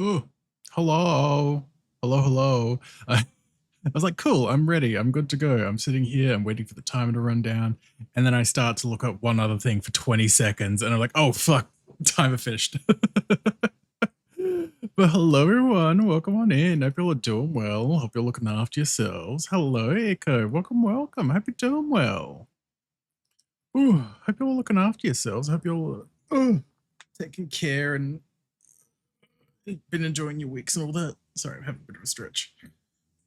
Oh, hello. Hello, hello. I was like, cool, I'm ready. I'm good to go. I'm sitting here. I'm waiting for the timer to run down. And then I start to look up one other thing for 20 seconds. And I'm like, oh, fuck, timer finished. But hello, everyone. Welcome on in. Hope you're all doing well. Hope you're looking after yourselves. Hello, Echo. Welcome, welcome. Hope you're doing well. Ooh, hope you're all looking after yourselves. Hope you're all taking care and been enjoying your weeks and all that. Sorry, I'm having a bit of a stretch.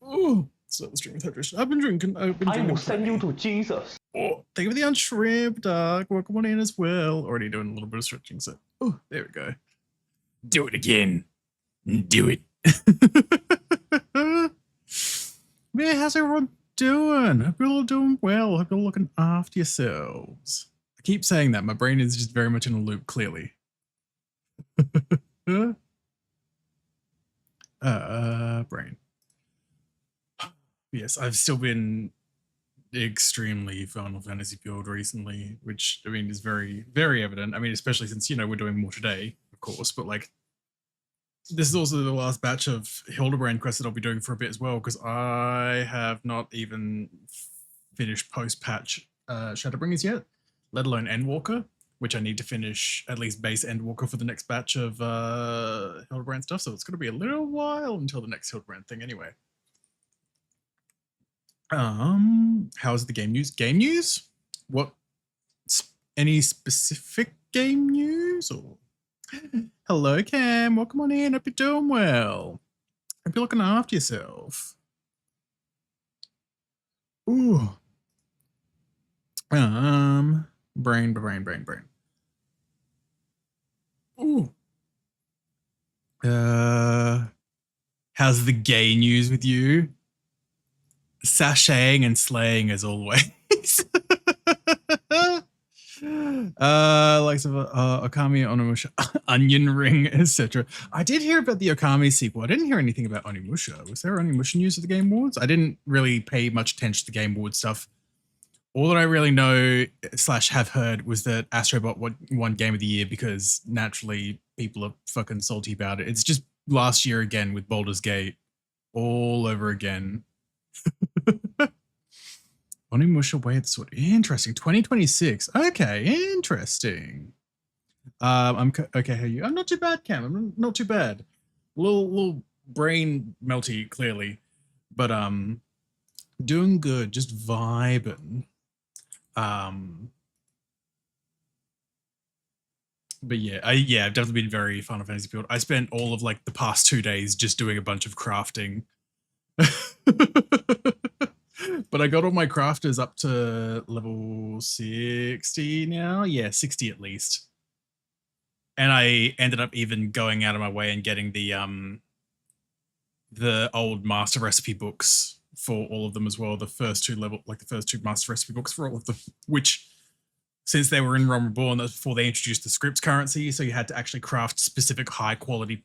Oh, so the stream with hydration. I've been drinking. I will send you to Jesus. Oh, thank you for the unshrimp, Doc. Welcome on in as well. Already doing a little bit of stretching, so oh, there we go. Do it again. Do it. Man, how's everyone doing? Hope you're all doing well. Hope you're all looking after yourselves. I keep saying that. My brain is just very much in a loop, clearly. Brain. Yes, I've still been extremely Final Fantasy build recently, which I mean is very, very evident. I mean, especially since we're doing more today, of course, but like this is also the last batch of Hildibrand quests that I'll be doing for a bit as well, because I have not even finished post-patch Shadowbringers yet, let alone Endwalker, which I need to finish at least base Endwalker for the next batch of Hildibrand stuff. So it's going to be a little while until the next Hildibrand thing anyway. How's the game news? Game news? What? Any specific game news? Or hello, Cam. Welcome on in. Hope you're doing well. Hope you're looking after yourself. Ooh. Brain. Ooh. How's the gay news with you? Sashaying and slaying as always. Likes of Okami, Onimusha, Onion Ring, etc. I did hear about the Okami sequel. I didn't hear anything about Onimusha. Was there Onimusha news at the Game Awards? I didn't really pay much attention to the Game Awards stuff. All that I really know / have heard was that Astrobot won Game of the Year because naturally people are fucking salty about it. It's just last year again with Baldur's Gate all over again. Onimusha Way of the Sword. Interesting. 2026. Okay, interesting. I'm okay. How are you? I'm not too bad, Cam. I'm not too bad. Little brain melty, clearly, but doing good. Just vibing. But yeah, I've definitely been very Final Fantasy build. I spent all of like the past 2 days just doing a bunch of crafting. But I got all my crafters up to level 60 now. Yeah, 60 at least. And I ended up even going out of my way and getting the old master recipe books for all of them as well. The first two master recipe books for all of them, which since they were in Realm Reborn, that's before they introduced the scripts currency. So you had to actually craft specific high quality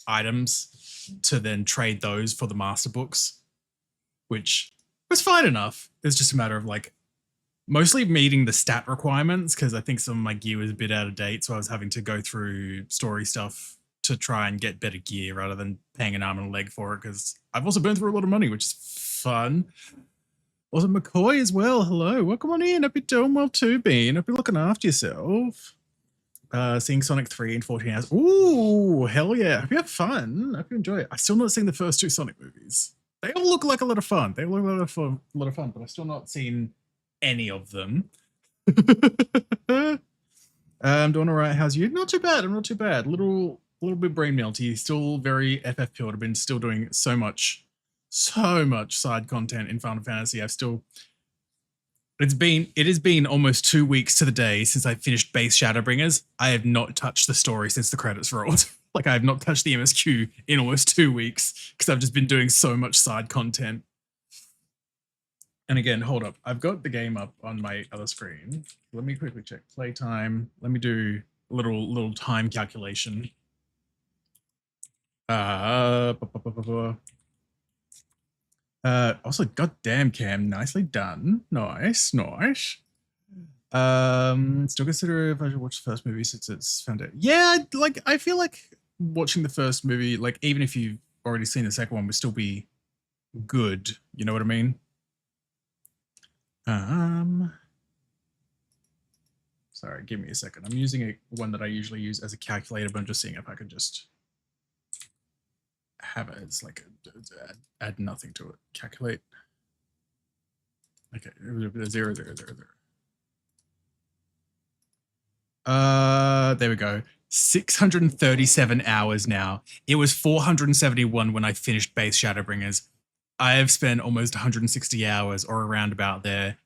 items to then trade those for the master books, which was fine enough. It's just a matter of like mostly meeting the stat requirements because I think some of my gear was a bit out of date. So I was having to go through story stuff to try and get better gear rather than paying an arm and a leg for it, because I've also burned through a lot of money, which is fun. Also, McCoy as well. Hello. Welcome on in. Hope you're doing well too, Bean. Hope you're looking after yourself. Seeing Sonic 3 in 14 hours. Ooh, hell yeah. Hope you have fun. Hope you enjoy it. I've still not seen the first 2 Sonic movies. They all look like a lot of fun. They look like a lot of fun, but I've still not seen any of them. I'm doing all right. How's you? Not too bad. I'm not too bad. Little bit brain melty. Still very FF pilled. I've been still doing so much side content in Final Fantasy. It has been almost 2 weeks to the day since I finished base Shadowbringers. I have not touched the story since the credits rolled. Like I have not touched the MSQ in almost 2 weeks because I've just been doing so much side content. And again, hold up. I've got the game up on my other screen. Let me quickly check playtime. Let me do a little time calculation. Also, goddamn, Cam, nicely done. Nice. Still consider if I should watch the first movie since it's found out. Yeah, like I feel like watching the first movie, like even if you've already seen the second one, would still be good. You know what I mean? Sorry, give me a second. I'm using one that I usually use as a calculator, but I'm just seeing if I can just have it as like add nothing to it. Calculate. Okay, 0, 0, 0, 0. There we go. 637 hours now. It was 471 when I finished base Shadowbringers. I have spent almost 160 hours or around about there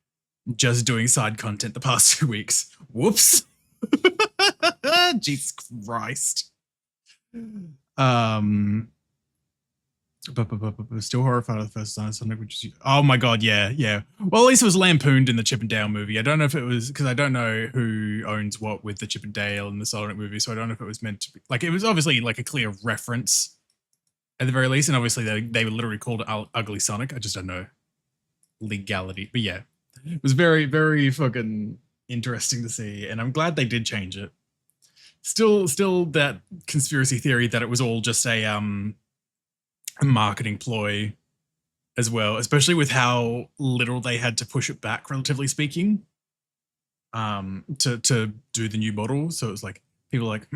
just doing side content the past 2 weeks. Whoops. Jesus Christ. Still horrified of the first time. Oh my god, yeah. Well, at least it was lampooned in the Chip and Dale movie. I don't know if it was because I don't know who owns what with the Chip and Dale and the Sonic movie, so I don't know if it was meant to be like it was obviously like a clear reference at the very least, and obviously they were literally called it Ugly Sonic. I just don't know legality, but yeah, it was very very fucking interesting to see, and I'm glad they did change it. Still that conspiracy theory that it was all just a marketing ploy as well, especially with how little they had to push it back, relatively speaking, to do the new model. So it was like people were like,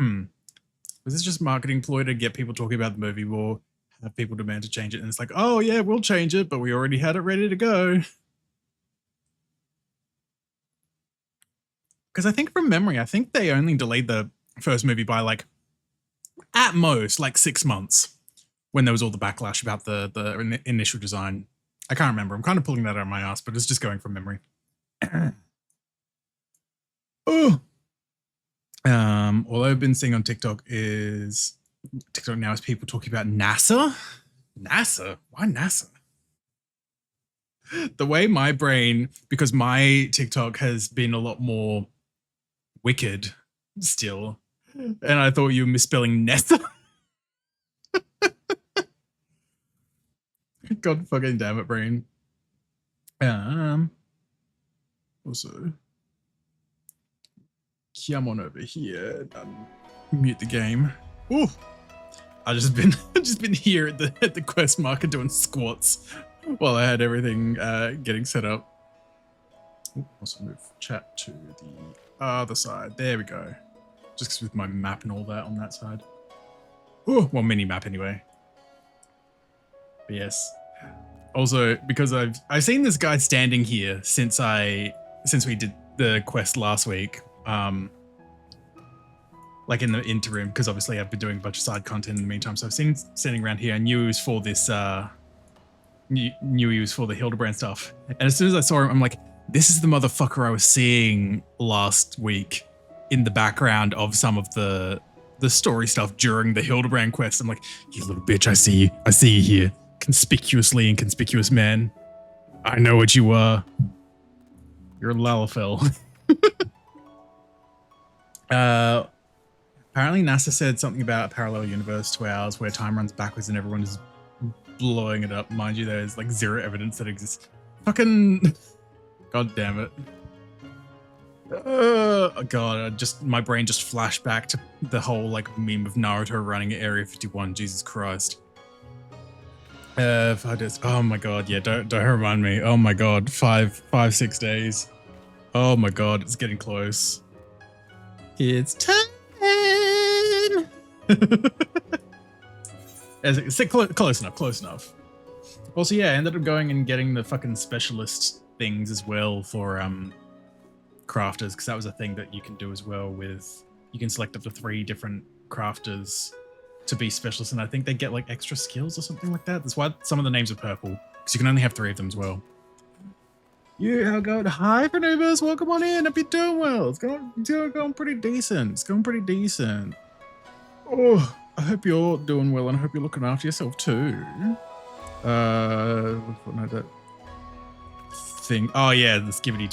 was this just marketing ploy to get people talking about the movie more, have people demand to change it? And it's like, oh yeah, we'll change it, but we already had it ready to go. Because I think from memory, I think they only delayed the first movie by like at most like 6 months when there was all the backlash about the initial design. I can't remember. I'm kind of pulling that out of my ass, but it's just going from memory. Oh. All I've been seeing on TikTok now is people talking about NASA. NASA? Why NASA? The way my brain, because my TikTok has been a lot more wicked still, and I thought you were misspelling NASA. God fucking damn it, brain. Also, come on over here. Mute the game. Ooh, I just been here at the quest marker doing squats while I had everything getting set up. Ooh, also move chat to the other side. There we go. Just with my map and all that on that side. Oh, well, mini map anyway. But yes. Also, because I've seen this guy standing here since we did the quest last week. Like in the interim, because obviously I've been doing a bunch of side content in the meantime. So I've seen standing around here. I knew he was for this. Knew he was for the Hildibrand stuff. And as soon as I saw him, I'm like, this is the motherfucker I was seeing last week in the background of some of the story stuff during the Hildibrand quest. I'm like, you little bitch, I see you here. Conspicuously inconspicuous man. I know what you are. You're a Lalafell. Apparently NASA said something about a parallel universe to ours where time runs backwards and everyone is blowing it up. Mind you, there's like zero evidence that exists. Fucking god damn it. God, my brain just flashed back to the whole like meme of Naruto running at Area 51. Jesus Christ. If I just, oh my god, yeah, don't remind me. Oh my god, 6 days. Oh my god, it's getting close. It's time. Close enough. Also, yeah, I ended up going and getting the fucking specialist things as well for crafters, because that was a thing that you can do as well with, you can select up to 3 different crafters to be specialists, and I think they get like extra skills or something like that. That's why some of the names are purple, because you can only have 3 of them as well. How going? Hi, Vernubus, welcome on in. Hope you're doing well. It's going pretty decent. Oh, I hope you're doing well, and I hope you're looking after yourself too. That thing. Oh yeah, the Skibidi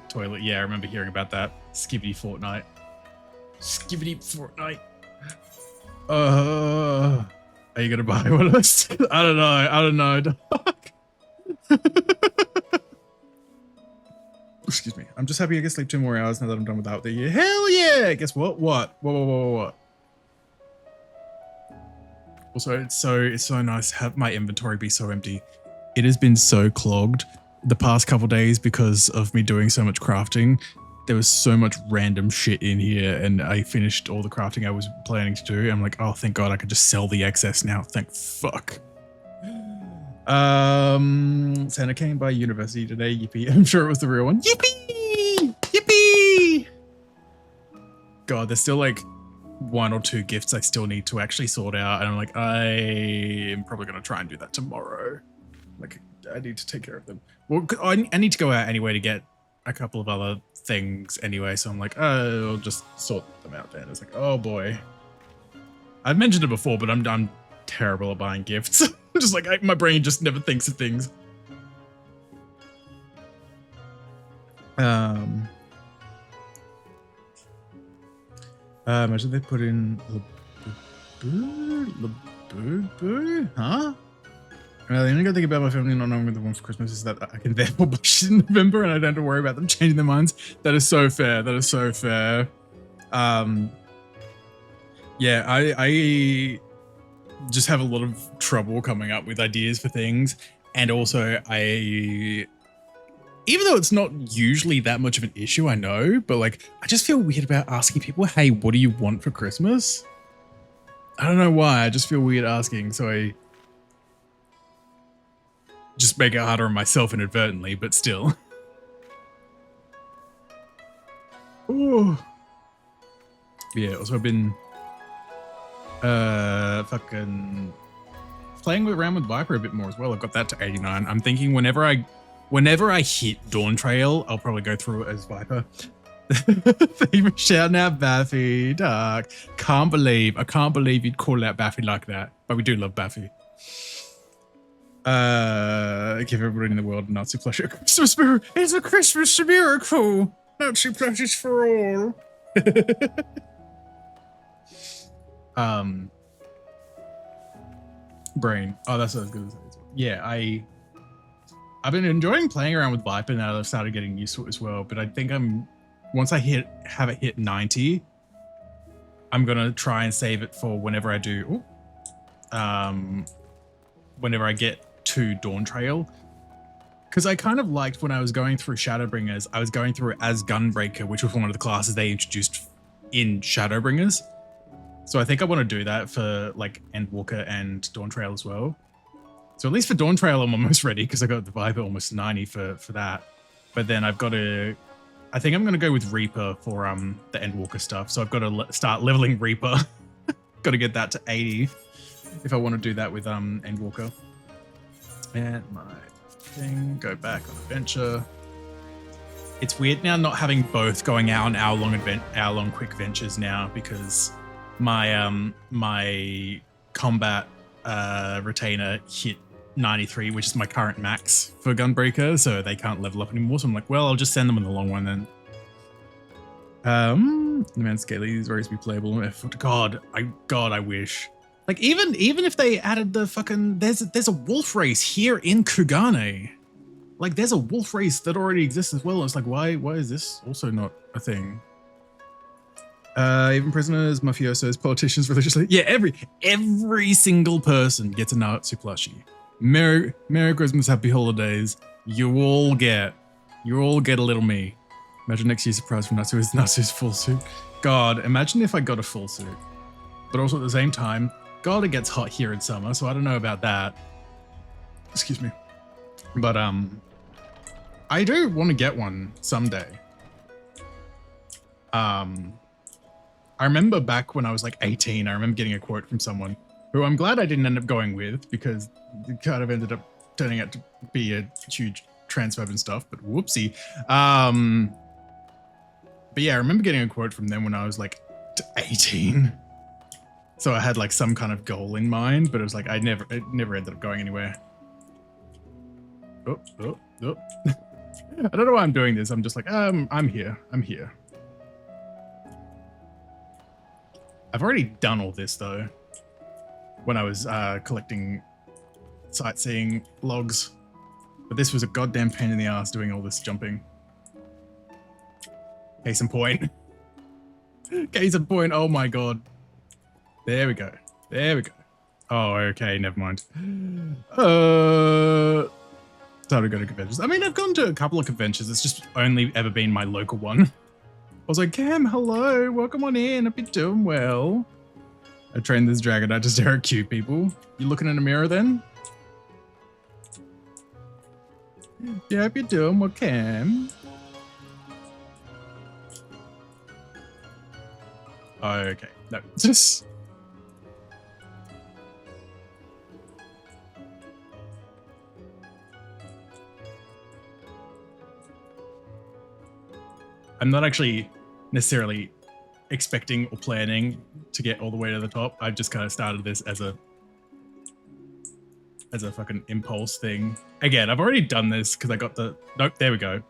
toilet. Yeah, I remember hearing about that. Skibidi Fortnite. Are you gonna buy one of those? I don't know. Excuse me. I'm just happy I can sleep 2 more hours now that I'm done with that. Hell yeah! Guess what? What? Also, it's so nice to have my inventory be so empty. It has been so clogged the past couple days because of me doing so much crafting. There was so much random shit in here, and I finished all the crafting I was planning to do. I'm like, oh, thank God I could just sell the excess now. Thank fuck. Santa came by university today. Yippee. I'm sure it was the real one. Yippee! Yippee! God, there's still like 1 or 2 gifts I still need to actually sort out. And I'm like, I am probably going to try and do that tomorrow. Like, I need to take care of them. Well, I need to go out anyway to get a couple of other things anyway. So I'm like, oh, I'll just sort them out then. It's like, oh boy. I've mentioned it before, but I'm terrible at buying gifts. Just like, my brain just never thinks of things. Imagine they put in huh? The only good thing about my family not knowing what they want for Christmas is that I can therefore buy in November and I don't have to worry about them changing their minds. That is so fair. That is so fair. Yeah, I just have a lot of trouble coming up with ideas for things. And also even though it's not usually that much of an issue, I know, but like, I just feel weird about asking people, hey, what do you want for Christmas? I don't know why, I just feel weird asking. So I just make it harder on myself inadvertently, but still. Ooh. Yeah, also I've been fucking playing around with Viper a bit more as well. I've got that to 89. I'm thinking whenever I hit Dawn Trail, I'll probably go through it as Viper. Favorite shout out Baffy, Dark. I can't believe you'd call out Baffy like that. But we do love Baffy. Give everybody in the world a Nazi plushie. Christmas miracle. It's a Christmas miracle. Nazi plushies for all. Brain. Oh, that's what I was gonna say. Yeah, I've been enjoying playing around with Viper now that I've started getting used to it as well. But I think once I have it hit 90, I'm gonna try and save it for whenever I do. Whenever I get to Dawn Trail, because I kind of liked when I was going through Shadowbringers, I was going through it as Gunbreaker, which was one of the classes they introduced in Shadowbringers. So I think I want to do that for like Endwalker and Dawn Trail as well. So at least for Dawn Trail, I'm almost ready because I got the Viper almost 90 for that. But then I've got to, I think I'm going to go with Reaper for the Endwalker stuff. So I've got to start leveling Reaper. Got to get that to 80 if I want to do that with Endwalker. And my thing, go back on adventure. It's weird now not having both going out on hour-long quick ventures now because my combat retainer hit 93, which is my current max for Gunbreaker, so they can't level up anymore. So I'm like, well, I'll just send them in the long one then. The man Scaly is always be playable. God, I wish. Like even if they added the fucking there's a wolf race here in Kugane. Like there's a wolf race that already exists as well. And it's like why is this also not a thing? Even prisoners, mafiosos, politicians, religious leaders. Yeah, every single person gets a Nazi plushie. Merry Christmas, happy holidays. You all get a little me. Imagine next year's surprise from Natsu is Natsu's full suit. God, imagine if I got a full suit. But also at the same time, God, it gets hot here in summer, so I don't know about that. Excuse me. But I do want to get one someday. I remember back when I was like 18, I remember getting a quote from someone who I'm glad I didn't end up going with because it kind of ended up turning out to be a huge transphobe and stuff, but whoopsie. But yeah, I remember getting a quote from them when I was like 18. So I had like some kind of goal in mind, but it was like it never ended up going anywhere. Oh. I don't know why I'm doing this. I'm just like, I'm here. I've already done all this though. When I was collecting sightseeing logs. But this was a goddamn pain in the ass doing all this jumping. Case in point. Case in point, oh my god. There we go. Oh, okay, never mind. Time to go to conventions. I mean, I've gone to a couple of conventions. It's just only ever been my local one. I was like, Cam, hello, welcome on in. Hope you're doing well. I trained this dragon out to stare at cute people. You looking in a mirror then? Yeah, hope you're doing well, Cam. Okay, no, just... I'm not actually necessarily expecting or planning to get all the way to the top. I've just kind of started this as a fucking impulse thing. Again, I've already done this because I got the... Nope, there we go.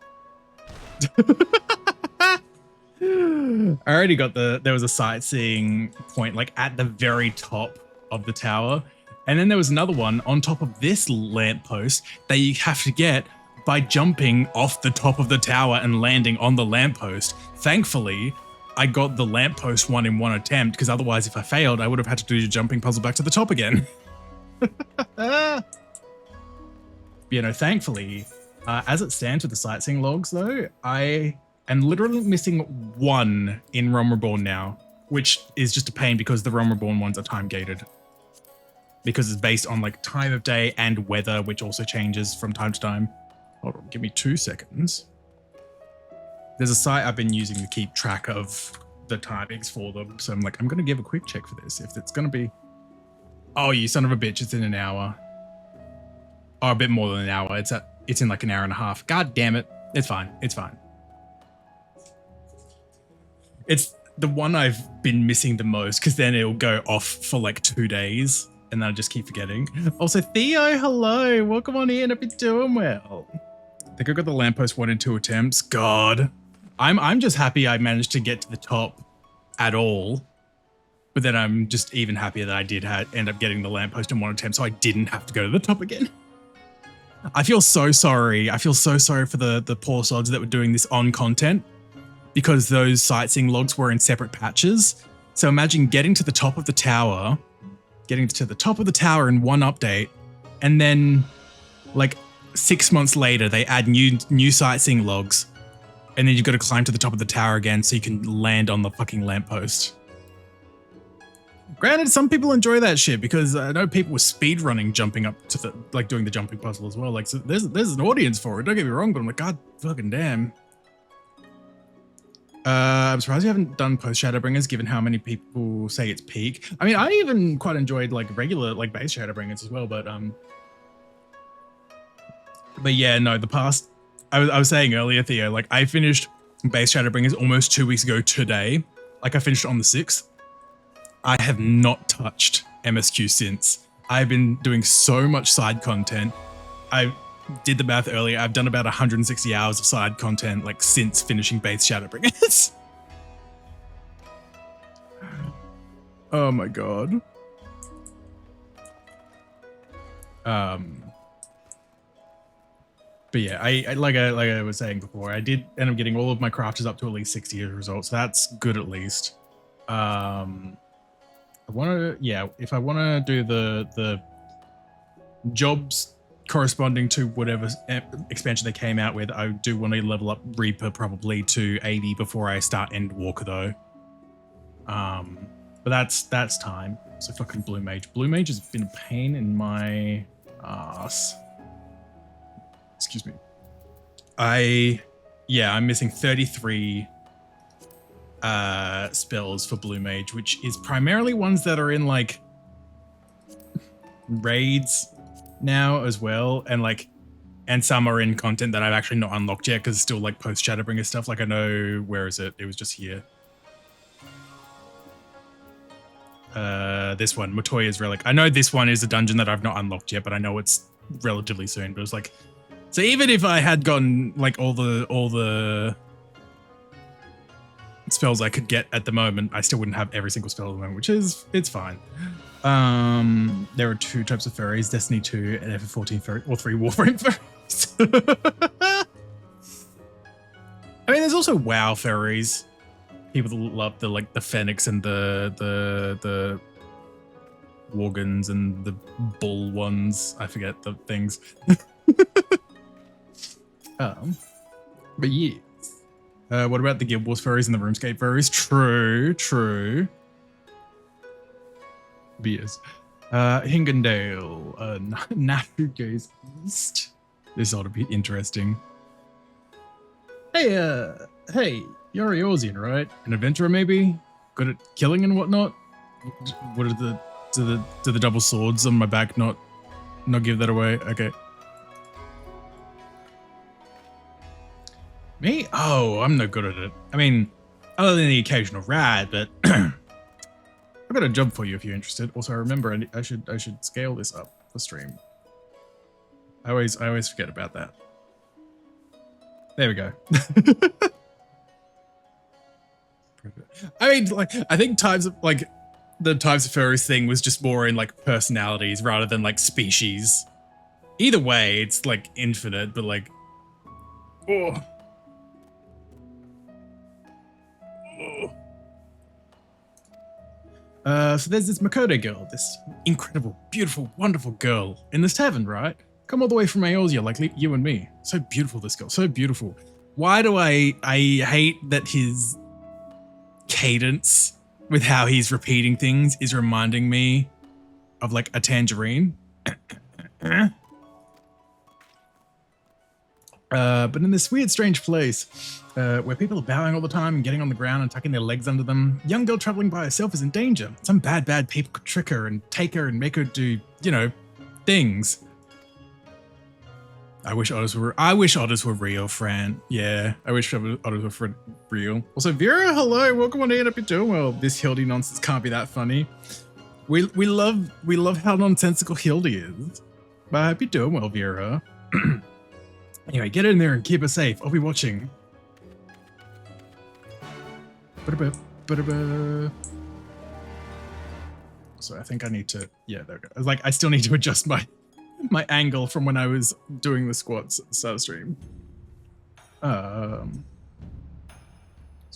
I already got there was a sightseeing point like at the very top of the tower. And then there was another one on top of this lamppost that you have to get by jumping off the top of the tower and landing on the lamppost. Thankfully, I got the lamppost one in one attempt because otherwise if I failed, I would have had to do the jumping puzzle back to the top again. You know, thankfully, as it stands with the sightseeing logs though, I am literally missing one in Realm Reborn now, which is just a pain because the Realm Reborn ones are time gated. Because it's based on like time of day and weather, which also changes from time to time. Hold on, give me 2 seconds. There's a site I've been using to keep track of the timings for them. So I'm like, I'm going to give a quick check for this. If it's going to be... Oh, you son of a bitch, it's in an hour. Or a bit more than an hour. It's in like an hour and a half. God damn it. It's fine. It's fine. It's the one I've been missing the most because then it'll go off for like 2 days and then I just keep forgetting. Also, Theo, hello. Welcome on in. Hope you're doing well. I think I got the lamppost 1 in 2 attempts. God. I'm just happy I managed to get to the top at all. But then I'm just even happier that I did end up getting the lamppost in 1 attempt so I didn't have to go to the top again. I feel so sorry. I feel so sorry for the poor sods that were doing this on content because those sightseeing logs were in separate patches. So imagine getting to the top of the tower, in one update, and then like 6 months later, they add new sightseeing logs, and then you've got to climb to the top of the tower again so you can land on the fucking lamppost. Granted, some people enjoy that shit because I know people were speedrunning jumping up to the, like doing the jumping puzzle as well. Like, so there's an audience for it. Don't get me wrong, but I'm like, God fucking damn. I'm surprised you haven't done post Shadowbringers given how many people say it's peak. I mean, I even quite enjoyed like regular, like base Shadowbringers as well, but yeah, no, the past, I was saying earlier, Theo, like I finished base Shadowbringers almost 2 weeks ago today. Like I finished it on the 6th. I have not touched MSQ since. I've been doing so much side content. I did the math earlier. I've done about 160 hours of side content like since finishing base Shadowbringers. Oh my god. But yeah, I like I was saying before, I did end up getting all of my crafters up to at least 60 years results. So that's good at least. If I want to do the jobs corresponding to whatever expansion they came out with, I do want to level up Reaper probably to 80 before I start Endwalker though. But that's time. So fucking Blue Mage. Blue Mage has been a pain in my ass. Excuse me. I'm missing 33 spells for Blue Mage, which is primarily ones that are in like raids now as well, and some are in content that I've actually not unlocked yet because it's still like post Shadowbringer stuff. Like I know, where is it? It was just here. This one, Matoya's Relic. I know this one is a dungeon that I've not unlocked yet, but I know it's relatively soon. But it's like, so even if I had gotten like all the spells I could get at the moment, I still wouldn't have every single spell at the moment, which is, it's fine. There are 2 types of furries, Destiny 2 and FF14 furry, or 3 Warframe furries. I mean, there's also WoW furries. People that love the Fenix and the Worgans and the bull ones. I forget the things. But yes. What about the Guild Wars furries and the RuneScape furries? True. Beers. Hingandale. Nashu goes east. This ought to be interesting. Hey, you're Eorzean, right? An adventurer, maybe? Good at killing and whatnot? What are do the double swords on my back not give that away? Okay. Me? Oh, I'm no good at it. I mean, other than the occasional rad, but I've got a job for you if you're interested. Also, remember, I should scale this up for stream. I always forget about that. There we go. I mean, like, I think the types of furries thing was just more in like personalities rather than like species. Either way, it's like infinite, but like, oh. So there's this Makoto girl, this incredible, beautiful, wonderful girl in this tavern, right? Come all the way from Eorzea, like you and me. So beautiful, this girl, so beautiful. Why do I hate that his cadence with how he's repeating things is reminding me of like a tangerine? But in this weird, strange place, where people are bowing all the time and getting on the ground and tucking their legs under them, a young girl traveling by herself is in danger. Some bad people could trick her and take her and make her do, things. I wish otters were real, Fran. Yeah, I wish otters were real. Also, Vera, hello, welcome on in. Hope you're doing well. This Hildy nonsense can't be that funny. We love how nonsensical Hildy is. But I hope you're doing well, Vera. Anyway, get in there and keep her safe. I'll be watching. So I think I need to, yeah, there we go. Like, I still need to adjust my angle from when I was doing the squats at the start of stream. Is there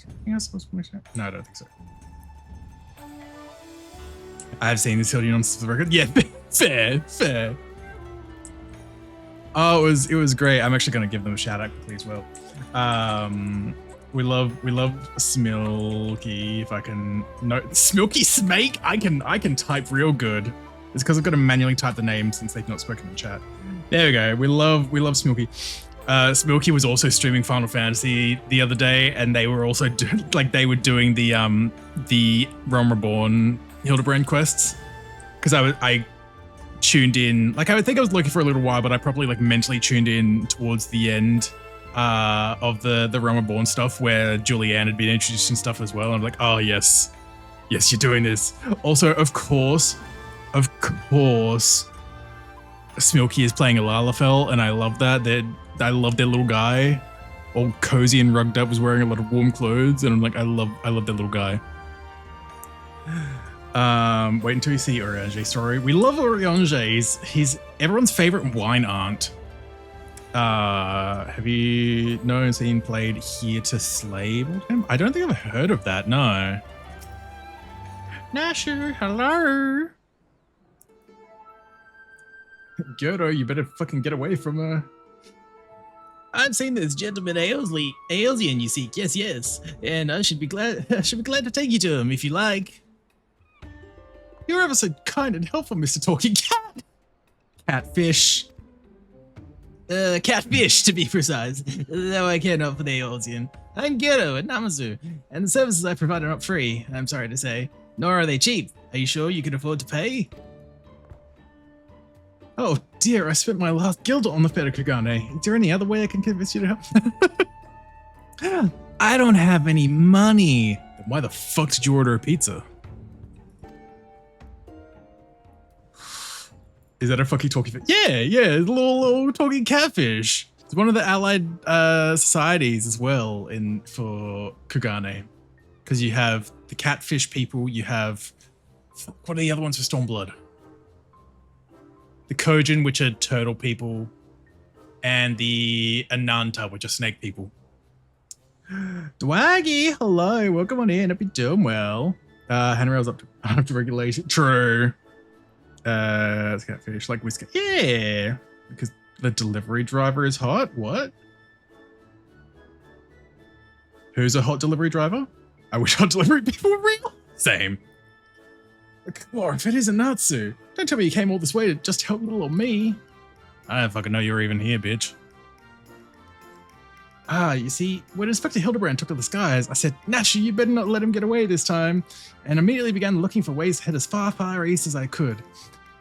anything else I was going to say? No, I don't think so. I've seen this Hildy nonsense for the record. Yeah, fair. Oh, it was great. I'm actually going to give them a shout out quickly as well. We love Smilky. If I can Smilky Smake. I can type real good. It's because I've got to manually type the name since they've not spoken in the chat. There we go. We love Smilky. Smilky was also streaming Final Fantasy the other day, and they were also doing the Realm Reborn Hildibrand quests. Because I tuned in, like, I would think I was looking for a little while, but I probably like mentally tuned in towards the end of the Realm Reborn stuff where Julianne had been introduced and stuff as well. And I'm like, oh yes, you're doing this. Also, of course, Smilky is playing a Lalafell, and I love that. I love their little guy, all cozy and rugged up, was wearing a lot of warm clothes, and I'm like, I love their little guy. Wait until you see Orange's story. We love Orange. He's everyone's favorite wine aunt. Have you seen played Here to Slay? I don't think I've heard of that, no. Nasher, hello. Gyoto, you better fucking get away from her. I've seen this gentleman Eorzea you seek. Yes. And I should be glad to take you to him if you like. You're ever so kind and helpful, Mr. Talking Cat. Catfish. Catfish, to be precise. Though I can't help for the Eorzean. I'm Gyoto at Namazu, and the services I provide are not free, I'm sorry to say. Nor are they cheap. Are you sure you can afford to pay? Oh dear, I spent my last guild on the Feta Kagane. Is there any other way I can convince you to help? I don't have any money. Then why the fuck did you order a pizza? Is that a fucking talking fish? Yeah, it's a little talking catfish. It's one of the allied societies as well for Kagane. Because you have the catfish people, you have... What are the other ones for Stormblood? The Kojin, which are turtle people, and the Ananta, which are snake people. Dwaggy, hello, welcome on in. Hope you're doing well. Handrail's up to regulation. True. It's catfish, like whisker. Yeah, because the delivery driver is hot. What? Who's a hot delivery driver? I wish hot delivery people were real. Same. Come on, if it isn't Natsu, don't tell me you came all this way to just help little old me. I don't fucking know you're even here, bitch. Ah, you see, when Inspector Hildibrand took to the skies, I said, Natsu, you better not let him get away this time, and immediately began looking for ways to head as far, far east as I could.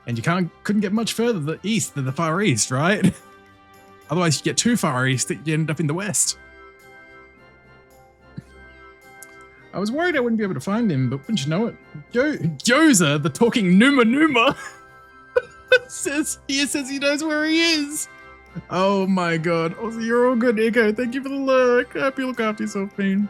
And you couldn't get much further east than the far east, right? Otherwise, you get too far east that you end up in the west. I was worried I wouldn't be able to find him, but wouldn't you know it? Gyoza, the talking Numa, says he knows where he is. Oh my god. Also, you're all good, Echo. Thank you for the lurk. I hope you look after yourself, Bean.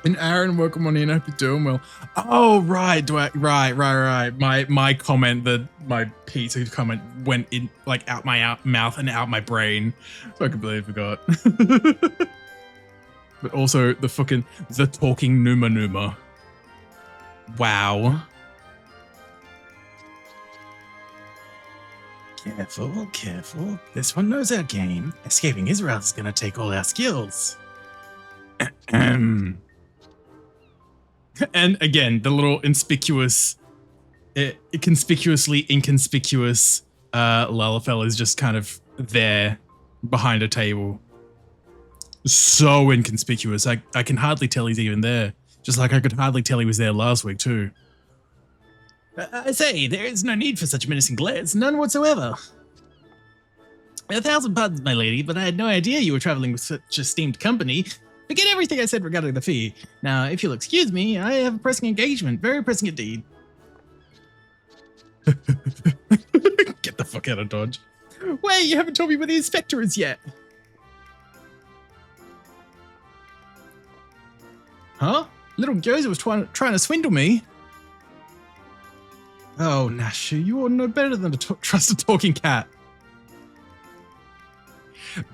And Aaron, welcome on in. I hope you're doing well. Oh, right. Right. My comment, my pizza comment went in, like, out my mouth and out my brain. So I completely forgot. But also the talking Numa. Wow. Careful. This one knows our game. Escaping his route is going to take all our skills. And again, the little conspicuously inconspicuous Lalafell is just kind of there behind a table. So inconspicuous. I can hardly tell he's even there. Just like I could hardly tell he was there last week too. I say, there is no need for such menacing glares. None whatsoever. 1,000 pardons, my lady, but I had no idea you were traveling with such esteemed company. Forget everything I said regarding the fee. Now, if you'll excuse me, I have a pressing engagement. Very pressing indeed. Get the fuck out of Dodge. Wait, you haven't told me where the inspector is yet. Huh? Little Gyoza was trying to swindle me. Oh, Nashu, you ought to know better than to trust a talking cat.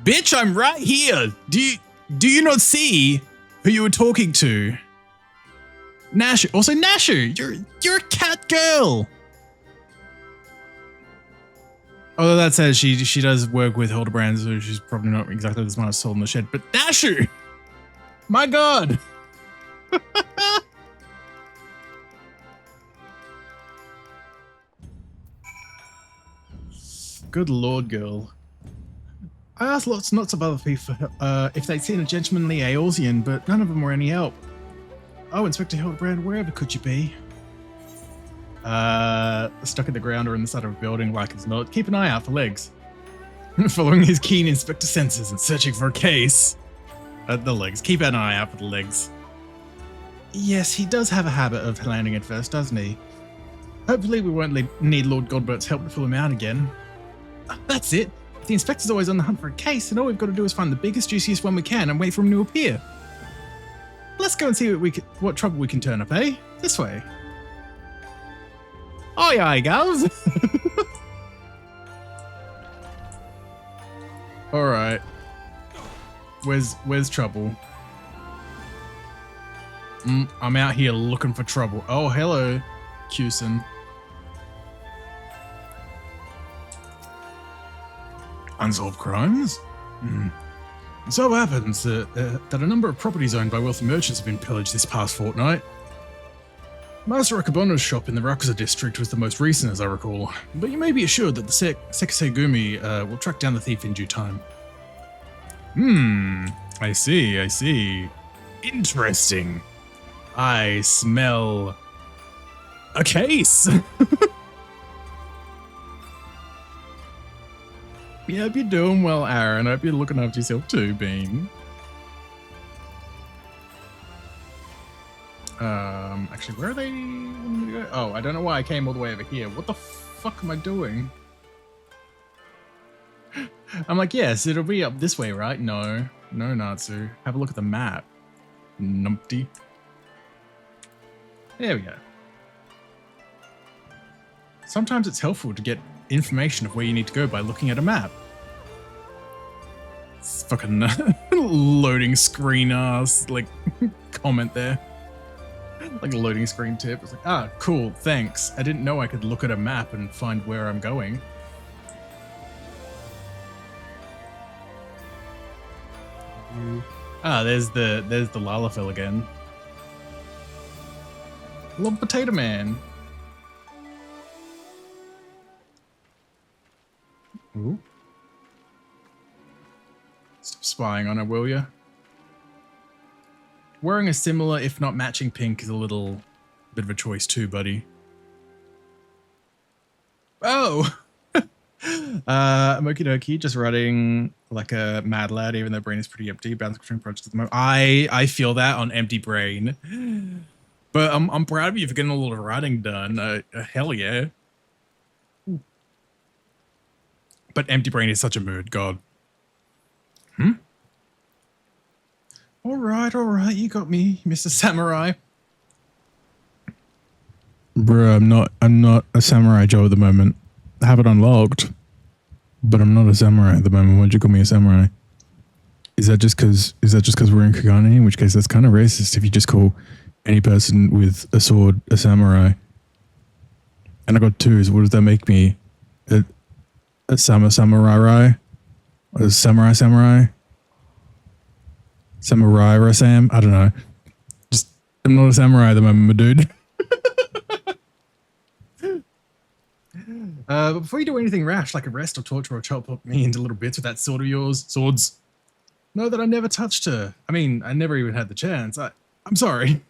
Bitch, I'm right here. Do you not see who you were talking to? Nashu. Also, Nashu, you're a cat girl. Although that says she does work with Hildibrand, so she's probably not exactly the smartest soul in the shed. But Nashu, my god. Good lord, girl. I asked lots of other people if they'd seen a gentlemanly Aorsian, but none of them were any help. Oh, Inspector Hildibrand, wherever could you be? Stuck in the ground or in the side of a building, like it's not. Keep an eye out for legs. Following his keen inspector senses and searching for a case. The legs. Keep an eye out for the legs. Yes, he does have a habit of landing at first, doesn't he? Hopefully we won't need Lord Godbert's help to pull him out again. That's it. The inspector's always on the hunt for a case, and all we've got to do is find the biggest, juiciest one we can and wait for him to appear. Let's go and see what trouble we can turn up, eh? This way. Aye, aye, gals. All right. Where's trouble? I'm out here looking for trouble. Oh, hello, Cusin. Unsolved crimes? It so happens that a number of properties owned by wealthy merchants have been pillaged this past fortnight. Master Akabono's shop in the Rakusa district was the most recent, as I recall, but you may be assured that the Sekisei will track down the thief in due time. I see. Interesting. I smell a case. Yeah, hope you're doing well, Aaron. I hope you're looking after yourself too, Bean. Actually, where are they? Oh, I don't know why I came all the way over here. What the fuck am I doing? I'm like, yes, it'll be up this way, right? No, Natsu. Have a look at the map. Numpty. There we go. Sometimes it's helpful to get information of where you need to go by looking at a map. It's fucking loading screen ass, like, comment there. Like a loading screen tip. It's like, ah, cool, thanks. I didn't know I could look at a map and find where I'm going. Ah, there's the Lalafell again. Love Potato Man. Ooh. Stop spying on her, will ya? Wearing a similar, if not matching pink is a little bit of a choice too, buddy. Oh! Moki Doki, just running like a mad lad, even though brain is pretty empty, bouncing between projects at the moment. I feel that on empty brain. But I'm proud of you for getting a little writing done. Hell yeah. But empty brain is such a mood, God. All right, you got me, Mr. Samurai. Bruh, I'm not a Samurai Joe at the moment. I have it unlocked, but I'm not a samurai at the moment. Why'd you call me a samurai? Is that just because we're in Kagane? In which case, that's kind of racist if you just call any person with a sword a samurai. And I got twos. What does that make me? A samurai? A samurai? Samurai Sam? I don't know. Just, I'm not a samurai at the moment, my dude. But before you do anything rash, like arrest or torture or chop up me into little bits with that sword of yours, swords, know that I never touched her. I mean, I never even had the chance. I'm sorry.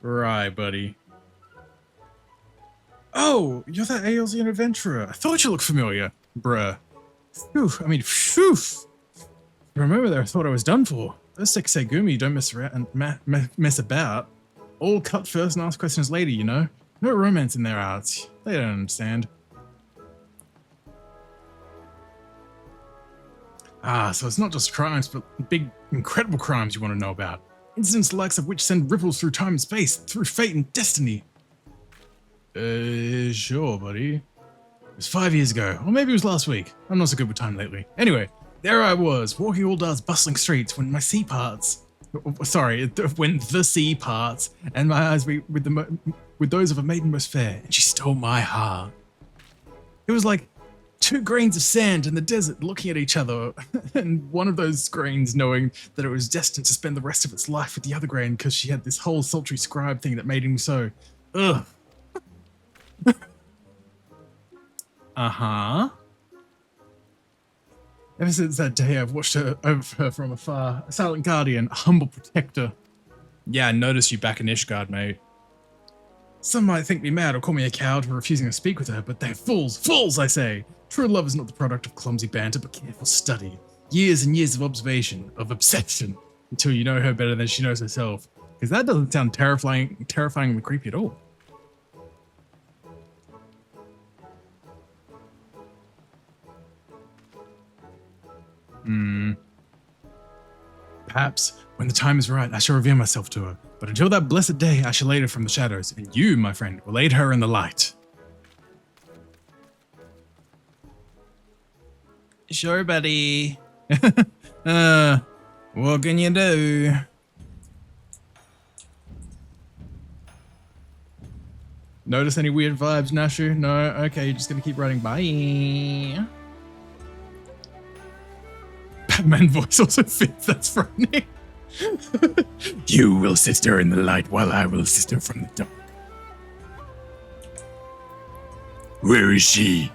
Right, buddy. Oh, you're that Aeolsian adventurer. I thought you looked familiar. Bruh. Phew, I mean, phew. Remember there, I thought I was done for. Those Sekisei don't mess around and mess about. All cut first and ask questions later, you know? No romance in their arts. They don't understand. Ah, so it's not just crimes, but big, incredible crimes you want to know about. Incidents the likes of which send ripples through time and space, through fate and destiny. Sure, buddy. It was 5 years ago, or maybe it was last week. I'm not so good with time lately. Anyway, there I was, walking all Aldar's bustling streets when my sea parts. Sorry, when the sea parts, and my eyes with those of a maiden most fair, and she stole my heart. It was like 2 grains of sand in the desert looking at each other, and one of those grains knowing that it was destined to spend the rest of its life with the other grain because she had this whole sultry scribe thing that made him so, ugh. Uh-huh. Ever since that day, I've watched her over her from afar, a silent guardian, a humble protector. Yeah, I noticed you back in Ishgard, mate. Some might think me mad or call me a coward for refusing to speak with her, but they're fools, fools, I say. True love is not the product of clumsy banter, but careful study. Years and years of observation, of obsession, until you know her better than she knows herself. Because that doesn't sound terrifyingly creepy at all. Perhaps, when the time is right, I shall reveal myself to her. But until that blessed day, I shall aid her from the shadows, and you, my friend, will aid her in the light. Sure, buddy. What can you do? Notice any weird vibes, Nashu? No? Okay, you're just gonna keep writing. Bye. Batman voice also fits, that's frightening. You will assist her in the light while I will assist her from the dark. Where is she?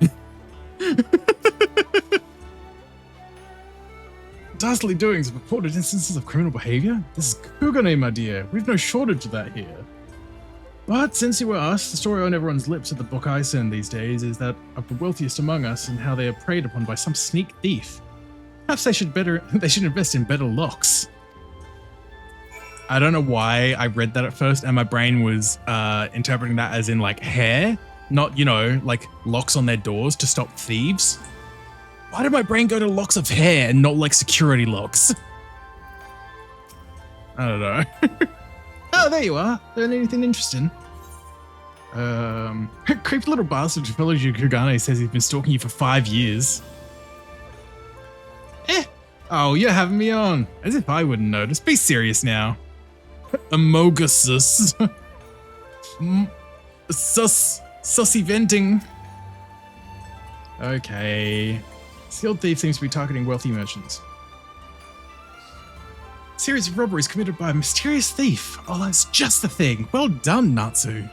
Dastardly doings of reported instances of criminal behavior? This is Kugane, my dear. We've no shortage of that here. But since you were asked, the story on everyone's lips at the book I send these days is that of the wealthiest among us and how they are preyed upon by some sneak thief. Perhaps they should invest in better locks. I don't know why I read that at first and my brain was interpreting that as in like hair, not, you know, like locks on their doors to stop thieves. Why did my brain go to locks of hair and not like security locks? I don't know. Oh, there you are. Learn anything interesting? Creepy little bastard who follows you, Kugane, says he's been stalking you for 5 years. Oh, you're having me on. As if I wouldn't notice. Be serious now. Amogusus. Sussy venting. Okay. Skilled thief seems to be targeting wealthy merchants. Series of robberies committed by a mysterious thief. Oh, that's just the thing. Well done, Natsu.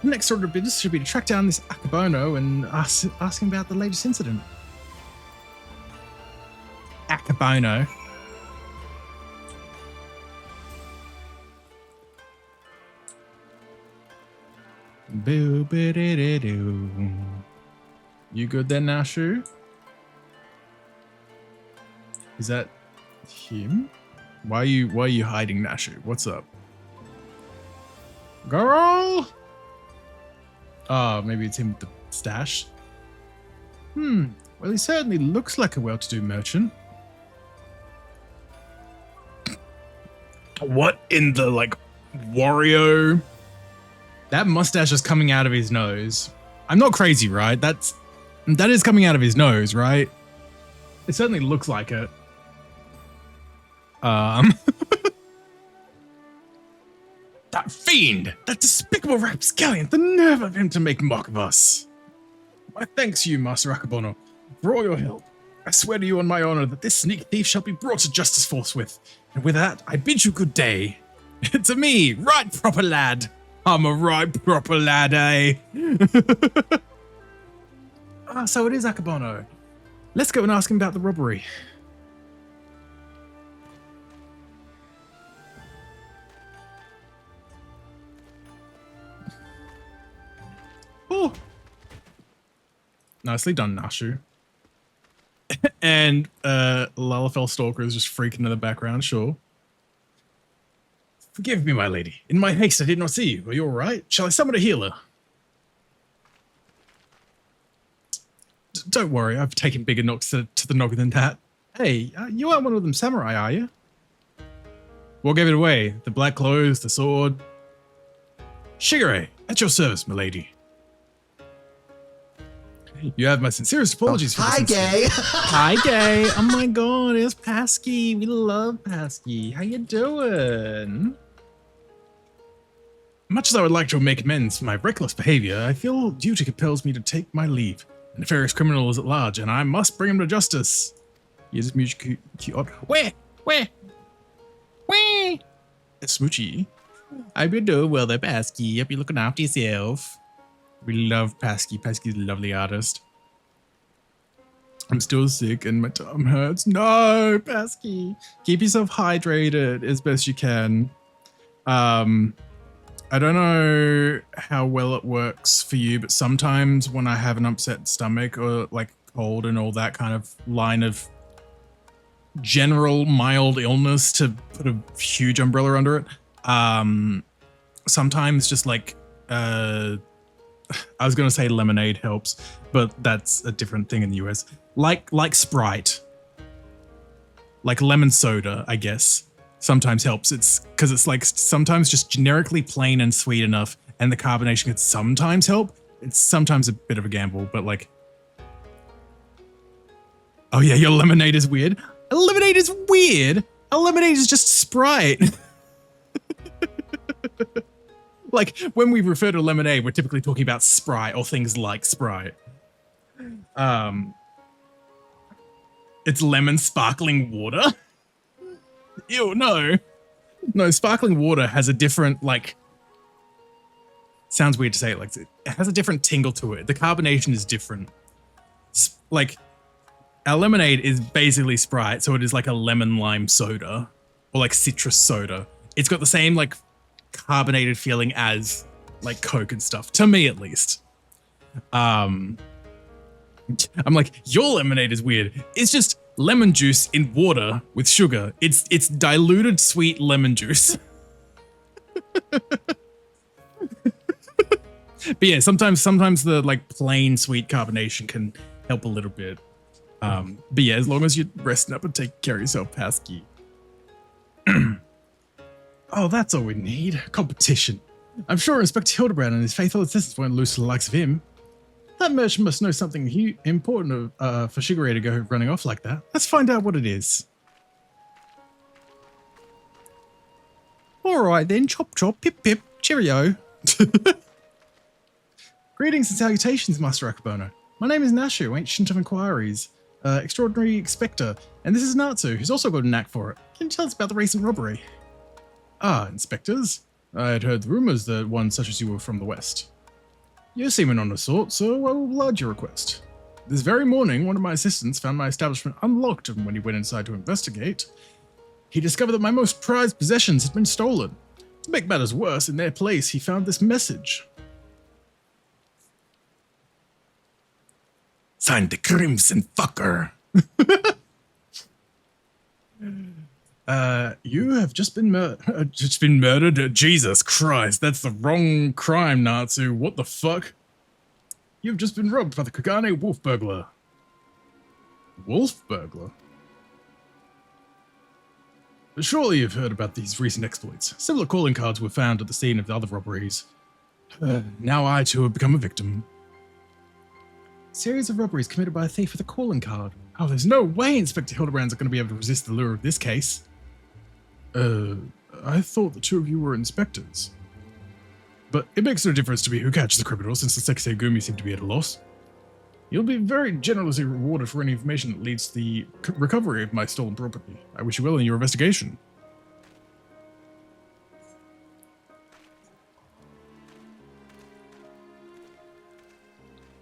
The next order of business should be to track down this Akabono and ask him about the latest incident. Akabono. Boo boo doo doo doo. You good then, Nashu? Is that him? Why are you hiding, Nashu? What's up? Girl! Oh, maybe it's him with the stash. Well, he certainly looks like a well-to-do merchant. What in the, like, Wario? That mustache is coming out of his nose. I'm not crazy, right? That is coming out of his nose, right? It certainly looks like it. That fiend! That despicable rapscallion! The nerve of him to make mock of us! My thanks to you, Master Akabono, for all your help. I swear to you on my honor that this sneak thief shall be brought to justice forthwith. And with that, I bid you good day. To me, right proper lad. I'm a right proper lad, eh? So it is Akabono. Let's go and ask him about the robbery. Oh. Nicely done, Nashu. And Lalafell Stalker is just freaking in the background, sure. Forgive me, my lady. In my haste, I did not see you. Are you all right? Shall I summon a healer? Don't worry, I've taken bigger knocks to the noggin than that. Hey, you aren't one of them samurai, are you? What gave it away? The black clothes, the sword? Shigure, at your service, my lady. You have my sincerest apologies for this. Hi, gay. Hi, gay. Oh my god, it's Pasky. We love Pasky. How you doing? Much as I would like to make amends for my reckless behavior, I feel duty compels me to take my leave. The nefarious criminal is at large, and I must bring him to justice. He is cute. Where? Smoochie. I been doing well there, Pasky. Hope you're looking after yourself. We love Pasky. Pasky's a lovely artist. I'm still sick and my tongue hurts. No, Pasky. Keep yourself hydrated as best you can. I don't know how well it works for you, but sometimes when I have an upset stomach or like cold and all that kind of line of general mild illness, to put a huge umbrella under it, sometimes just like I was gonna say lemonade helps, but that's a different thing in the US. Like Sprite, like lemon soda, I guess, sometimes helps. It's because it's like sometimes just generically plain and sweet enough, and the carbonation could sometimes help. It's sometimes a bit of a gamble, but like, oh yeah, your lemonade is weird. A lemonade is weird. A lemonade is just Sprite. Like, when we refer to lemonade, we're typically talking about Sprite or things like Sprite. It's lemon sparkling water. Ew, no. No, sparkling water has a different, like, sounds weird to say it like this. It has a different tingle to it. The carbonation is different. Like, our lemonade is basically Sprite, so it is like a lemon lime soda or like citrus soda. It's got the same, like, carbonated feeling as like Coke and stuff, to me at least. I'm like, your lemonade is weird. It's just lemon juice in water with sugar. It's diluted sweet lemon juice. But yeah, sometimes the like plain sweet carbonation can help a little bit. But yeah, as long as you're resting up and taking care of yourself, Pasky. Oh, that's all we need. Competition. I'm sure Inspector Hildibrand and his faithful assistants won't lose to the likes of him. That merchant must know something important for Shigure to go running off like that. Let's find out what it is. Alright then, chop chop, pip pip, cheerio. Greetings and salutations, Master Akabono. My name is Nashu, Ancient of Inquiries, Extraordinary Inspector, and this is Natsu, who's also got a knack for it. Can you tell us about the recent robbery? Ah, inspectors? I had heard rumours that one such as you were from the West. You're seeming on a sort, so I will oblige your request. This very morning, one of my assistants found my establishment unlocked, and when he went inside to investigate, he discovered that my most prized possessions had been stolen. To make matters worse, in their place, he found this message. Signed the Crimson Fucker. You have just been murdered? Jesus Christ, that's the wrong crime, Natsu. What the fuck? You've just been robbed by the Kagane Wolf Burglar. Wolf Burglar? Surely you've heard about these recent exploits. Similar calling cards were found at the scene of the other robberies. Now I too have become a victim. Series of robberies committed by a thief with a calling card. Oh, there's no way Inspector Hildibrand's going to be able to resist the lure of this case. I thought the two of you were inspectors. But it makes no difference to me who catches the criminal, since the Sexy Gumi seem to be at a loss. You'll be very generously rewarded for any information that leads to the recovery of my stolen property. I wish you well in your investigation.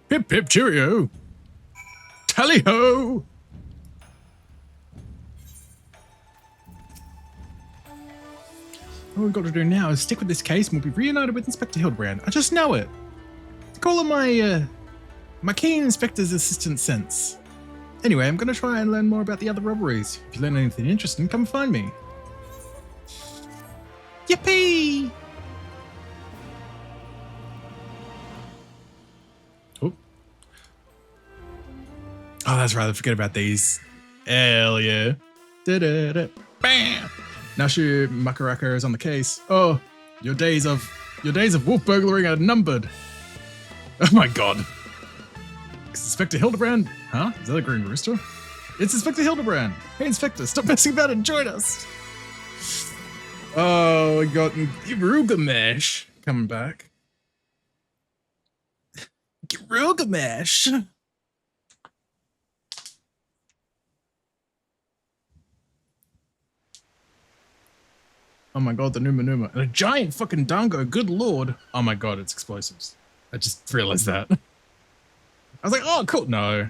Pip pip cheerio! Tally-ho! All we've got to do now is stick with this case and we'll be reunited with Inspector Hildibrand. I just know it. Call him my keen inspector's assistant sense. Anyway, I'm going to try and learn more about the other robberies. If you learn anything interesting, come find me. Yippee! Oh, that's right. I forget about these. Hell yeah. Da-da-da. Bam! Nashu Makaraka is on the case. Oh, your days of wolf burglaring are numbered. Oh my god. It's Inspector Hildibrand? Huh? Is that a green rooster? It's Inspector Hildibrand. Hey Inspector, stop messing about and join us. Oh, we got Gilgamesh coming back. Gilgamesh. Oh my god, the Numa Numa. And a giant fucking dango, good lord. Oh my god, it's explosives. I just realized that. I was like, oh, cool. No.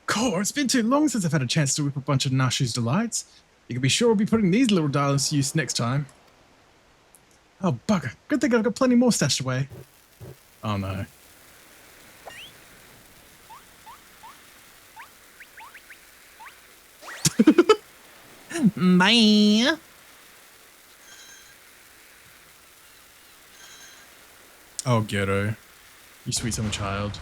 Cool, it's been too long since I've had a chance to whip a bunch of Nashu's delights. You can be sure we'll be putting these little darlings to use next time. Oh, bugger. Good thing I've got plenty more stashed away. Oh no. Bye. Oh, Ghetto. You sweet summer child.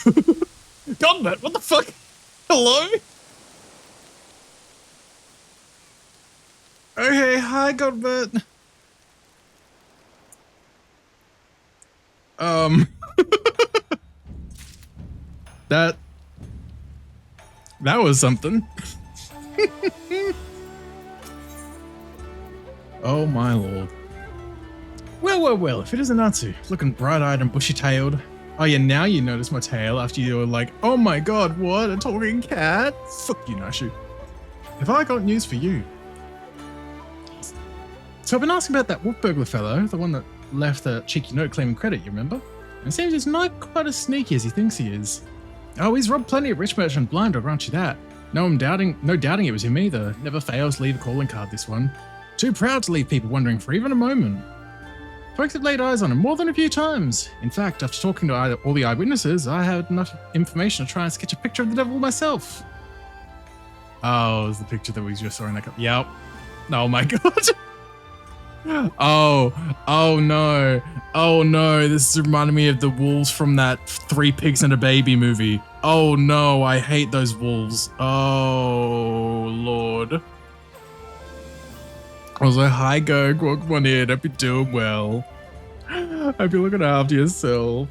Godbert, what the fuck? Hello? Okay, hi, Godbert. That was something. Oh my lord. Well, if it isn't Natsu, looking bright-eyed and bushy-tailed. Oh yeah, now you notice my tail after you were like, oh my god, what, a talking cat? Fuck you, Nashu. Have I got news for you? So I've been asking about that wolf burglar fellow, the one that left a cheeky note claiming credit, you remember? And it seems he's not quite as sneaky as he thinks he is. Oh, he's robbed plenty of rich merchant blind, I'll grant you that. No doubting it was him either. Never fails to leave a calling card, this one. Too proud to leave people wondering for even a moment. Folks have laid eyes on him more than a few times. In fact, after talking to all the eyewitnesses, I had enough information to try and sketch a picture of the devil myself. Oh, it was the picture that we just saw in that cup. Yep. Oh my god. Oh no. This is reminding me of the wolves from that Three Pigs and a Baby movie. Oh no, I hate those wolves. Oh lord. I was like, hi Gog, welcome on in, hope you're doing well. Hope you're looking after yourself.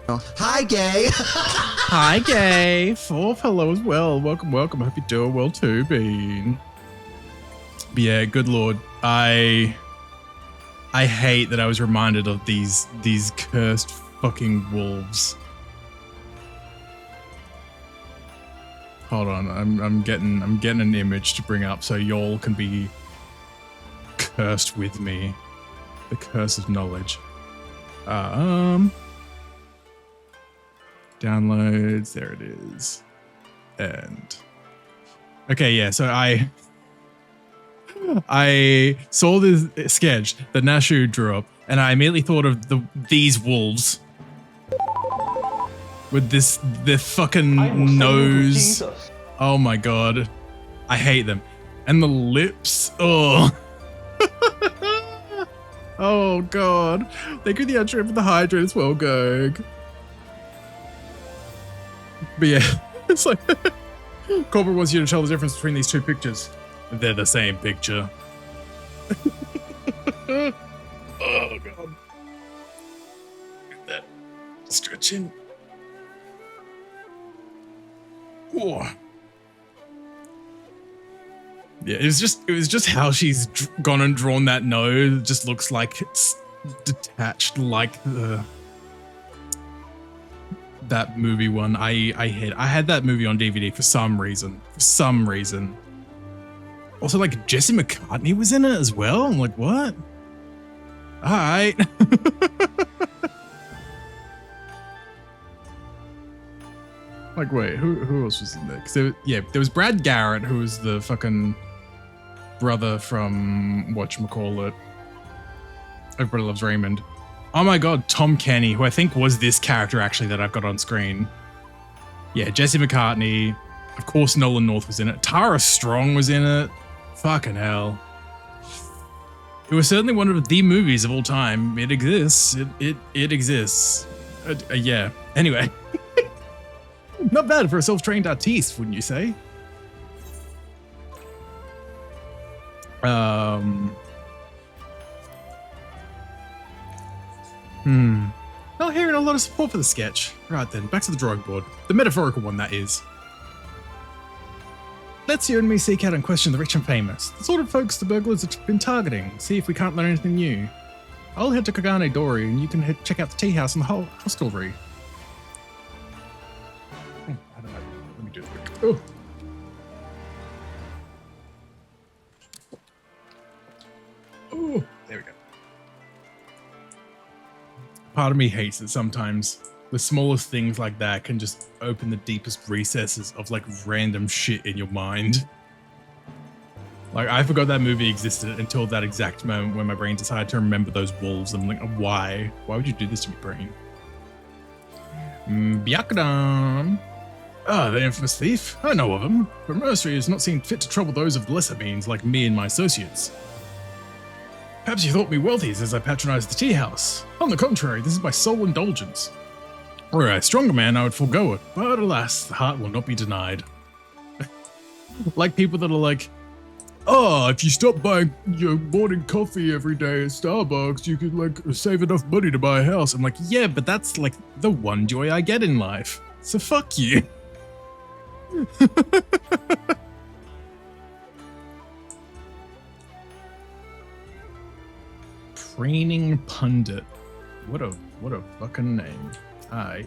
Hi, gay. Hi, gay. Hello as well. Welcome, welcome. Hope you're doing well too, Bean. But yeah, good lord. I hate that I was reminded of these cursed fucking wolves. Hold on, I'm getting an image to bring up so y'all can be cursed with me. The curse of knowledge. Downloads, there it is. And okay, yeah, so I saw this sketch that Nashu drew up, and I immediately thought of these wolves with the I will fucking send you to nose. Jesus. Oh my god, I hate them, and the lips. Oh, oh god, they could the outro for the hydrate as well, Gog. But yeah, it's like Cobra wants you to tell the difference between these two pictures. They're the same picture. Oh god. Get that stretching. Whoa. Yeah, it was just how she's gone and drawn that nose. It just looks like it's detached, like that movie one. I had that movie on DVD for some reason. Also, like, Jesse McCartney was in it as well. I'm like, what? All right. Like, wait, who else was in there? Because there was Brad Garrett, who was the fucking brother from whatchamacallit, Everybody Loves Raymond. Oh my god, Tom Kenny, who I think was this character actually that I've got on screen. Yeah, Jesse McCartney. Of course, Nolan North was in it. Tara Strong was in it. Fucking hell. It was certainly one of the movies of all time. It exists. It exists. Yeah. Anyway. Not bad for a self-trained artiste, wouldn't you say? Not hearing a lot of support for the sketch. Right then, back to the drawing board. The metaphorical one, that is. Let's you and me seek out and question the rich and famous, the sort of folks the burglars have been targeting, see if we can't learn anything new. I'll head to Kagane Dori and you can check out the tea house and the whole hostelry. I don't know. Let me do this quick. Oh. Oh, there we go. Part of me hates that sometimes the smallest things like that can just open the deepest recesses of like random shit in your mind. Like, I forgot that movie existed until that exact moment when my brain decided to remember those wolves. I'm like, why? Why would you do this to me, brain? Byakadam. Ah, the infamous thief. I know of him, but Mercery has not seen fit to trouble those of lesser means like me and my associates. Perhaps you thought me wealthy as I patronized the tea house. On the contrary, this is my sole indulgence. Were I a stronger man, I would forego it, but alas, the heart will not be denied. Like people that are like, oh, if you stop buying your morning coffee every day at Starbucks, you could like save enough money to buy a house. I'm like, yeah, but that's like the one joy I get in life. So fuck you. Preening Pundit. What a fucking name. I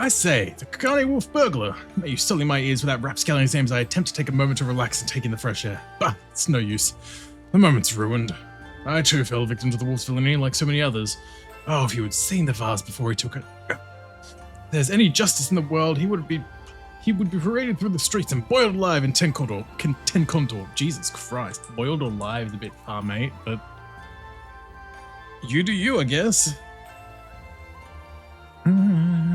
say, the Kagane Wolf Burglar. May you sully my ears with that rapscallion exam as I attempt to take a moment to relax and take in the fresh air. Bah, it's no use. The moment's ruined. I too fell victim to the wolf's villainy like so many others. Oh, if you had seen the vase before he took it. If there's any justice in the world, he would be paraded through the streets and boiled alive in ten condor. Jesus Christ. Boiled alive is a bit far, mate, but you do you, I guess. Ooh.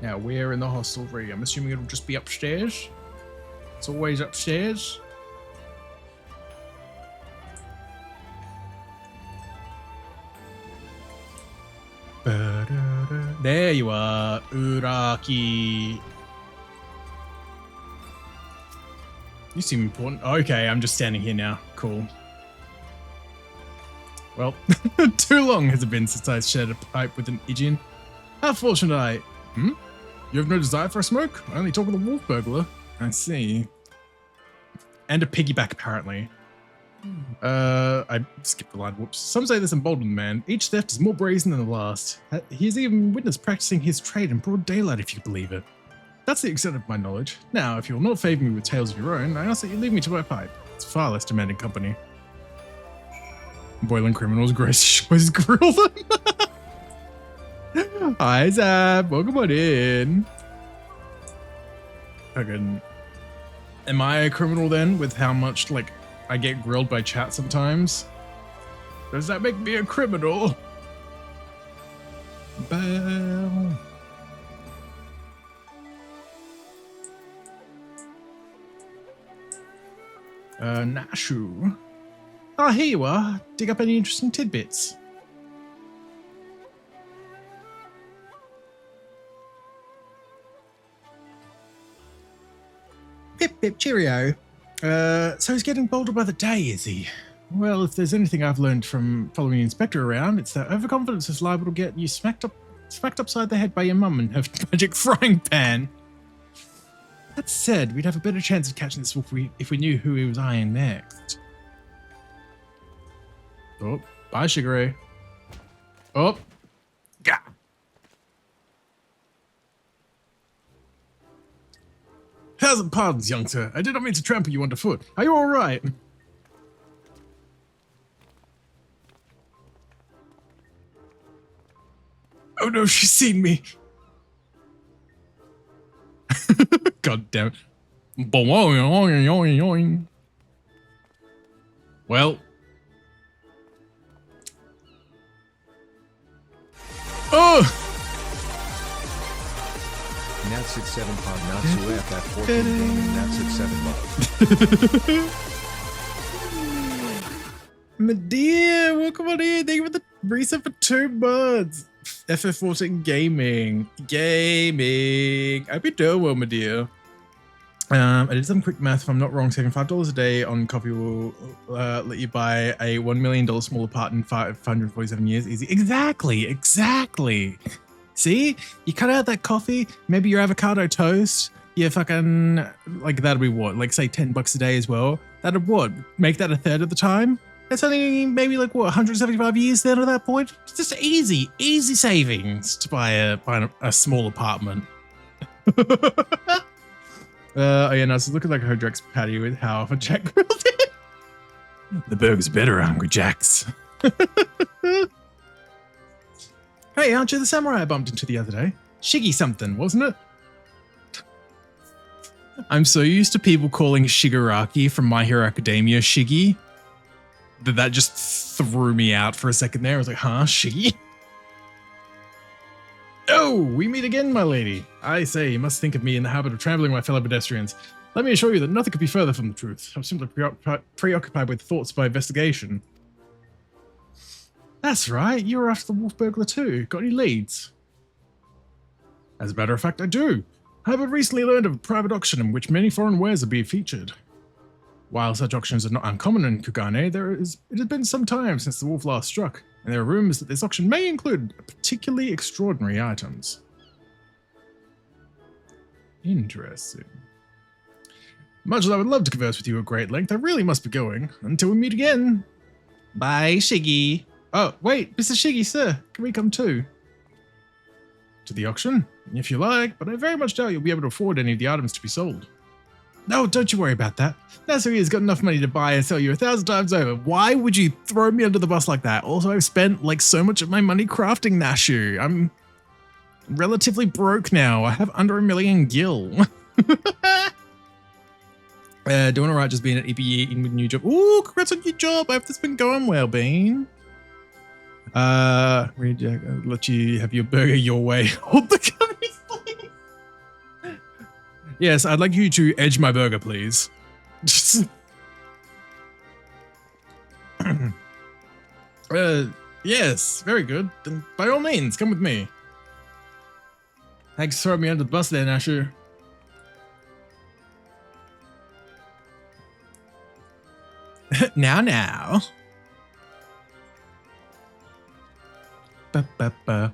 Now we're in the hostelry. I'm assuming it'll just be upstairs. It's always upstairs. There you are, Uraki. You seem important. Okay, I'm just standing here now. Cool. Well, too long has it been since I shared a pipe with an Idian. How fortunate I... Hmm? You have no desire for a smoke? I only talk with a wolf burglar. I see. And a piggyback, apparently. I skipped the line. Whoops. Some say this emboldened man. Each theft is more brazen than the last. He's even witnessed practicing his trade in broad daylight, if you believe it. That's the extent of my knowledge. Now, if you will not favor me with tales of your own, I ask that you leave me to my pipe. It's far less demanding company. Boiling criminals, Grace was grill them. Hi, Zab. Welcome on in. Fucking. Am I a criminal then with how much, like, I get grilled by chat sometimes? Does that make me a criminal? Bell. Nashu. Oh, here you are. Dig up any interesting tidbits. Pip pip cheerio. So he's getting bolder by the day, is he? Well, if there's anything I've learned from following the inspector around, it's that overconfidence is liable to get you smacked upside the head by your mum and her magic frying pan. That said, we'd have a better chance of catching this wolf if we knew who he was eyeing next. Oh, bye, Sugar Ray. Oh, gah. Thousand pardons, young sir. I did not mean to trample you underfoot. Are you all right? Oh no, she's seen me. God damn it. Well. Oh! Nats at 7 pod Natsu F at 14 gaming Nats at 7 mod. Medea, welcome on in. Thank you for the reset for 2 months. FF14 Gaming. I hope you're doing well, Medea. I did some quick math. If I'm not wrong, saving $5 a day on coffee will let you buy a $1 million smaller part in 547 years. Easy. Exactly. See? You cut out that coffee, maybe your avocado toast, you fucking, like, that'll be what? Like, say $10 a day as well. That'd what? Make that a third of the time? That's only maybe like, what, 175 years then at that point? It's just easy savings to buy a small apartment. Oh yeah, no, so look at like Hodrek's patio with how often Jack grilled it. The burger's better, Hungry Jacks. Hey, aren't you the samurai I bumped into the other day? Shiggy something, wasn't it? I'm so used to people calling Shigaraki from My Hero Academia Shiggy that just threw me out for a second there. I was like, huh, Shiggy? Oh, we meet again, my lady. I say, you must think of me in the habit of trampling my fellow pedestrians. Let me assure you that nothing could be further from the truth. I'm simply preoccupied with thoughts by investigation. That's right, you were after the wolf burglar too. Got any leads? As a matter of fact, I do. I have recently learned of a private auction in which many foreign wares are being featured. While such auctions are not uncommon in Kugane, it has been some time since the wolf last struck, and there are rumors that this auction may include particularly extraordinary items. Interesting. Much as I would love to converse with you at great length, I really must be going. Until we meet again. Bye, Shiggy. Oh, wait, Mr. Shiggy, sir. Can we come too? To the auction? If you like, but I very much doubt you'll be able to afford any of the items to be sold. No, don't you worry about that. Nasu has got enough money to buy and sell you 1,000 times over. Why would you throw me under the bus like that? Also, I've spent like so much of my money crafting Nashu. I'm relatively broke now. I have under 1 million gil. Doing alright just being at EPE in with new job. Ooh, congrats on your job. I hope this been going well, Bean. I'll let you have your burger your way. Hold the gummies, please. Yes, I'd like you to edge my burger, please. Yes, very good. Then by all means, come with me. Thanks for throwing me under the bus there, Nasher. Now. Ba-ba-ba.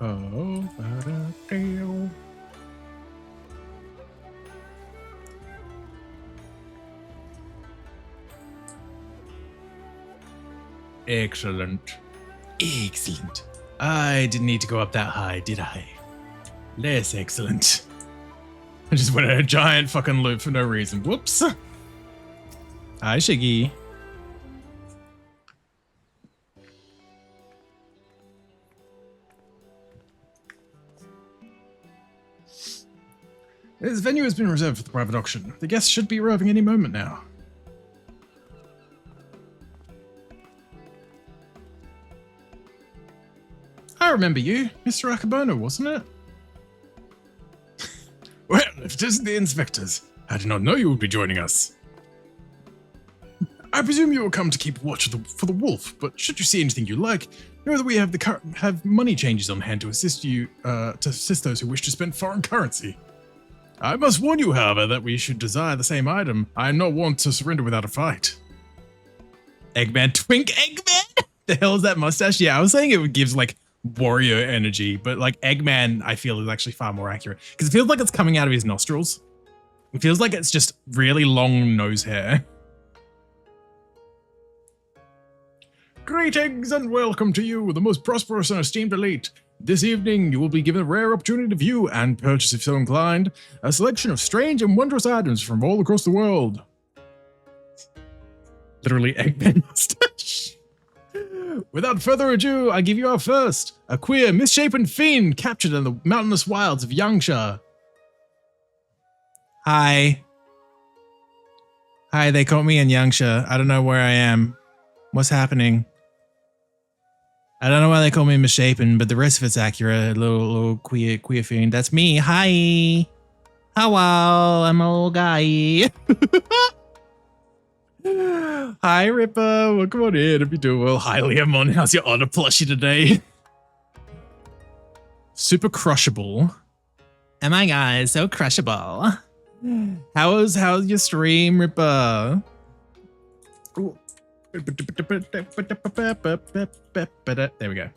Oh, ba-da-dee-oh. Excellent. Excellent. I didn't need to go up that high, did I? Less excellent. I just went in a giant fucking loop for no reason. Whoops. Hi, Shiggy. This venue has been reserved for the private auction. The guests should be arriving any moment now. I remember you, Mr. Akabono, wasn't it? Well, if it isn't the inspectors, I did not know you would be joining us. I presume you will come to keep watch for the wolf, but should you see anything you like, know that we have money changes on hand to assist those who wish to spend foreign currency. I must warn you, however, that we should desire the same item. I am not one to surrender without a fight. Eggman, Twink Eggman? The hell is that mustache? Yeah, I was saying it gives like warrior energy, but like Eggman, I feel is actually far more accurate because it feels like it's coming out of his nostrils. It feels like it's just really long nose hair. Greetings and welcome to you, the most prosperous and esteemed elite. This evening, you will be given a rare opportunity to view and purchase, if so inclined, a selection of strange and wondrous items from all across the world. Literally Eggman mustache. Without further ado, I give you our first, a queer, misshapen fiend captured in the mountainous wilds of Yangsha. Hi. Hi, they caught me in Yangsha. I don't know where I am. What's happening? I don't know why they call me misshapen, but the rest of it's accurate. A little queer fiend. That's me. Hi. Hello, I'm a little guy. Hi, Ripper. Welcome on in. Hope you're doing well. Hi, Leomon. How's your honor plushie today? Super crushable. Am I, guys? So crushable. How's your stream, Ripper? Ooh. There we go.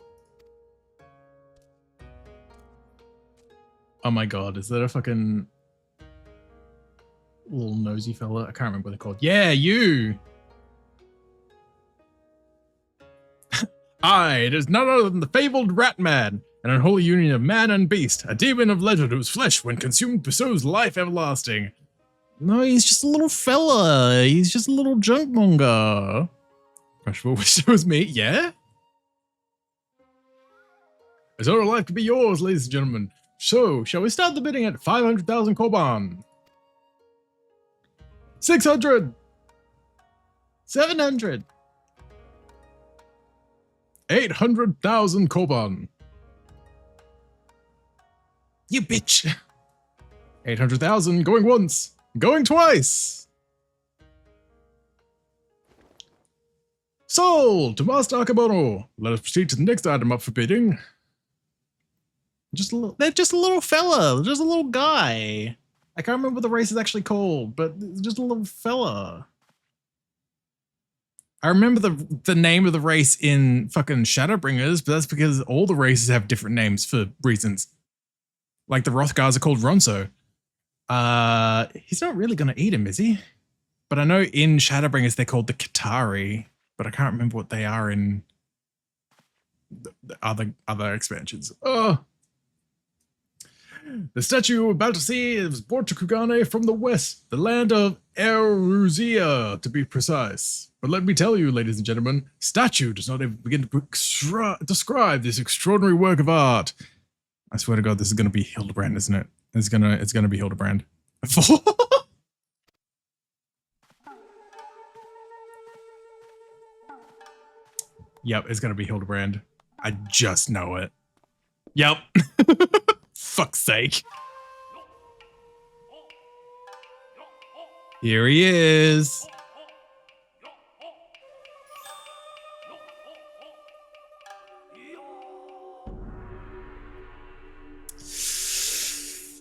Oh my god, is that a fucking little nosy fella? I can't remember what they're called. Yeah, you! Aye, it is none other than the fabled Rat Man, an unholy union of man and beast, a demon of legend whose flesh, when consumed, bestows life everlasting. No, he's just a little fella. He's just a little junk monger. Crushable wish it was me, yeah? It's our life to be yours, ladies and gentlemen. So, shall we start the bidding at 500,000 koban? 600! 700. 800,000 koban. You bitch. 800,000 going once, going twice. Sold to Master Akabono. Let us proceed to the next item up for bidding. They're just a little fella. Just a little guy. I can't remember what the race is actually called, but it's just a little fella. I remember the name of the race in fucking Shadowbringers, but that's because all the races have different names for reasons. Like the Rothgars are called Ronso. He's not really gonna eat him, is he? But I know in Shadowbringers they're called the Qatari, but I can't remember what they are in the other expansions. Oh. The statue you're about to see is brought to Kugane from the west, the land of Eruzia, to be precise. But let me tell you, ladies and gentlemen, statue does not even begin to describe this extraordinary work of art. I swear to God, this is going to be Hildibrand, isn't it? It's gonna be Hildibrand. Yep, it's gonna be Hildibrand. I just know it. Yep. Fuck's sake. Here he is.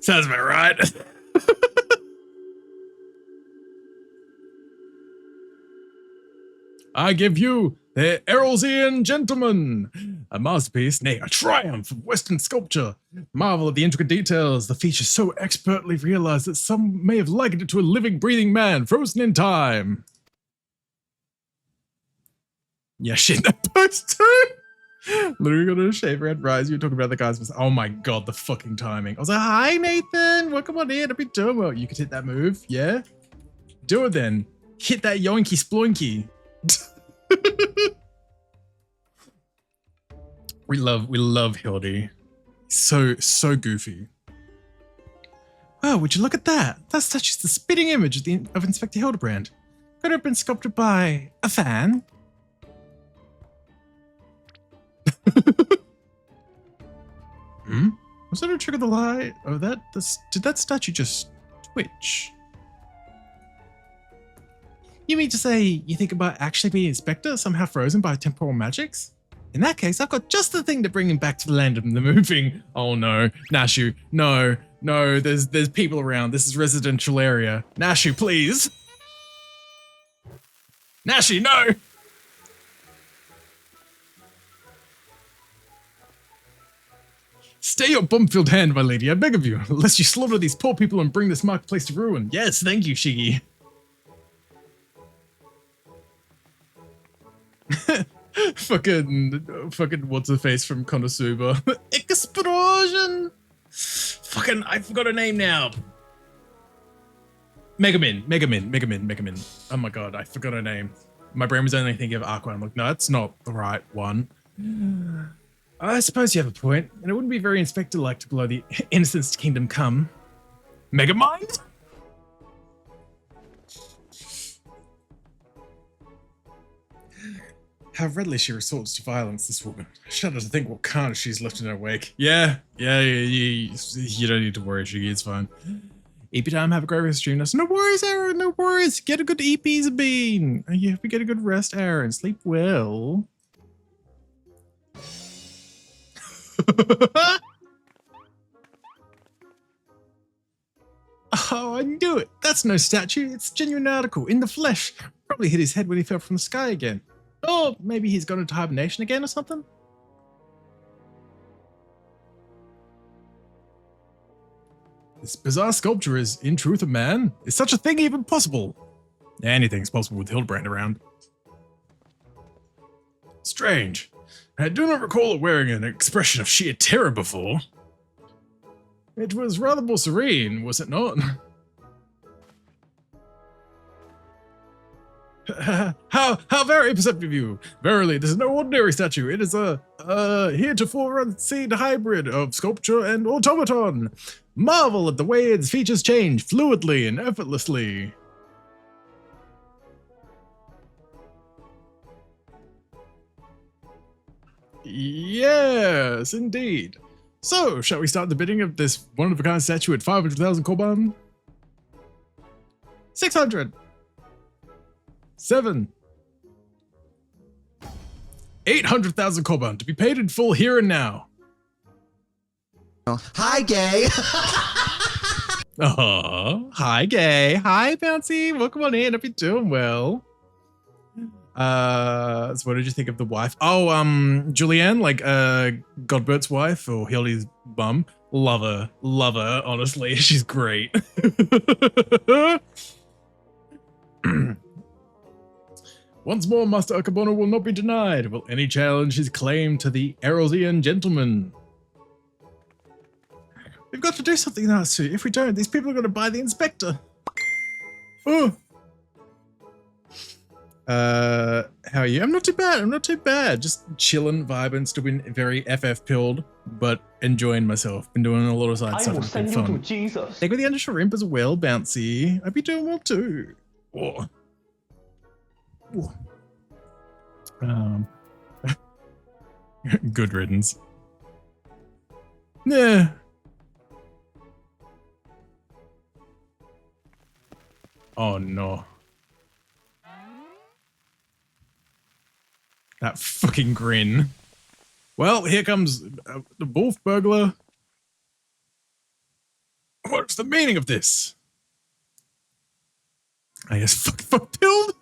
Sounds about right. I give you the Erosian Gentleman, a masterpiece, nay, a triumph of Western sculpture. Marvel at the intricate details, the features so expertly realized that some may have likened it to a living, breathing man frozen in time. Yeah, shit, that post too. Literally got a shave red rise. You were talking about the guys. Oh my god, the fucking timing. I was like, hi Nathan, welcome on in. I've been doing well. You could hit that move, yeah? Do it then. Hit that yoinky sploinky. we love Hildy. So goofy. Oh, would you look at that? That statue's the spitting image of Inspector Hildibrand. Could have been sculpted by a fan. Was that a trick of the light? Oh, did that statue just twitch? You mean to say you think about actually being Inspector, somehow frozen by temporal magics? In that case, I've got just the thing to bring him back to the land of the moving. Oh no, Nashu, no, there's people around. This is residential area. Nashu, please. Nashu, no. Stay your bum-filled hand, my lady, I beg of you, lest you slaughter these poor people and bring this marketplace to ruin. Yes, thank you, Shiggy. fucking what's her face from Konosuba? Explosion! Fucking, I forgot her name now. Megamin. Oh my god, I forgot her name. My brain was only thinking of Aqua. I'm like, no, that's not the right one. I suppose you have a point, and it wouldn't be very Inspector-like to blow the Innocence Kingdom come. Megamind? How readily she resorts to violence, this woman. I shudder to think what carnage she's left in her wake. Yeah, you don't need to worry, Shiggy, it's fine. EP time, have a great rest, Jonas. No worries, Aaron, no worries. Get a good EP's bean. You have to get a good rest, Aaron. Sleep well. Oh, I knew it. That's no statue. It's a genuine article in the flesh. Probably hit his head when he fell from the sky again. Or maybe he's gone into hibernation again or something? This bizarre sculpture is, in truth, a man. Is such a thing even possible? Anything's possible with Hildibrand around. Strange. I do not recall it wearing an expression of sheer terror before. It was rather more serene, was it not? How very perceptive of you! Verily, this is no ordinary statue. It is a heretofore unseen hybrid of sculpture and automaton. Marvel at the way its features change fluidly and effortlessly. Yes, indeed. So, shall we start the bidding of this one-of-a-kind statue at 500,000 koban? 600. 7. 800,000 koban to be paid in full here and now. Hi, gay. Oh, hi, gay. Hi, Bouncy. Welcome on in. Hope you're doing well. So what did you think of the wife? Oh, Julianne, like Godbert's wife or Hildy's bum. Love her, honestly. She's great. Once more, Master Akabono will not be denied. Will any challenge his claim to the Erosian Gentleman? We've got to do something now, Sue. If we don't, these people are going to buy the Inspector. Oh. How are you? I'm not too bad. Just chilling, vibing, still been very FF pilled, but enjoying myself. Been doing a lot of side I stuff. will It's been send you to fun. Jesus. Take with the initial rimp as well, Bouncy. I'd be doing well too. Oh. Ooh. Good riddance. Yeah. Oh no. That fucking grin. Well, here comes the wolf burglar. What's the meaning of this? I guess fuck pilled.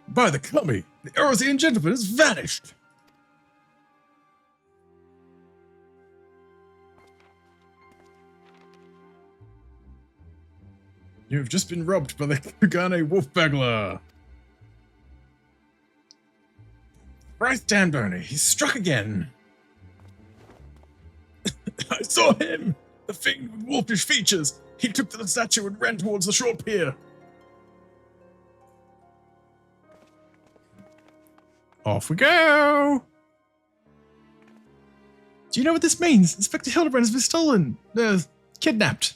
By the Clummy, the Erosian gentleman has vanished. You have just been robbed by the Kugane wolf burglar. Bryce Danboney, he's struck again. I saw him, the fiend with wolfish features. He took to the statue and ran towards the shore pier. Off we go. Do you know what this means? Inspector Hildibrand has been stolen. Kidnapped.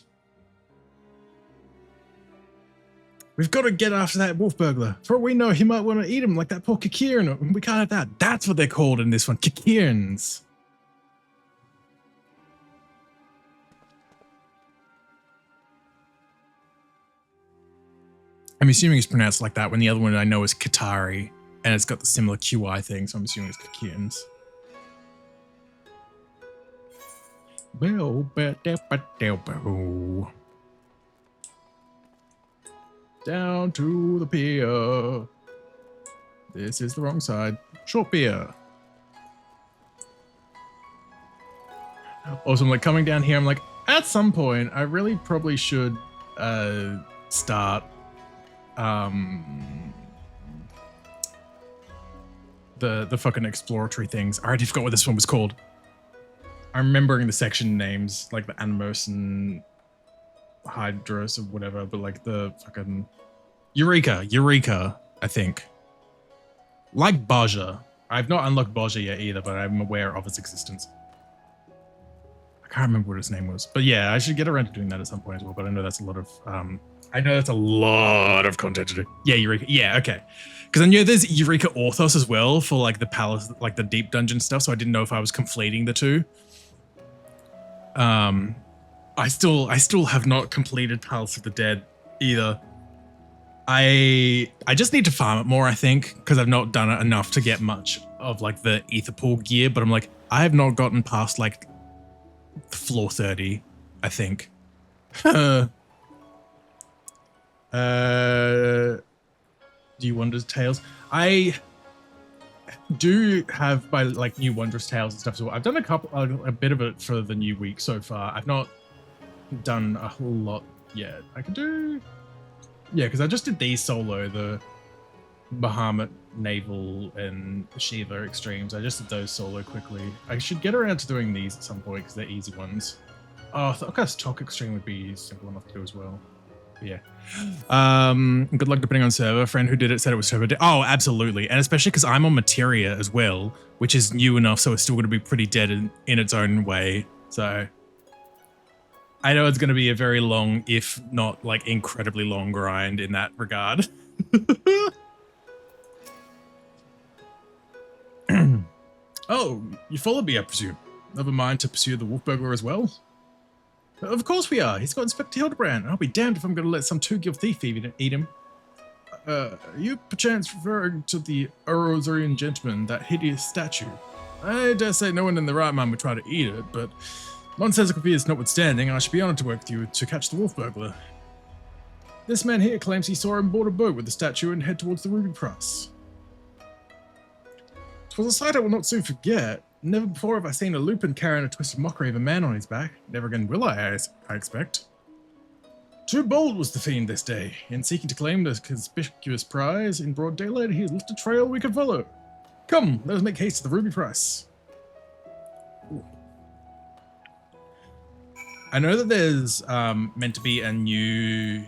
We've got to get after that wolf burglar. For all we know, he might want to eat him like that poor Kikiran. We can't have that. That's what they're called in this one. Kikirans. I'm assuming it's pronounced like that when the other one I know is Katari. And it's got the similar QI thing, so I'm assuming it's Kikirans. Down to the pier. This is the wrong side. Short pier. Also, I'm like coming down here, I'm like, at some point, I really probably should start the fucking exploratory things. I already forgot what this one was called. I'm remembering the section names, like the Animos and Hydros or whatever, but like the fucking Eureka, I think. Like Baja. I've not unlocked Baja yet either, but I'm aware of its existence. I can't remember what its name was. But yeah, I should get around to doing that at some point as well, but I know that's a lot of content to do. Yeah, Eureka. Yeah, okay. Because I know there's Eureka Orthos as well for like the palace, like the deep dungeon stuff, so I didn't know if I was conflating the two. I still have not completed Palace of the Dead either. I just need to farm it more, I think, because I've not done it enough to get much of like the ether pool gear, but I'm like, I have not gotten past like floor 30, I think. Do you Wondrous Tales? I do have my like new Wondrous Tales and stuff. So I've done a bit of it for the new week so far. I've not done a whole lot yet. I could do, yeah, because I just did these solo, the Bahamut Naval and Shiva Extremes. I just did those solo quickly. I should get around to doing these at some point because they're easy ones. Oh, I guess Talk Extreme would be simple enough to do as well. Yeah. Good luck depending on server. A friend who did it said it was server. Oh, absolutely. And especially because I'm on Materia as well, which is new enough, so it's still going to be pretty dead in its own way. So I know it's going to be a very long, if not like incredibly long grind in that regard. Oh, you followed me, I presume. Never mind to pursue the wolf burglar as well. Of course we are. He's got Inspector Hildibrand. I'll be damned if I'm going to let some two-gill thief eat him. Are you perchance referring to the Erosian gentleman, that hideous statue? I dare say no one in the right mind would try to eat it, but nonsensical fears notwithstanding, I should be honored to work with you to catch the wolf burglar. This man here claims he saw him board a boat with the statue and head towards the ruby price. 'Twas a sight I will not soon forget. Never before have I seen a lupin carrying a twisted mockery of a man on his back. Never again will I expect. Too bold was the fiend this day. In seeking to claim the conspicuous prize in broad daylight, he has left a trail we can follow. Come, let us make haste to the ruby price. Ooh. I know that there's meant to be a new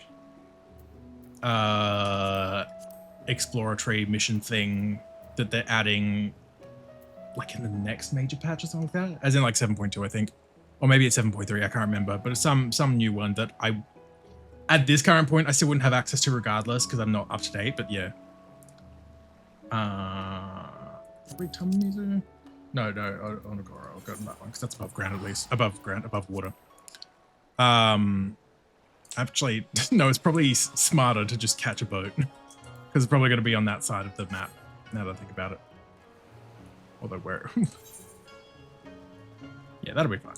exploratory mission thing that they're adding like in the next major patch or something like that, as in like 7.2, I think, or maybe it's 7.3. I can't remember, but it's some new one that I, at this current point, I still wouldn't have access to regardless because I'm not up to date. But yeah, no, on Agora, I'll go to that one because that's above ground, at least above water. Actually, no, it's probably smarter to just catch a boat because it's probably going to be on that side of the map. Now that I think about it. Although where? Yeah, that'll be fine.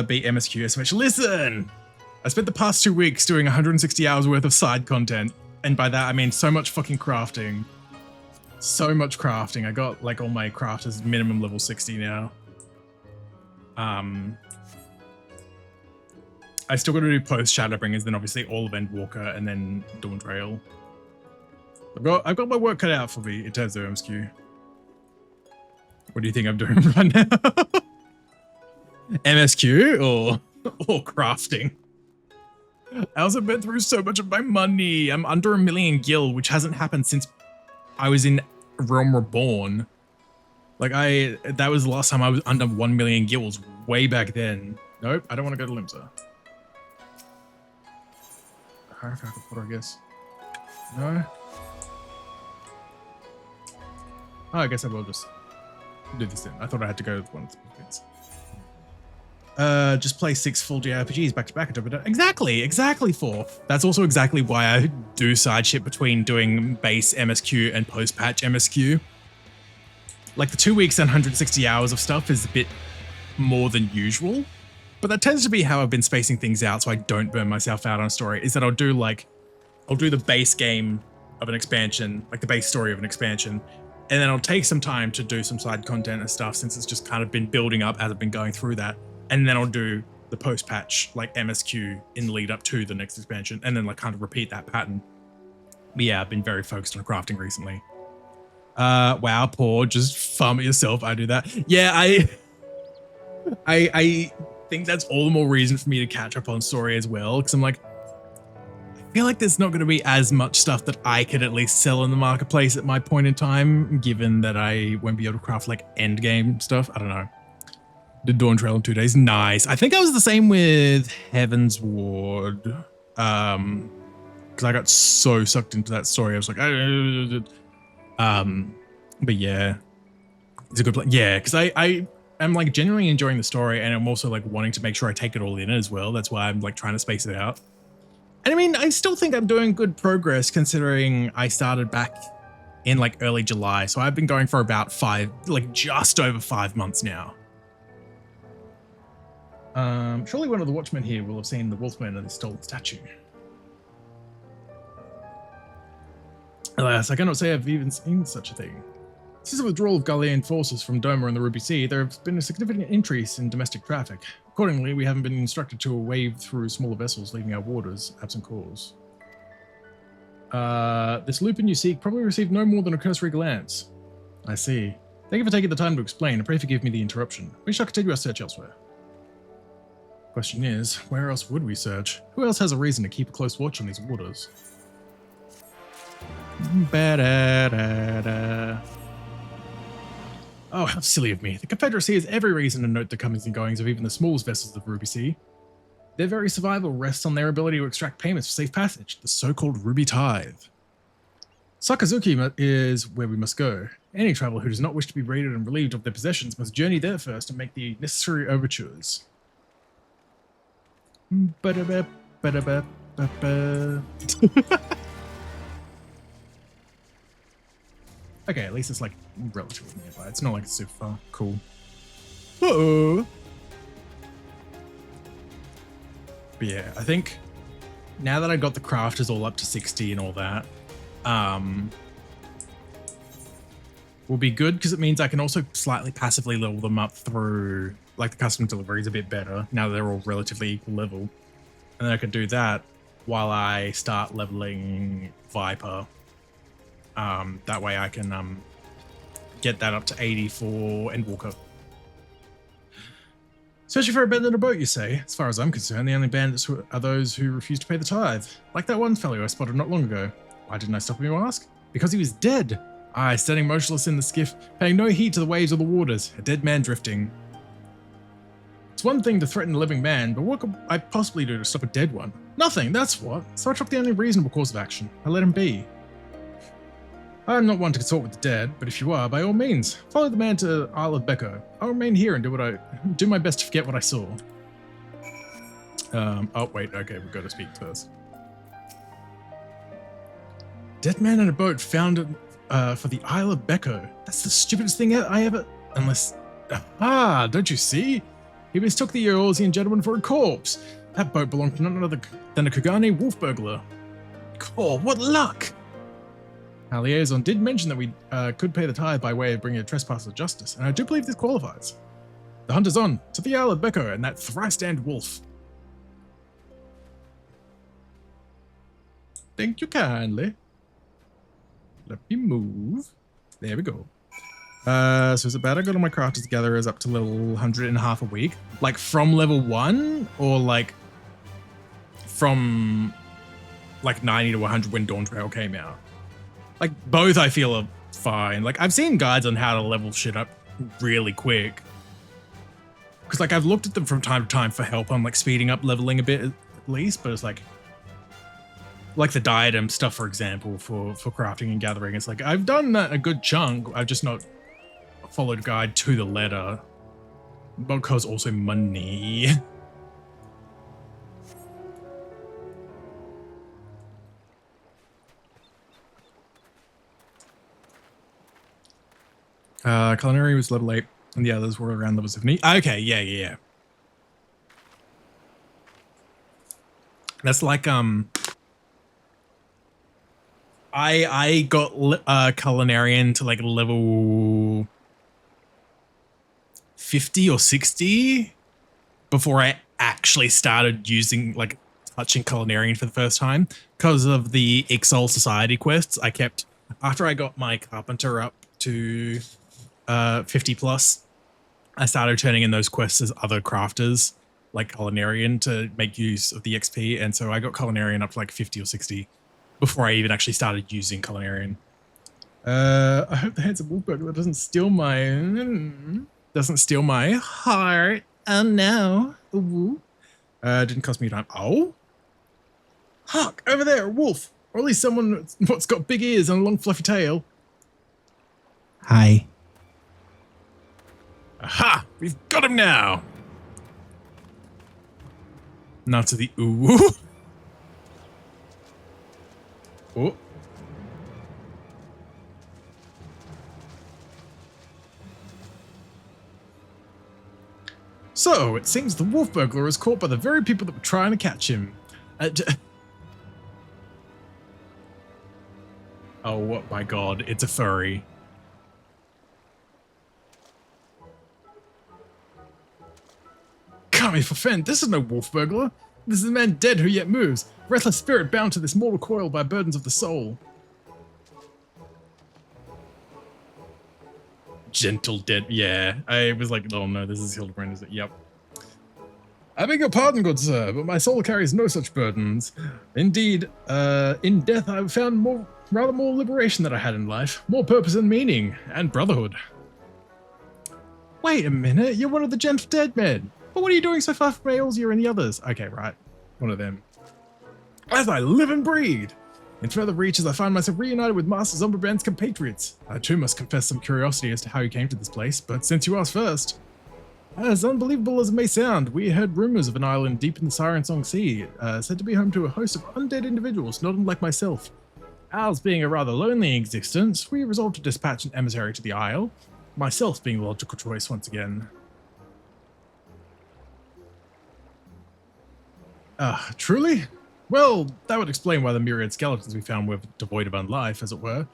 Beat MSQ SMH. Listen! I spent the past 2 weeks doing 160 hours worth of side content. And by that, I mean so much fucking crafting. So much crafting. I got like all my crafters minimum level 60 now. I still got to do post Shadowbringers, then obviously all of Endwalker, and then Dawn Trail. I've got my work cut out for me in terms of MSQ. What do you think I'm doing right now? MSQ or crafting? I also been through so much of my money. I'm under 1 million gil, which hasn't happened since I was in Realm Reborn. Like that was the last time I was under 1 million gils, way back then. Nope, I don't want to go to Limsa. Hierarchical Porter, I guess. No. Oh, I guess I will just do this then. I thought I had to go with one of the things. Just play 6 full JRPGs back to back. Exactly 4. That's also exactly why I do side shit between doing base MSQ and post-patch MSQ. Like the 2 weeks and 160 hours of stuff is a bit more than usual, but that tends to be how I've been spacing things out so I don't burn myself out on a story, is that I'll do the base game of an expansion, like the base story of an expansion, and then I'll take some time to do some side content and stuff since it's just kind of been building up as I've been going through that. And then I'll do the post-patch, like MSQ, in the lead up to the next expansion, and then like kind of repeat that pattern. But yeah, I've been very focused on crafting recently. Wow, Paul, just farm it yourself. I do that. Yeah, I think that's all the more reason for me to catch up on story as well, because I'm like, I feel like there's not going to be as much stuff that I could at least sell in the marketplace at my point in time, given that I won't be able to craft like end game stuff. I don't know. Did Dawn Trail in 2 days. Nice. I think I was the same with Heaven's Ward. Because I got so sucked into that story. I was like, but yeah, it's a good play. Yeah, because I am like genuinely enjoying the story, and I'm also like wanting to make sure I take it all in as well. That's why I'm like trying to space it out. And I mean, I still think I'm doing good progress considering I started back in like early July. So I've been going for about just over 5 months now. Surely one of the watchmen here will have seen the Wolfman and the stolen statue. Alas, I cannot say I've even seen such a thing. Since the withdrawal of Galilean forces from Doma and the Ruby Sea, there has been a significant increase in domestic traffic. Accordingly, we haven't been instructed to wade through smaller vessels leaving our waters, absent cause. This Lupin you seek probably received no more than a cursory glance. I see. Thank you for taking the time to explain, and pray forgive me the interruption. We shall continue our search elsewhere. Question is, where else would we search? Who else has a reason to keep a close watch on these waters? Oh, how silly of me. The Confederacy has every reason to note the comings and goings of even the smallest vessels of the Ruby Sea. Their very survival rests on their ability to extract payments for safe passage, the so-called Ruby Tithe. Sakazuki is where we must go. Any traveler who does not wish to be raided and relieved of their possessions must journey there first and make the necessary overtures. Okay, at least it's like relatively nearby. It's not like it's super far. Cool. Uh-oh. But yeah, I think now that I got the crafters all up to 60 and all that, will be good because it means I can also slightly passively level them up through like the custom deliveries a bit better now that they're all relatively equal level. And then I could do that while I start leveling Viper. That way I can get that up to 80 for Endwalker. Searching for a bed in a boat, you say? As far as I'm concerned, the only bandits are those who refuse to pay the tithe. Like that one fellow I spotted not long ago. Why didn't I stop him, you ask? Because he was dead. I, standing motionless in the skiff, paying no heed to the waves or the waters, a dead man drifting. It's one thing to threaten a living man, but what could I possibly do to stop a dead one? Nothing, that's what. So I took the only reasonable course of action. I let him be. I'm not one to consort with the dead, but if you are, by all means, follow the man to Isle of Becco. I'll remain here and do my best to forget what I saw. Oh wait, okay, we've got to speak first. Dead man in a boat found for the Isle of Becco. That's the stupidest thing I ever... Unless Ah, don't you see? He mistook the Eorzean gentleman for a corpse. That boat belonged to none other than a Kugane wolf burglar. Cool, what luck! Our liaison did mention that we could pay the tithe by way of bringing a trespasser to justice, and I do believe this qualifies. The hunt is on, to the Isle of Becco and that thrice-damned wolf. Thank you kindly. Let me move. There we go. So is it bad I got all my crafters gatherers up to level 100.5 a week? Like from level 1 or like from like 90 to 100 when Dawn Trail came out? Like both I feel are fine. Like I've seen guides on how to level shit up really quick. Cause like I've looked at them from time to time for help on like speeding up leveling a bit at least, but it's like the diadem stuff, for example, for crafting and gathering. It's like I've done that a good chunk. I've just not followed guide to the letter because also money. Culinary was level 8 and the others were around levels of need. Okay, yeah. That's like I got culinarian to like level 50 or 60 before I actually started using like touching culinarian for the first time because of the Ixol Society quests. I kept, after I got my carpenter up to 50 plus, I started turning in those quests as other crafters like culinarian to make use of the XP, and so I got culinarian up to like 50 or 60 before I even actually started using culinarian. I hope the handsome wolf burglar doesn't steal my heart. Oh no. Ooh. Didn't cost me time. Oh? Hark, over there, a wolf. Or at least someone what's got big ears and a long fluffy tail. Hi. Aha! We've got him now! Now to the ooh. Oh. So, it seems the wolf burglar is caught by the very people that were trying to catch him. Oh my god, it's a furry. Come here for Fen, this is no wolf burglar. This is a man dead who yet moves. Restless spirit bound to this mortal coil by burdens of the soul. Gentle dead, yeah. I was like, oh no, this is Hildibrand, is it? Yep. I beg your pardon, good sir, but my soul carries no such burdens. Indeed, in death I've found rather more liberation than I had in life. More purpose and meaning, and brotherhood. Wait a minute, you're one of the gentle dead men. But what are you doing so far from Eorzean and the others? Okay, right. One of them. As I live and breathe! In further reaches, I find myself reunited with Master Zombibrand's compatriots. I too must confess some curiosity as to how you came to this place, but since you asked first. As unbelievable as it may sound, we heard rumors of an island deep in the Siren Song Sea, said to be home to a host of undead individuals, not unlike myself. Ours being a rather lonely existence, we resolved to dispatch an emissary to the isle, myself being the logical choice once again. Truly? Well, that would explain why the myriad skeletons we found were devoid of unlife, as it were.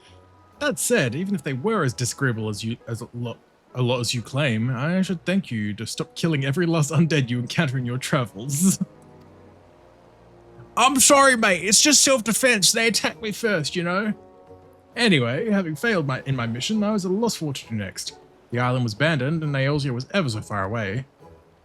That said, even if they were as disagreeable as a lot as you claim, I should thank you to stop killing every last undead you encounter in your travels. I'm sorry, mate. It's just self-defense. They attacked me first, you know? Anyway, having failed in my mission, I was at a loss for what to do next. The island was abandoned, and Eorzean was ever so far away.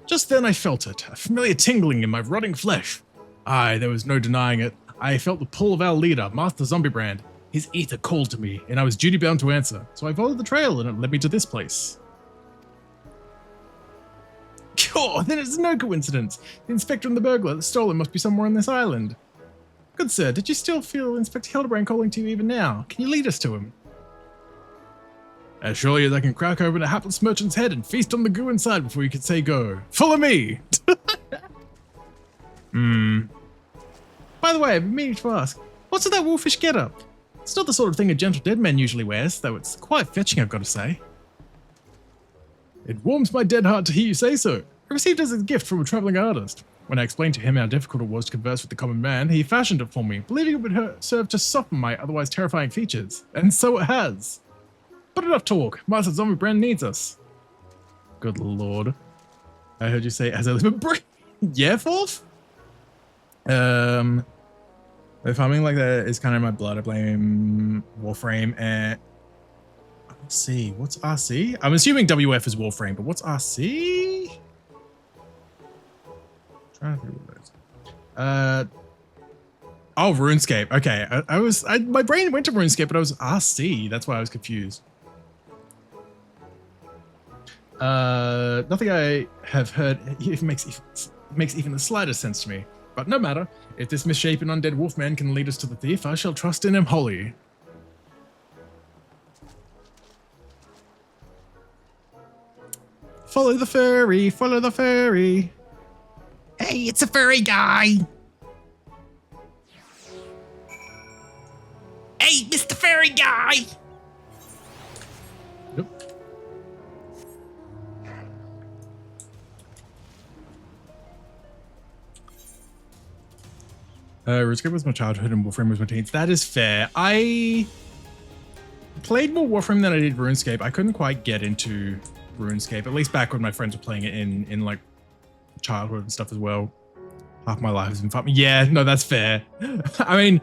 Just then I felt it, a familiar tingling in my rotting flesh. Aye, there was no denying it. I felt the pull of our leader, Master Zombibrand. His ether called to me, and I was duty-bound to answer, so I followed the trail and it led me to this place. Sure, then it's no coincidence. The inspector and the burglar that stole him must be somewhere on this island. Good sir, did you still feel Inspector Hildibrand calling to you even now? Can you lead us to him? As surely as I can crack open a hapless merchant's head and feast on the goo inside before you can say go. Follow me! By the way, I've been meaning to ask, what's with that wolfish getup? It's not the sort of thing a gentle dead man usually wears, though it's quite fetching, I've got to say. It warms my dead heart to hear you say so. I received it as a gift from a traveling artist. When I explained to him how difficult it was to converse with the common man, he fashioned it for me, believing it would serve to soften my otherwise terrifying features. And so it has. But enough talk. Master Zombiebrand needs us. Good lord. I heard you say as I live in yeah, fourth? If farming like that is kind of my blood, I blame Warframe and RC. What's RC? I'm assuming WF is Warframe, but what's RC? Trying to think what it is. Oh, RuneScape. Okay, my brain went to RuneScape, but I was RC. That's why I was confused. Nothing I have heard makes even the slightest sense to me. But no matter. If this misshapen undead wolfman can lead us to the thief, I shall trust in him wholly. Follow the furry, follow the furry. Hey, it's a furry guy. Hey, Mr. Furry Guy. Yep. RuneScape was my childhood and Warframe was my teens. That is fair. I played more Warframe than I did RuneScape. I couldn't quite get into RuneScape, at least back when my friends were playing it in like childhood and stuff as well. Half my life has been fun. Yeah, no, that's fair. I mean,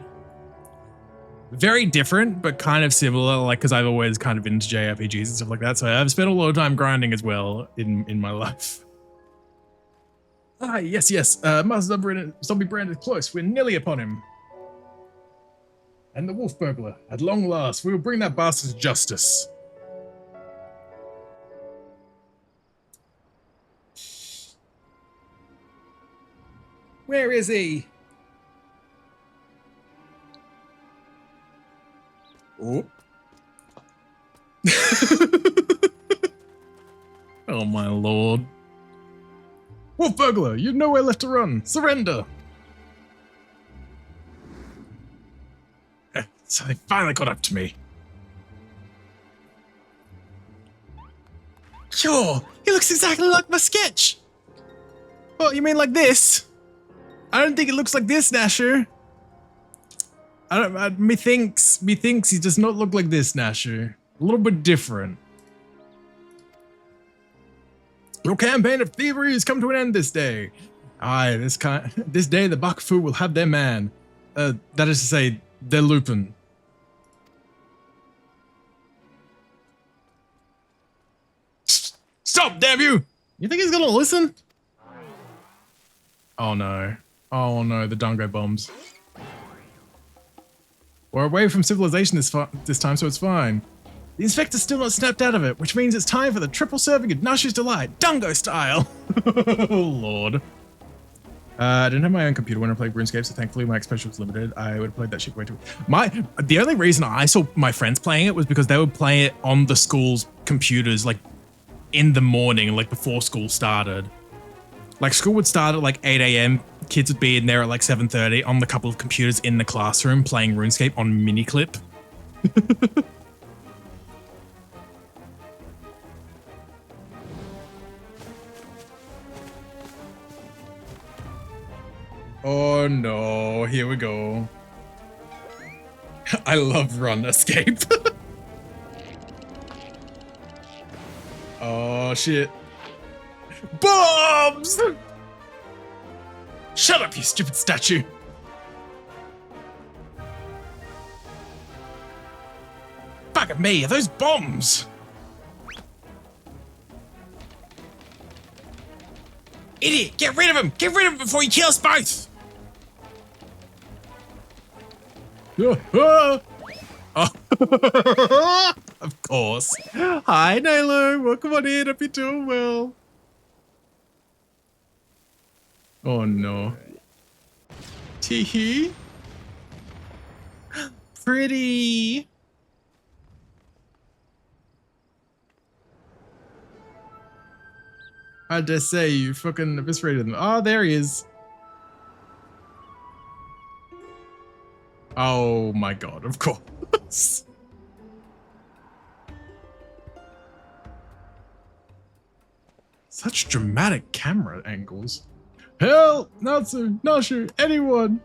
very different, but kind of similar, like, because I've always kind of been into JRPGs and stuff like that, so I've spent a lot of time grinding as well in my life. Ah, yes. Master Zombiebrand is close. We're nearly upon him. And the wolf burglar. At long last, we will bring that bastard to justice. Where is he? Oh. Oh my lord. Wolf burglar, you've nowhere left to run. Surrender. So they finally got up to me. Sure, he looks exactly like my sketch. Well, you mean like this? I don't think it looks like this, Nasher. Methinks he does not look like this, Nasher. A little bit different. Your campaign of thievery has come to an end this day. Aye, this day the Bakufu will have their man. That is to say, their Lupin. Stop, damn you! You think he's gonna listen? Oh no. Oh no, the Dango bombs. We're away from civilization this time, so it's fine. The inspector's still not snapped out of it, which means it's time for the triple serving of Nashu's Delight, Dango style! Oh lord. I didn't have my own computer when I played RuneScape, so thankfully my exposure was limited. I would have played that shit way too. The only reason I saw my friends playing it was because they would play it on the school's computers, like in the morning, like before school started. Like school would start at like 8 AM, kids would be in there at like 7:30 on the couple of computers in the classroom playing RuneScape on miniclip. Oh no, here we go. I love run escape. Oh shit. Bombs! Shut up, you stupid statue. Fuck me, are those bombs? Idiot, get rid of him! Get rid of him before he kills both! Oh. Of course. Hi, Nilo. Welcome on in. Hope you're doing well. Oh, no. Teehee. Pretty. I just say you fucking eviscerated them. Oh, there he is. Oh my god, of course. Such dramatic camera angles. Help! Natsu! Nashu! Anyone!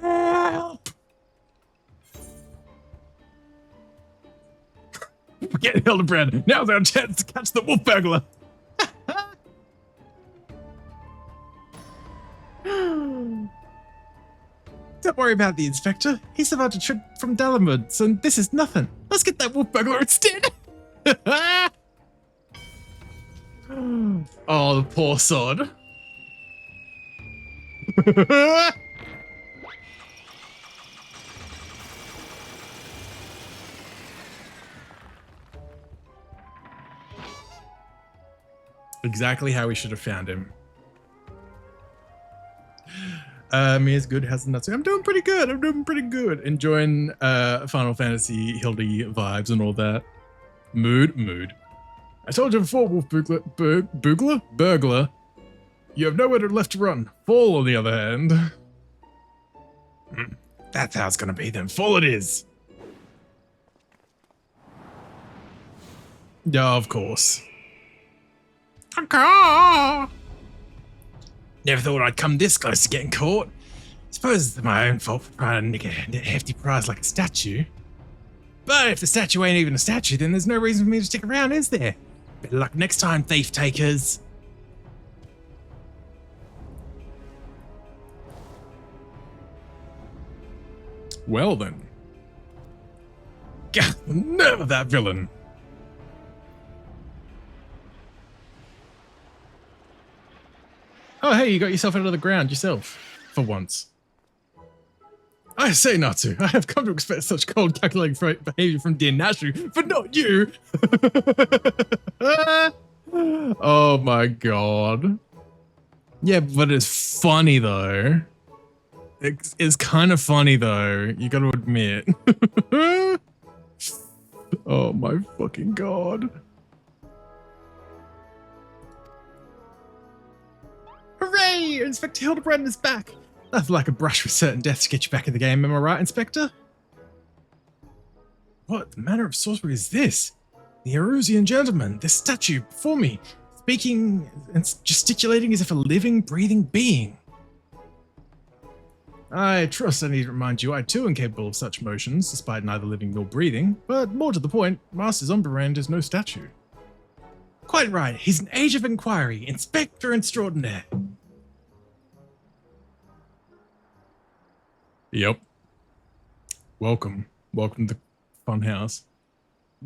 Help! Get Hildibrand! Now's our chance to catch the wolf burglar! Don't worry about the inspector. He's about to trip from Dalamud, and this is nothing. Let's get that wolf burglar instead! Oh, the poor sod. Exactly how we should have found him. Me is good. How's the nuts? I'm doing pretty good. I'm doing pretty good. Enjoying Final Fantasy Hildy vibes and all that. Mood. I told you before, wolf burglar. You have nowhere left to run. Fall, on the other hand. That's how it's gonna be then. Fall it is. Yeah, of course. Never thought I'd come this close to getting caught. Suppose it's my own fault for trying to nick a hefty prize like a statue. But if the statue ain't even a statue, then there's no reason for me to stick around, is there? Better luck next time, thief takers. Well then. Gah, the nerve of that villain. Oh, hey, you got yourself out of the ground yourself, for once. I say, Natsu, I have come to expect such cold, calculating behavior from dear Nashu, but not you! Oh my god. Yeah, but it's funny though. It's kind of funny though, you gotta admit. Oh my fucking god. Hooray! Inspector Hildibrand is back! Nothing like a brush with certain death to get you back in the game, am I right, Inspector? What manner of sorcery is this? The Erusian gentleman, this statue before me, speaking and gesticulating as if a living, breathing being. I trust I need to remind you I too am capable of such motions, despite neither living nor breathing, but more to the point, Master Zombrand is no statue. Quite right, he's an age of inquiry, Inspector Extraordinaire. Yep. Welcome to the fun house.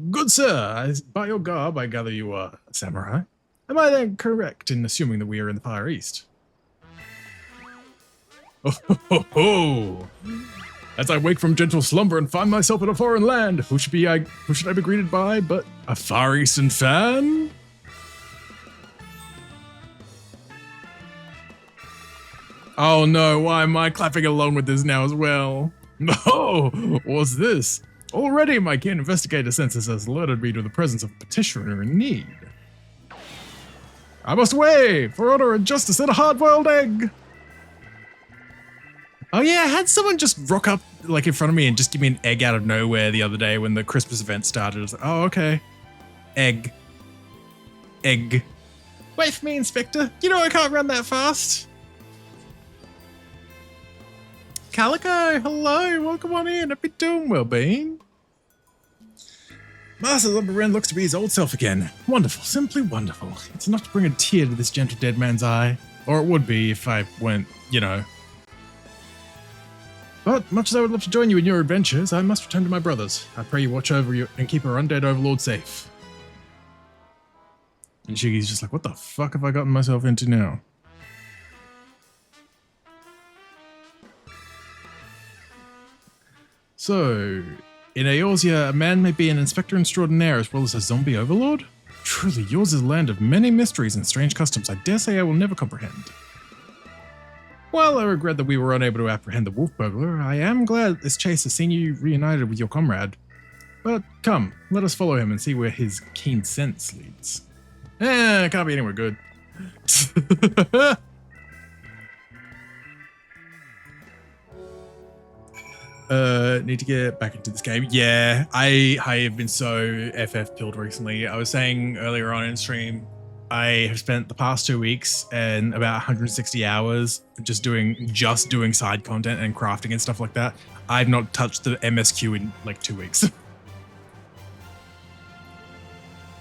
Good sir, by your garb I gather you are a samurai. Am I then correct in assuming that we are in the Far East? Oh ho ho ho! As I wake from gentle slumber and find myself in a foreign land, who should I be greeted by but a Far Eastern fan? Oh no, why am I clapping along with this now as well? Oh, what's this? Already my keen investigator senses has alerted me to the presence of a petitioner in need. I must away for order and justice and a hard-boiled egg! Oh yeah, I had someone just rock up like in front of me and just give me an egg out of nowhere the other day when the Christmas event started. I was like, oh, okay. Egg. Wait for me, Inspector. You know I can't run that fast. Calico, hello, welcome on in. Hope you're doing well, Bean. Master Lumberren looks to be his old self again. Wonderful, simply wonderful. It's enough to bring a tear to this gentle dead man's eye. Or it would be if I went, you know. But much as I would love to join you in your adventures, I must return to my brothers. I pray you watch over you and keep our undead overlord safe. And Shiggy's just like, what the fuck have I gotten myself into now? So, in Eorzea, a man may be an inspector extraordinaire as well as a zombie overlord? Truly, yours is a land of many mysteries and strange customs I dare say I will never comprehend. While I regret that we were unable to apprehend the wolf burglar, I am glad this chase has seen you reunited with your comrade. But come, let us follow him and see where his keen sense leads. It can't be anywhere good. Need to get back into this game. Yeah, I have been so FF killed recently. I was saying earlier on in stream, I have spent the past 2 weeks and about 160 hours just doing side content and crafting and stuff like that. I've not touched the MSQ in like 2 weeks.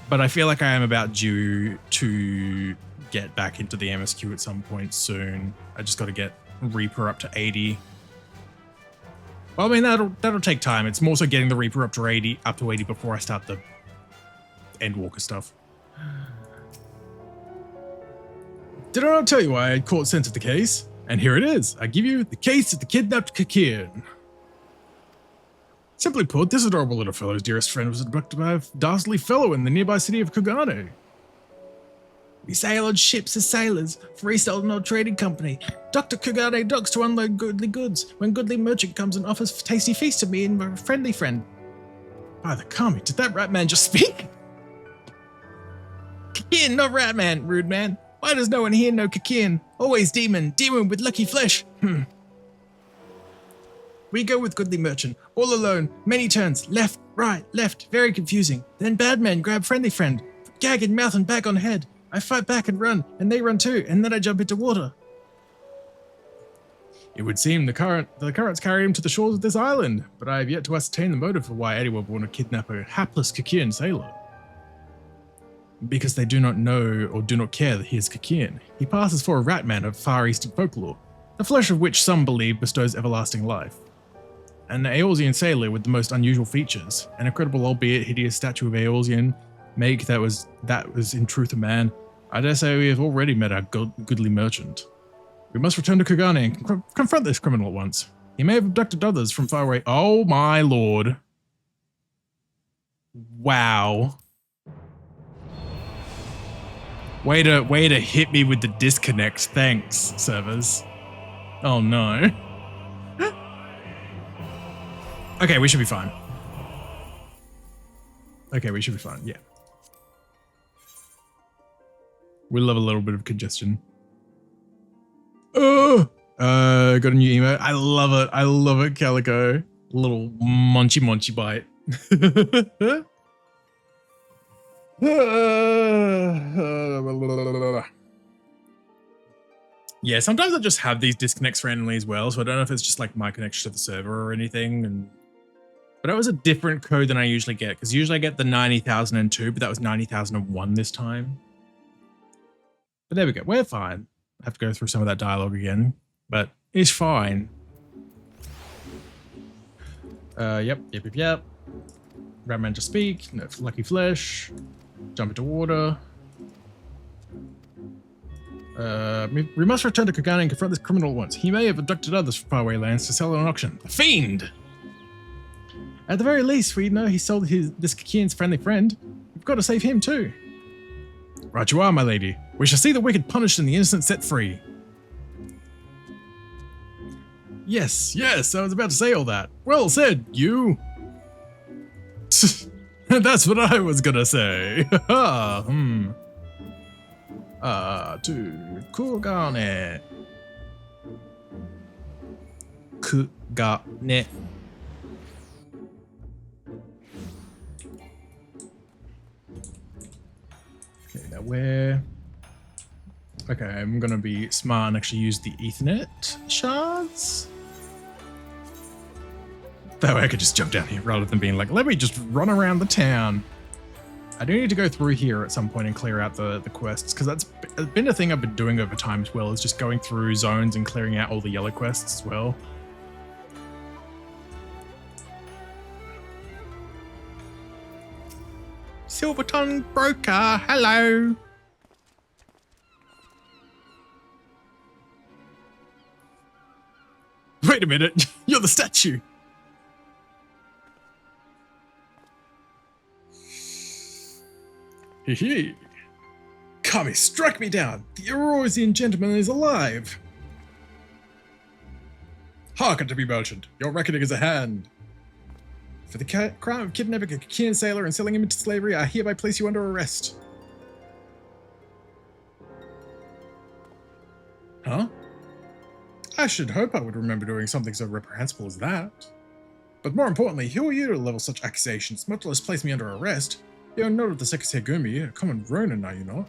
But I feel like I am about due to get back into the MSQ at some point soon. I just got to get Reaper up to 80. Well, I mean, that'll take time. It's more so getting the Reaper up to 80 before I start the Endwalker stuff. Did I not tell you why I had caught scent of the case? And here it is. I give you the case of the kidnapped Kakian. Simply put, this adorable little fellow's dearest friend was abducted by a dastardly fellow in the nearby city of Kugane. We sail on ships as sailors for East Eldonor Trading Company. Dr. Kugane docks to unload goodly goods when goodly merchant comes and offers tasty feast to me and my friendly friend. By the Kami, did that rat man just speak? Kakian, not rat man, rude man. Why does no one here know Kakian? Always demon with lucky flesh. We go with goodly merchant, all alone, many turns, left, right, left, very confusing. Then bad men grab friendly friend, gag in mouth and bag on head. I fight back and run, and they run too, and then I jump into water. It would seem the currents carry him to the shores of this island, but I have yet to ascertain the motive for why anyone would want to kidnap a hapless Kakian sailor. Because they do not know or do not care that he is Kakian. He passes for a rat man of Far Eastern folklore, the flesh of which some believe bestows everlasting life. An Eorzean sailor with the most unusual features, an incredible albeit hideous statue of Eorzean make that was in truth a man. I dare say we have already met our goodly merchant. We must return to Kugane and confront this criminal at once. He may have abducted others from far away. Oh my lord. Wow. Way to hit me with the disconnect. Thanks, servers. Oh no. Okay, we should be fine. Okay, we should be fine, yeah. We love a little bit of congestion. Oh! Got a new emote. I love it, Calico. Little munchy bite. Yeah, sometimes I just have these disconnects randomly as well, so I don't know if it's just like my connection to the server or anything. But that was a different code than I usually get, because usually I get the 90,002, but that was 90,001 this time. But there we go, we're fine. I have to go through some of that dialogue again, but it's fine. Yep. Ratman to speak, no lucky flesh, jump into water. We must return to Kugane and confront this criminal at once. He may have abducted others from faraway lands to sell at an auction. The fiend! At the very least, we know he sold this Kakian's friendly friend. We've got to save him too. Right you are, my lady. We shall see the wicked punished and the innocent set free. Yes, I was about to say all that. Well said, you. That's what I was gonna say. To Kugane. Kugane. Okay, now where? Okay, I'm gonna be smart and actually use the Ethernet shards. That way I could just jump down here rather than being like, let me just run around the town. I do need to go through here at some point and clear out the quests, because that's been a thing I've been doing over time as well, is just going through zones and clearing out all the yellow quests as well. Silvertongue Broker, hello. Wait a minute, you're the statue. Hee. Kami, strike me down! The Eorzean gentleman is alive! Hearken to me, merchant. Your reckoning is at hand. For the crime of kidnapping a Kakian sailor and selling him into slavery, I hereby place you under arrest. Huh? I should hope I would remember doing something so reprehensible as that. But more importantly, who are you to level such accusations, much less place me under arrest? You're not of the Sekisei Gumi, a common Ronin, are you not?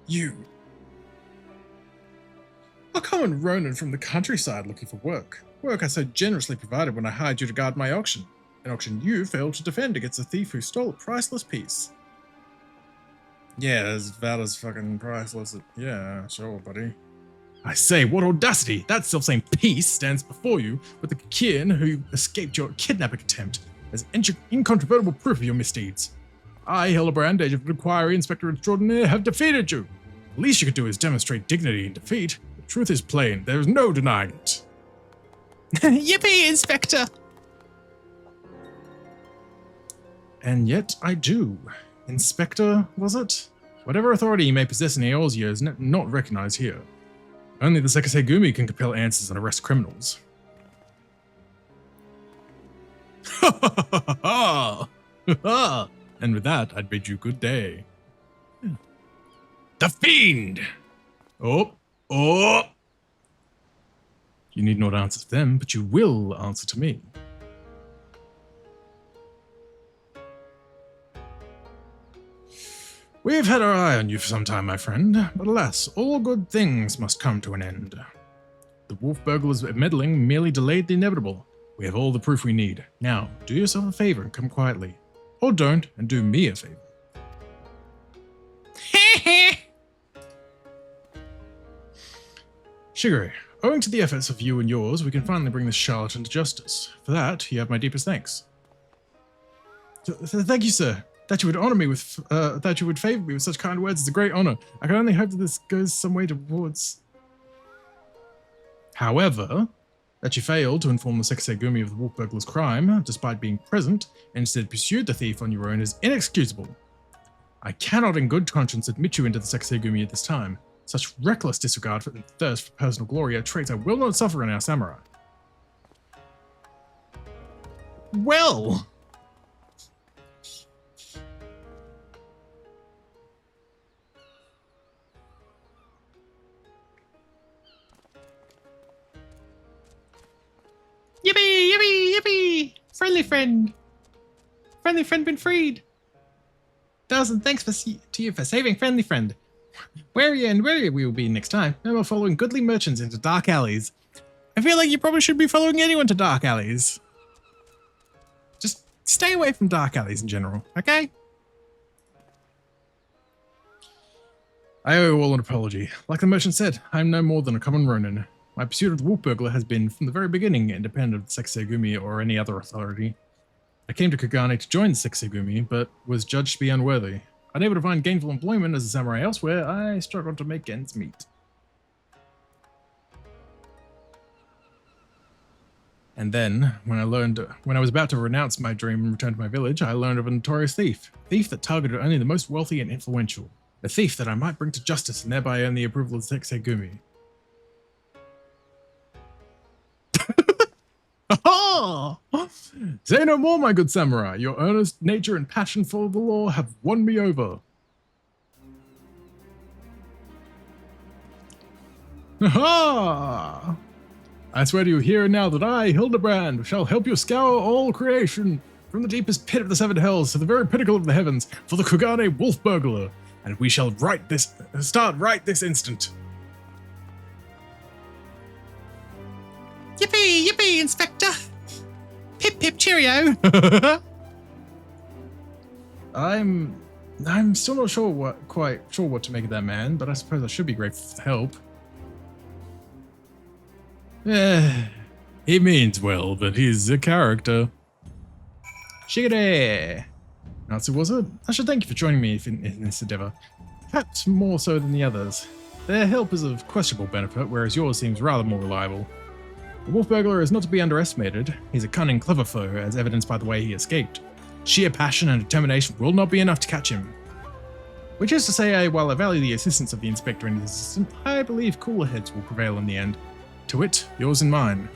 You. A common Ronin from the countryside looking for work. Work I so generously provided when I hired you to guard my auction. An auction you failed to defend against a thief who stole a priceless piece. Yeah, as bad as fucking priceless. Yeah, sure, buddy. I say, what audacity! That self-same piece stands before you with the kin who escaped your kidnapping attempt as incontrovertible proof of your misdeeds. I, Hildibrand, Agent of Inquiry Inspector Extraordinaire, have defeated you. The least you could do is demonstrate dignity in defeat. The truth is plain. There is no denying it. Yippee, Inspector! And yet I do. Inspector, was it? Whatever authority you may possess in Eorzea is not recognized here. Only the Sekisegumi can compel answers and arrest criminals. And with that, I'd bid you good day. The Fiend! Oh. You need not answer to them, but you will answer to me. We've had our eye on you for some time, my friend, but alas, all good things must come to an end. The wolf burglar's meddling merely delayed the inevitable. We have all the proof we need. Now, do yourself a favor and come quietly. Or don't, and do me a favor. Shigure, owing to the efforts of you and yours, we can finally bring this charlatan to justice. For that, you have my deepest thanks. Thank you, sir. That you would honor me with, that you would favor me with such kind words is a great honor. I can only hope that this goes some way towards... However, that you failed to inform the Sekisegumi of the wolf burglar's crime, despite being present, and instead pursued the thief on your own is inexcusable. I cannot in good conscience admit you into the Sekisegumi at this time. Such reckless disregard for and thirst for personal glory are traits I will not suffer in our samurai. Well... Yippee, yippee, yippee! Friendly friend! Friendly friend been freed! 1,000 thanks to you for saving Friendly Friend. Where we will be next time. No more following goodly merchants into dark alleys. I feel like you probably should be following anyone to dark alleys. Just stay away from dark alleys in general, okay? I owe you all an apology. Like the merchant said, I am no more than a common Ronin. My pursuit of the wolf burglar has been, from the very beginning, independent of the Sekisegumi or any other authority. I came to Kagane to join the Sekisegumi, but was judged to be unworthy. Unable to find gainful employment as a samurai elsewhere, I struggled to make ends meet. And then, when I was about to renounce my dream and return to my village, I learned of a notorious thief. A thief that targeted only the most wealthy and influential. A thief that I might bring to justice and thereby earn the approval of the Sekisegumi. Oh! Say no more, my good samurai. Your earnest nature and passion for the law have won me over. Ha! I swear to you here and now that I, Hildibrand, shall help you scour all creation, from the deepest pit of the seven hells to the very pinnacle of the heavens, for the Kugane wolf burglar, and we shall start right this instant. Yippee, yippee, Inspector! Pip, pip, cheerio! I'm still not quite sure what to make of that man, but I suppose I should be grateful for the help. He means well, but he's a character. Shigure! Natsu, was it? I should thank you for joining me in this endeavor. Perhaps more so than the others. Their help is of questionable benefit, whereas yours seems rather more reliable. The wolf burglar is not to be underestimated. He's a cunning, clever foe, as evidenced by the way he escaped. Sheer passion and determination will not be enough to catch him. Which is to say, while I value the assistance of the inspector and his assistant, I believe cooler heads will prevail in the end. To wit, yours and mine.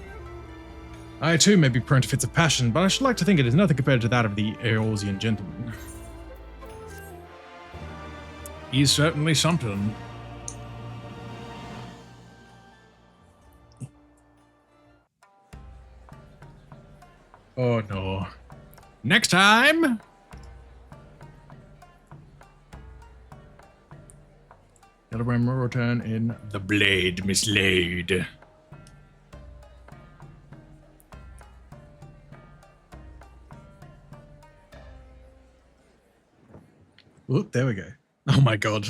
I too may be prone to fits of passion, but I should like to think it is nothing compared to that of the Eorzean gentleman. He's certainly something. Oh no. Next time! Hildibrand will return in The Blade Mislaid. Look, there we go. Oh my god.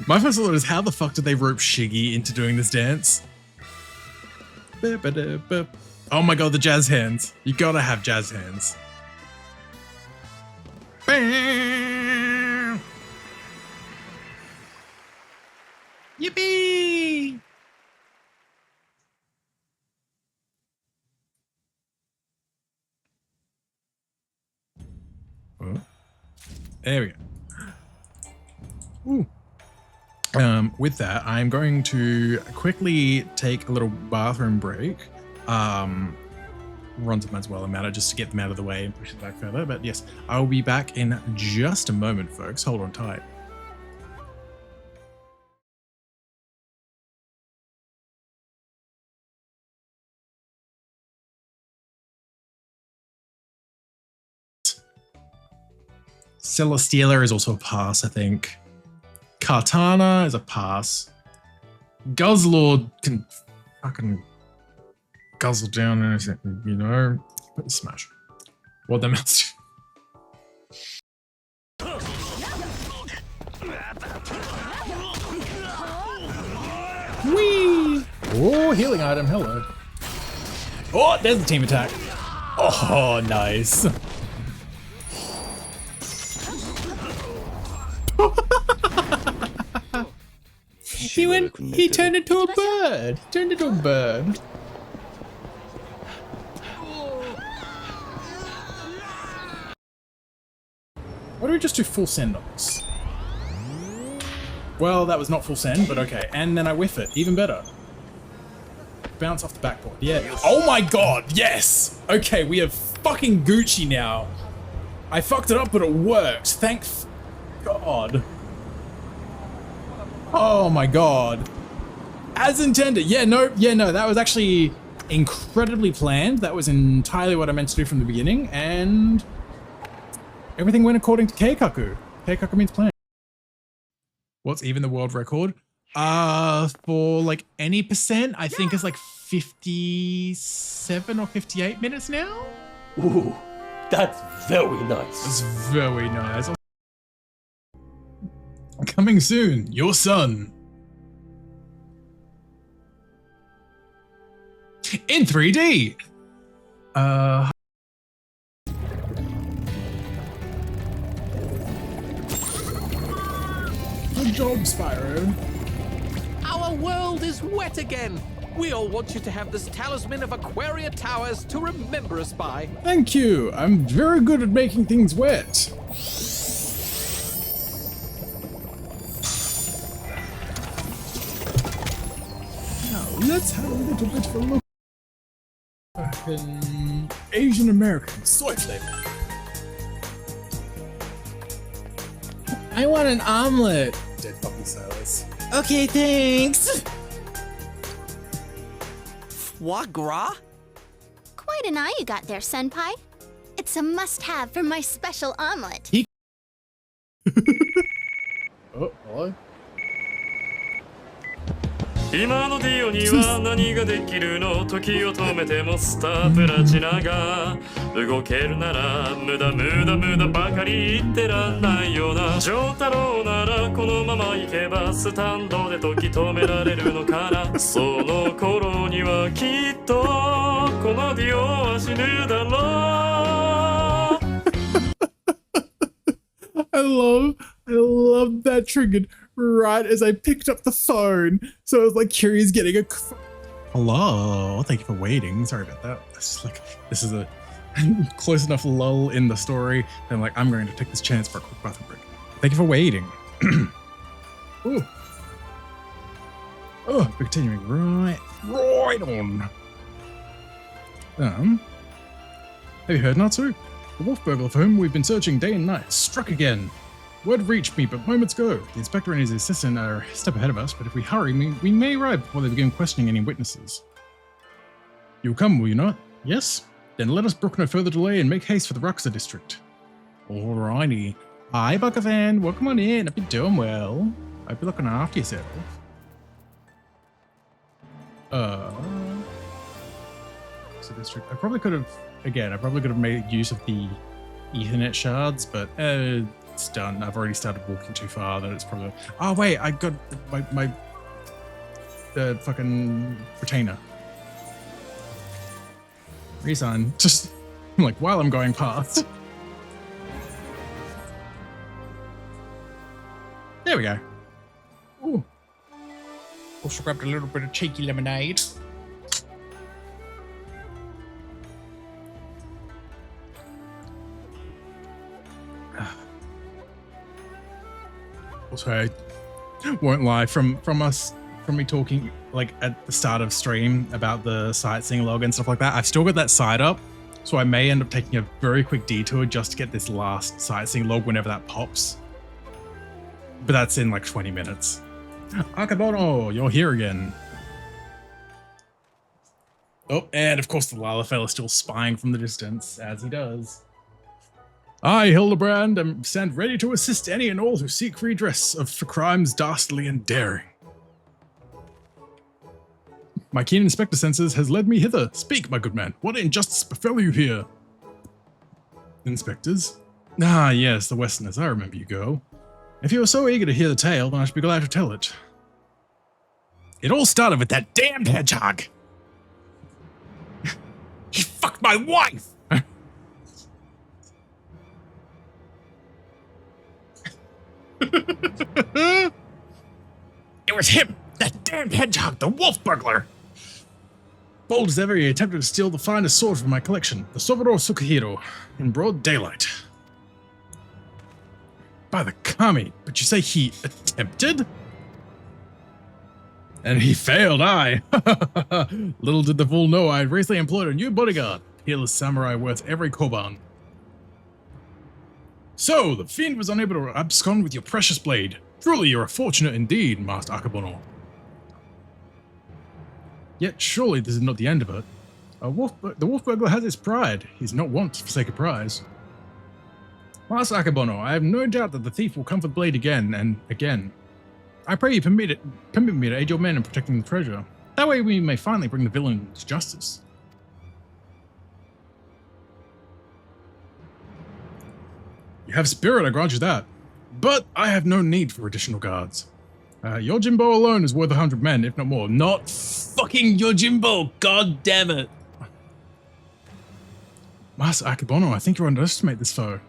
My first thought is, how the fuck did they rope Shiggy into doing this dance? Oh my god, the jazz hands. You gotta have jazz hands. Yippee! Oh. There we go. Ooh. With that, I'm going to quickly take a little bathroom break. Run some as well matter just to get them out of the way and push it back further. But yes, I'll be back in just a moment, folks. Hold on tight. Celesteela is also a pass, I think. Kartana is a pass. Guzzlord can fucking guzzle down anything, you know? Smash. What the mouse do? Whee! Oh, healing item, hello. Oh, there's the team attack. Oh, nice. He turned into a bird. Why do we just do full send on this? Well, that was not full send, but okay. And then I whiff it, even better. Bounce off the backboard, yeah. Oh my god, yes! Okay, we have fucking Gucci now. I fucked it up, but it worked. Thank God. Oh my god. As intended. Yeah, no, that was actually incredibly planned. That was entirely what I meant to do from the beginning, and everything went according to Keikaku. Keikaku means plan. What's even the world record? For like any percent, I think it's like 57 or 58 minutes now. Ooh, that's very nice. That's very nice. Coming soon, your son. In 3D. Good job, Spyro. Our world is wet again. We all want you to have this talisman of Aquaria Towers to remember us by. Thank you. I'm very good at making things wet. Now, let's have a little bit of a look. Asian American soy flavor. I want an omelet. Dead puppy sailors. Okay, thanks. Foie gras? Quite an eye you got there, Senpai. It's a must-have for my special omelet. Oh, hello. 今のディオには何ができるの時を止めてもスタープラチナが動けるなら無駄ばかり言ってらんないよなジョータロウならこのまま行けばスタンドで時止められるのかなその頃にはきっとこのディオは死ぬだろう I love that triggered right as I picked up the phone. So I was like, Kiri's getting a... Hello, thank you for waiting. Sorry about that. This is a close enough lull in the story. And like, I'm going to take this chance for a quick bathroom break. Thank you for waiting. Ooh. Oh, we're continuing right on. Have you heard, Natsu? The wolf burglar for whom we've been searching day and night struck again. Word reached me but moments ago. The inspector and his assistant are a step ahead of us, but if we hurry, we may arrive before they begin questioning any witnesses. You'll come, will you not? Yes? Then let us brook no further delay and make haste for the Roxor district. Alrighty. Hi, Buckafan. Welcome on in. Hope you're doing well. Hope you're looking after yourself. So district. I probably could have made use of the Ethernet shards, but it's done. I've already started walking too far. That it's probably. Oh wait, I got my fucking retainer. Resign. Just like while I'm going past. There we go. Ooh. Also grabbed a little bit of cheeky lemonade. Also, I won't lie, from me talking like at the start of stream about the sightseeing log and stuff like that, I've still got that side up, so I may end up taking a very quick detour just to get this last sightseeing log whenever that pops. But that's in like 20 minutes. Akabono, you're here again. Oh, and of course the Lalafell is still spying from the distance, as he does. I, Hildibrand, am stand ready to assist any and all who seek redress for crimes dastardly and daring. My keen inspector senses has led me hither. Speak, my good man. What injustice befell you here? Inspectors? Ah, yes, the Westerners. I remember you, girl. If you are so eager to hear the tale, then I should be glad to tell it. It all started with that damned hedgehog. He fucked my wife! It was him! That damned hedgehog, the wolf burglar! Bold as ever, he attempted to steal the finest sword from my collection, the Soboro Sukahiro, in broad daylight. By the kami, but you say he attempted? And he failed, aye. Little did the fool know I had recently employed a new bodyguard, peerless samurai worth every koban. So, the fiend was unable to abscond with your precious blade. Truly, you are fortunate indeed, Master Akabono. Yet, surely this is not the end of it. The wolf burglar has his pride. He's not wont to forsake a prize. Master Akabono, I have no doubt that the thief will come for the blade again and again. I pray you permit me to aid your men in protecting the treasure. That way we may finally bring the villain to justice. You have spirit, I grant you that. But I have no need for additional guards. Yojimbo alone is worth 100 men, if not more. Not fucking Yojimbo, god damn it. Master Akabono, I think you underestimate this foe.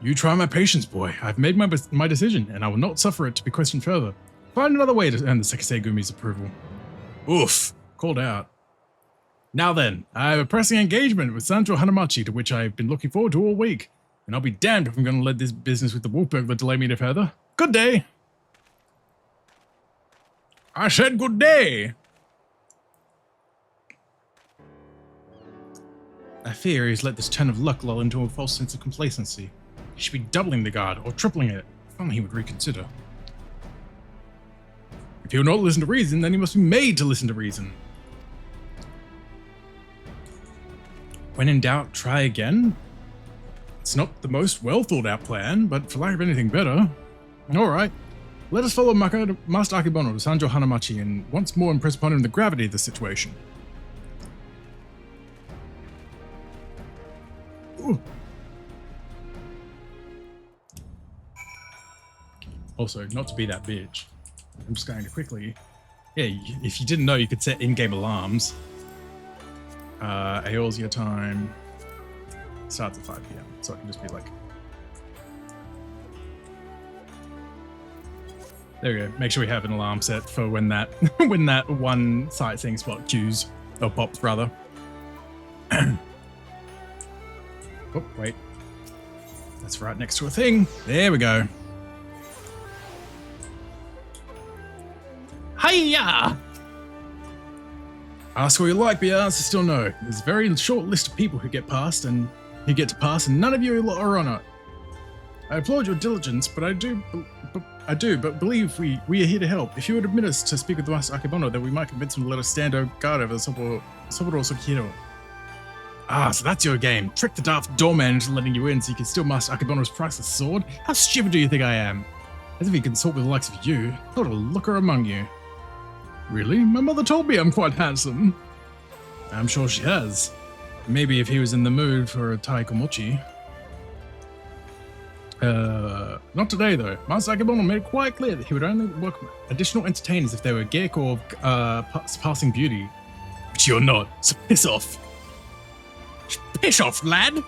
You try my patience, boy. I've made my decision, and I will not suffer it to be questioned further. Find another way to earn the Sekisei Gumi's approval. Oof, called out. Now then, I have a pressing engagement with Sancho Hanamachi to which I've been looking forward to all week, and I'll be damned if I'm going to let this business with the wolf burglar delay me any further. Good day! I said good day! I fear he's let this turn of luck lull into a false sense of complacency. He should be doubling the guard, or tripling it. If only he would reconsider. If he will not listen to reason, then he must be made to listen to reason. When in doubt, try again? It's not the most well thought out plan, but for lack of anything better. Alright, let us follow Master Akibono to Sanjo Hanamachi and once more impress upon him the gravity of the situation. Ooh. Also, not to be that bitch, I'm just going to quickly... Yeah, if you didn't know, you could set in-game alarms. Aeol's time starts at 5 PM, so I can just be like... There we go. Make sure we have an alarm set for when that when that one sightseeing spot queues, or pops rather. Oh, wait. That's right next to a thing. There we go. Hiya! Ask what you like, but the answer still no. There's a very short list of people who get past and none of you are on it. I applaud your diligence, but I do, but believe we are here to help. If you would admit us to speak with the Master Akebono, then we might convince him to let us stand our guard over the Soboro Sukihiro. Ah, so that's your game. Trick the daft doorman into letting you in so you can steal Master Akebono's priceless sword? How stupid do you think I am? As if he can consort with the likes of you. Not a looker among you. Really? My mother told me I'm quite handsome. I'm sure she has. Maybe if he was in the mood for a taikomochi. Not today though. Master Akebono made it quite clear that he would only welcome additional entertainers if they were Geiko of passing beauty. But you're not, so piss off. Piss off, lad!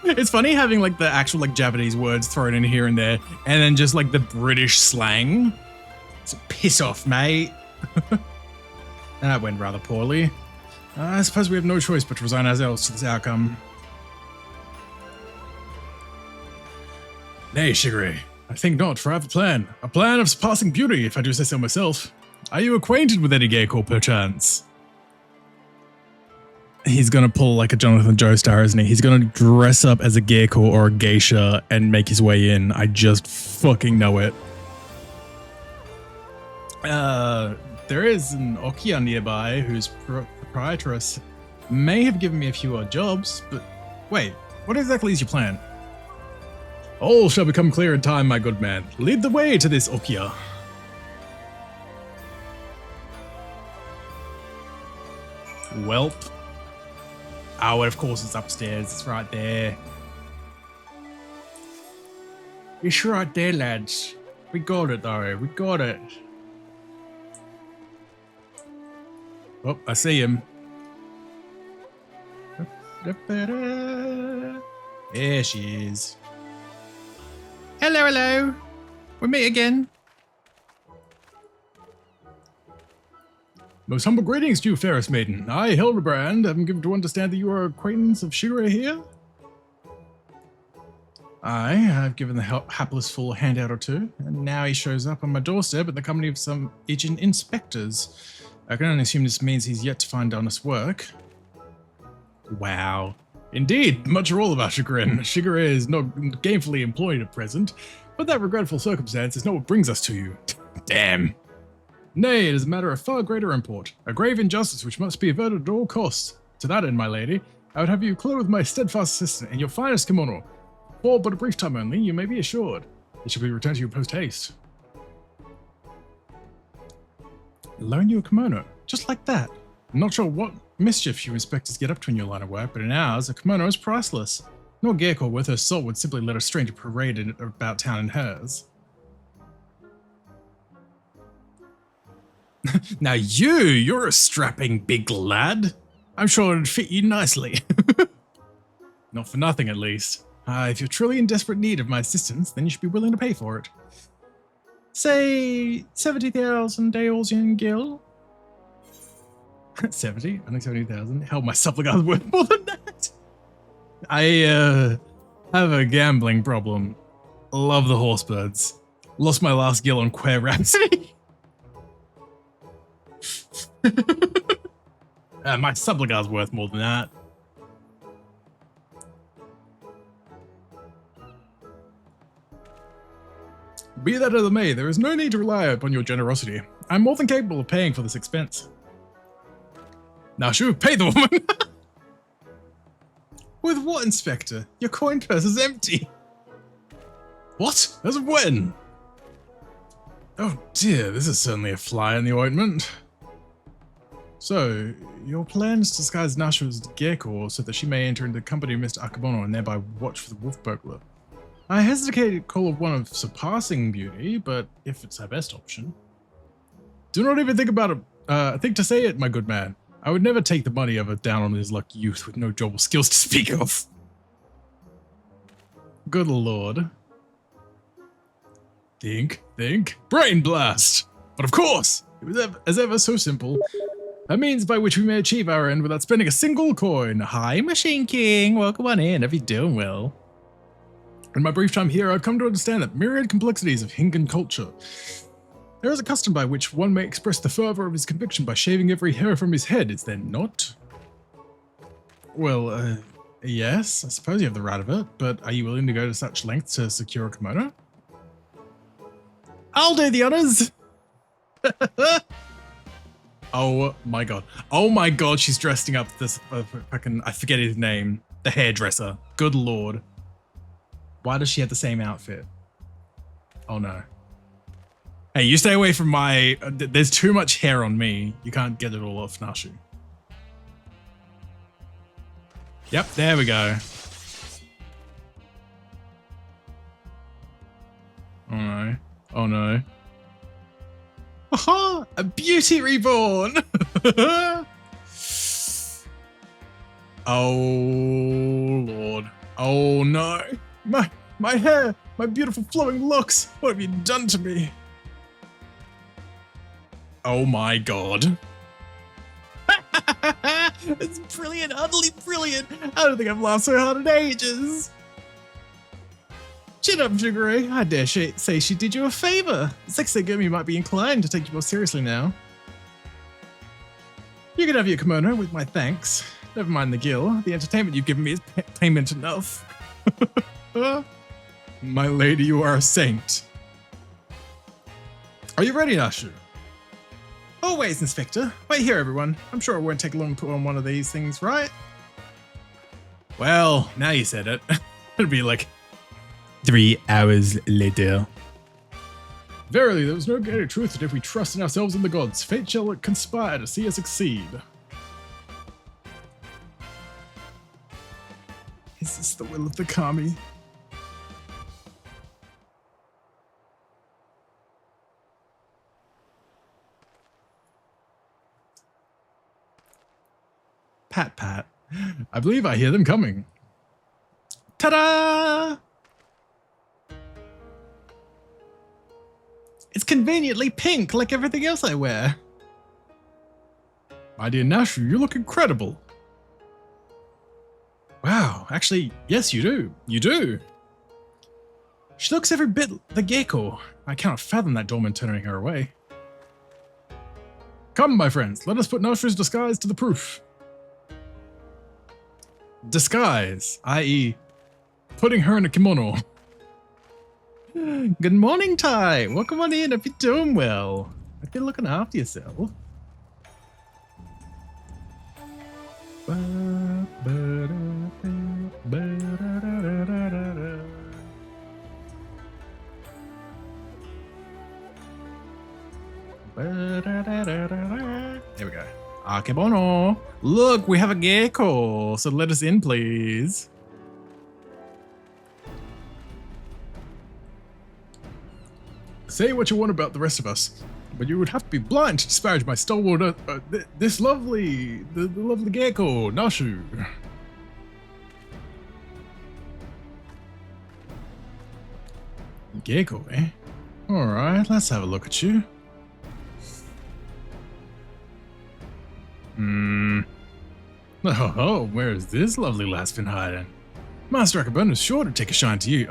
It's funny having like the actual like Japanese words thrown in here and there, and then just like the British slang. So piss off, mate. That went rather poorly. I suppose we have no choice but to resign ourselves to this outcome. Nay, Shigure. I think not, for I have a plan. A plan of surpassing beauty, if I do say so myself. Are you acquainted with any Geiko, perchance? He's gonna pull like a Jonathan Joestar, isn't he? He's gonna dress up as a Geiko or a geisha and make his way in. I just fucking know it. There is an Okia nearby whose proprietress may have given me a few odd jobs, but wait, what exactly is your plan? All shall become clear in time, my good man. Lead the way to this Okia. Welp. Oh, and of course it's upstairs. It's right there. It's right there, lads. We got it, though. We got it. Oh, I see him. There she is. Hello, hello. We meet again. Most humble greetings to you, fairest maiden. I, Hildibrand, am given to understand that you are an acquaintance of Shigure here. I have given the hapless fool a handout or two, and now he shows up on my doorstep in the company of some agent inspectors. I can only assume this means he's yet to find honest work. Wow. Indeed, much or all of our chagrin. Shigure is not gainfully employed at present, but that regretful circumstance is not what brings us to you. Damn. Nay, it is a matter of far greater import, a grave injustice which must be averted at all costs. To that end, my lady, I would have you clothe my steadfast assistant in your finest kimono. For but a brief time only, you may be assured. It shall be returned to you post-haste. Loan you a kimono, just like that. I'm not sure what mischief you inspectors get up to in your line of work, but in ours, a kimono is priceless. No geiko worth her salt would simply let a stranger parade it about town in hers. Now you're a strapping big lad. I'm sure it'd fit you nicely. Not for nothing, at least. If you're truly in desperate need of my assistance, then you should be willing to pay for it. Say 70,000 Daolsian gil? 70? Only 70,000? Hell, my supplicant's worth more than that. I have a gambling problem. Love the horsebirds. Lost my last gil on Queer Rhapsody. My supplicant's worth more than that. Be that as it may, there is no need to rely upon your generosity. I'm more than capable of paying for this expense. Now, shoot, pay the woman! With what, Inspector? Your coin purse is empty. What? As of when? Oh dear, this is certainly a fly in the ointment. So, your plan is to disguise Nasha as Geiko so that she may enter into the company of Mr. Akebono and thereby watch for the wolf burglar. I hesitate to call it one of surpassing beauty, but if it's our best option. Do not even think about it. Think to say it, my good man. I would never take the money of a down-on-his-luck youth with no job or skills to speak of. Good lord. Think. Brain blast! But of course, it was as ever so simple. A means by which we may achieve our end without spending a single coin. Hi, Machine King. Welcome on in. Hope you're doing well. In my brief time here, I've come to understand that myriad complexities of Hinkan culture. There is a custom by which one may express the fervor of his conviction by shaving every hair from his head, is there not? Well, yes, I suppose you have the right of it, but are you willing to go to such lengths to secure a kimono? I'll do the honors! Oh my god. Oh my god, she's dressing up this fucking, I forget his name. The hairdresser. Good lord. Why does she have the same outfit? Oh no. Hey, you stay away from my, there's too much hair on me. You can't get it all off Nashu. Yep, there we go. Oh no. Oh no. Aha! A beauty reborn! Oh lord. Oh no. My hair! My beautiful flowing locks! What have you done to me? Oh my god. It's brilliant, utterly brilliant. I don't think I've laughed so hard in ages. Chin up, Jiggery. I dare say she did you a favor. Sexy Gumi might be inclined to take you more seriously now. You can have your kimono with my thanks. Never mind the gill. The entertainment you've given me is payment enough. My lady, you are a saint. Are you ready, Nashu? Always, Inspector. Wait here, everyone. I'm sure it won't take long to put on one of these things, right? Well, now you said it. It'll be like 3 hours later. Verily, there was no greater truth that if we trust in ourselves and the gods, fate shall conspire to see us succeed. Is this the will of the Kami? Pat, pat. I believe I hear them coming. Ta-da! It's conveniently pink like everything else I wear. My dear Nashu, you look incredible. Wow, actually, yes, you do. You do. She looks every bit the gecko. I cannot fathom that doorman turning her away. Come, my friends, let us put Nashu's disguise to the proof. Disguise, i.e., putting her in a kimono. Good morning, Ty. Welcome on in. Hope you're doing well. Hope you're looking after yourself. There we go. Akebono. Look, we have a gecko. So let us in, please. Say what you want about the rest of us, but you would have to be blind to disparage my stalwart, the lovely gecko, Nashu. Gecko, eh? Alright, let's have a look at you. Oh, where is this lovely lass been hiding? Master Akabun is sure to take a shine to you.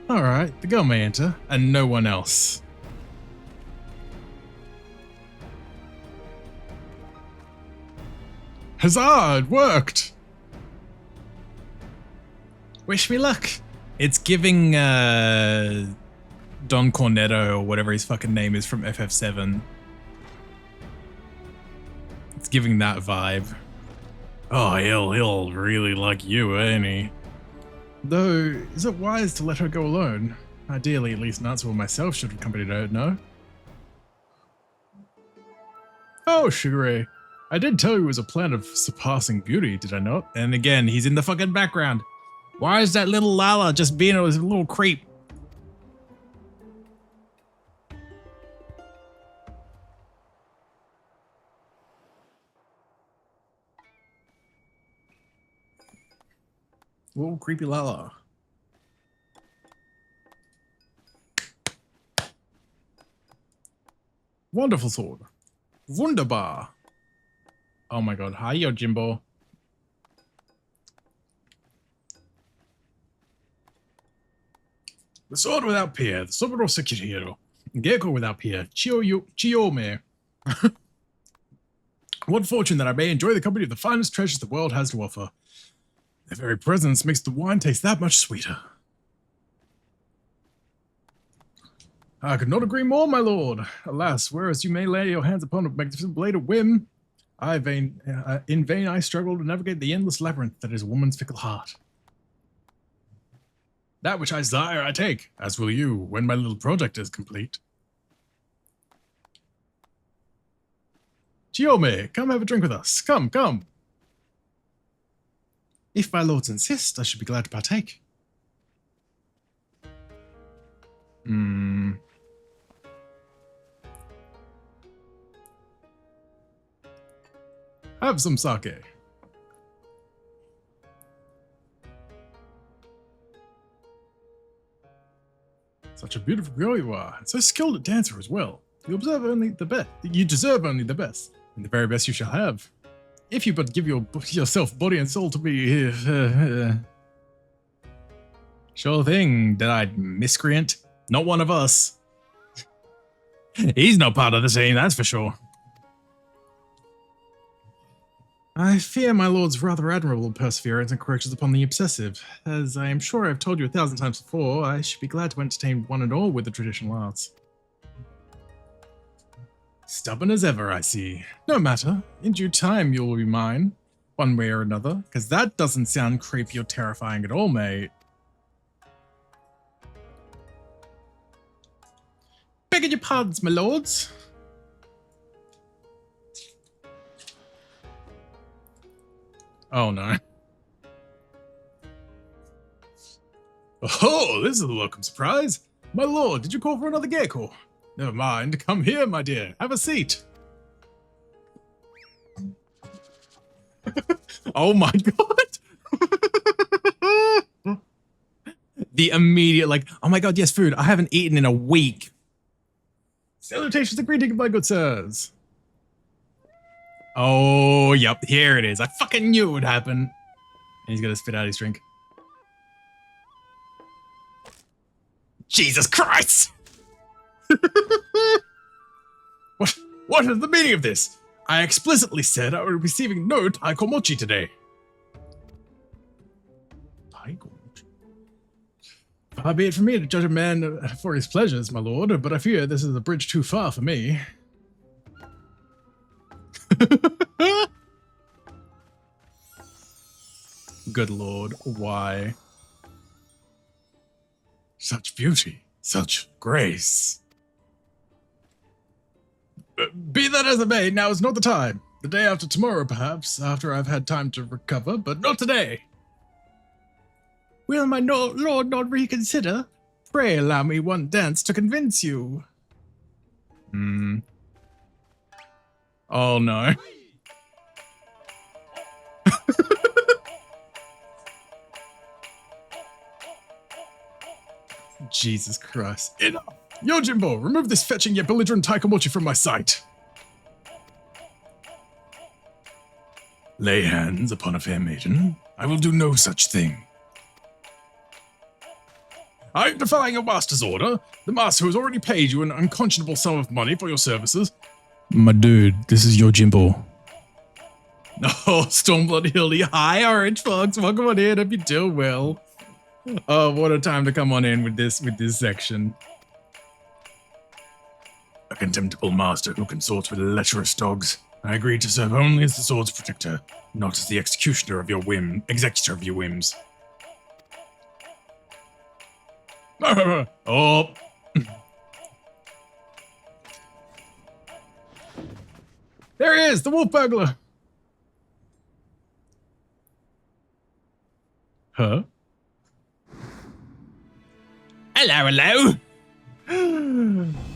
Alright, the girl may enter, and no one else. Huzzah, it worked! Wish me luck. It's giving, Don Cornetto, or whatever his fucking name is from FF7. It's giving that vibe. Oh, he'll really like you, ain't he? Though, is it wise to let her go alone? Ideally, at least Natsu or myself should have accompanied her, no? Oh, Shigure. I did tell you it was a plan of surpassing beauty, did I not? And again, he's in the fucking background. Why is that little Lala just being a little creep? Little creepy Lala. Wonderful sword. Wunderbar. Oh my god. Hi, Yojimbo. The sword without peer. The Soboro Sekirihiro. Gecko without peer. Chiyome. What fortune that I may enjoy the company of the finest treasures the world has to offer. Their very presence makes the wine taste that much sweeter. I could not agree more, my lord. Alas, whereas you may lay your hands upon a magnificent blade of whim, in vain I struggle to navigate the endless labyrinth that is a woman's fickle heart. That which I desire I take, as will you, when my little project is complete. Chiome, come have a drink with us. Come, come. If my lords insist, I should be glad to partake. Have some sake. Such a beautiful girl you are, and so skilled at dancer as well. You deserve only the best. You deserve only the best, and the very best you shall have. If you but give yourself body and soul to me. Sure thing, dead-eyed miscreant. Not one of us. He's not part of the team, that's for sure. I fear my lord's rather admirable perseverance encroaches upon the obsessive. As I am sure I've told you 1,000 times before, I should be glad to entertain one and all with the traditional arts. Stubborn as ever, I see. No matter. In due time, you will be mine. One way or another. Because that doesn't sound creepy or terrifying at all, mate. Begging your pardons, my lords. Oh, no. Oh, this is a welcome surprise. My lord, did you call for another gecko? Never mind. Come here, my dear. Have a seat. Oh my god. The immediate, like, oh my god, yes, food. I haven't eaten in a week. Salutations and greetings, my good sirs. Oh, yep, here it is. I fucking knew it would happen. And he's gonna spit out his drink. Jesus Christ! What is the meaning of this? I explicitly said I would be receiving no taikomochi today. Taikomochi? Far be it from me to judge a man for his pleasures, my lord, but I fear this is a bridge too far for me. Good lord, why? Such beauty, such grace. Be that as it may, now is not the time. The day after tomorrow, perhaps, after I've had time to recover, but not today. Will my lord not reconsider? Pray allow me one dance to convince you. Oh no. Jesus Christ. Enough! Yojimbo, remove this fetching yet belligerent taikomochi from my sight. Lay hands upon a fair maiden. I will do no such thing. I am defying your master's order. The master has already paid you an unconscionable sum of money for your services. My dude, this is Yojimbo. Oh, Stormblood Hildy. Hi, Orange Fox. Welcome on in. Hope you're doing well. Oh, what a time to come on in with this section. A contemptible master who consorts with lecherous dogs. I agreed to serve only as the sword's protector, not as the executioner of your whims. Oh. There he is, the wolf burglar. Huh? Hello.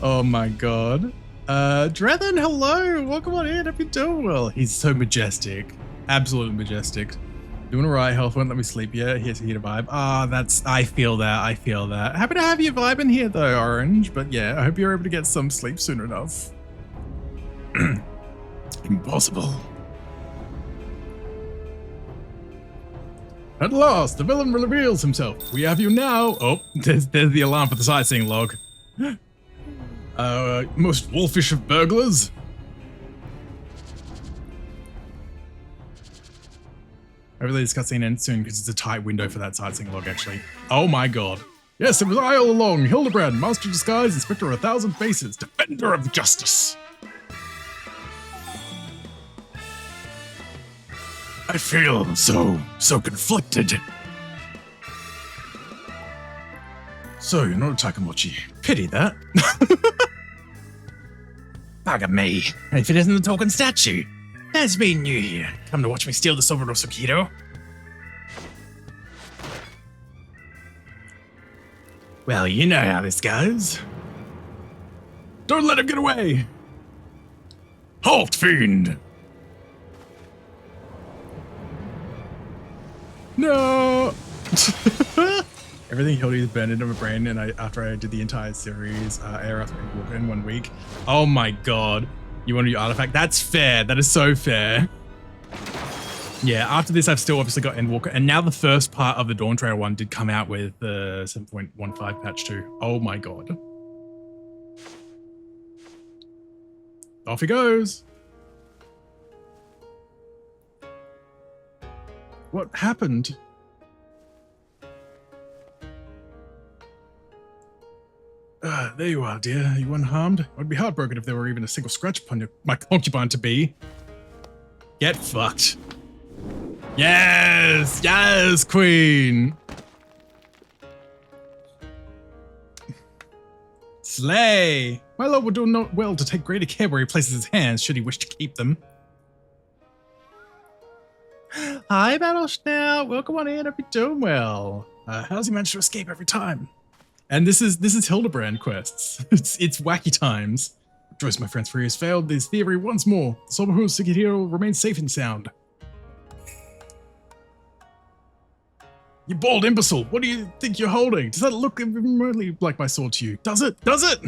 Oh my god. Drethan, hello. Welcome on in. Hope you're doing well. He's so majestic. Absolutely majestic. Doing alright. Health won't let me sleep yet. Here's a vibe. Ah, I feel that. Happy to have you vibing here though, Orange. But yeah, I hope you're able to get some sleep soon enough. Impossible. At last, the villain reveals himself. We have you now. Oh, there's the alarm for the sightseeing log. Most wolfish of burglars. Hopefully this cutscene ends soon because it's a tight window for that sightseeing log, actually. Oh my god. Yes, it was I all along, Hildibrand, Master of Disguise, Inspector of 1,000 Faces, Defender of Justice. I feel so conflicted. So, you're not a Takamochi. Pity that. Bugger me. If it isn't the talking statue. That's been new here. Come to watch me steal the Silver Rosokiro. Well, you know how this goes. Don't let him get away! Halt, fiend! No! Everything Hildy is burned into my brain, and after I did the entire series, Air Earth Walker in 1 week. Oh my god. You want to do artifact? That's fair. That is so fair. Yeah, after this, I've still obviously got Endwalker, and now the first part of the Dawn Trail one did come out with the 7.15 patch too. Oh my god. Off he goes. What happened? There you are, dear. Are you unharmed? I'd be heartbroken if there were even a single scratch upon my concubine to be. Get fucked. Yes! Yes, queen! Slay! My lord would do not well to take greater care where he places his hands, should he wish to keep them. Hi, Battle Snout. Welcome on in. Hope you're doing well. How's he managed to escape every time? And this is Hildibrand quests. It's wacky times. Joyce, my friend's fury has failed this theory once more. The Soberhu Sukihiro remains safe and sound. You bald imbecile! What do you think you're holding? Does that look remotely like my sword to you? Does it? Does it?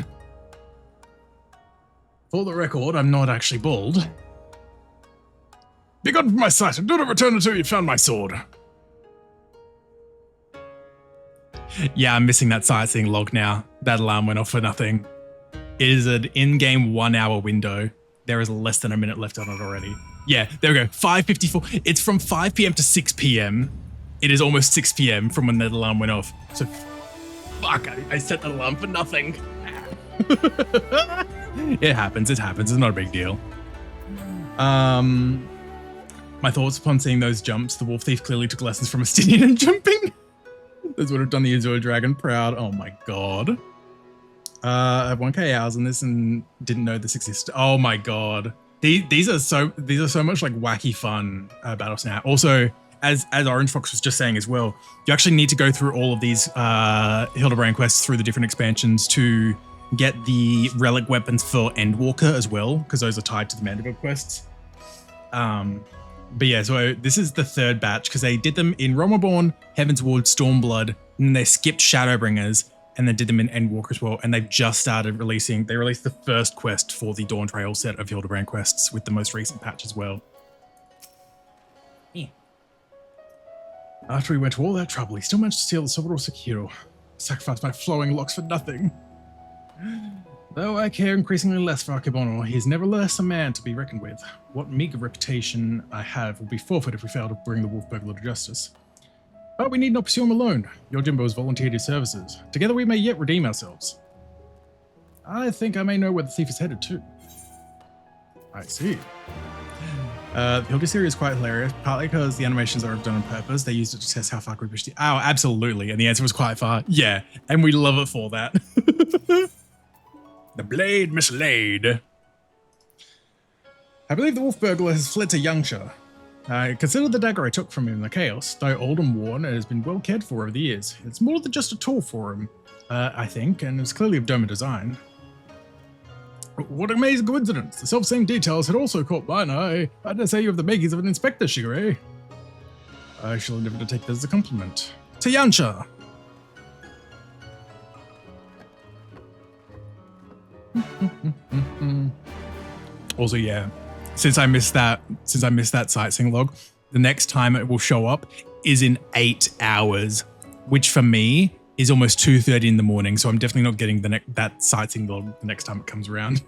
For the record, I'm not actually bald. Be gone from my sight and do not return until you've found my sword. Yeah, I'm missing that sightseeing log now. That alarm went off for nothing. It is an in-game 1 hour window. There is less than a minute left on it already. Yeah, there we go. 5:54. It's from 5 p.m. to 6 p.m. It is almost 6 p.m. from when that alarm went off. So, fuck, I set that alarm for nothing. It happens. It happens. It's not a big deal. My thoughts upon seeing those jumps. The Wolf Thief clearly took lessons from Estinian in jumping. This would have done the Azure Dragon proud. Oh my god. I have 1k hours on this and didn't know this existed. Oh my god. These are so much like wacky fun battles now. Also, as Orange Fox was just saying as well, you actually need to go through all of these Hildibrand quests through the different expansions to get the relic weapons for Endwalker as well, because those are tied to the Mandeville quests. But yeah, so this is the third batch because they did them in Romaborn, Heaven's Ward, Stormblood, and then they skipped Shadowbringers and then did them in Endwalker as well. And they've just started releasing, they released the first quest for the Dawn Trail set of Hildibrand quests with the most recent patch as well. Yeah. After we went to all that trouble, he still managed to steal the Soboro Sekiro. Sacrificed my flowing locks for nothing. Though I care increasingly less for Akebono, he is nevertheless a man to be reckoned with. What meager reputation I have will be forfeit if we fail to bring the Wolf Burglar to justice. But we need not pursue him alone. Yojimbo has volunteered his services. Together we may yet redeem ourselves. I think I may know where the thief is headed to. I see. The Hildy series is quite hilarious, partly because the animations are done on purpose. They used it to test how far we push the— Oh, absolutely. And the answer was quite far. Yeah, and we love it for that. The blade mislaid. I believe the Wolf Burglar has fled to Yangsha. I consider the dagger I took from him in the chaos. Though old and worn, it has been well cared for over the years. It's more than just a tool for him, I think, and it's clearly of Doma design. What amazing coincidence. The self-same details had also caught mine eye. I dare say you have the makings of an inspector, Shigure. I shall endeavor to take this as a compliment. To Yansha! Also, yeah, since I missed that sightseeing log, the next time it will show up is in 8 hours, which for me is almost 2:30 in the morning. So I'm definitely not getting that sightseeing log the next time it comes around.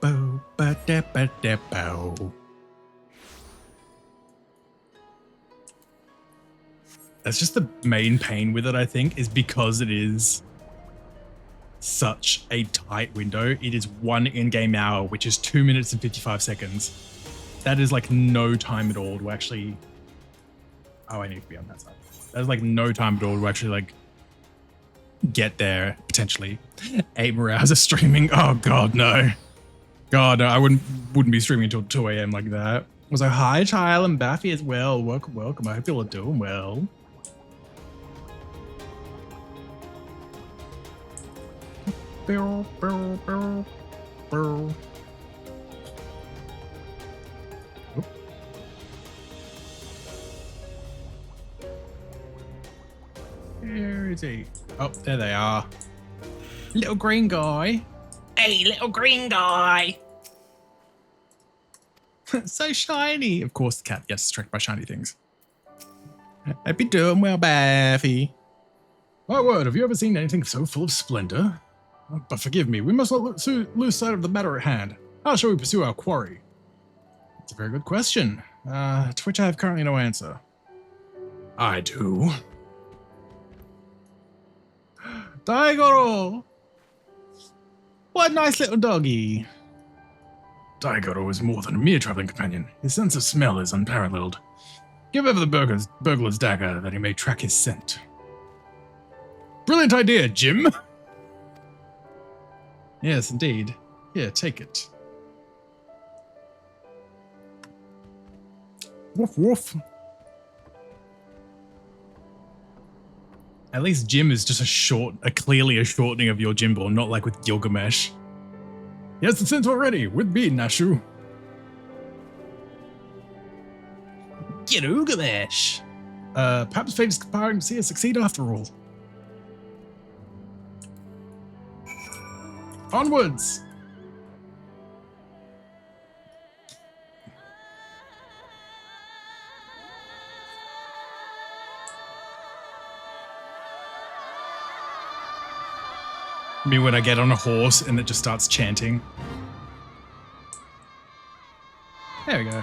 Bow, ba, da, ba, da, bow. That's just the main pain with it, I think, is because it is such a tight window. It is 1 in-game hour, which is 2 minutes and 55 seconds. That is like no time at all to actually... Oh, I need to be on that side. That is like no time at all to actually like get there, potentially. 8 more hours of streaming. Oh, God, no. God, no, I wouldn't be streaming until 2 a.m. like that. I was like, hi, Tile and Baffy as well. Welcome, welcome. I hope you all are doing well. Barrel, barrel, barrel, barrel. Oop. Where is he? Oh, there they are. Little green guy. Hey, little green guy. So shiny. Of course, the cat gets distracted by shiny things. I'd be doing well, Baffy. My word, have you ever seen anything so full of splendor? But forgive me, we must not lose sight of the matter at hand. How shall we pursue our quarry? It's a very good question, to which I have currently no answer. I do. Daigoro! What a nice little doggy. Daigoro is more than a mere traveling companion. His sense of smell is unparalleled. Give over the burglar's dagger that he may track his scent. Brilliant idea, Jim! Yes, indeed. Here, take it. Woof woof. At least Jim is just clearly a shortening of your Jimbo, not like with Gilgamesh. Yes, the scent's already. With me, Nashu. Gilgamesh. Perhaps fate is conspiring to see us succeed after all. Onwards! Me when I get on a horse and it just starts chanting. There we go.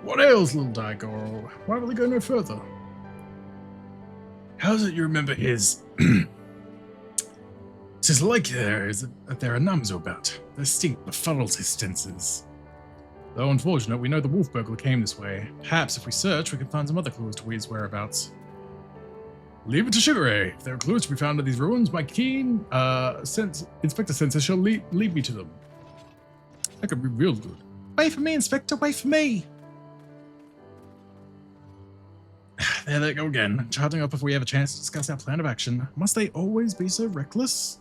What ails little Daigoro? Why will he go no further? How is it you remember his... Tis like there are numbs about. Their stink befuddles his senses. Though unfortunate, we know the wolf burglar came this way. Perhaps if we search, we can find some other clues to his whereabouts. Leave it to Chivalry. If there are clues to be found in these ruins, my keen Inspector Sensor shall lead me to them. That could be real good. Wait for me, Inspector, wait for me! There they go again, charging up if we have a chance to discuss our plan of action. Must they always be so reckless?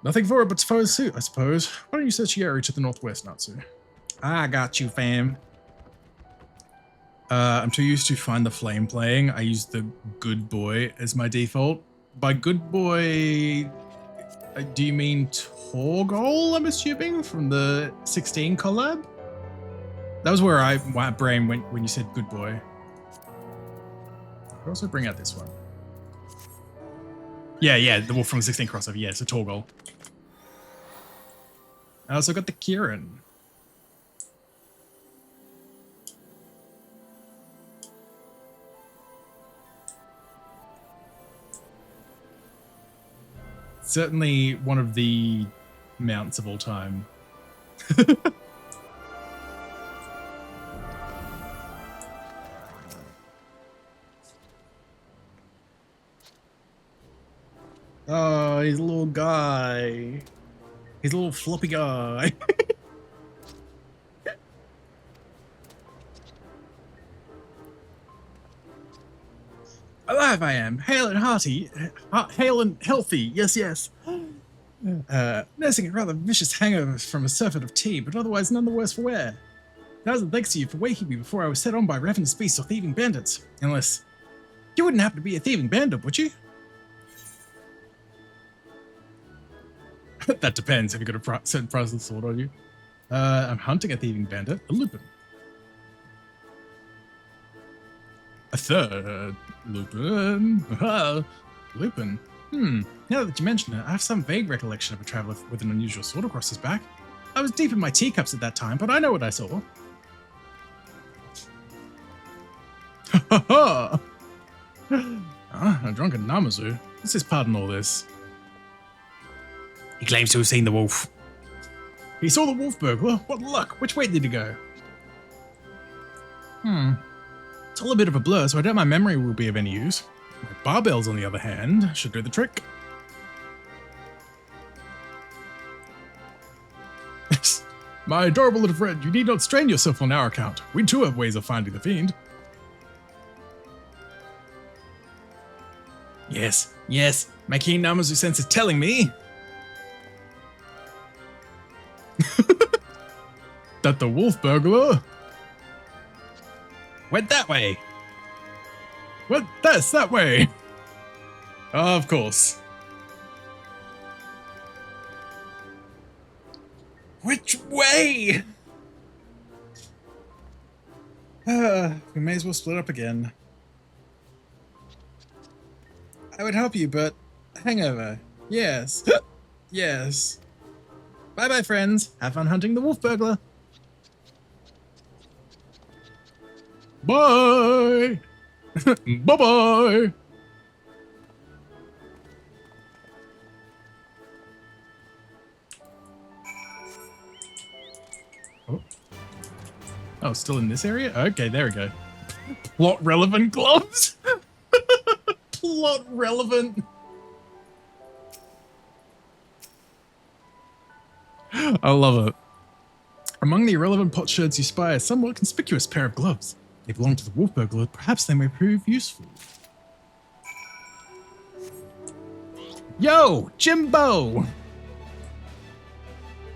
Nothing for it but to follow suit, I suppose. Why don't you search the area to the northwest, Natsu? I got you, fam. I'm too used to Find the Flame playing. I use the Good Boy as my default. By Good Boy, do you mean Torgol, I'm assuming, from the 16 collab? That was where my brain went when you said Good Boy. I'll also bring out this one. Yeah, the Wolf from the 16 crossover. Yeah, it's a Torgol. I also got the Kieran. Certainly one of the mounts of all time. Oh, he's a little guy. He's a little floppy guy. Alive I am, hale and hearty, hale and healthy, yes, yes. Nursing a rather vicious hangover from a surfeit of tea, but otherwise none the worse for wear. Thousand thanks to you for waking me before I was set on by ravenous beasts or thieving bandits. Unless you wouldn't happen to be a thieving bandit, would you? That depends. Have you got a certain priceless sword on you? I'm hunting a thieving bandit, a lupin. A third lupin. Lupin. Now that you mention it, I have some vague recollection of a traveler with an unusual sword across his back. I was deep in my teacups at that time, but I know what I saw. Ha ha! A drunken Namazu. What's his part in all this? He claims to have seen the wolf. He saw the wolf burglar. What luck? Which way did he go? It's all a bit of a blur, so I doubt my memory will be of any use. My barbells, on the other hand, should do the trick. My adorable little friend, you need not strain yourself on our account. We too have ways of finding the fiend. Yes, yes, my keen Namazu sense is telling me that the wolf burglar went that way. What? That's that way. Of course. Which way? We may as well split up again. I would help you, but hangover. Yes. Yes. Bye-bye, friends. Have fun hunting the wolf burglar. Bye. Bye-bye. Oh, still in this area? Okay, there we go. Plot relevant gloves? Plot relevant. I love it. Among the irrelevant potsherds you spy a somewhat conspicuous pair of gloves. They belong to the wolf burglar. Perhaps they may prove useful. Yo, Jimbo!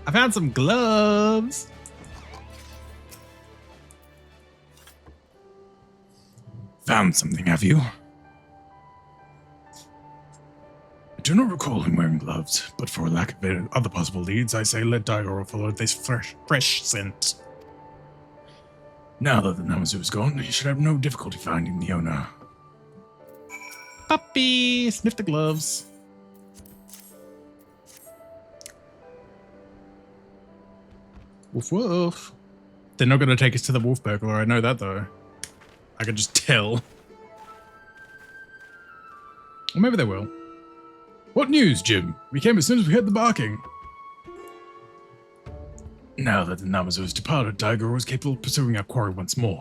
I found some gloves. Found something, have you? I do not recall him wearing gloves, but for lack of other possible leads, I say let Daigoro follow this fresh scent. Now that the Namazu is gone, he should have no difficulty finding the owner. Puppy! Sniff the gloves. Woof woof. They're not going to take us to the wolf burglar, I know that though. I can just tell. Or maybe they will. What news, Jim? We came as soon as we heard the barking. Now that the Namazu has departed, Daigoro is capable of pursuing our quarry once more.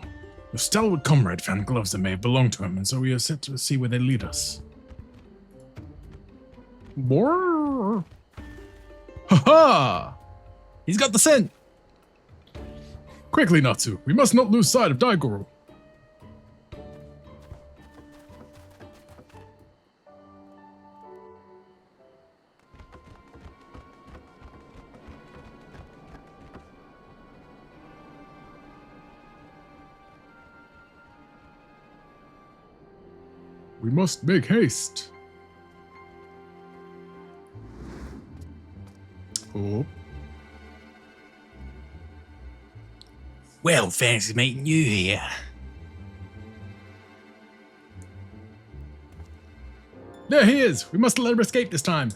Your stalwart comrade found gloves that may have belonged to him, and so we are set to see where they lead us. Brrr. Ha-ha! He's got the scent! Quickly, Natsu. We must not lose sight of Daigoro. We must make haste. Oh. Well, fancy meeting you here. There he is! We must let him escape this time.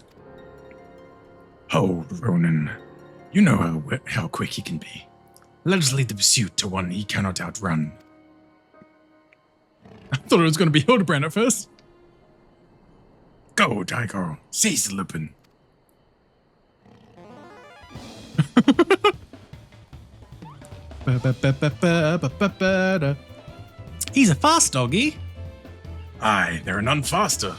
Hold, Ronin. You know how quick he can be. Let us lead the pursuit to one he cannot outrun. I thought it was going to be Hildibrand at first. Go, Daigoro. Seize the Lupin. He's a fast doggy. Aye, there are none faster.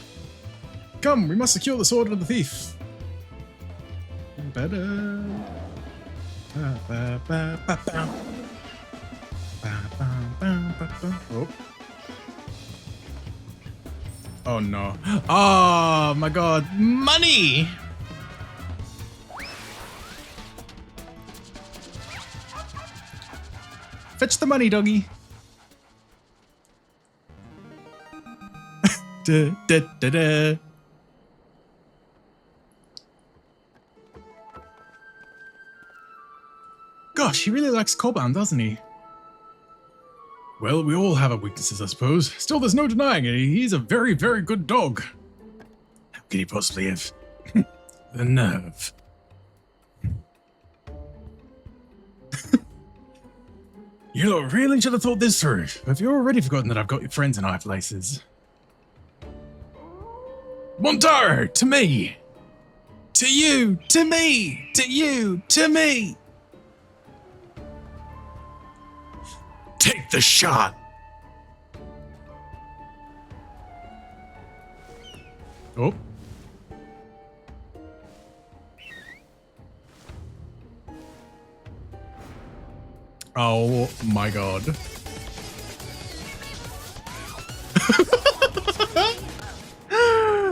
Come, we must secure the sword of the thief. Oh. Oh no. Oh my god. Money! Fetch the money, doggy. Da, da, da, da. Gosh, he really likes Cobalt, doesn't he? Well, we all have our weaknesses, I suppose. Still, there's no denying it. He's a very, very good dog. How could he possibly have the nerve? You lot really should have thought this through. Have you already forgotten that I've got your friends in high places? Montaro, to me! To you, to me, to you, to me. Take the shot! Oh. Oh my god.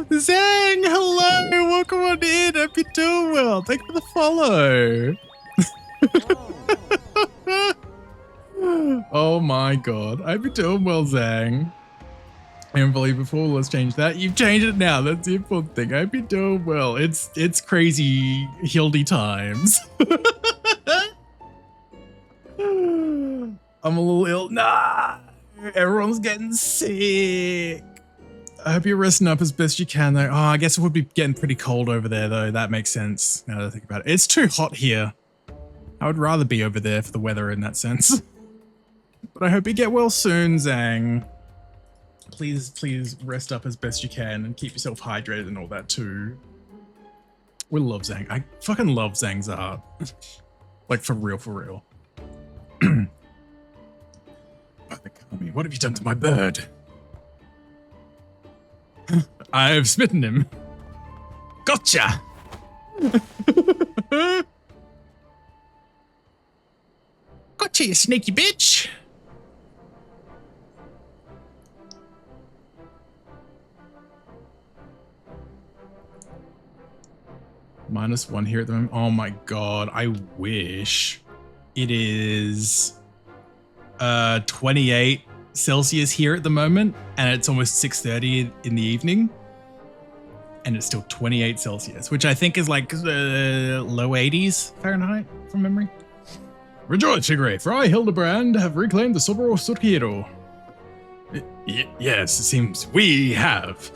Zang, hello! Welcome on in. Hope you're doing well. Thank you for the follow. Oh my god. I hope you're doing well, Zang. I can't believe before. Let's change that. You've changed it now. That's the important thing. I hope you're doing well. It's crazy Hildy times. I'm a little ill. Nah, everyone's getting sick. I hope you're resting up as best you can, though. Oh, I guess it would be getting pretty cold over there, though. That makes sense now that I think about it. It's too hot here. I would rather be over there for the weather in that sense. But I hope you get well soon, Zang. Please rest up as best you can and keep yourself hydrated and all that too. We love Zang. I fucking love Zang's art. Like, for real, for real. What have you done to my bird? I've smitten him. Gotcha! Gotcha, you sneaky bitch! -1 here at the moment. Oh my god, I wish. It is 28 Celsius here at the moment, and it's almost 6:30 in the evening, and it's still 28 Celsius, which I think is like low 80s Fahrenheit from memory. Rejoice, Figure, for I, Hildibrand, have reclaimed the Soboro Surkiro. Yes, it seems we have.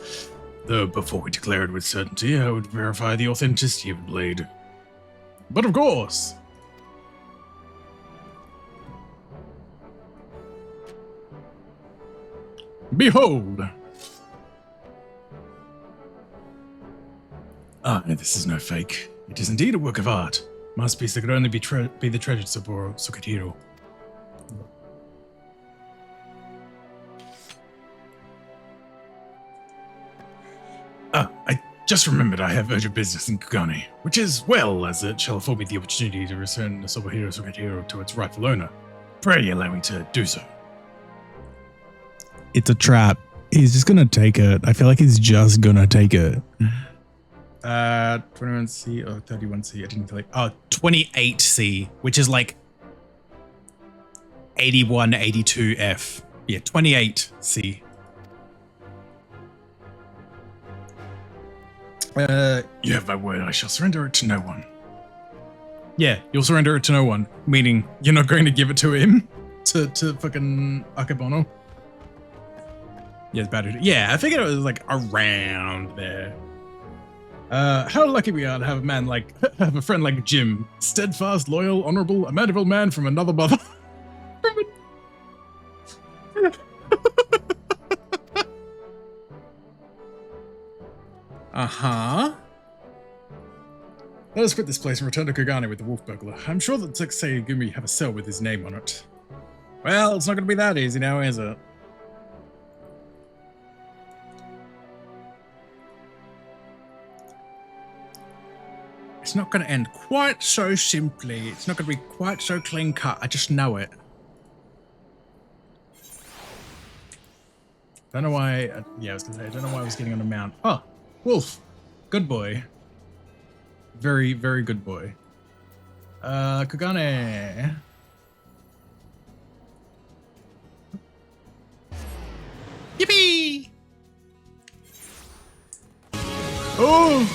Though before we declare it with certainty, I would verify the authenticity of the blade. But of course. Behold! Ah, this is no fake. It is indeed a work of art. Masterpiece that could only be the treasured Saburo Sukatiro. Ah, I just remembered I have urgent business in Kugane, which is, well, as it shall afford me the opportunity to return the Sobuhiro Sukatiro to its rightful owner. Pray allow me to do so. It's a trap. He's just gonna take it. I feel like he's just gonna take it. 21C or 31C. I didn't feel like. Oh, 28C, which is like 81, 82F. Yeah, 28C. You have my word. I shall surrender it to no one. Yeah, you'll surrender it to no one. Meaning you're not going to give it to him. To fucking Akebono. Yeah, it's bad. Yeah, I figured it was like around there. How lucky we are to have a friend like Jim. Steadfast, loyal, honorable, a mandatory man from another mother. Uh-huh. Let us quit this place and return to Kugane with the wolf burglar. I'm sure that Sexay Gumi have a cell with his name on it. Well, it's not going to be that easy now, is it? It's not going to end quite so simply. It's not going to be quite so clean cut. I just know it. Don't know why. Yeah, I was going to say, I don't know why I was getting on a mount. Oh, wolf. Good boy. Very, very good boy. Kugane. Yippee! Oh!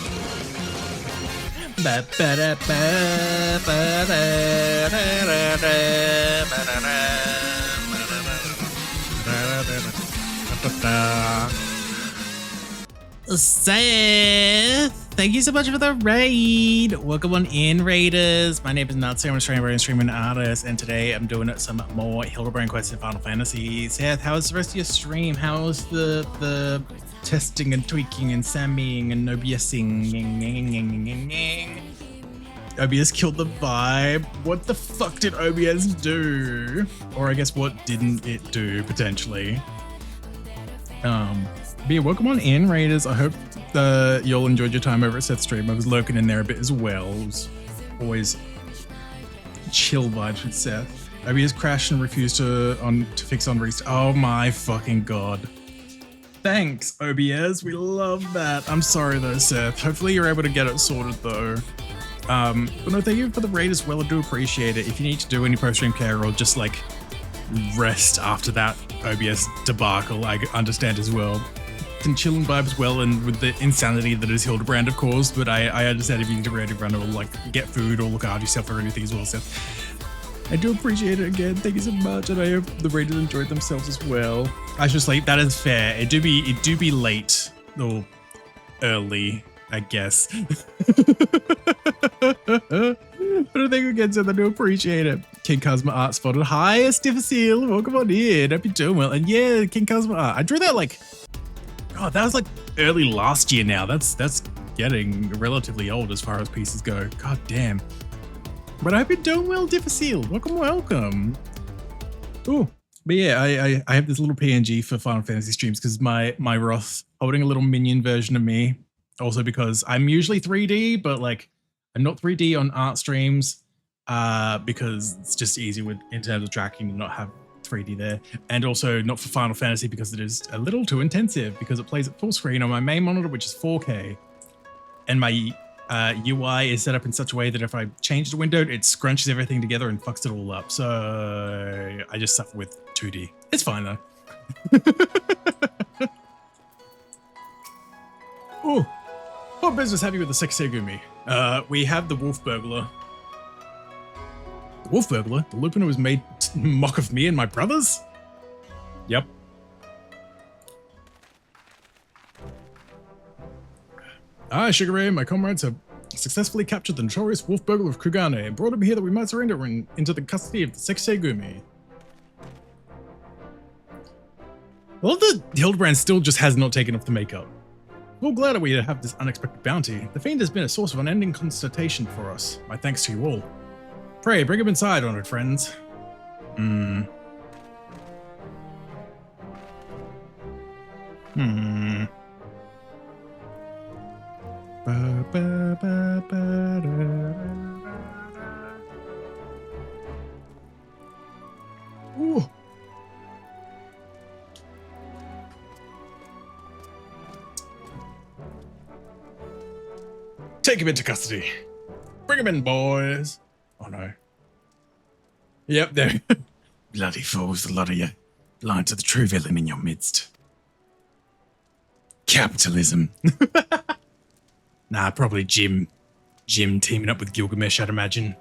Seth! Thank you so much for the raid. Welcome on in, Raiders. My name is Natsu. I'm a streaming artist, and today I'm doing some more Hildibrand quests in Final Fantasy. Seth, how's the rest of your stream? How's the testing and tweaking and samming and OBSing? OBS killed the vibe. What the fuck did OBS do? Or I guess what didn't it do, potentially? But yeah, welcome on in, Raiders. I hope y'all enjoyed your time over at Seth's stream. I was lurking in there a bit as well. It was always chill vibes with Seth. OBS crashed and refused to fix on restart. Oh my fucking god. Thanks, OBS. We love that. I'm sorry though, Seth. Hopefully you're able to get it sorted though. But no, thank you for the raid as well. I do appreciate it. If you need to do any post-stream care or just like rest after that OBS debacle, I understand as well. Can chill and vibe as well, and with the insanity that is Hildibrand, of course, but I understand if you need to run or like get food or look after yourself or anything as well, Seth. I do appreciate it again. Thank you so much, and I hope the raiders enjoyed themselves as well. I should sleep. That is fair. It do be late or early, I guess. But thank you again, Seth. I do appreciate it. King Cosmo Art spotted. Hi, Stiffer Seal. Welcome on in. Hope you're doing well. And yeah, King Cosmo Art. I drew that like, God, that was like early last year now. That's getting relatively old as far as pieces go. God damn. But I hope you're doing well, Differ Seal. Welcome. Ooh. But yeah, I have this little PNG for Final Fantasy streams because my Roth holding a little minion version of me. Also because I'm usually 3D, but like I'm not 3D on art streams because it's just easy in terms of tracking to not have 3D there, and also not for Final Fantasy because it is a little too intensive because it plays at full screen on my main monitor, which is 4K, and my UI is set up in such a way that if I change the window, it scrunches everything together and fucks it all up. So I just suffer with 2D. It's fine though. Ooh, what business have you with the Sexegumi? We have the Wolf Burglar. The Wolf Burglar? The Lupin who was made mock of me and my brothers? Yep. Sugar Ray, my comrades have successfully captured the notorious Wolf Burglar of Kugane and brought him here that we might surrender him into the custody of the Sexegumi. I love that Hildibrand still just has not taken off the makeup. We're glad that we have this unexpected bounty. The Fiend has been a source of unending consternation for us. My thanks to you all. Pray, bring him inside, honored friends. Ooh. Take him into custody. Bring him in, boys. Oh no. Yep, there. Bloody fools, a lot of you. Blind to the true villain in your midst. Capitalism. Nah, probably Jim. Jim teaming up with Gilgamesh, I'd imagine.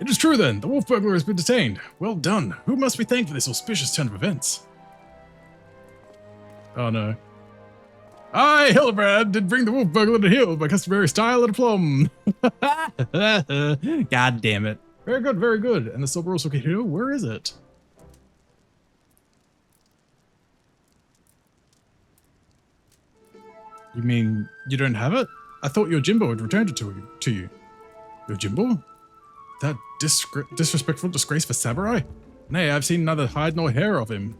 It is true then. The Wolf Burglar has been detained. Well done. Who must we thank for this auspicious turn of events? Oh no. I, Hildibrand, did bring the Wolf Burglar to heel by customary style and aplomb. God damn it. Very good, very good. And the Silver also can heal. Where is it? You mean you don't have it? I thought your Jimbo had returned it to you. Your Jimbo? That disrespectful disgrace for Samurai? Nay, I've seen neither hide nor hair of him.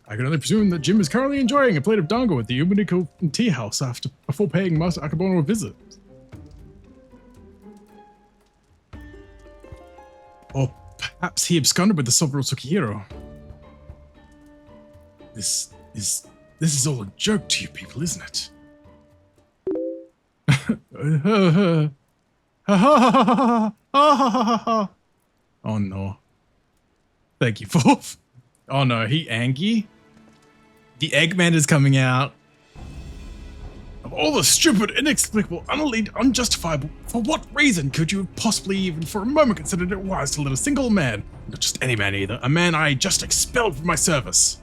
I can only presume that Jim is currently enjoying a plate of dango at the Umaniko tea house before paying Master Akabono a visit. Or perhaps he absconded with the Silver Tsukihiro. This is all a joke to you people, isn't it? Oh no. Thank you, Wolf. Oh no, he angry? The Eggman is coming out. Of all the stupid, inexplicable, unjustifiable, for what reason could you have possibly even for a moment considered it wise to let a single man, not just any man either, a man I just expelled from my service?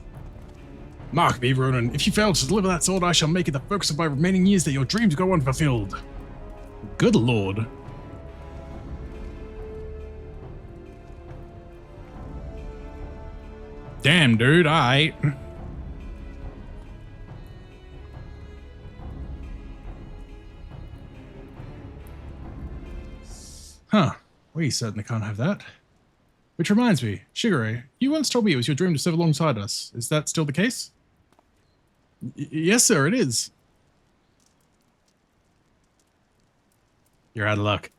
Mark me, Ronan. If you fail to deliver that sword, I shall make it the focus of my remaining years that your dreams go unfulfilled. Good lord. Damn, dude, alright. Huh. We certainly can't have that. Which reminds me, Shigure, you once told me it was your dream to serve alongside us. Is that still the case? Yes, sir, it is. You're out of luck.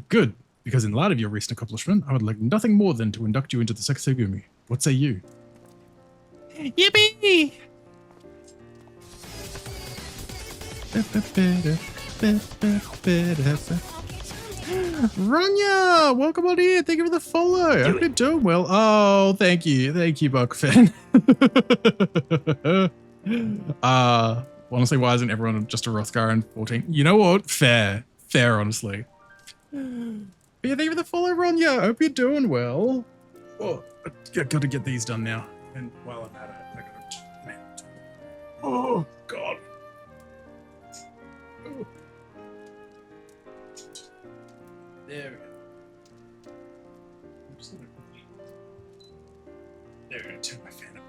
Good, because in light of your recent accomplishment, I would like nothing more than to induct you into the Sekisugumi. What say you? Yippee! Rania, welcome on here. Thank you for the follow. I hope you're doing well. Oh, thank you, Buckfin. Honestly, why isn't everyone just a Rothgar and 14? You know what? Fair, honestly. But yeah, thank you for the follow, Rania. I hope you're doing well. Oh, I gotta get these done now. And while I'm at it, I gotta. Man. Oh God. Oh. There we go. I'm just gonna quickly. There we go. Turn my fan up.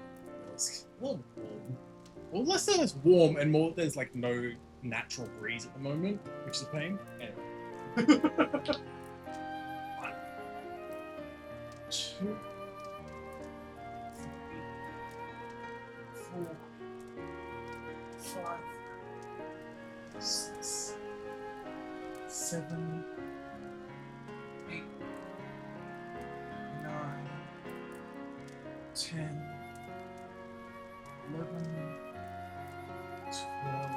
It's a little warm. Well, less than it's warm and more there's like no natural breeze at the moment, which is a pain. Anyway. 1, 2, 3, 4, 5, 6, 7, 8, 9, 10, 11, 12,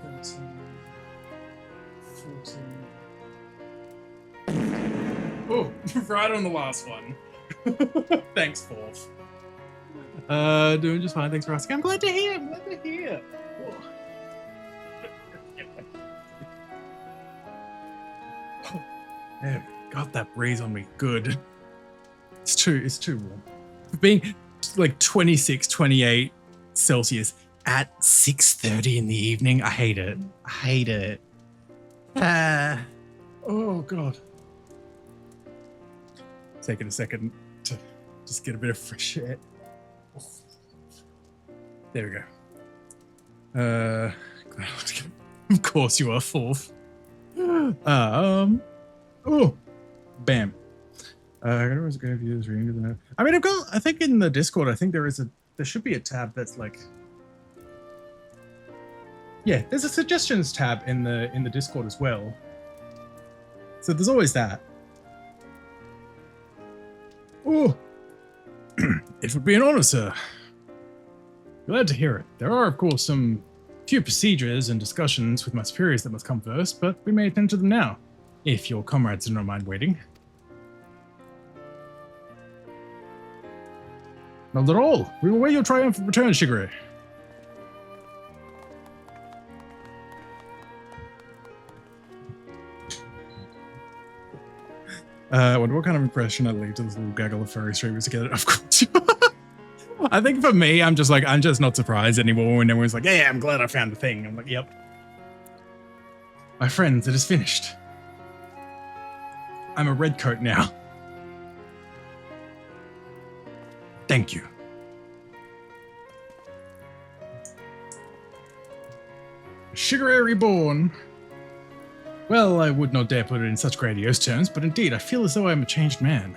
13, 14. Oh, right on the last one. Thanks, Fourth. Doing just fine. Thanks for asking. I'm glad to hear. Oh. Oh, there, got that breeze on me. Good. It's too warm. Being like 26, 28 Celsius at 6:30 in the evening. I hate it. Oh God. Taking a second to just get a bit of fresh air. There we go. Of course you are Fourth. Oh, bam. I was going to use reading. I mean, I think in the Discord, I think there should be a tab that's like, yeah, there's a suggestions tab in the Discord as well. So there's always that. Oh, it would be an honor, sir. Glad to hear it. There are, of course, some few procedures and discussions with my superiors that must come first, but we may attend to them now, if your comrades do not mind waiting. Not at all. We will wait your triumphant return, Shigure. I wonder what kind of impression I'd leave to this little gaggle of furry streamers to get it. Of course. I think for me, I'm just not surprised anymore when everyone's like, yeah, I'm glad I found the thing. I'm like, yep. My friends, it is finished. I'm a redcoat now. Thank you. Shigure reborn. Well, I would not dare put it in such grandiose terms, but indeed, I feel as though I am a changed man.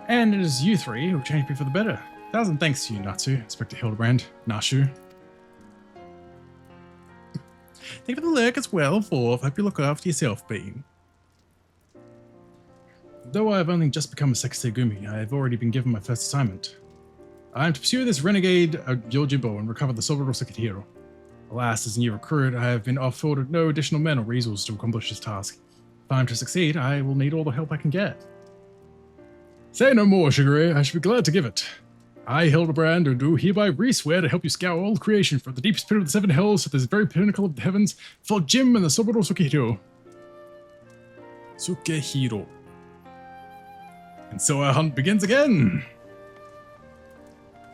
And it is you three who changed me for the better. 1,000 thanks to you, Natsu, Inspector Hildibrand, Nashu. Thank you for the lurk as well, Fourth. Hope you look after yourself, Bean. Though I have only just become a Sekisugumi, I have already been given my first assignment. I am to pursue this renegade Yojimbo and recover the Soberano Sekihiro. Alas, as a new recruit, I have been afforded no additional men or resources to accomplish this task. If I am to succeed, I will need all the help I can get. Say no more, Shigure. I should be glad to give it. I, Hildibrand, do hereby re-swear to help you scour all creation from the deepest pit of the seven hells to this very pinnacle of the heavens for Jim and the Soberano Sekihiro. Sukehiro. And so our hunt begins again.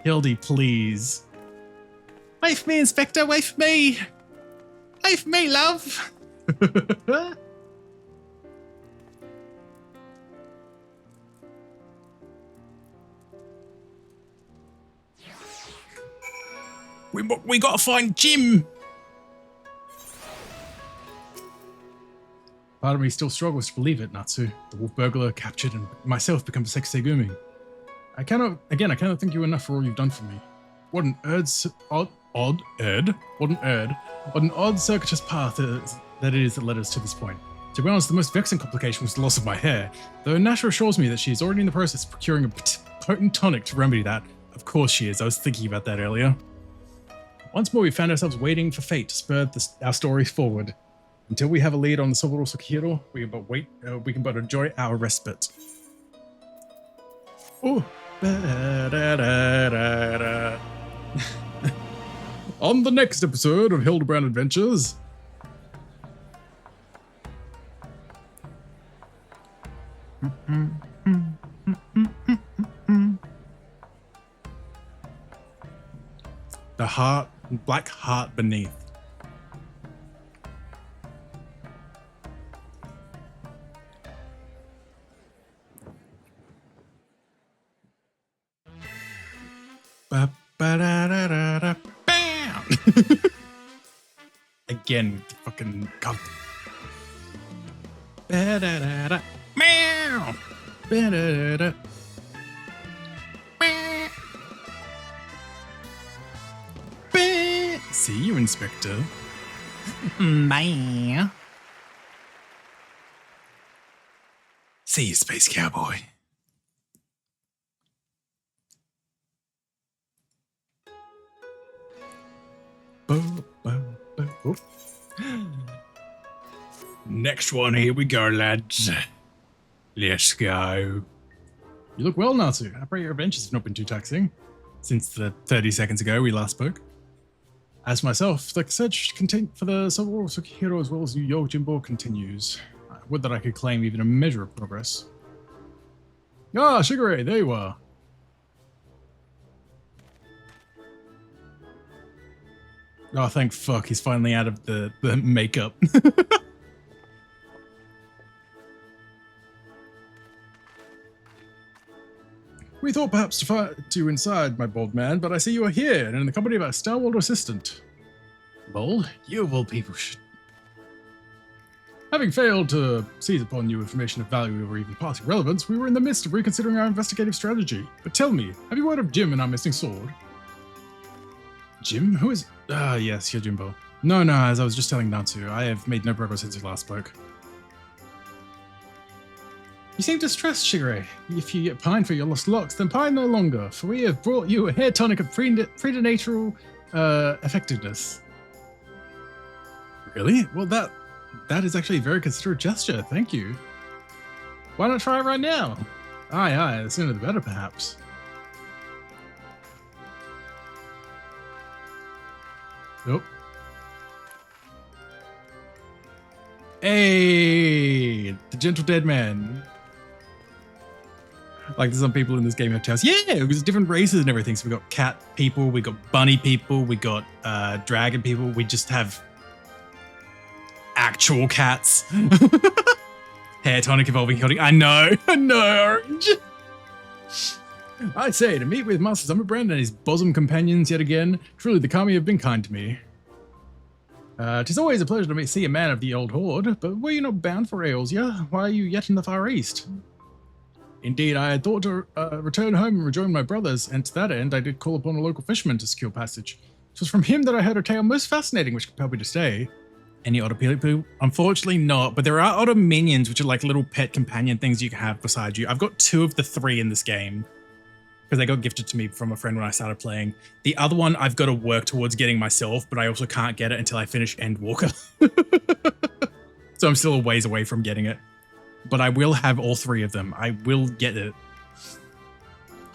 Hildy, please. Wait for me, Inspector, wait for me. Wait for me, love. We gotta find Jim. Part of me still struggles to believe it, Natsu. The wolf burglar captured and myself become a Sekisegumi. I cannot thank you enough for all you've done for me. What an odd circuitous path that it is that led us to this point. To be honest, the most vexing complication was the loss of my hair, though Nashra assures me that she is already in the process of procuring a potent tonic to remedy that. Of course she is, I was thinking about that earlier. Once more we found ourselves waiting for fate to spur our stories forward. Until we have a lead on the Soboro Sukihiro, we can but enjoy our respite. Oh. On the next episode of Hildibrand Adventures. The black heart beneath. Ba-ba-da-da-da-da, bam! Again with the fucking god. Ba-da-da-da, meow! Ba-da-da-da. Meow. Ba- See you, Inspector. Bye. See you, Space Cowboy. Oh. Next one, here we go, lads. Let's go. You look well, Natsu. I pray your adventures have not been too taxing since the 30 seconds ago we last spoke. As myself, the search for the Soboro Sukihiro as well as Yu Yojimbo continues. I would that I could claim even a measure of progress. Ah, Shigure, there you are. Oh, thank fuck, he's finally out of the makeup. We thought perhaps to find you inside, my bold man, but I see you are here and in the company of our stalwart assistant. Bold? You of all people should... Having failed to seize upon new information of value or even passing relevance, we were in the midst of reconsidering our investigative strategy. But tell me, have you heard of Jim and our missing sword? Jim? Who is... Ah, yes, Yojimbo. No, as I was just telling Natsu, I have made no progress since we last spoke. You seem distressed, Shigure. If you get pined for your lost locks, then pine no longer, for we have brought you a hair tonic of preternatural effectiveness. Really? Well, that is actually a very considerate gesture, thank you. Why not try it right now? Aye, the sooner the better, perhaps. Oh. Hey, the gentle dead man. Like there's some people in this game have tails. Yeah, it was different races and everything. So we got cat people, we got bunny people, we got dragon people. We just have actual cats. Hair tonic evolving chaotic. I know, Orange. I say, to meet with Master Hildibrand and his bosom companions yet again, truly the Kami have been kind to me. 'Tis always a pleasure to see a man of the old horde, but were you not bound for Aeolsia? Why are you yet in the Far East? Indeed, I had thought to return home and rejoin my brothers, and to that end I did call upon a local fisherman to secure passage. It was from him that I heard a tale most fascinating which compelled me to stay. Any otter people? Unfortunately not, but there are otter minions which are like little pet companion things you can have beside you. I've got 2 of the 3 in this game, because they got gifted to me from a friend when I started playing. The other one I've got to work towards getting myself, but I also can't get it until I finish Endwalker. So I'm still a ways away from getting it. But I will have all 3 of them. I will get it.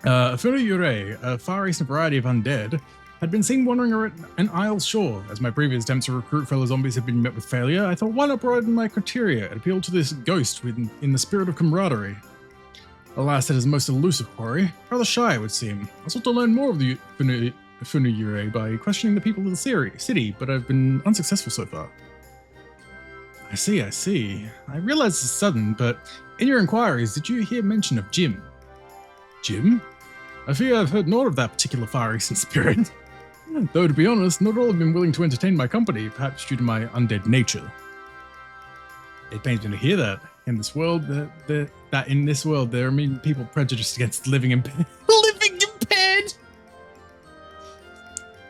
Furiyure, a Far Eastern variety of undead, had been seen wandering around an Isle's shore. As my previous attempts to recruit fellow zombies had been met with failure, I thought why not broaden my criteria and appeal to this ghost in the spirit of camaraderie. Alas, it is a most elusive quarry. Rather shy, it would seem. I sought to learn more of the Funuyure by questioning the people of the city, but I've been unsuccessful so far. I see, I see. I realize it's sudden, but in your inquiries, did you hear mention of Jim? Jim? I fear I've heard naught of that particular far eastern spirit. Though, to be honest, not all have been willing to entertain my company, perhaps due to my undead nature. It pains me to hear that. In this world, in this world, there are many people prejudiced against living impaired. Living impaired!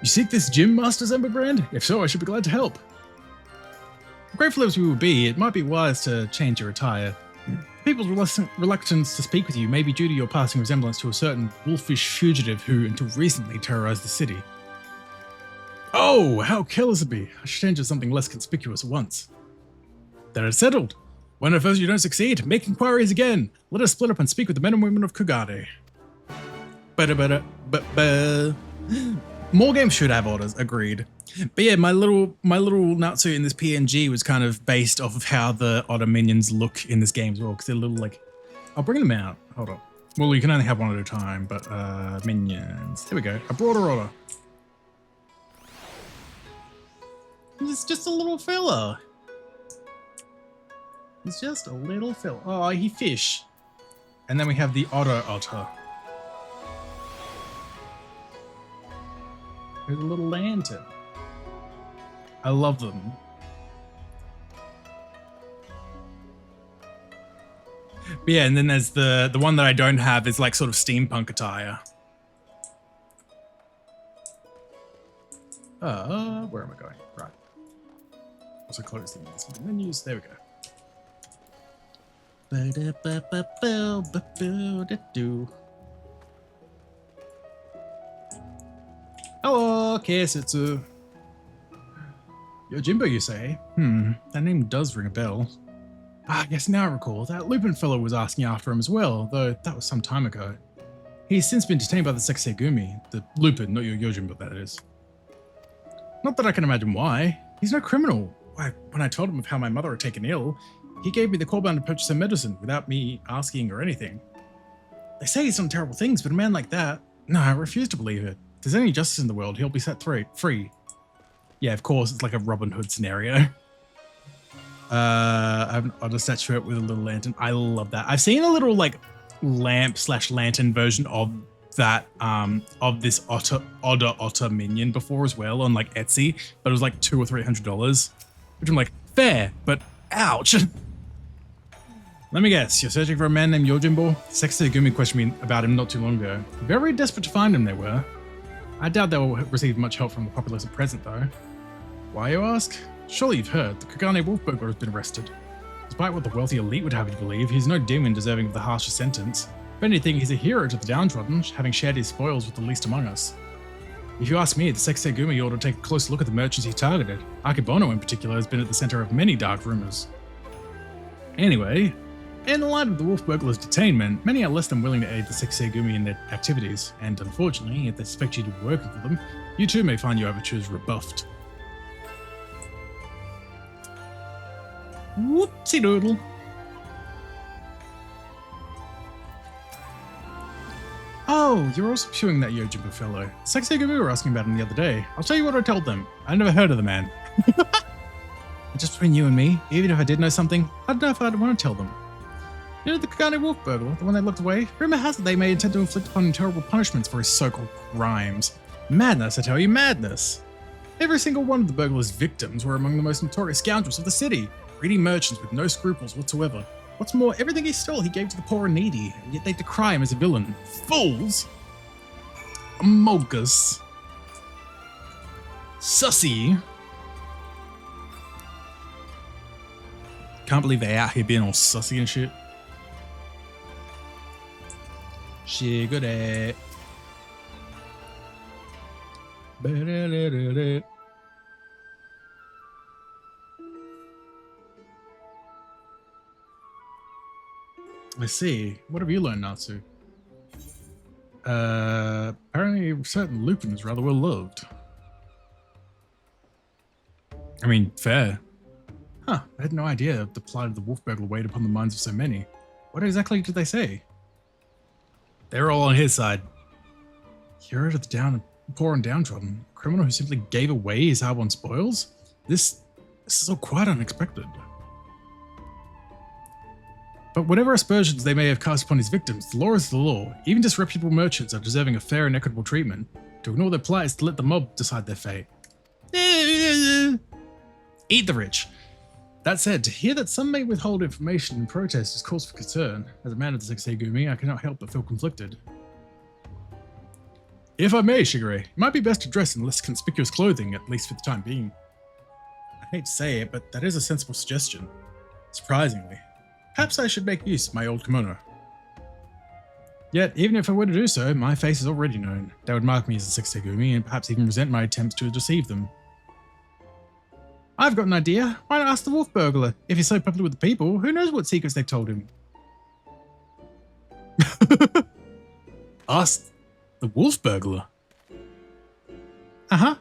You seek this Jim, Master Hildibrand? If so, I should be glad to help. Grateful as we will be, it might be wise to change your attire. People's reluctance to speak with you may be due to your passing resemblance to a certain wolfish fugitive who, until recently, terrorized the city. Oh, how careless it be. I should change to something less conspicuous at once. Then it's settled. When at first you don't succeed, make inquiries again. Let us split up and speak with the men and women of Kugane. More games should have orders, agreed. But yeah, my little Natsu in this PNG was kind of based off of how the otter minions look in this game as well, because they're little like, I'll bring them out. Hold on. Well, you can only have one at a time, but minions. There we go. A broader order. It's just a little fella. He's just a little fella. Oh, he fish. And then we have the otter. There's a little lantern. I love them. But yeah, and then there's the one that I don't have is like sort of steampunk attire. Where am I going? Right. Also close the menus. There we go. Hello, Kessetsu. Yojimbo, you say? That name does ring a bell. Ah, yes, now I recall. That Lupin fellow was asking after him as well, though that was some time ago. He's since been detained by the Sekisei-gumi. The Lupin, not your Yojimbo, that is. Not that I can imagine why. He's no criminal. When I told him of how my mother had taken ill, he gave me the callbound to purchase her medicine without me asking or anything. They say he's done terrible things, but a man like that... No, I refuse to believe it. If there's any justice in the world, he'll be set free. Yeah, of course, it's like a Robin Hood scenario. I have an otter statuette with a little lantern. I love that. I've seen a little like lamp/lantern version of that of this otter minion before as well on like Etsy, but it was like $200 or $300, which I'm like, fair, but ouch. Let me guess, you're searching for a man named Yojimbo? Sekisei-gumi questioned me about him not too long ago. Very desperate to find him, they were. I doubt they will receive much help from the populace at present, though. Why, you ask? Surely you've heard, the Kugane wolf burglar has been arrested. Despite what the wealthy elite would have you believe, he's no demon deserving of the harshest sentence. If anything, he's a hero to the downtrodden, having shared his spoils with the least among us. If you ask me, the Sekisei-gumi ought to take a close look at the merchants he targeted. Akebono in particular has been at the center of many dark rumors. Anyway, in the light of the wolf burglar's detainment, many are less than willing to aid the Sekisei-gumi in their activities, and unfortunately, if they suspect you to be working for them, you too may find your overtures rebuffed. Whoopsie doodle. Oh, you're also pursuing that Yojimbo fellow. Sekisei-gumi were asking about him the other day. I'll tell you what I told them. I never heard of the man. Just between you and me, even if I did know something, I don't know if I'd want to tell them. You know the Kugane wolf burglar, the one they locked away? Rumor has it they may intend to inflict upon him terrible punishments for his so-called crimes. Madness, I tell you, madness. Every single one of the burglar's victims were among the most notorious scoundrels of the city, greedy merchants with no scruples whatsoever. What's more, everything he stole he gave to the poor and needy, and yet they decry him as a villain. Fools! Mogus. Sussy. Can't believe they out here being all sussy and shit. Shigure. I see. What have you learned, Natsu? Apparently a certain Lupin is rather well loved. I mean, fair. Huh, I had no idea the plight of the wolf burglar weighed upon the minds of so many. What exactly did they say? They're all on his side. Hero to the poor and downtrodden. A criminal who simply gave away his hard-won spoils? This is all quite unexpected. But whatever aspersions they may have cast upon his victims, the law is the law. Even disreputable merchants are deserving of fair and equitable treatment. To ignore their plight is to let the mob decide their fate. Eat the rich. That said, to hear that some may withhold information in protest is cause for concern. As a man of the Six Gumi, I cannot help but feel conflicted. If I may, Shigure, it might be best to dress in less conspicuous clothing, at least for the time being. I hate to say it, but that is a sensible suggestion. Surprisingly. Perhaps I should make use of my old kimono. Yet, even if I were to do so, my face is already known. They would mark me as a Six Gumi and perhaps even resent my attempts to deceive them. I've got an idea. Why not ask the wolf burglar? If he's so popular with the people, who knows what secrets they've told him? Ask the wolf burglar? Uh-huh.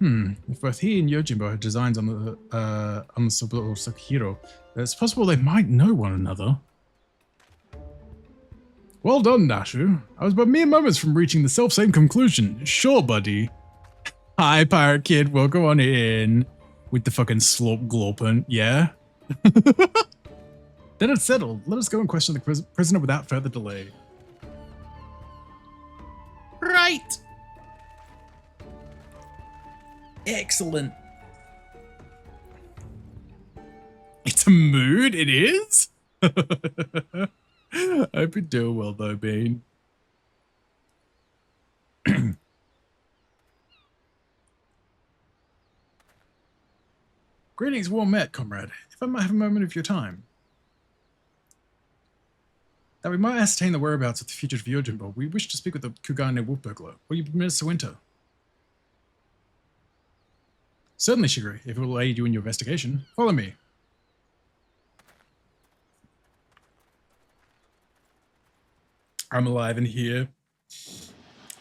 If both he and Yojimbo had designs on the Saburo Sakihiro, it's possible they might know one another. Well done, Nashu. I was but mere moments from reaching the self-same conclusion. Sure, buddy. Hi, pirate kid. Welcome on in. With the fucking slop glorpin, yeah? Then it's settled. Let us go and question the prisoner without further delay. Right. Excellent. It's a mood, it is? I hope you're doing well though, Bean. Greetings, well met, comrade. If I might have a moment of your time. That we might ascertain the whereabouts of the fugitive Yojimbo, we wish to speak with the Kugane wolf burglar. Will you permit us to enter? Certainly, Shigure, if it will aid you in your investigation. Follow me. I'm alive in here.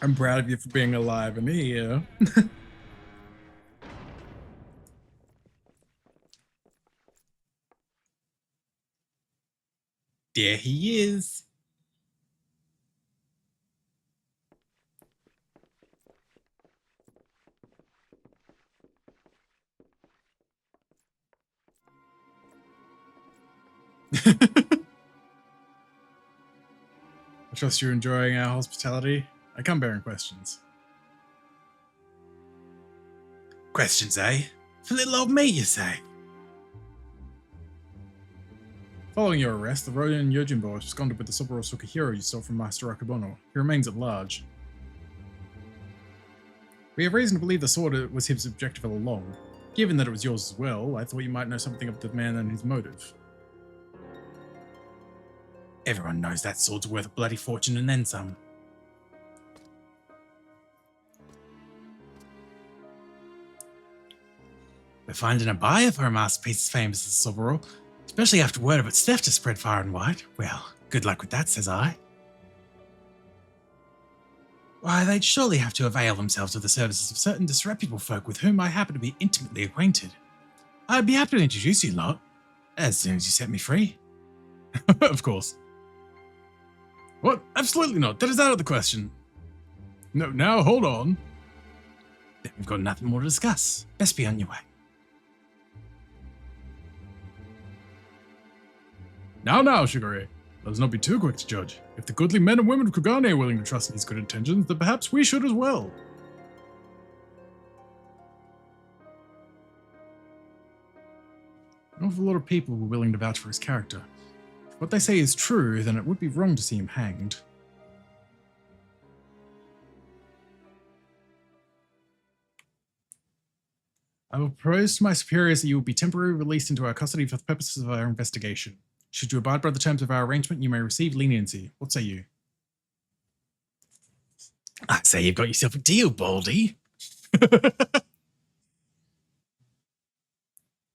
I'm proud of you for being alive in here. There he is. I trust you're enjoying our hospitality. I come bearing questions. Questions, eh? For little old me, you say? Following your arrest, the Ronin Yojimbo has absconded with the Saburo Sukihiro you stole from Master Akubono. He remains at large. We have reason to believe the sword was his objective all along. Given that it was yours as well, I thought you might know something of the man and his motive. Everyone knows that sword's worth a bloody fortune and then some. We're finding a buyer for a masterpiece as famous as Saburo, especially after word of its theft has spread far and wide. Well, good luck with that, says I. Why, they'd surely have to avail themselves of the services of certain disreputable folk with whom I happen to be intimately acquainted. I'd be happy to introduce you lot, as soon as you set me free. Of course. What? Absolutely not. That is out of the question. No, now hold on. Then we've got nothing more to discuss. Best be on your way. Now, Shigure. Let us not be too quick to judge. If the goodly men and women of Kugane are willing to trust in his good intentions, then perhaps we should as well. An awful lot of people were willing to vouch for his character. If what they say is true, then it would be wrong to see him hanged. I will propose to my superiors that you will be temporarily released into our custody for the purposes of our investigation. Should you abide by the terms of our arrangement, you may receive leniency. What say you? I say you've got yourself a deal, Baldy.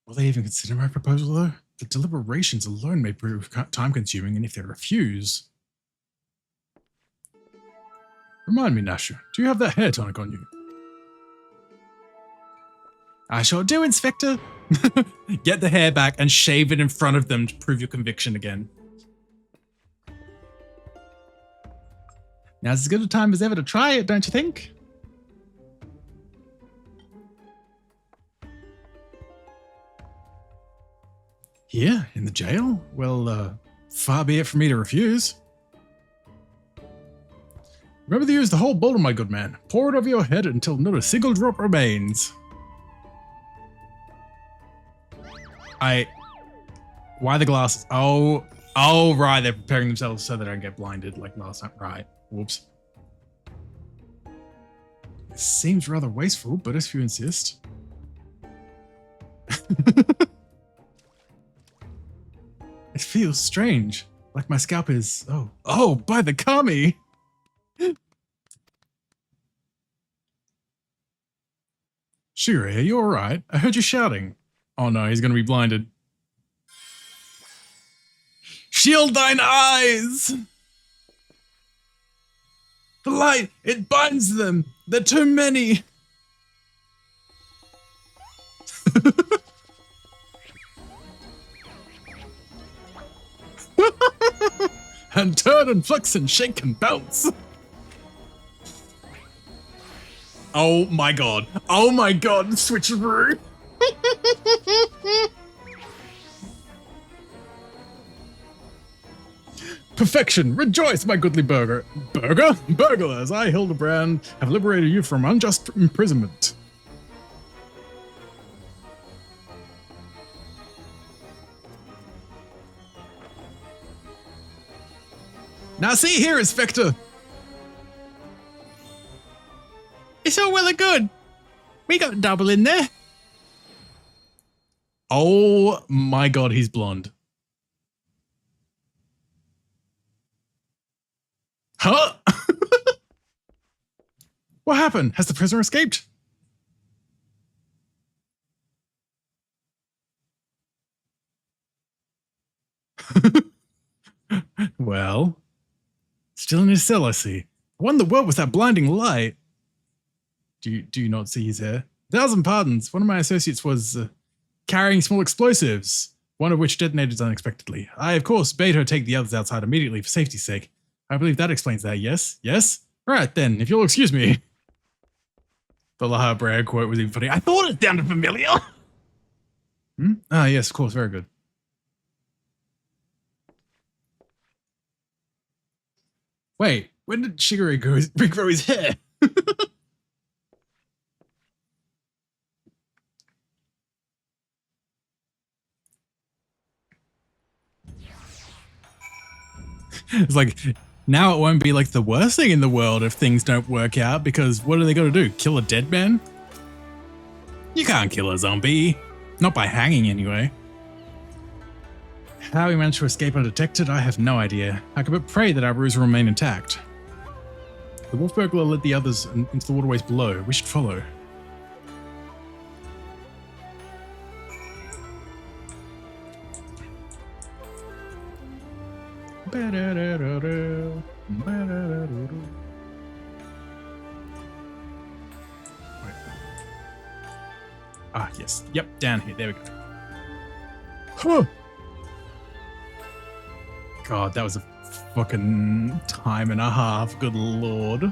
Will they even consider my proposal, though? The deliberations alone may prove time-consuming, and if they refuse... Remind me, Nashu, do you have that hair tonic on you? I sure do, Inspector. Get the hair back and shave it in front of them to prove your conviction again. Now's as good a time as ever to try it, don't you think? Here, in the jail? Well, far be it from me to refuse. Remember to use the whole bowl, my good man. Pour it over your head until not a single drop remains. Why the glasses? Oh, right. They're preparing themselves so they don't get blinded like last time. Right. Whoops. It seems rather wasteful, but if you insist. It feels strange. Like my scalp is... Oh, by the kami! Shigure, are you alright? I heard you shouting. Oh no, he's gonna be blinded. Shield thine eyes! The light, it binds them! They're too many! And turn and flex and shake and bounce! Oh my god. Oh my god, switcheroo! Perfection! Rejoice, my goodly burger! Burger? Burglars! I, Hildibrand, have liberated you from unjust imprisonment. Now see here, Inspector! It's all well and good. We got double in there. Oh my god, he's blonde. Huh? What happened? Has the prisoner escaped? Well, still in his cell, I see. What in the world was that blinding light? Do you not see his hair? 1,000 pardons. One of my associates was carrying small explosives, one of which detonated unexpectedly. I, of course, bade her take the others outside immediately for safety's sake. I believe that explains that, yes? Yes? Right then, if you'll excuse me. The La Brea quote was even funny. I thought it sounded familiar. Hmm? Ah, yes, of course, very good. Wait, when did Shigure regrow his hair? It's like, now it won't be like the worst thing in the world if things don't work out, because what are they going to do? Kill a dead man? You can't kill a zombie. Not by hanging, anyway. How he managed to escape undetected, I have no idea. I can but pray that our ruse will remain intact. The wolf burglar led the others into the waterways below. We should follow. Ah, yes. Yep, down here. There we go. Huh. God, that was a fucking time and a half. Good lord.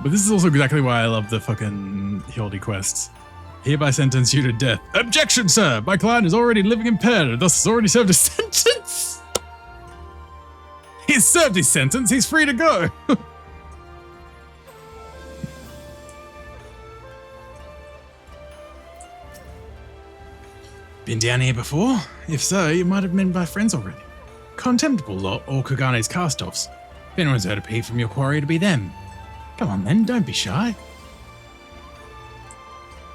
But this is also exactly why I love the fucking Hildy quests. Hereby sentence you to death. Objection, sir! My client is already living impaired and thus has already served his sentence! He's served his sentence, he's free to go! Been down here before? If so, you might have been my friends already. Contemptible lot, all Kagane's cast-offs. If anyone's heard a peep from your quarry, to be them. Come on then, don't be shy.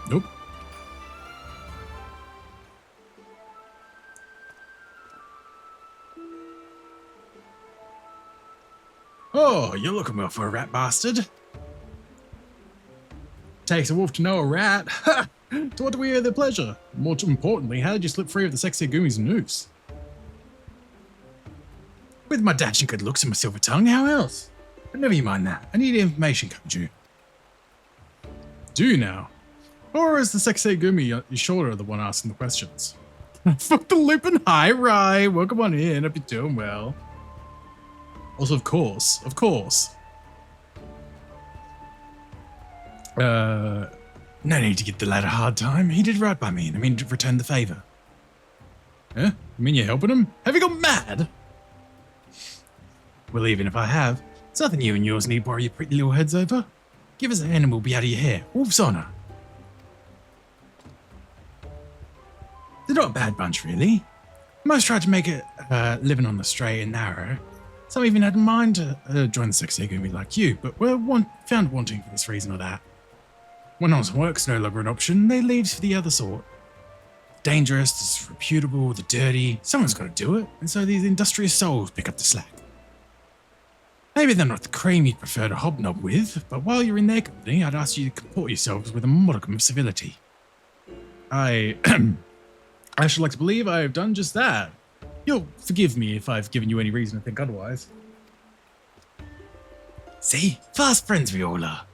Nope. Oh, you're looking well for a rat bastard. Takes a wolf to know a rat. Ha! To what do we owe the pleasure? More importantly, how did you slip free of the sexy Gumi's noose? With my dashing good looks and my silver tongue, how else? But never you mind that. I need information, Koju. Do you now? Or is the sexy Gumi your shoulder the one asking the questions? Fuck the loop and hi, Rye. Welcome on in. Hope you're doing well. Also, of course. No need to give the lad a hard time. He did right by me, and I mean to return the favor. Huh? You mean you're helping him? Have you gone mad? Well, even if I have, it's nothing you and yours need worry your pretty little heads over. Give us a hand and we'll be out of your hair. Wolf's honor. They're not a bad bunch, really. Most tried to make it living on the straight and narrow. Some even had in mind to join the sex economy like you, but were found wanting for this reason or that. When honest work's no longer an option, they leave for the other sort. Dangerous, the disreputable, the dirty. Someone's got to do it, and so these industrious souls pick up the slack. Maybe they're not the cream you'd prefer to hobnob with, but while you're in their company, I'd ask you to comport yourselves with a modicum of civility. I should like to believe I have done just that. You'll forgive me if I've given you any reason to think otherwise. See? Fast friends we all are.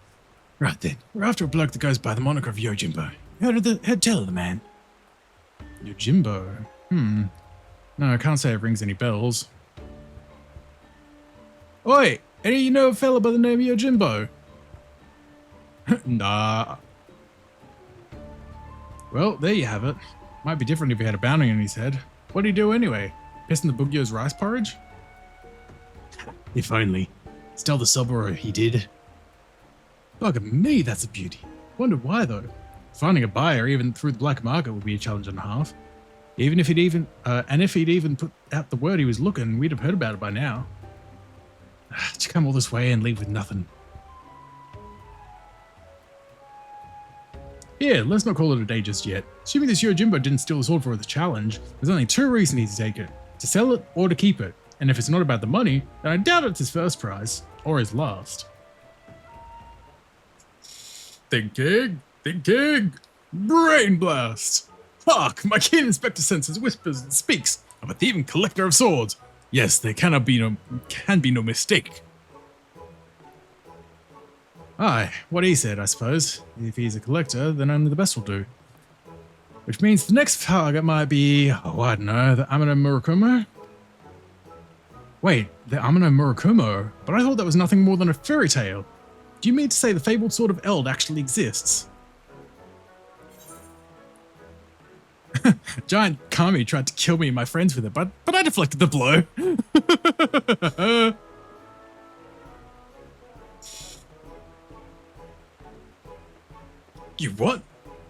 Right then, we're after a bloke that goes by the moniker of Yojimbo. Heard tell of the man? Yojimbo? No, I can't say it rings any bells. Oi, any of you know a fella by the name of Yojimbo? Nah. Well, there you have it. Might be different if he had a bounty on his head. What do you do anyway? Piss in the Bugyo's rice porridge? If only. Still the Soboro he did. Bugger me, that's a beauty. Wonder why though. Finding a buyer even through the black market would be a challenge and a half. Even if he'd even put out the word he was looking, we'd have heard about it by now. To come all this way and leave with nothing. Yeah, let's not call it a day just yet. Assuming this Yojimbo didn't steal the sword for the challenge, there's only two reasons he'd take it. To sell it or to keep it. And if it's not about the money, then I doubt it's his first prize. Or his last. Thinking. Brain blast. Hark, my keen inspector senses whispers and speaks of a thieving collector of swords. Yes, there can be no mistake. Aye, what he said, I suppose. If he's a collector, then only the best will do. Which means the next target might be, oh, I don't know, the Amano Murakumo? Wait, the Amano Murakumo? But I thought that was nothing more than a fairy tale. Do you mean to say the fabled sword of Eld actually exists? Giant Kami tried to kill me and my friends with it, but I deflected the blow. You what?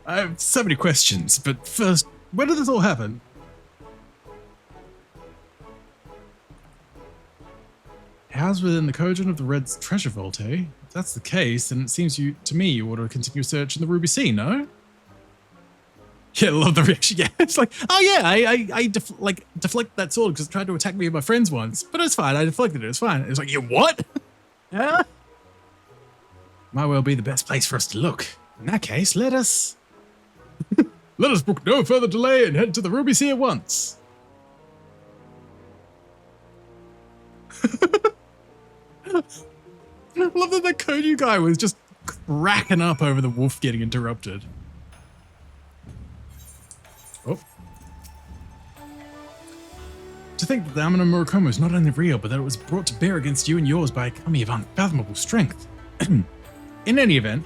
I have so many questions, but first, where did this all happen? Housed within the Kojin of the Red's treasure vault, eh? If that's the case, then it seems to me you ought to continue search in the Ruby Sea, no? Yeah, I love the reaction. Yeah, it's like, oh yeah, I deflected that sword because it tried to attack me and my friends once, but it's fine. I deflected it. It's fine. It's like, you what? Yeah. Might well be the best place for us to look. In that case, let us book no further delay and head to the Ruby Sea at once. I love that the Koju guy was just cracking up over the wolf getting interrupted. Oh. To think that the Amano Murakumo is not only real, but that it was brought to bear against you and yours by a Kami of unfathomable strength. In any event,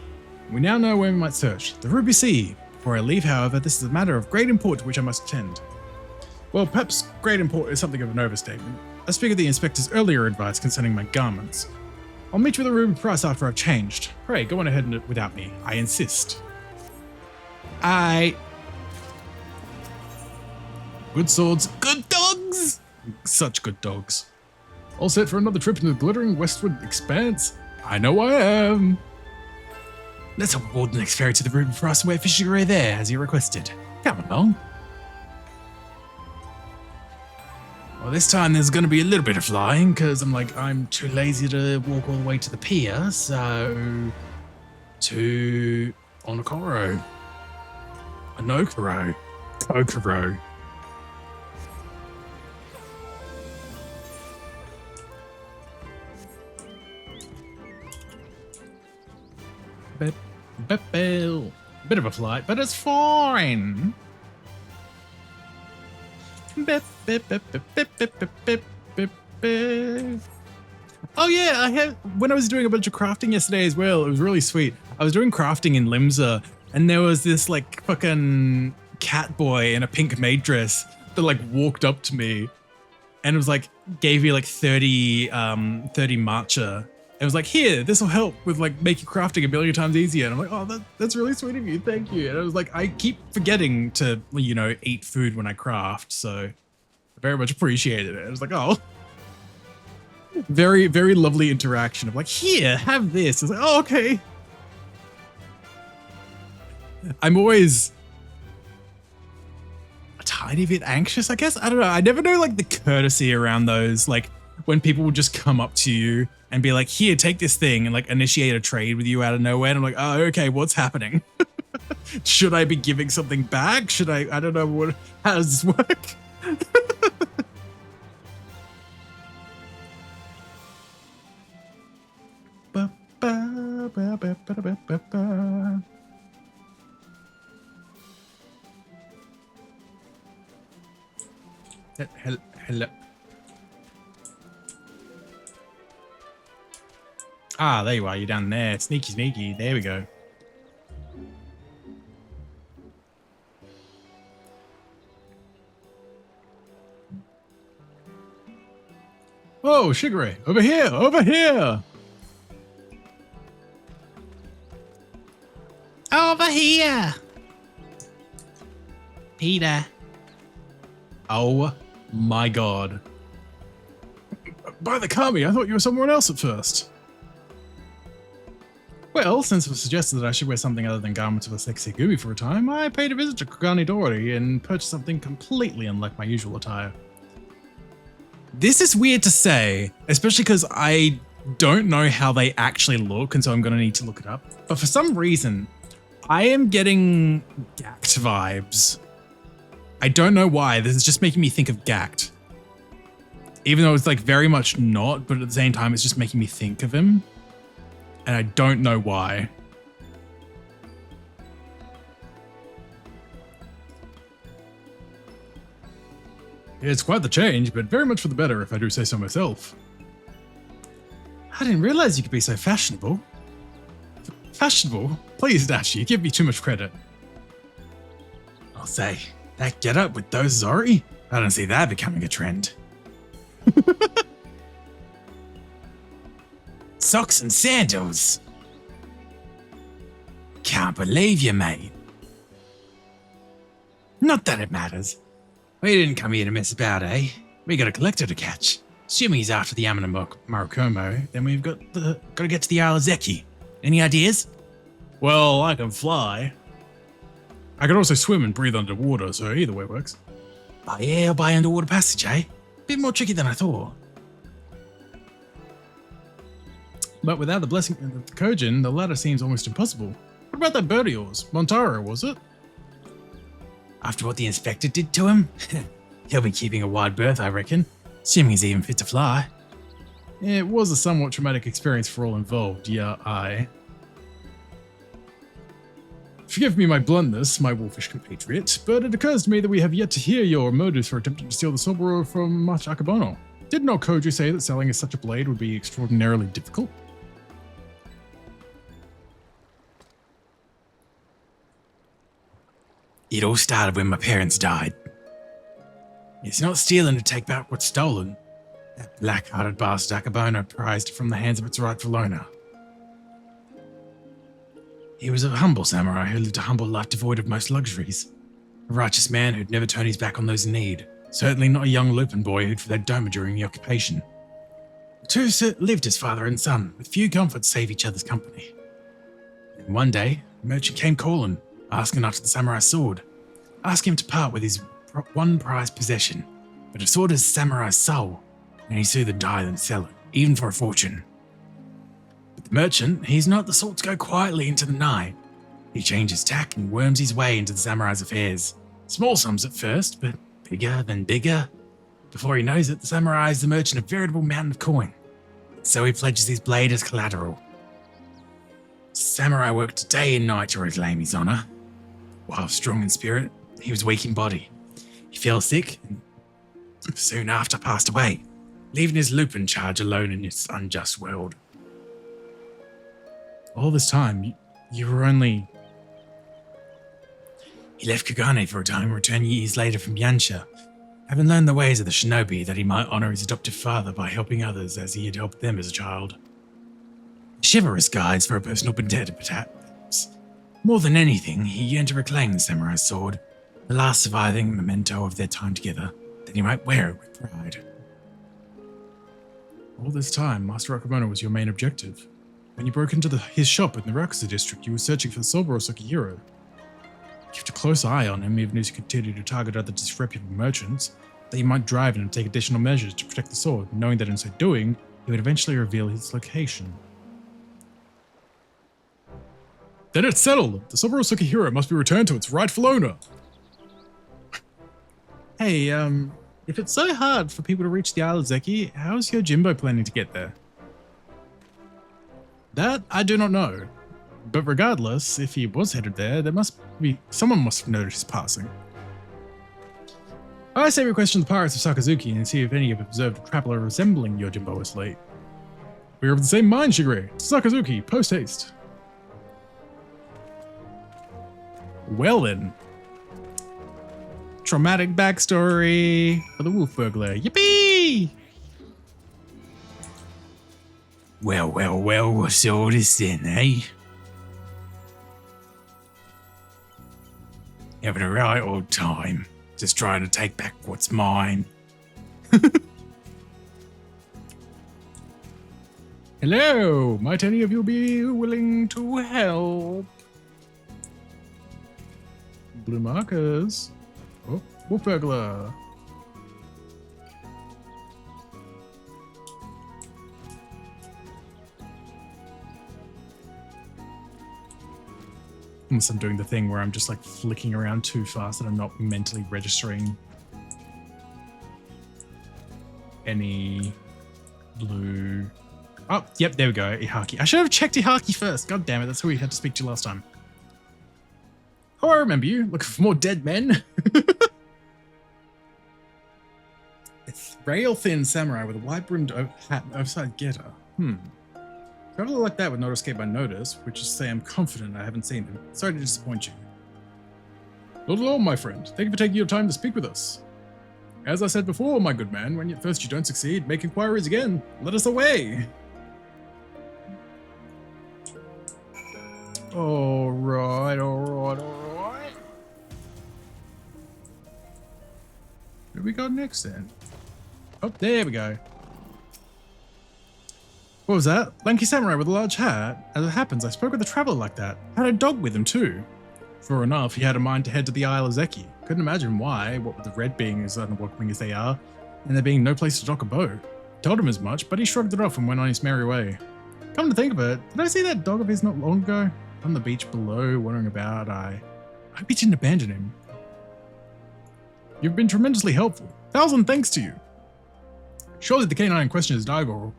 we now know where we might search. The Ruby Sea. Before I leave, however, this is a matter of great import to which I must attend. Well, perhaps great import is something of an overstatement. I speak of the inspector's earlier advice concerning my garments. I'll meet you with a ruby price after I've changed. Pray, go on ahead and without me. I insist. Good swords, good dogs! Such good dogs. All set for another trip into the glittering westward expanse? I know I am. Let's aboard the next ferry to the ruby price and wait for Shigure there, as you requested. Come along. Well, this time there's going to be a little bit of flying, because I'm too lazy to walk all the way to the pier, so... to... Onokoro. Onokoro. Kokoro. Bit of a flight, but it's fine. Oh yeah, I had when I was doing a bunch of crafting yesterday as well. It was really sweet. I was doing crafting in Limsa, and there was this like fucking cat boy in a pink maid dress that like walked up to me, and it was like gave me like 30 matcha. It was like, here, this will help with like making crafting a million times easier. And I'm like, oh, that's really sweet of you, thank you. And I was like, I keep forgetting to eat food when I craft, so I very much appreciated it. I was like, oh. Very, very lovely interaction of like, here, have this. It's like, oh, okay. I'm always a tiny bit anxious, I guess. I don't know. I never know like the courtesy around those, like when people will just come up to you and be like, here, take this thing and like initiate a trade with you out of nowhere. And I'm like, oh, okay, what's happening? Should I be giving something back? Should I don't know, how does this work? Hello. Ah, there you are. You're down there. Sneaky, sneaky. There we go. Oh, Shigure. Over here. Over here. Over here. Peter. Oh my god. By the Kami, I thought you were someone else at first. Well, since it was suggested that I should wear something other than garments of a sexy gooey for a time, I paid a visit to Kogani Dori and purchased something completely unlike my usual attire. This is weird to say, especially because I don't know how they actually look, and so I'm going to need to look it up. But for some reason, I am getting Gact vibes. I don't know why. This is just making me think of Gact. Even though it's like very much not, but at the same time, it's just making me think of him. And I don't know why. It's quite the change, but very much for the better if I do say so myself. I didn't realize you could be so fashionable. Fashionable? Please, Dashi, you give me too much credit. I'll say, that get up with those Zori? I don't see that becoming a trend. Socks and sandals. Can't believe you, mate. Not that it matters. We didn't come here to mess about, eh? We got a collector to catch. Assuming he's after the Amina Marukomo, then we've got to get to the Isle of Zeki. Any ideas? Well, I can fly. I can also swim and breathe underwater, so either way works. By air or by underwater passage, eh? Bit more tricky than I thought. But without the blessing of the Kojin, the latter seems almost impossible. What about that bird of yours? Montaro, was it? After what the inspector did to him? He'll be keeping a wide berth, I reckon. Assuming he's even fit to fly. It was a somewhat traumatic experience for all involved, yeah, I. Forgive me my bluntness, my wolfish compatriot, but it occurs to me that we have yet to hear your motives for attempting to steal the Soboro from Mach Akabono. Did not Koju say that selling such a blade would be extraordinarily difficult? It all started when my parents died. It's not stealing to take back what's stolen. That black-hearted bastard Akabono prized it from the hands of its rightful owner. He was a humble samurai who lived a humble life devoid of most luxuries. A righteous man who'd never turn his back on those in need. Certainly not a young Lupin boy who'd fled Doma during the occupation. The two lived as father and son, with few comforts save each other's company. And one day, a merchant came calling, asking after the samurai's sword, asking him to part with his one prized possession. But a sword is a samurai's soul, and he'd sooner die than sell it, even for a fortune. But the merchant, he's not the sort to go quietly into the night. He changes tack and worms his way into the samurai's affairs. Small sums at first, but bigger than bigger. Before he knows it, the samurai is the merchant a veritable mountain of coin. So he pledges his blade as collateral. The samurai worked day and night to reclaim his honor. While strong in spirit, he was weak in body. He fell sick and soon after passed away. leaving his Lupin charge alone in his unjust world. All this time, you were only... He left Kagane for a time, returned years later from Yansha, having learned the ways of the shinobi that he might honor his adoptive father by helping others as he had helped them as a child. Chivalrous guides for a personal vendetta, perhaps. More than anything, he yearned to reclaim the samurai sword, the last surviving memento of their time together, that he might wear it with pride. All this time, Master Akamono was your main objective. When you broke into his shop in the Rakusa district, you were searching for the Soborosaki hero. You kept a close eye on him, even as you continued to target other disreputable merchants, that you might drive in and take additional measures to protect the sword, knowing that in so doing, he would eventually reveal his location. Then it's settled. The Soborosaki hero must be returned to its rightful owner. Hey, if it's so hard for people to reach the Isle of Zeki, how is Yojimbo planning to get there? That I do not know. But regardless, if he was headed there, someone must have noticed his passing. I say we question the pirates of Sakazuki and see if any have observed a traveler resembling Yojimbo as late. We are of the same mind, Shigure. Sakazuki, post haste. Well then. Traumatic backstory for the wolf burglar. Yippee! Well, what's all this then, eh? Having a right old time, just trying to take back what's mine. Hello, might any of you be willing to help? Blue markers. Oh, wolf burglar. Unless I'm doing the thing where I'm just like flicking around too fast and I'm not mentally registering any blue. Oh, yep, there we go. Ihaki. I should have checked Ihaki first. God damn it, that's who we had to speak to last time. Oh, I remember you. Looking for more dead men. A rail-thin samurai with a wide-brimmed hat and oversized getter. Traveler like that would not escape my notice, which is to say I'm confident I haven't seen him. Sorry to disappoint you. Not at all, my friend. Thank you for taking your time to speak with us. As I said before, my good man, when at first you don't succeed, make inquiries again. Let us away. Alright. Where we go next then? Oh, there we go. What was that? Lanky samurai with a large hat? As it happens, I spoke with a traveler like that. Had a dog with him too. Sure enough, he had a mind to head to the Isle of Zeki. Couldn't imagine why, what with the red being as unwelcoming as they are, and there being no place to dock a boat. Told him as much, but he shrugged it off and went on his merry way. Come to think of it, did I see that dog of his not long ago? On the beach below, wandering about, I hope he didn't abandon him. You've been tremendously helpful. 1,000 thanks to you. Surely the canine in question is Daigoro.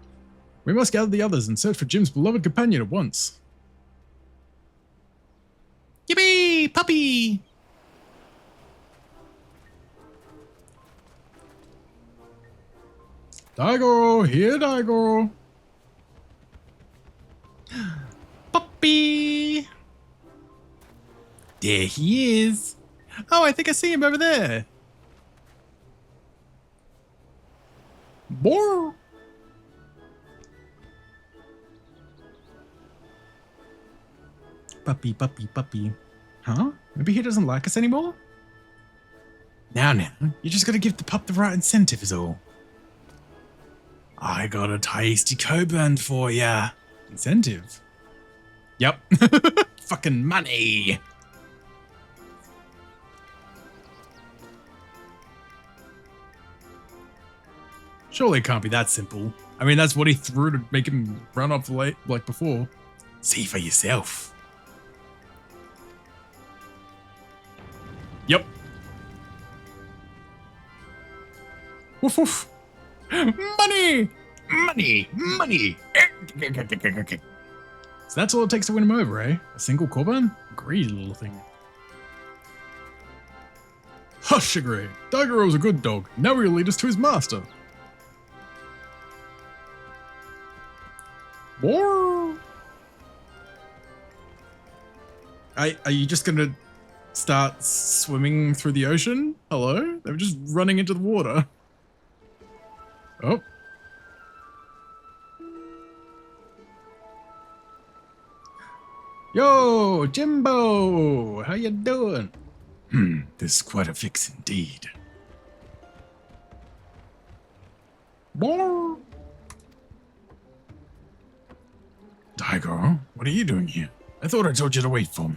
We must gather the others and search for Jim's beloved companion at once. Yippee! Puppy! Daigoro! Here, Daigoro! Puppy! There he is! Oh, I think I see him over there! Boar! Puppy. Huh? Maybe he doesn't like us anymore? Now, you just gotta give the pup the right incentive is all. I got a tasty Coburn for ya. Incentive? Yep. Fucking money! Surely it can't be that simple. I mean, that's what he threw to make him run off late, like before. See for yourself. Yep. Woof woof. Money! So that's all it takes to win him over, eh? A single Coburn? Greedy little thing. Hush, Shigure. Daigoro's a good dog. Now he'll lead us to his master. More. Are you just gonna start swimming through the ocean? Hello? They were just running into the water. Oh. Yo, Jimbo! How you doing? This is quite a fix indeed. More. Tiger, what are you doing here? I thought I told you to wait for me.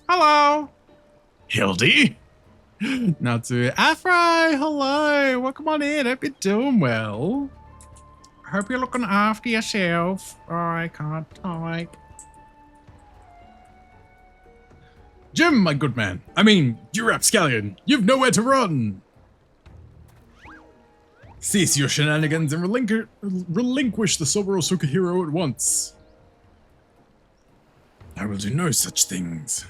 Hello. Hildy? Natsu. Afro, hello. Welcome on in. Hope you're doing well. Hope you're looking after yourself. Oh, I can't type. Jim, my good man. I mean, you rapscallion. You've nowhere to run. Cease your shenanigans and relinquish the Soboro Sukahiro at once. I will do no such things.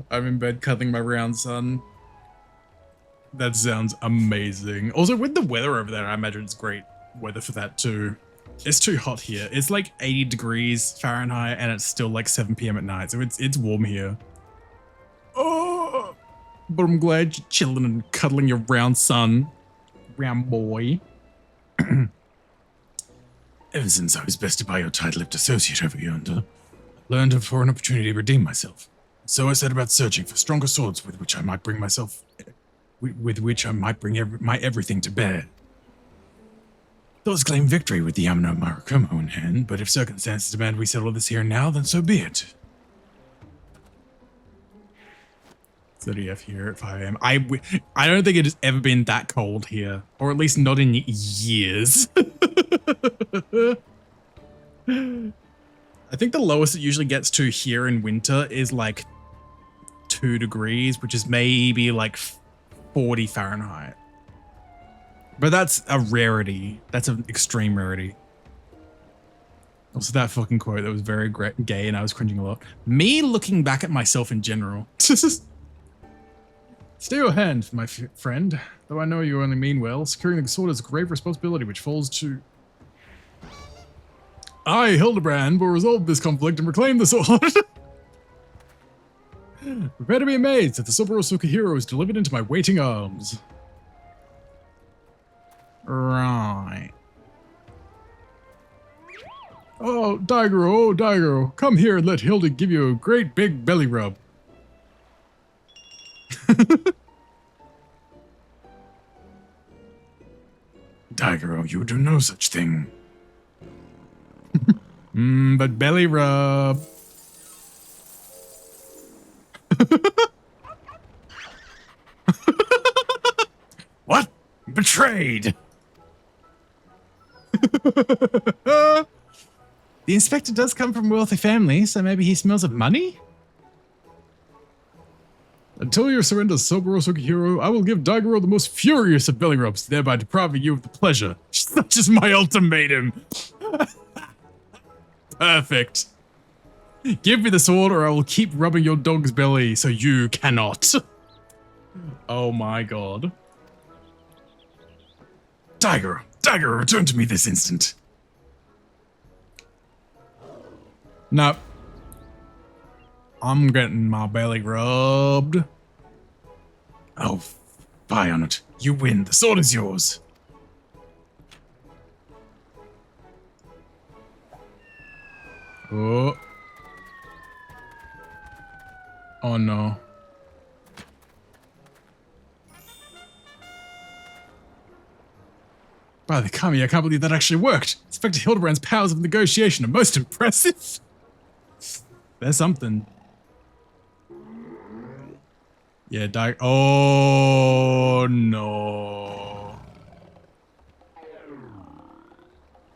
I'm in bed cuddling my round son. That sounds amazing. Also, with the weather over there, I imagine it's great weather for that too. It's too hot here. It's like 80 degrees Fahrenheit and it's still like 7 p.m. at night, so it's warm here. Oh, but I'm glad you're chilling and cuddling your round son. Round boy. Ever since I was bested by your tight-lipped associate over yonder, I learned for an opportunity to redeem myself. So I set about searching for stronger swords with which I might bring my everything to bear. Those claim victory with the Yamano Marakumo in hand, but if circumstances demand we settle this here and now, then so be it. ZDF here at 5 a.m. I don't think it has ever been that cold here, or at least not in years. I think the lowest it usually gets to here in winter is like 2 degrees, which is maybe like 40 Fahrenheit. But that's a rarity. That's an extreme rarity. Also, that fucking quote that was very gay and I was cringing a lot. Me looking back at myself in general. Stay your hand, my friend. Though I know you only mean well, securing the sword is a grave responsibility which falls to... I, Hildibrand, will resolve this conflict and reclaim the sword. Prepare to be amazed that the Soboro Sukahiro is delivered into my waiting arms. Right. Oh, Daigoro, come here and let Hildy give you a great big belly rub. Daigoro, you do no such thing. But belly rub. What? Betrayed. The inspector does come from a wealthy family, so maybe he smells of money? Until you surrender Soboro Sukahiro, I will give Daigoro the most furious of belly rubs, thereby depriving you of the pleasure. Such is my ultimatum. Perfect. Give me the sword or I will keep rubbing your dog's belly so you cannot. Oh my god. Daigoro, return to me this instant. No. I'm getting my belly rubbed. Oh, fie on it. You win. The sword is yours. Oh. Oh no. By the Kami, I can't believe that actually worked. Inspector Hildibrand's powers of negotiation are most impressive. There's something. Yeah, oh no.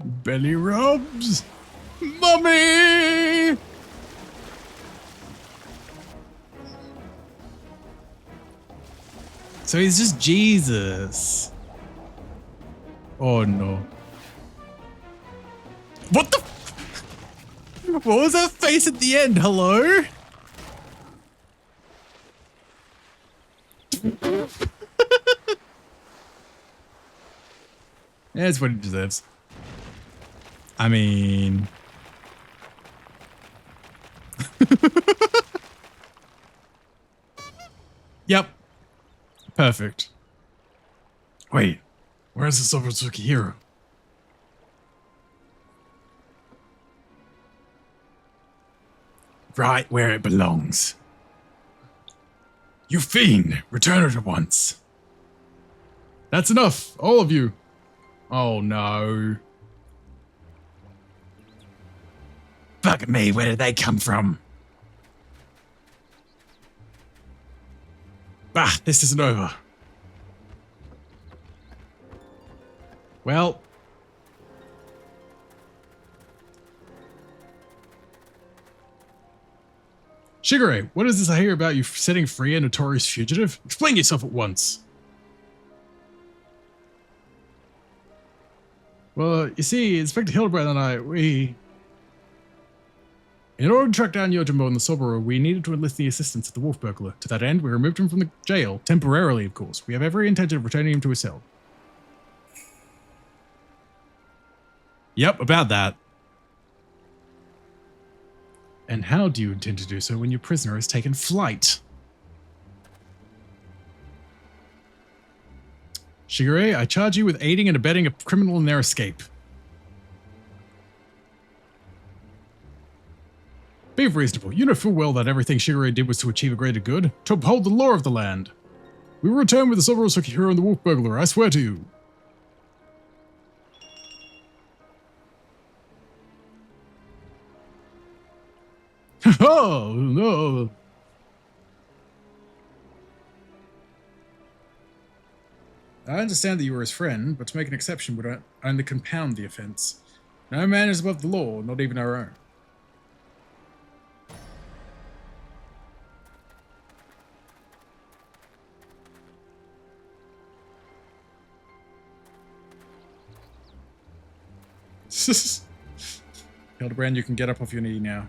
Belly rubs. Mommy! So he's just Jesus. Oh no. What the? What was that face at the end? Hello? Yeah, it's what he deserves. I mean... Yep. Perfect. Wait, where's the Sobatsuki hero? Right where it belongs. You fiend, return it at once. That's enough, all of you. Oh no. Fuck me, where did they come from? Bah, this isn't over. Well. Shigure, what is this I hear about you setting free a notorious fugitive? Explain yourself at once. Well, you see, Inspector Hildibrand and I, in order to track down Yojimbo and the Soboro, we needed to enlist the assistance of the wolf burglar. To that end, we removed him from the jail, temporarily of course. We have every intention of returning him to his cell. Yep, about that. And how do you intend to do so when your prisoner has taken flight? Shigure, I charge you with aiding and abetting a criminal in their escape. Be reasonable. You know full well that everything Shigure did was to achieve a greater good, to uphold the law of the land. We will return with the Soboro Sukihiro and the wolf burglar, I swear to you. Oh, no. I understand that you were his friend, but to make an exception would only compound the offense. No man is above the law, not even our own. Hildibrand, you can get up off your knee now.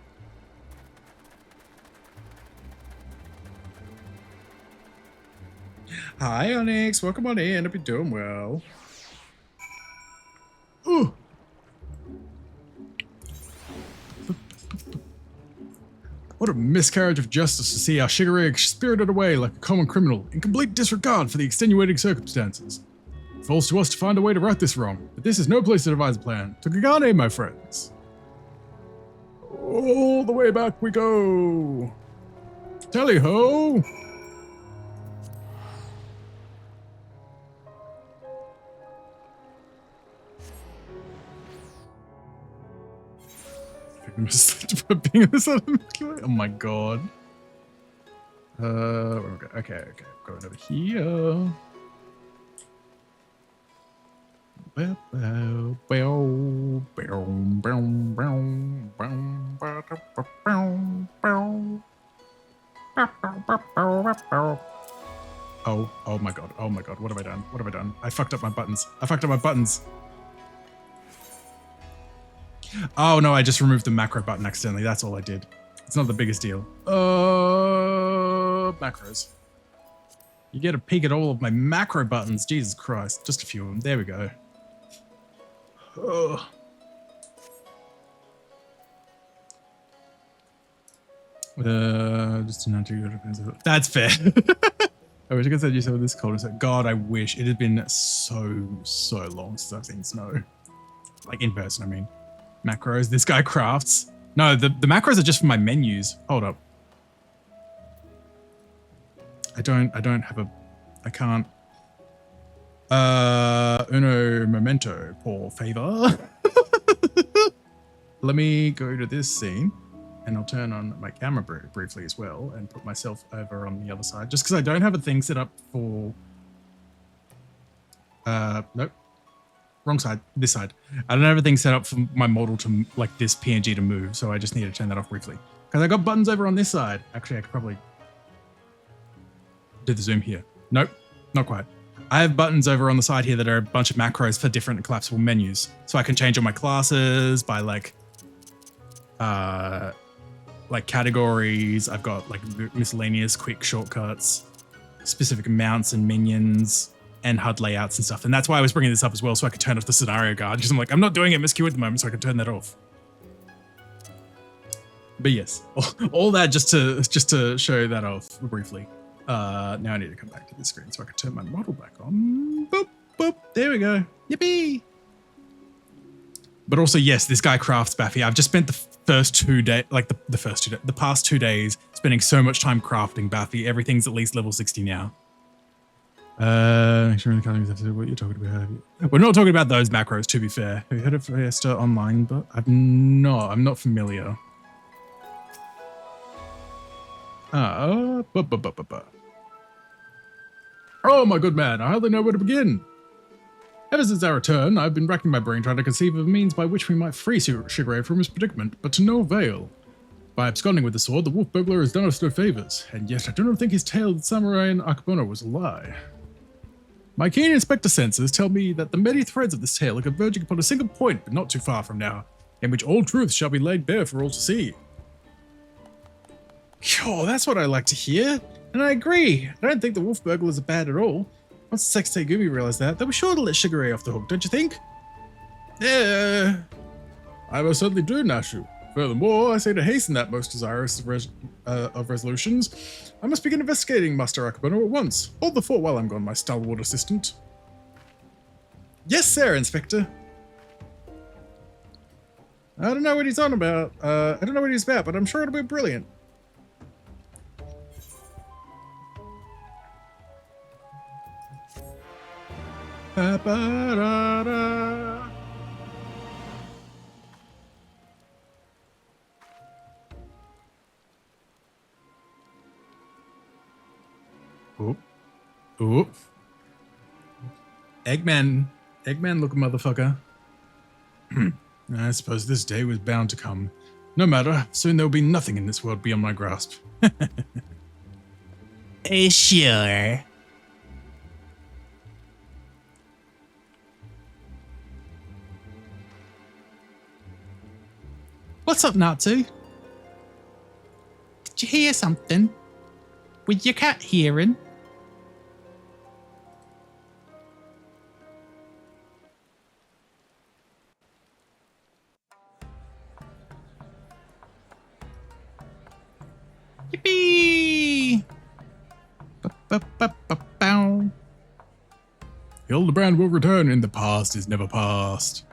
Hi, Onyx. Welcome on in. Hope you're doing well. Ooh. What a miscarriage of justice to see our Shigure spirited away like a common criminal in complete disregard for the extenuating circumstances. It falls to us to find a way to right this wrong, but this is no place to devise a plan. To Kagane, my friends. All the way back we go. Tally-ho! Being this out of the Milky Way? Oh my god. Okay. Going over here. Oh my god. Oh my god. What have I done? What have I done? I fucked up my buttons. Oh no, I just removed the macro button accidentally. That's all I did. It's not the biggest deal. Macros. You get a peek at all of my macro buttons. Jesus Christ. Just a few of them. There we go. Oh. Just not too good. That's fair. I wish I could send you some of this cold. God, I wish. It had been so long since I've seen snow. Like in person, I mean. Macros. This guy crafts. No, the macros are just for my menus. Hold up. I can't. Uno momento, por favor. Let me go to this scene and I'll turn on my camera briefly as well and put myself over on the other side just because I don't have a thing set up for. Nope. Wrong side, this side. I don't have everything set up for my model to, like, this PNG to move, so I just need to turn that off briefly. Because I got buttons over on this side. Actually, I could probably do the zoom here. Nope, not quite. I have buttons over on the side here that are a bunch of macros for different collapsible menus. So I can change all my classes by, like categories. I've got, like, miscellaneous quick shortcuts, specific mounts and minions. and HUD layouts and stuff. And that's why I was bringing this up as well, so I could turn off the scenario guard, because I'm like, I'm not doing MSQ at the moment, so I can turn that off. But yes, all that just to show that off briefly. Now I need to come back to the screen so I can turn my model back on. Boop, boop. There we go. Yippee! But also, yes, this guy crafts Baffy. I've just spent the past 2 days spending so much time crafting Baffy. Everything's at least level 60 now. What you're talking about? We're not talking about those macros, to be fair. Have you heard of Fiesta Online? But I'm not familiar. Oh my good man, I hardly know where to begin. Ever since our return, I've been racking my brain trying to conceive of a means by which we might free Shigure from his predicament, but to no avail. By absconding with the sword, the wolf burglar has done us no favors, and yet I do not think his tale of samurai and Akebono was a lie. My keen inspector senses tell me that the many threads of this tale are converging upon a single point, but not too far from now, in which all truth shall be laid bare for all to see. Oh, that's what I like to hear. And I agree. I don't think the wolf burglars are bad at all. Once Sexte Gumi realized that, they were sure to let Shigure off the hook, don't you think? Yeah. I most certainly do, Nashu. Furthermore, I say to hasten that most desirous of resolutions, I must begin investigating Master Akebono at once. Hold the fort while I'm gone, my stalwart assistant. Yes, sir, Inspector. I don't know what he's on about. I don't know what he's about, but I'm sure it'll be brilliant. Ba-ba-da-da. Oop. Oop. Eggman looking motherfucker. I suppose this day was bound to come. No matter, soon there will be nothing in this world beyond my grasp. Sure. What's up, Natsu? Did you hear something? With your cat hearing? Yippee! Ba-ba-ba-ba-bow. Hildibrand will return, and the past is never past.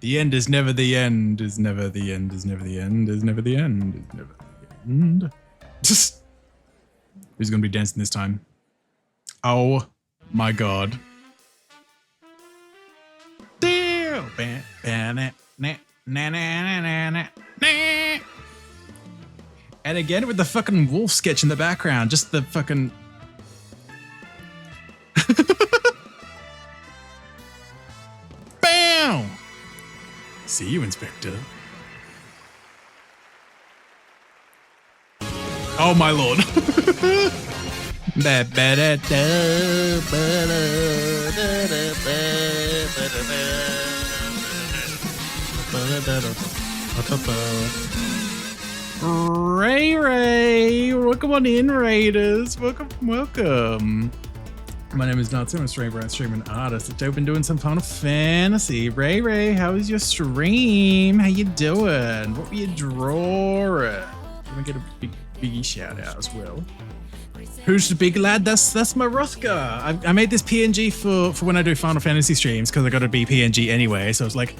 The end is never the end, is never the end, is never the end, is never the end, is never the end. Who's gonna be dancing this time? Oh my god. And again with the fucking wolf sketch in the background, just the fucking... Bam! See you, Inspector. Oh my lord. Ray, welcome on in, Raiders. Welcome. My name is Natsu. I'm a streamer and artist. Today we've been doing some Final Fantasy. Ray, how was your stream? How you doing? What were you drawing? Let me get a biggie shout out as well. Who's the big lad? That's my Rothgar. I made this PNG for when I do Final Fantasy streams because I got to be PNG anyway. So I was like,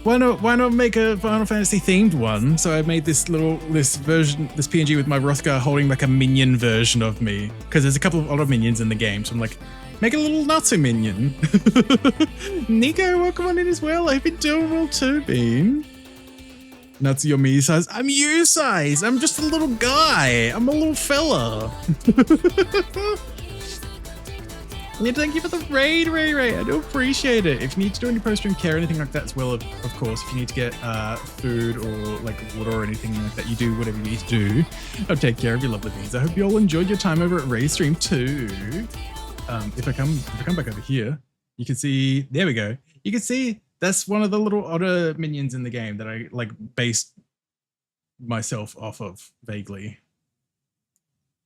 why not make a Final Fantasy themed one? So I made this PNG with my Rothgar holding like a minion version of me because there's a couple of other minions in the game. So I'm like, make a little Natsu minion. Nico, welcome on in as well. I've been doing well too, Bean. Natsu, you're me size. I'm you size. I'm just a little guy. I'm a little fella. Thank you for the raid, Ray. I do appreciate it. If you need to do any post-stream care or anything like that as well, of course, if you need to get food or like water or anything like that, you do whatever you need to do. I'll take care of your lovely things. I hope you all enjoyed your time over at Ray's stream too. If I come back over here, you can see, there we go. You can see that's one of the little otter minions in the game that I like based myself off of vaguely.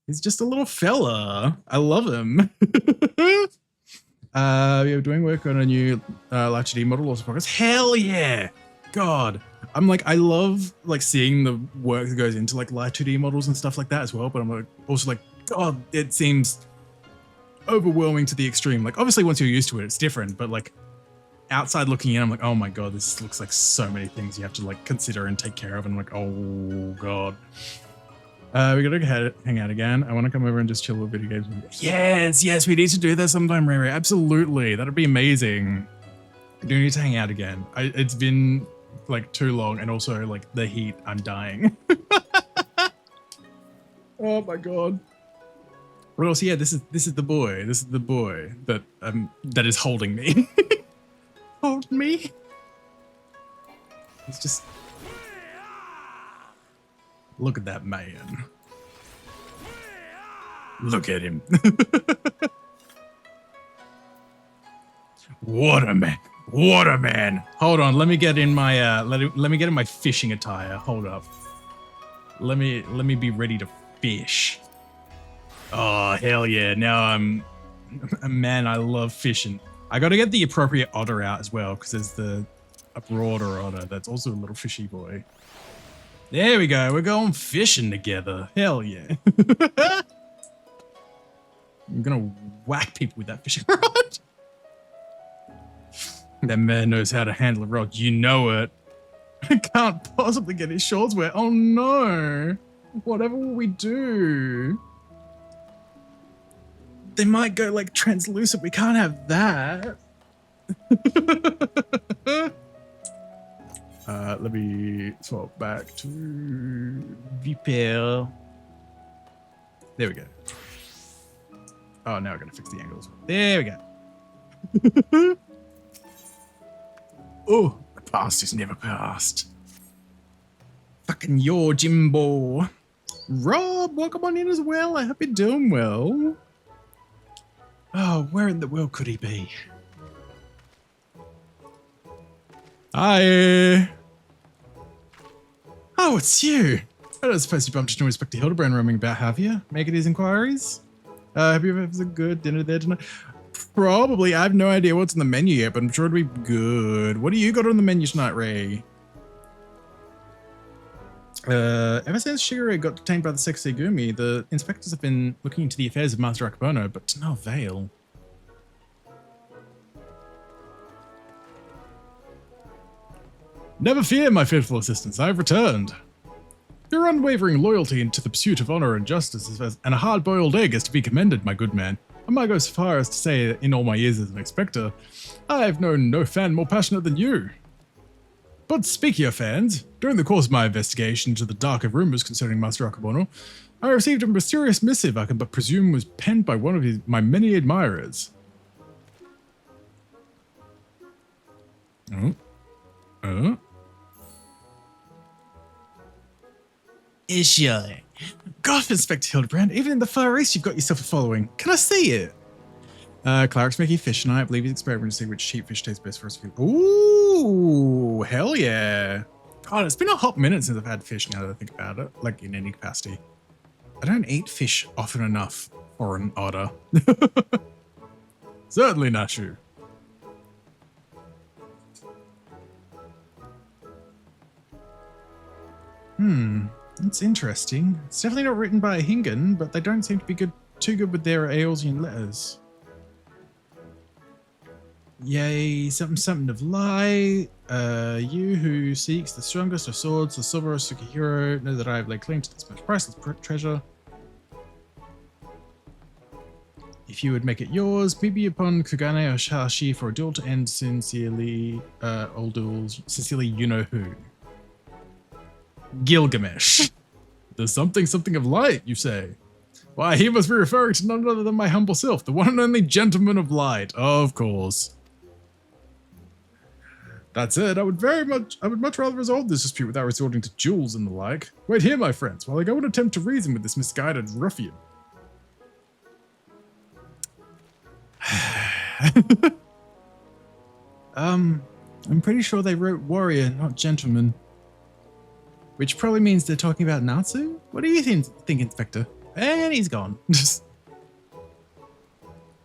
He's just a little fella. I love him. We are doing work on a new Hilarity model also progress. Hell yeah! God. I'm like, I love like seeing the work that goes into like Live 2D models and stuff like that as well. But I'm like, also like, God, it seems overwhelming to the extreme. Like, obviously, once you're used to it, it's different. But like, outside looking in, I'm like, oh my God, this looks like so many things you have to like consider and take care of. And I'm like, oh God. We gotta hang out again. I want to come over and just chill with video games. Yes, we need to do that sometime, Ray. Absolutely, that'd be amazing. We do need to hang out again. It's been like too long, and also like the heat. I'm dying. Oh my God. What else? Yeah, this is the boy. This is the boy that is holding me. Hold me. It's just. Look at that man. Look at him. What a man. What a man. Hold on, let me get in my let me get in my fishing attire. Hold up. Let me be ready to fish. Oh, hell yeah. Now I'm man, I love fishing. I got to get the appropriate otter out as well, because there's a broader otter that's also a little fishy boy. There we go. We're going fishing together. Hell yeah. I'm gonna whack people with that fishing rod. That man knows how to handle a rod. You know it. I can't possibly get his shorts wet. Oh no. Whatever will we do? They might go like translucent. We can't have that. Let me swap back to Vipel. There we go. Oh, now we're gonna fix the angles. There we go. Oh, the past is never past. Fucking your Jimbo. Rob, welcome on in as well. I hope you're doing well. Oh, where in the world could he be? Hi. Oh, it's you. I don't suppose you bumped into Inspector Hildibrand roaming about, have you? Making his inquiries? Have you ever had a good dinner there tonight? Probably. I have no idea what's on the menu yet, but I'm sure it'll be good. What do you got on the menu tonight, Ray? Ever since Shigure got detained by the sexy Gumi, the inspectors have been looking into the affairs of Master Akabono, but to no avail. Never fear, my faithful assistants, I have returned. Your unwavering loyalty into the pursuit of honor and justice and a hard-boiled egg is to be commended, my good man. I might go so far as to say that in all my years as an inspector, I have known no fan more passionate than you. But speaking of fans, during the course of my investigation into the darker rumors concerning Master Akabono, I received a mysterious missive I can but presume was penned by one of my many admirers. Ishy. God, Inspector Hildibrand, even in the Far East you've got yourself a following. Can I see it? Clark's making fish tonight. I believe he's experimenting to see which cheap fish tastes best for us. Ooh, hell yeah. God, it's been a hot minute since I've had fish now that I think about it, like in any capacity. I don't eat fish often enough for an otter. Certainly not true. That's interesting. It's definitely not written by a Hingan, but they don't seem to be too good with their Aeolsian letters. Yay, something of light. You who seeks the strongest of swords, the silver Sukihiro, know that I have laid claim to this most priceless treasure. If you would make it yours, meet me upon Kugane Oshashi for a duel to end sincerely, all duels, sincerely you know who. Gilgamesh. There's something of light, you say? Why, he must be referring to none other than my humble self, the one and only gentleman of light, of course. That said, I would much rather resolve this dispute without resorting to duels and the like. Wait here, my friends, while I go and attempt to reason with this misguided ruffian. I'm pretty sure they wrote warrior, not gentleman. Which probably means they're talking about Natsu? What do you think, Inspector? And he's gone.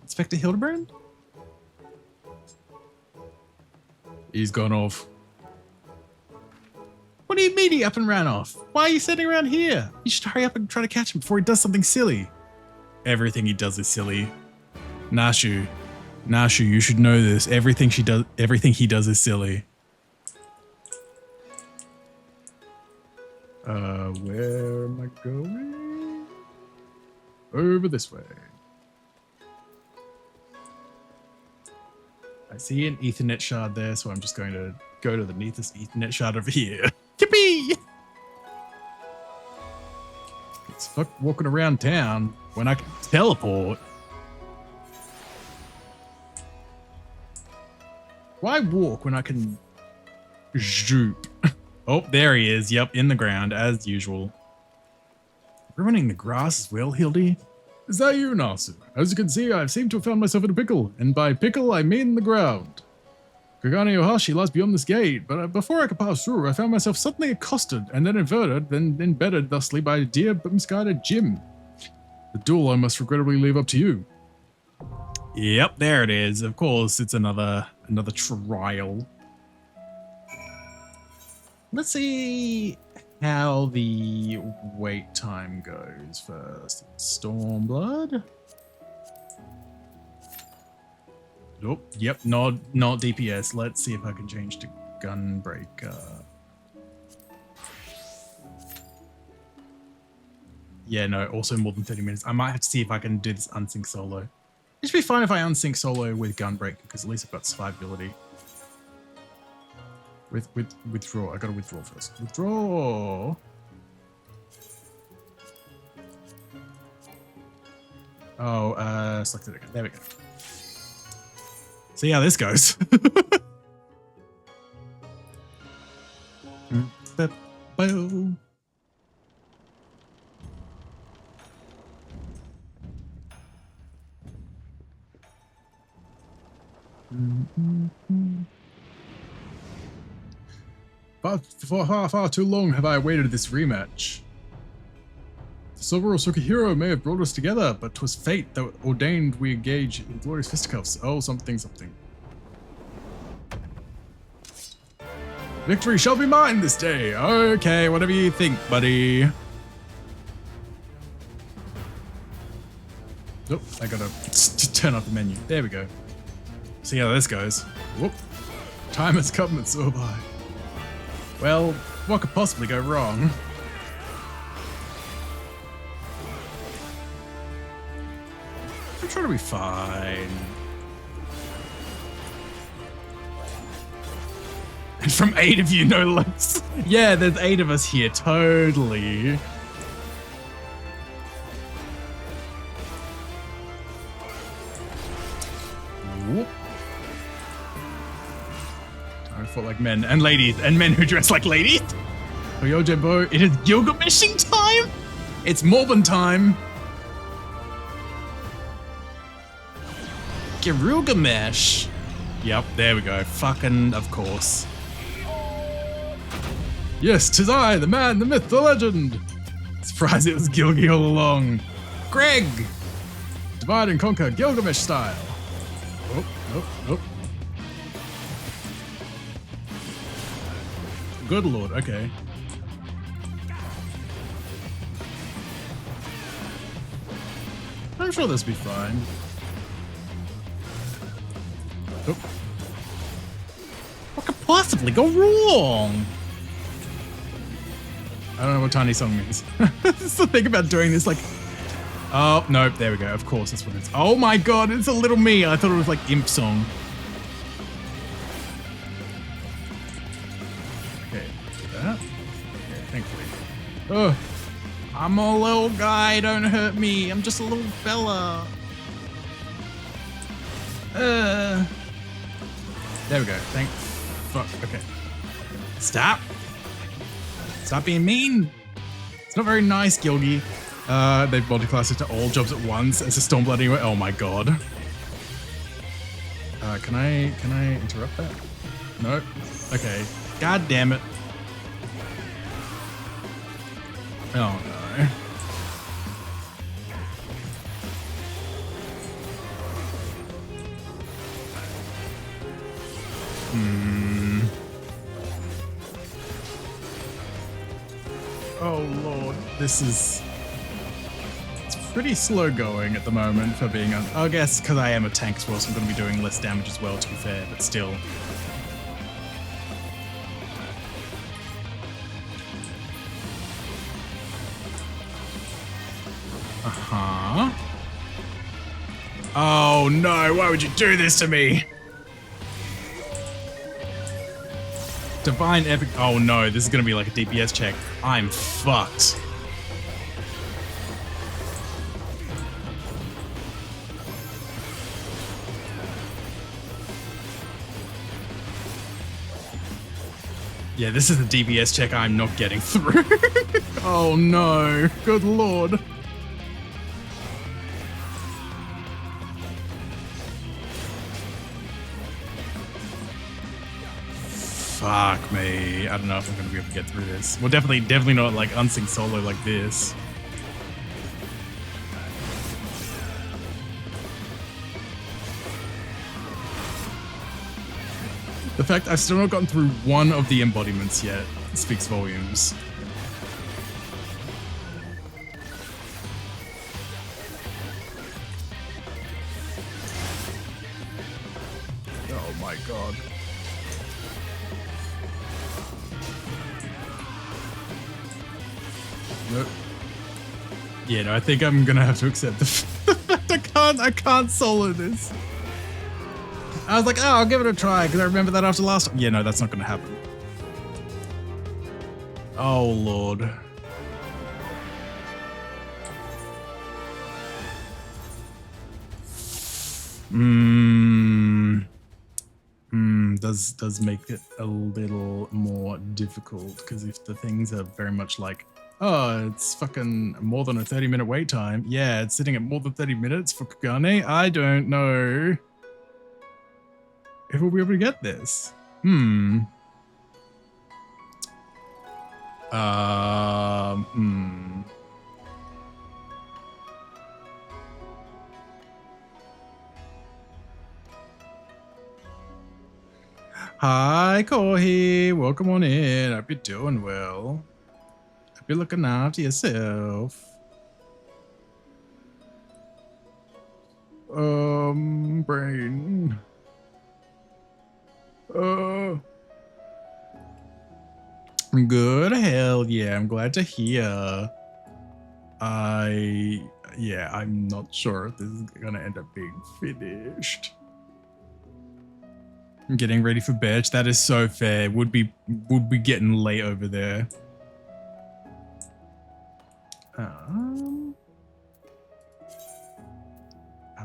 Inspector Hildibrand? He's gone off. What do you mean he up and ran off? Why are you sitting around here? You should hurry up and try to catch him before he does something silly. Everything he does is silly. Nashu, you should know this. Everything he does is silly. Where am I going? Over this way. I see an Ethernet shard there, so I'm just going to go to the neatest Ethernet shard over here. Yippee! It's fuck walking around town when I can teleport. Why walk when I can zoop? Oh, there he is. Yep, in the ground, as usual. Ruining the grass as well, Hildy? Is that you, Nasu? As you can see, I seem to have found myself in a pickle, and by pickle, I mean the ground. Kagane Ohashi lies beyond this gate, but before I could pass through, I found myself suddenly accosted, and then inverted, then embedded thusly by a dear but misguided Jim. The duel I must regrettably leave up to you. Yep, there it is. Of course, it's another trial. Let's see how the wait time goes first. Stormblood. Nope. Yep. Not DPS. Let's see if I can change to Gunbreaker. Yeah. No. Also more than 30 minutes. I might have to see if I can do this unsync solo. It should be fine if I unsync solo with Gunbreaker because at least I've got survivability. Withdraw. I gotta withdraw first. Withdraw. Oh, selected again. There we go. See how this goes. But for far too long have I awaited this rematch. The Silver Sukihiro may have brought us together, but 'twas fate that ordained we engage in glorious fisticuffs. Oh, something. Victory shall be mine this day. Okay, whatever you think, buddy. Nope, I gotta turn off the menu. There we go. See how this goes. Whoop. Time has come and so have I. Well, what could possibly go wrong? I'm sure it'll be fine. And from 8 of you, no less. Yeah, there's 8 of us here, totally. Whoop. I fought like men and ladies and men who dress like ladies. Oh, yo, Jimbo, it is Gilgameshing time. It's Morbin time. Gilgamesh. Yep, there we go. Fucking, of course. Yes, 'tis I, the man, the myth, the legend. Surprised it was Gilgy all along. Greg. Divide and conquer, Gilgamesh style. Oh. Good lord, okay. I'm sure this will be fine. Oh. What could possibly go wrong? I don't know what Tiny Song means. That's the thing about doing this, like... Oh, no, there we go. Of course, that's what it is. Oh my god, it's a little me. I thought it was like Imp Song. Okay, do that. Okay, thankfully. Oh, I'm a little guy. Don't hurt me. I'm just a little fella. There we go. Thank fuck. Okay. Stop. Stop being mean. It's not very nice, Gilgy. They've multiclassed it to all jobs at once as a Stormblood anyway. Oh my god. Can I interrupt that? No. Okay. God damn it. Oh no. Hmm. This is... It's pretty slow going at the moment for being on... I guess because I am a tank as well, so I'm going to be doing less damage as well, to be fair, but still. Uh-huh. Oh no, why would you do this to me? Divine Epic. Oh no, this is gonna be like a DPS check. I'm fucked. Yeah, this is the DPS check I'm not getting through. Oh no, good lord. Fuck me. I don't know if I'm gonna be able to get through this. Well, definitely not like unsync solo like this. The fact I've still not gotten through one of the embodiments yet speaks volumes. Oh my god. Nope. Yeah, no, I think I'm gonna have to accept the fact I can't solo this. I was like, oh, I'll give it a try because I remember that after last time. Yeah, no, that's not gonna happen. Oh lord. Does make it a little more difficult because if the things are very much like, oh, it's fucking more than a 30-minute wait time. Yeah, it's sitting at more than 30 minutes for Kagane. I don't know if we'll be able to get this. Hi, Kohi. Welcome on in. Hope you're doing well. Hope you're looking after yourself. Brain. Good. Hell yeah. I'm glad to hear. I'm not sure if this is gonna end up being finished. I'm getting ready for bed. That is so fair. Would be getting late over there. I don't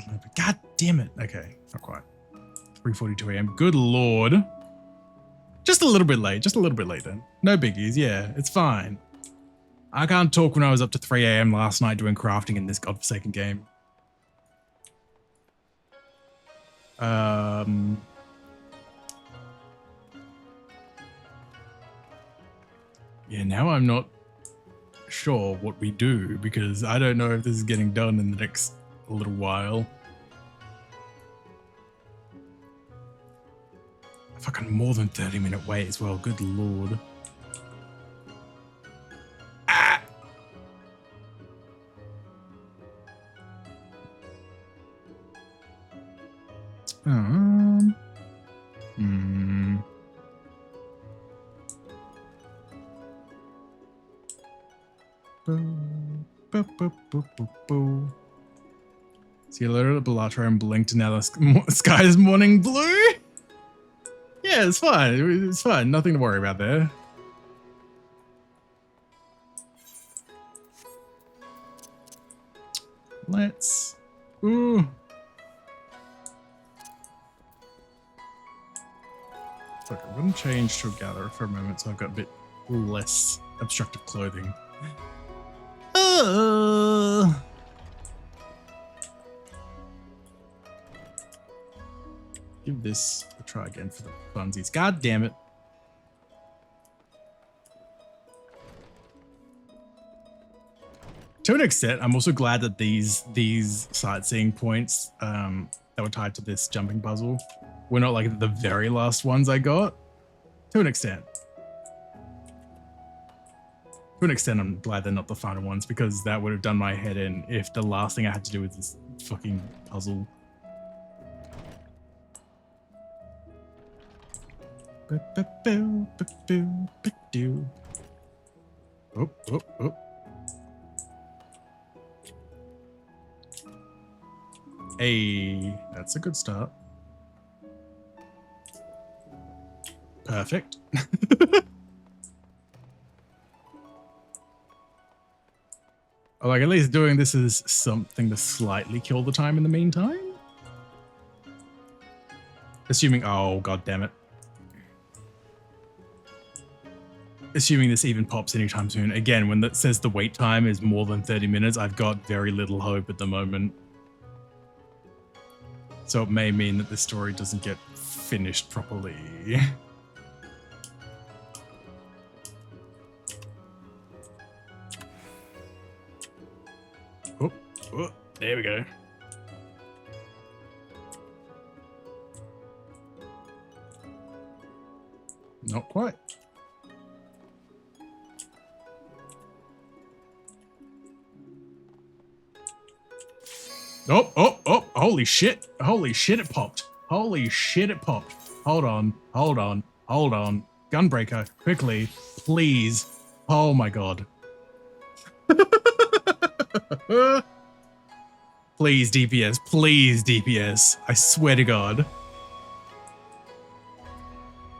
know, but god damn it. Okay, not quite. 3:42 a.m. Good lord. Just a little bit late. Just a little bit late then. No biggies. Yeah, it's fine. I can't talk when I was up to 3 a.m. last night doing crafting in this godforsaken game. Yeah, now I'm not sure what we do because I don't know if this is getting done in the next little while. Fucking more than 30-minute wait as well. Good lord. Ah! See you later, Bellatrix, and blinked, and now the sky is morning blue. Yeah, it's fine. It's fine. Nothing to worry about there. Let's... Ooh. Look, I'm going to change to a gatherer for a moment so I've got a bit less obstructive clothing. Give this a try again for the funsies. God damn it. To an extent, I'm also glad that these sightseeing points that were tied to this jumping puzzle were not like the very last ones I got. To an extent. To an extent, I'm glad they're not the final ones because that would have done my head in if the last thing I had to do was this fucking puzzle. Oh, oh, oh. Hey, that's a good start. Perfect. Like, at least doing this is something to slightly kill the time in the meantime. Assuming, oh, god damn it. Assuming this even pops anytime soon. Again, when that says the wait time is more than 30 minutes, I've got very little hope at the moment. So it may mean that the story doesn't get finished properly. Oh, oh, there we go. Not quite. Oh, oh, oh, holy shit. Holy shit, it popped. Holy shit, it popped. Hold on, hold on, hold on. Gunbreaker, quickly, please. Oh my god. Please, DPS, please, DPS. I swear to god.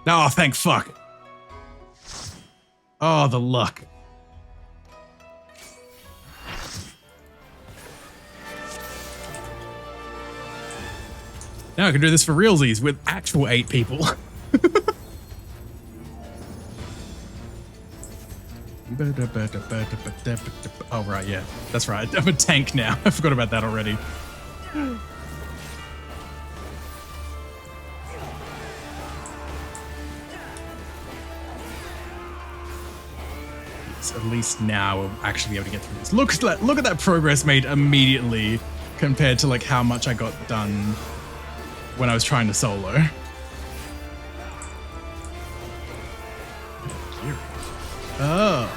Oh, thank fuck. Oh, the luck. Now I can do this for realsies with actual 8 people. Oh, right, yeah. That's right. I'm a tank now. I forgot about that already. So at least now we'll actually be able to get through this. Look at that progress made immediately compared to like how much I got done when I was trying to solo. Oh.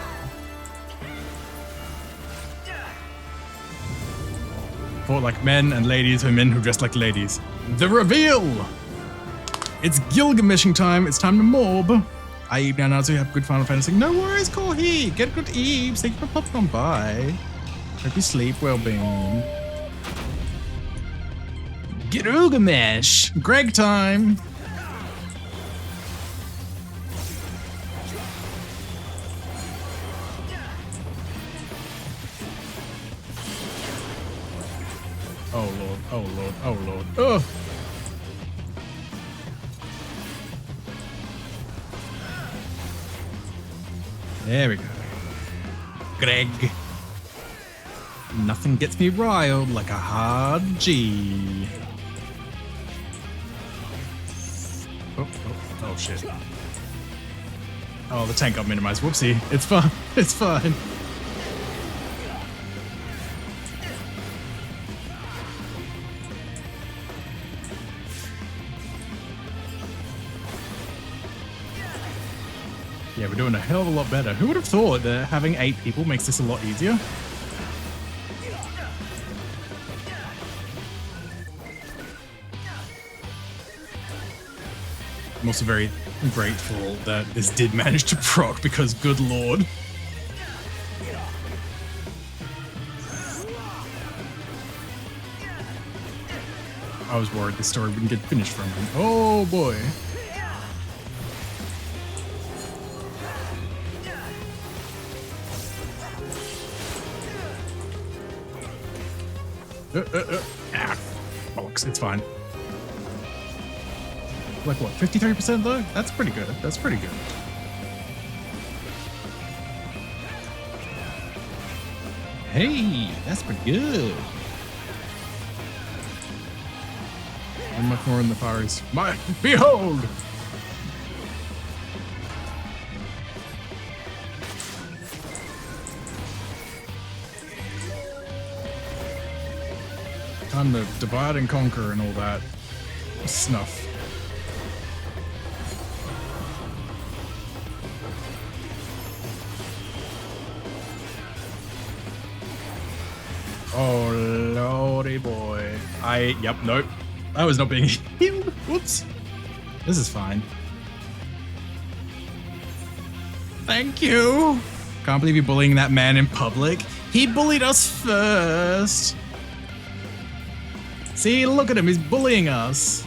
For like men and ladies who men who dress like ladies. The reveal! It's Gilgameshing time. It's time to mob. I Eve now so you have good Final Fantasy. No worries, Corey. Get good Eve. Thank you for popping on by. Hope you sleep well, Bean. Gilgamesh! Greg time! Oh lord, oh lord, oh lord. Oh! There we go. Greg. Nothing gets me riled like a hard G. Oh shit. Oh, the tank got minimized. Whoopsie. It's fine. It's fine. Yeah, we're doing a hell of a lot better. Who would have thought that having 8 people makes this a lot easier? I'm also very grateful that this did manage to proc because good lord. I was worried this story wouldn't get finished from him. Oh boy. Ah, bollocks, it's fine. Like what, 53% though? That's pretty good. That's pretty good. Hey, that's pretty good. How much more in the fire is my behold! Time to divide and conquer and all that snuff. Oh, lordy boy. Yep, nope. I was not being healed. Whoops. This is fine. Thank you. Can't believe you're bullying that man in public. He bullied us first. See, look at him. He's bullying us.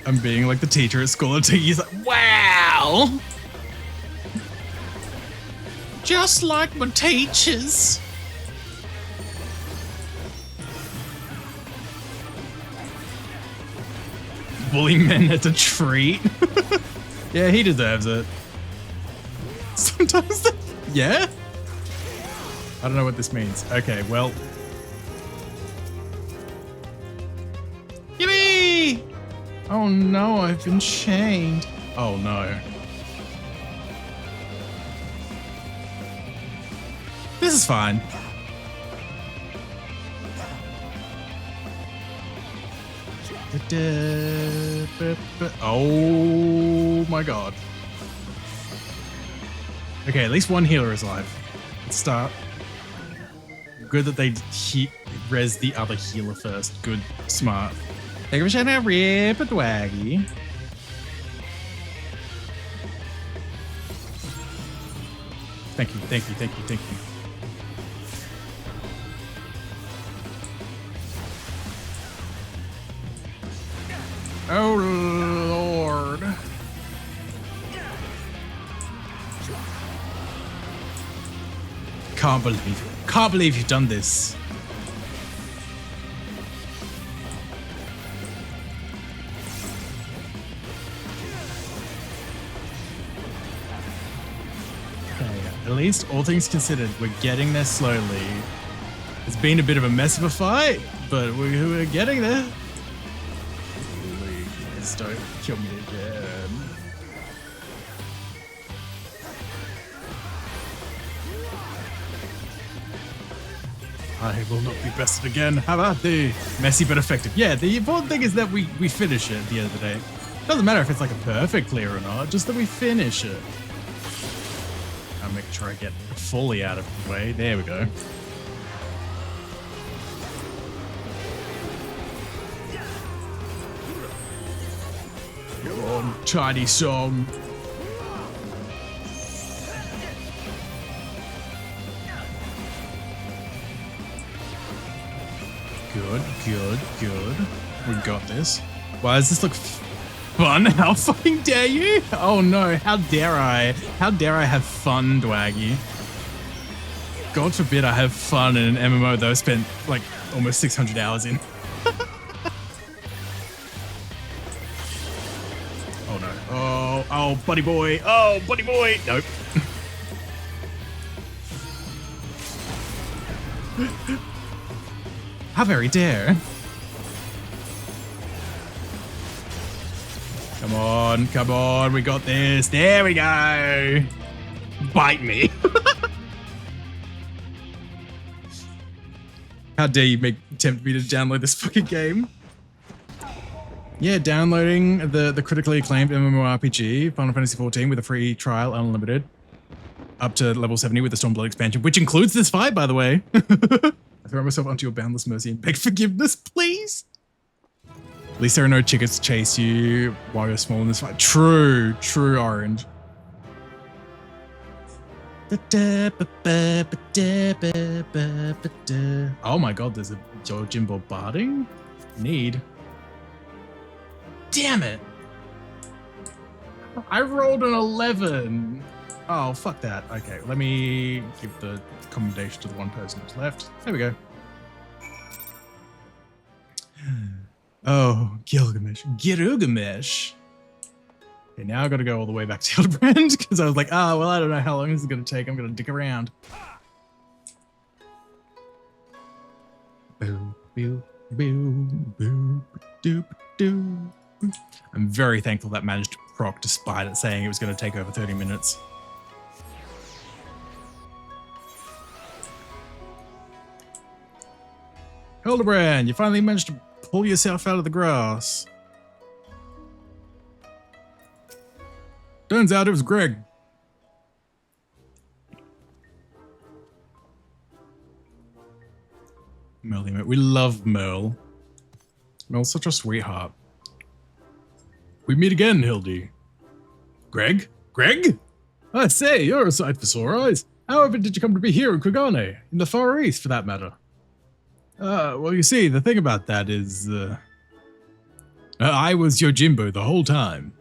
I'm being like the teacher at school until he's like, wow! Just like my teachers. Bullying men as a treat. Yeah, he deserves it. Sometimes, yeah? I don't know what this means. Okay, well. Yippee! Oh no, I've been chained. Oh no. This is fine. Oh my god. Okay, at least one healer is alive. Let's start. Good that they res the other healer first. Good, smart. Thank you for shouting out Rip and Waggy. Thank you, thank you, thank you, thank you. Oh Lord. Can't believe you've done this. At least, all things considered, we're getting there slowly. It's been a bit of a mess of a fight, but we're getting there. Please don't kill me again. I will not be bested again. How about the messy but effective? Yeah, the important thing is that we finish it at the end of the day. Doesn't matter if it's like a perfect clear or not, just that we finish it. I'll make sure I get fully out of the way. There we go. Come on, tiny song. Good, good, good. We got this. Why does this look fun? How fucking dare you? Oh no, how dare I? How dare I have fun, Dwaggy? God forbid I have fun in an MMO that I spent like almost 600 hours in. Oh no. Oh, buddy boy. Oh, buddy boy. Nope. How very dare. Come on, we got this. There we go. Bite me. How dare you tempt me to download this fucking game? Yeah, downloading the critically acclaimed MMORPG, Final Fantasy XIV, with a free trial, unlimited, up to level 70 with the Stormblood expansion, which includes this fight, by the way. I throw myself onto your boundless mercy and beg forgiveness, please. At least there are no chickens to chase you while you're small in this fight. True, Orange. Oh my god, there's a Jimbo barding? Need. Damn it. I rolled an 11. Oh, fuck that. Okay, let me give the commendation to the one person who's left. There we go. Oh, Gilgamesh. Okay, now I gotta go all the way back to Hildibrand because I was like, oh, well, I don't know how long this is gonna take. I'm gonna dick around. Boo, boo, boo, boo, doop, doo. I'm very thankful that managed to proc despite it saying it was gonna take over 30 minutes. Hildibrand, you finally managed to pull yourself out of the grass. Turns out it was Greg. Merly, mate. We love Merle. Merle's such a sweetheart. We meet again, Hildy. Greg? Greg? I say, you're a sight for sore eyes. However did you come to be here in Kugane? In the Far East, for that matter. Well, you see, the thing about that is, I was your Jimbo the whole time.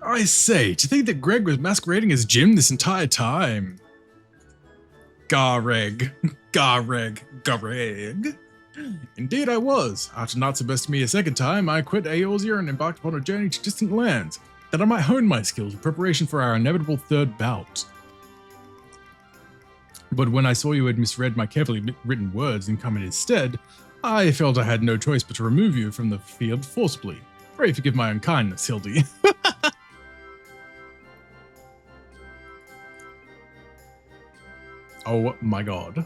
I say, to think that Greg was masquerading as Jim this entire time. Garreg. Indeed I was. After not so best me a second time, I quit Eorzea and embarked upon a journey to distant lands, that I might hone my skills in preparation for our inevitable third bout. But when I saw you had misread my carefully written words and come in his stead, I felt I had no choice but to remove you from the field forcibly. Pray forgive my unkindness, Hildy. Oh my god.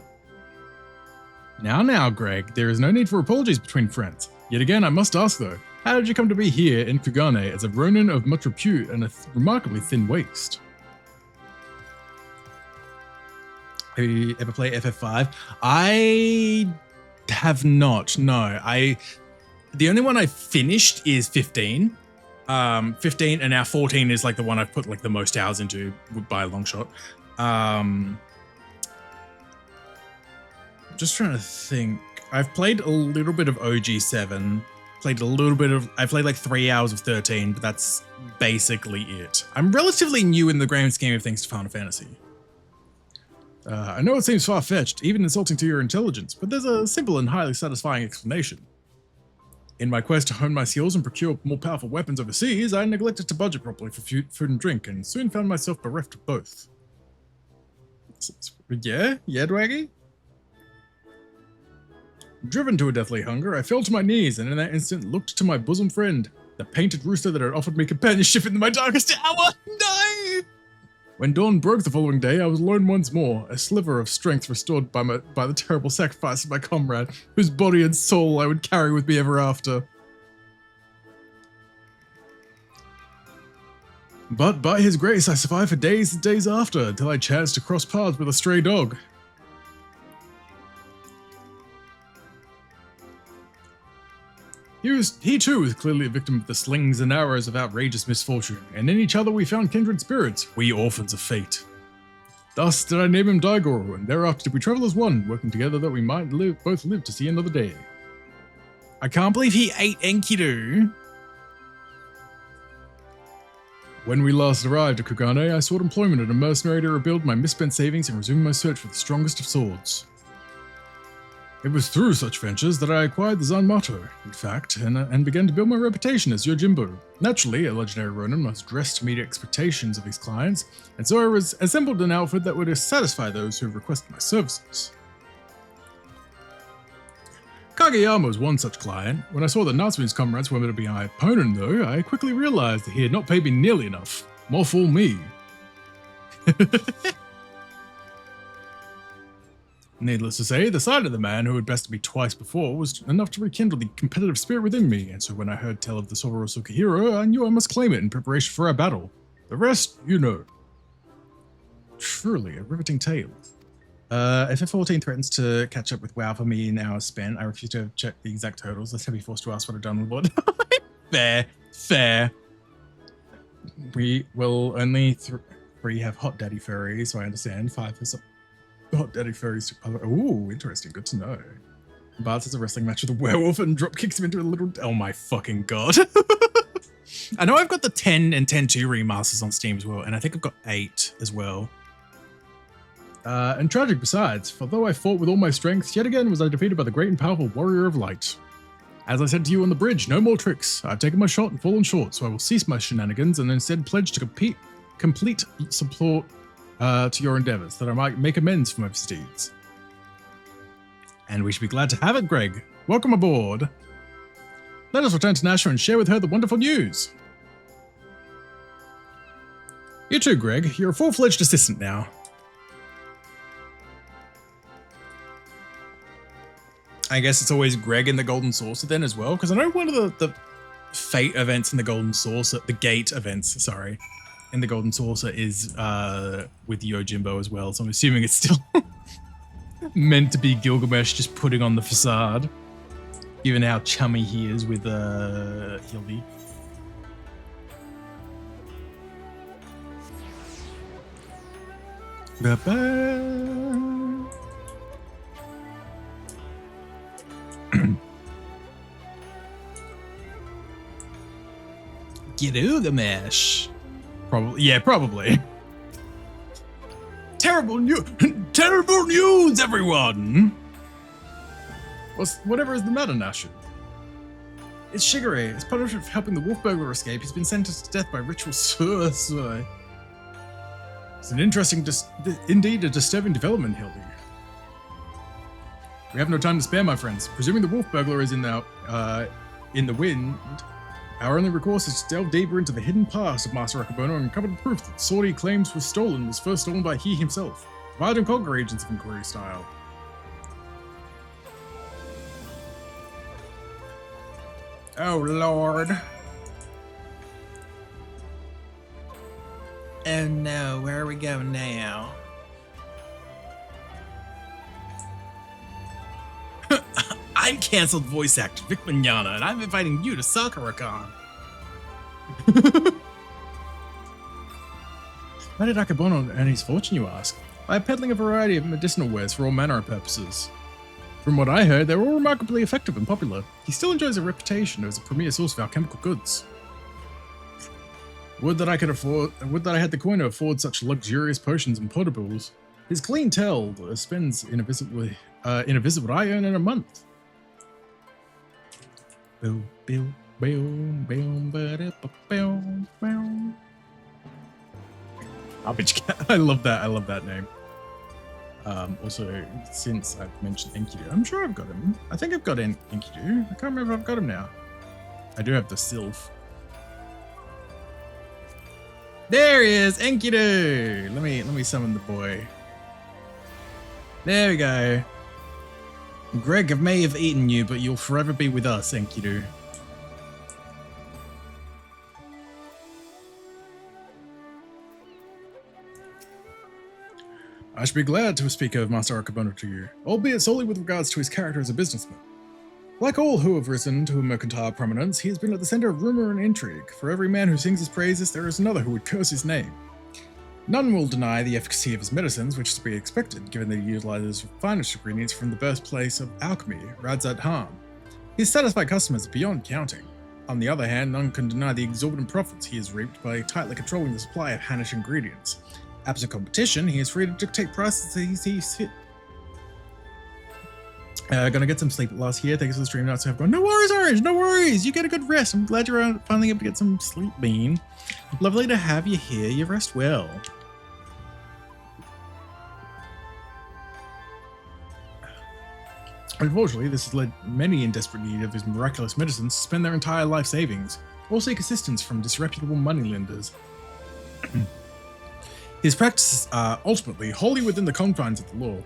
Now, Greg, there is no need for apologies between friends. Yet again, I must ask though, how did you come to be here in Kugane as a ronin of much repute and a remarkably thin waist? Have you ever played FF5? I have not, no. The only one I finished is 15. 15 and now 14 is like the one I've put like the most hours into by a long shot. Just trying to think. I've played a little bit of OG7. I played like 3 hours of 13, but that's basically it. I'm relatively new in the grand scheme of things to Final Fantasy. I know it seems far-fetched, even insulting to your intelligence, but there's a simple and highly satisfying explanation. In my quest to hone my skills and procure more powerful weapons overseas, I neglected to budget properly for food and drink, and soon found myself bereft of both. Yeah, Dwaggy? Driven to a deathly hunger, I fell to my knees and in that instant looked to my bosom friend, the painted rooster that had offered me companionship in my darkest hour. No! When dawn broke the following day, I was alone once more, a sliver of strength restored by the terrible sacrifice of my comrade, whose body and soul I would carry with me ever after. But by his grace, I survived for days and days after, until I chanced to cross paths with a stray dog. He too was clearly a victim of the slings and arrows of outrageous misfortune, and in each other we found kindred spirits, we orphans of fate. Thus did I name him Daigoro, and thereafter did we travel as one, working together that we might both live to see another day. I can't believe he ate Enkidu. When we last arrived at Kugane, I sought employment at a mercenary to rebuild my misspent savings and resume my search for the strongest of swords. It was through such ventures that I acquired the Zanmato, in fact, and began to build my reputation as Yojimbo. Naturally, a legendary ronin must dress to meet expectations of his clients, and so I assembled an outfit that would satisfy those who requested my services. Kageyama was one such client. When I saw that Natsume's comrades were to be my opponent, though, I quickly realized that he had not paid me nearly enough. More fool me. Needless to say, the sight of the man who had bested me twice before was enough to rekindle the competitive spirit within me, and so when I heard tell of the Soboro Sukahiro, I knew I must claim it in preparation for our battle. The rest, you know. Truly a riveting tale. FF14 threatens to catch up with WoW for me in hours spent. I refuse to check the exact totals, lest I be forced to ask what I've done with what. Fair. We will only 3 have Hot Daddy Furries, so I understand. 5 for some Hot Daddy Furries. Ooh, interesting. Good to know. Bart has a wrestling match with a werewolf and drop kicks him into a little... Oh my fucking god. I know I've got the 10 and 10-2 remasters on Steam as well, and I think I've got 8 as well. And tragic besides, for though I fought with all my strength, yet again was I defeated by the great and powerful Warrior of Light. As I said to you on the bridge, no more tricks. I've taken my shot and fallen short, so I will cease my shenanigans and instead pledge to complete support to your endeavors, that I might make amends for my misdeeds. And we should be glad to have it, Greg. Welcome aboard. Let us return to Nasha and share with her the wonderful news. You too, Greg. You're a full-fledged assistant now. I guess it's always Greg in the Golden Saucer then as well, because I know one of the fate events in the Golden Saucer, the gate events, sorry, in the Golden Saucer is with Yojimbo as well, so I'm assuming it's still meant to be Gilgamesh just putting on the facade, given how chummy he is with Hildy. Gilgamesh. Probably, yeah, probably. Terrible news, everyone! Whatever is the matter, Nashu? It's Shigure. As punishment for helping the wolf burglar escape, he's been sentenced to death by ritual suicide. It's an interesting, indeed a disturbing development, Hildy. We have no time to spare, my friends. Presuming the wolf burglar is in the wind, our only recourse is to delve deeper into the hidden past of Master Akabono and uncover the proof that the sword he claims was stolen was first stolen by he himself. Divide and conquer agents of inquiry style. Oh, Lord. Oh no, where are we going now? I'm cancelled voice actor Vic Mignogna, and I'm inviting you to Sakura-con. How did Akabono earn his fortune, you ask? By peddling a variety of medicinal wares for all manner of purposes. From what I heard, they were all remarkably effective and popular. He still enjoys a reputation as a premier source of alchemical goods. Would that I had the coin to afford such luxurious potions and potables. His clientele spends in a visit what I earn in a month. Boom, boom, boom, boom, boom, boom. Garbage Cat. I love that. I love that name. Also, since I've mentioned Enkidu, I'm sure I've got him. I think I've got Enkidu. I can't remember if I've got him now. I do have the Sylph. There he is, Enkidu. Let me summon the boy. There we go. Greg, I may have eaten you, but you'll forever be with us, Enkidu. I should be glad to speak of Master Akabono to you, albeit solely with regards to his character as a businessman. Like all who have risen to a mercantile prominence, he has been at the center of rumor and intrigue. For every man who sings his praises, there is another who would curse his name. None will deny the efficacy of his medicines, which is to be expected, given that he utilizes finest ingredients from the birthplace of alchemy, Radzat Han. His satisfied customers are beyond counting. On the other hand, none can deny the exorbitant profits he has reaped by tightly controlling the supply of Hanish ingredients. Absent competition, he is free to dictate prices as he sees fit. Gonna get some sleep last year. Thanks for the stream notes. I've gone. No worries, Orange. No worries. You get a good rest. I'm glad you're finally able to get some sleep, Bean. Lovely to have you here. You rest well. Unfortunately, this has led many in desperate need of his miraculous medicines to spend their entire life savings, or seek assistance from disreputable moneylenders. His practices are ultimately wholly within the confines of the law.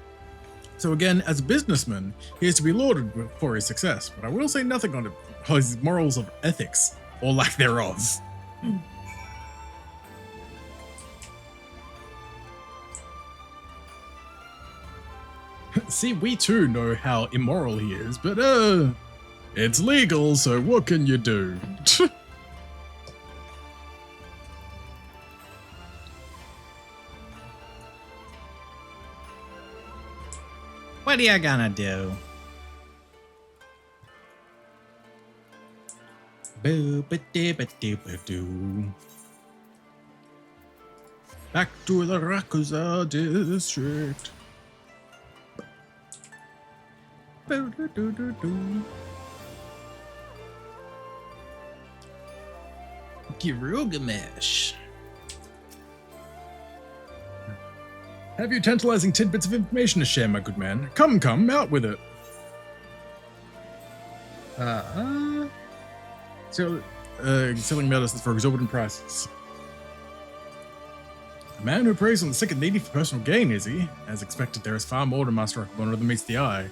So again, as a businessman, he is to be lauded for his success, but I will say nothing on his morals of ethics, or lack thereof. See, we too know how immoral he is, but it's legal, so what can you do? What are you gonna do? Boo-ba-dee-ba-dee-ba-doo. Back to the Rakuza district. Boo-doo-doo-doo-doo. Gilgamesh. Have you tantalizing tidbits of information to share, my good man? Come, out with it. Selling medicines for exorbitant prices. Man who preys on the sick and needy for personal gain, is he? As expected, there is far more to Master Akabono than meets the eye.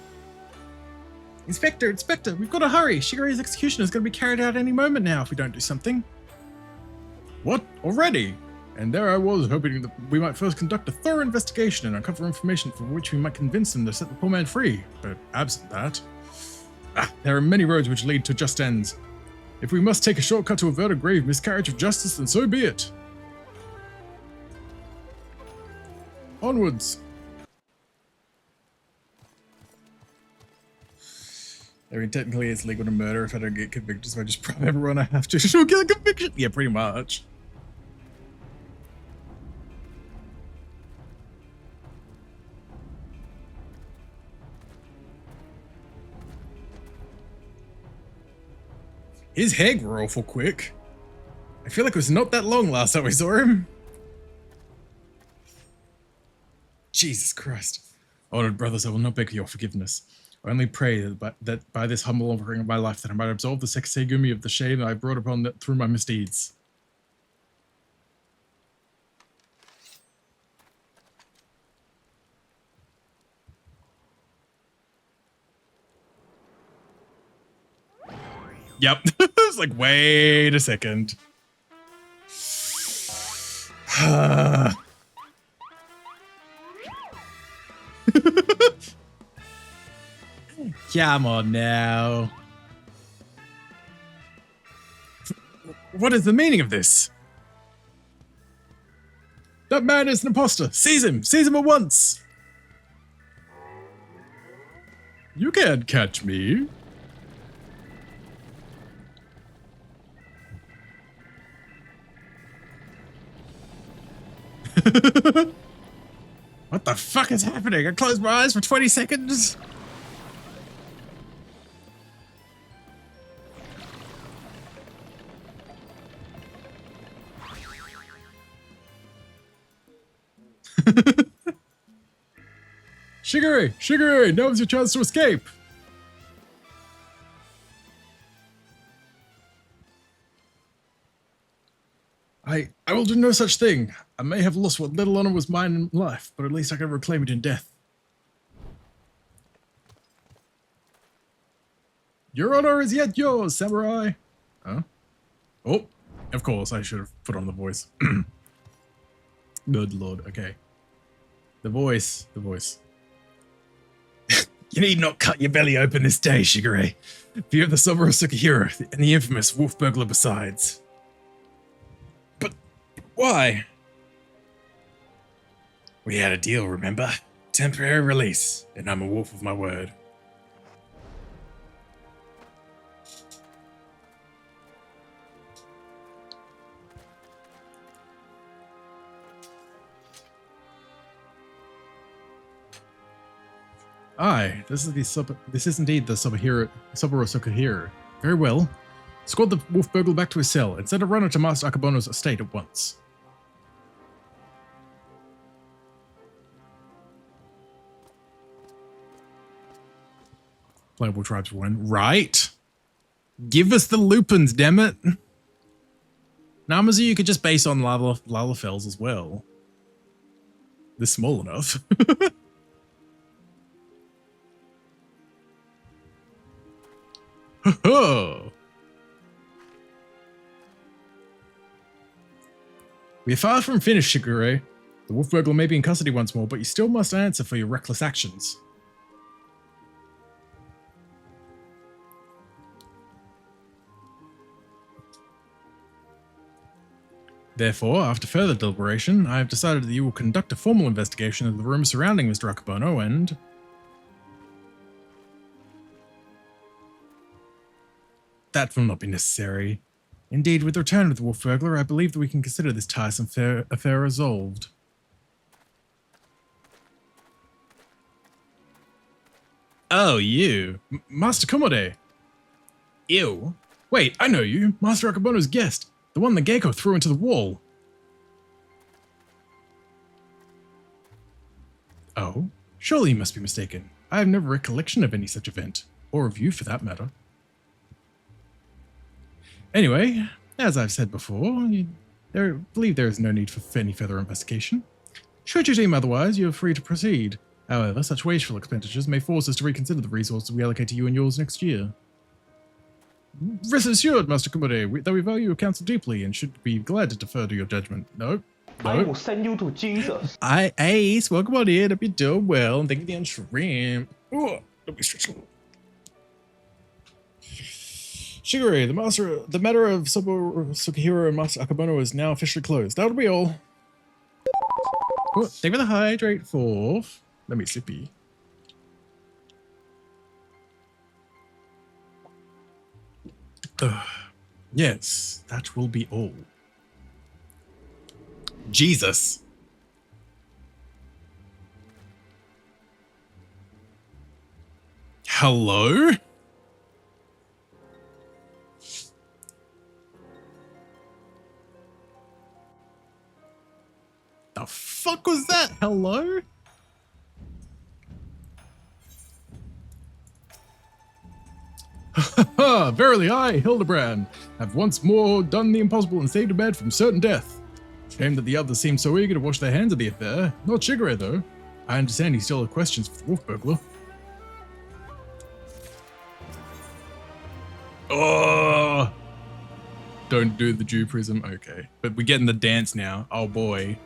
Inspector, we've got to hurry. Shigeru's execution is going to be carried out any moment now if we don't do something. What? Already? And there I was, hoping that we might first conduct a thorough investigation and uncover information from which we might convince them to set the poor man free. But absent that... there are many roads which lead to just ends. If we must take a shortcut to avert a grave miscarriage of justice, then so be it. Onwards. I mean, technically it's legal to murder if I don't get convicted, so I just bribe everyone I have to get a conviction. Yeah, pretty much. His hair grew awful quick. I feel like it was not that long last time we saw him. Jesus Christ. Honored brothers, I will not beg for your forgiveness. I only pray that by this humble offering of my life that I might absolve the Sekisei of the shame that I brought upon them through my misdeeds. Yep. It's like, wait a second. Come on now. What is the meaning of this? That man is an imposter. Seize him. Seize him at once. You can't catch me. What the fuck is happening? I closed my eyes for 20 seconds. Shigure, now's your chance to escape. I will do no such thing. I may have lost what little honor was mine in life, but at least I can reclaim it in death. Your honor is yet yours, samurai. Huh? Oh, of course, I should have put on the voice. Good lord, okay. The voice. You need not cut your belly open this day, Shigure. For you have the Soboro Sukahiro and the infamous wolf burglar besides. But why? We had a deal, remember? Temporary release, and I'm a wolf of my word. Aye, this is indeed the Soboro Sukahiro. Very well. Escort the wolf burglar back to his cell and send a runner to Master Akabono's estate at once. Playable tribes win. Right? Give us the Lupins, damn it. Namazu you could just base on Lalafells as well. They're small enough. Ho-ho! We are far from finished, Shigure. The wolf burglar may be in custody once more, but you still must answer for your reckless actions. Therefore, after further deliberation, I have decided that you will conduct a formal investigation of the rumors surrounding Mr. Akabono and... That will not be necessary. Indeed, with the return of the wolf burglar, I believe that we can consider this tiresome affair resolved. Oh, you. Master Komode. Ew. Wait, I know you. Master Akabono's guest. The one the Geiko threw into the wall. Oh? Surely you must be mistaken. I have no recollection of any such event. Or of you, for that matter. Anyway, as I've said before, I believe there is no need for any further investigation. Should you deem otherwise, you are free to proceed. However, such wasteful expenditures may force us to reconsider the resources we allocate to you and yours next year. Rest assured, Master Komode, that we value your counsel deeply and should be glad to defer to your judgment. No. I will send you to Jesus. Ace, welcome on in. Hope you're doing well. And thank you for the shrimp. Oh, don't be stressful. Shigure, the matter of Sukihiro and Master Akabono is now officially closed. That'll be all. Oh, thank you for the hydrate fourth. Let me sippy. Yes, that will be all. Jesus. Hello? The fuck was that? Hello? Verily I, Hildibrand, have once more done the impossible and saved a man from certain death. Shame that the others seem so eager to wash their hands of the affair. Not Shigure, though. I understand he still has questions for the wolf burglar. Oh! Don't do the Jew prism. Okay. But we're getting the dance now. Oh boy.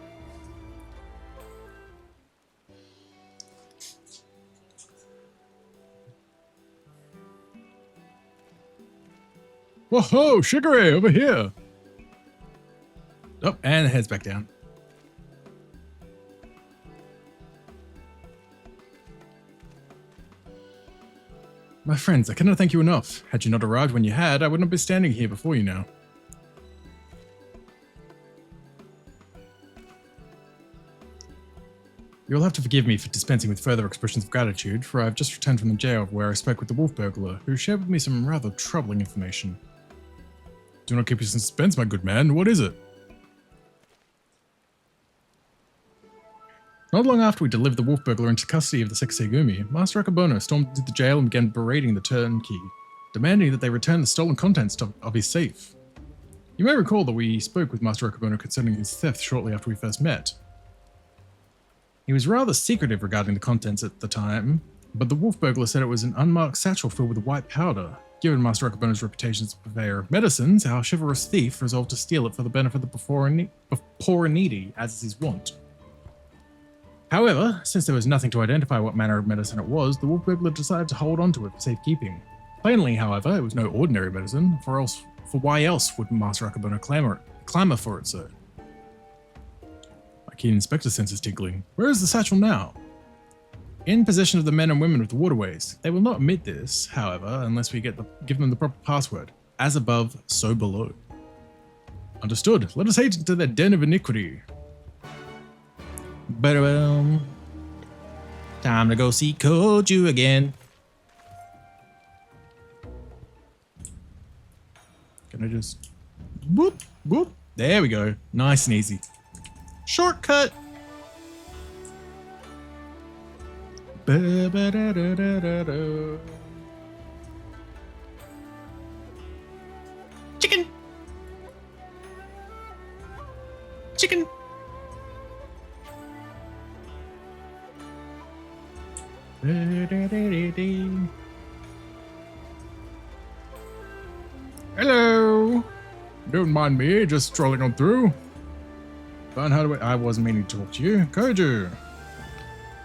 Whoa, Shigure, over here. Oh, and the head's back down. My friends, I cannot thank you enough. Had you not arrived when you had, I would not be standing here before you now. You'll have to forgive me for dispensing with further expressions of gratitude, for I have just returned from the jail where I spoke with the wolf burglar, who shared with me some rather troubling information. Do not keep us in suspense, my good man. What is it? Not long after we delivered the wolf burglar into custody of the Sekisegumi, Master Akabono stormed into the jail and began berating the turnkey, demanding that they return the stolen contents of his safe. You may recall that we spoke with Master Akabono concerning his theft shortly after we first met. He was rather secretive regarding the contents at the time, but the wolf burglar said it was an unmarked satchel filled with white powder. Given Master Akabono's reputation as a purveyor of medicines, our chivalrous thief resolved to steal it for the benefit of the poor and needy, as is his wont. However, since there was nothing to identify what manner of medicine it was, the wolf burglar decided to hold on to it for safekeeping. Plainly, however, it was no ordinary medicine, for why else would Master Akabono clamor for it so? My keen inspector senses tinkling. Where is the satchel now? In possession of the men and women of the waterways. They will not admit this, however, unless we give them the proper password. As above, so below. Understood. Let us hasten to their den of iniquity. Ba-da-bum. Time to go see Koju again. Can I just... Whoop, whoop. There we go. Nice and easy. Shortcut. Ba-ba-da-da-da-da-da. Chicken. Chicken. Hello. Don't mind me, just strolling on through. But how do I wasn't meaning to talk to you. Koju.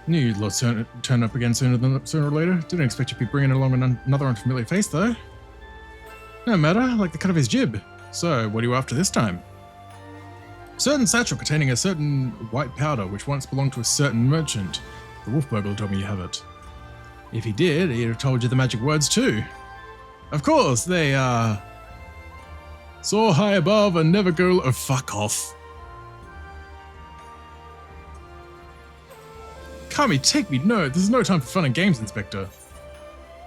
Knew you'd turn up again sooner or later. Didn't expect you'd be bringing along another unfamiliar face, though. No matter, I like the cut of his jib. So, what are you after this time? Certain satchel containing a certain white powder which once belonged to a certain merchant. The wolf burglar told me you have it. If he did, he'd have told you the magic words too. Of course, they, soar high above and never go... Oh, fuck off. Kami, take me. No, this is no time for fun and games, Inspector.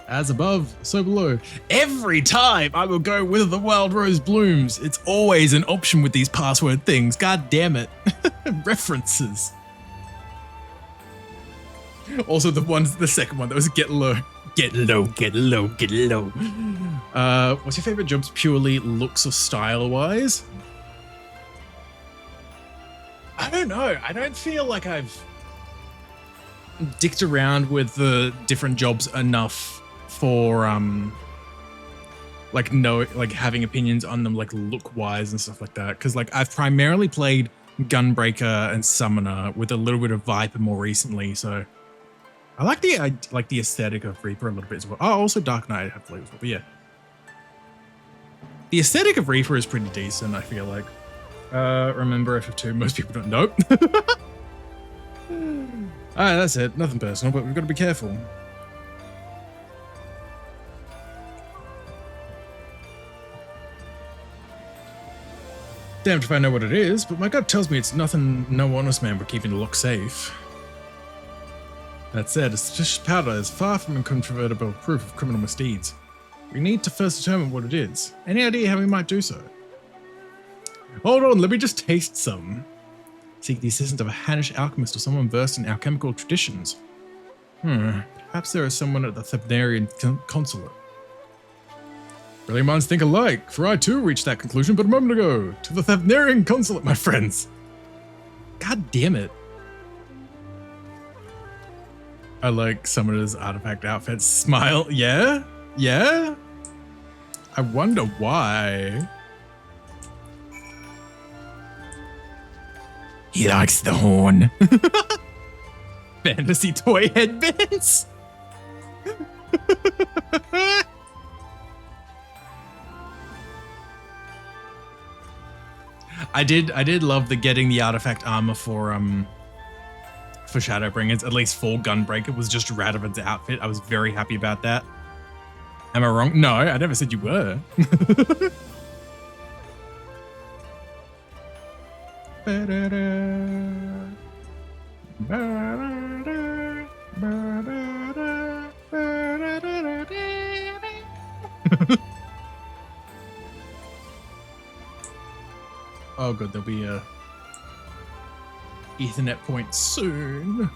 As above, so below. Every time I will go whither the wild rose blooms. It's always an option with these password things. God damn it. References. Also the second one, that was get low. Get low, get low, get low. What's your favorite jobs purely looks or style wise? don't know. I don't feel like I've dicked around with the different jobs enough for like having opinions on them, like look wise and stuff like that. Because like I've primarily played Gunbreaker and Summoner with a little bit of Viper more recently, so I like the aesthetic of Reaper a little bit as well. Oh, also Dark Knight I have played as well, but yeah. The aesthetic of Reaper is pretty decent, I feel like. Remember FF2, most people don't know. Alright, that's it. Nothing personal, but we've got to be careful. Damned if I know what it is, but my gut tells me it's nothing no honest man would keep in the lock safe. That said, a suspicious powder is far from incontrovertible proof of criminal misdeeds. We need to first determine what it is. Any idea how we might do so? Hold on, let me just taste some. Seek the assistance of a Hannish alchemist or someone versed in alchemical traditions. Perhaps there is someone at the Thavnarian consulate. Brilliant minds think alike, for I too reached that conclusion but a moment ago. To the Thavnarian consulate, my friends. God damn it. I like Summoner's artifact outfits. Smile, yeah? Yeah? I wonder why. He likes the horn. Fantasy toy headbands. I did love the getting the artifact armor for Shadowbringers, at least for Gunbreaker, was just Radovan's outfit. I was very happy about that. Am I wrong? No, I never said you were. Oh good, there'll be a Ethernet point soon,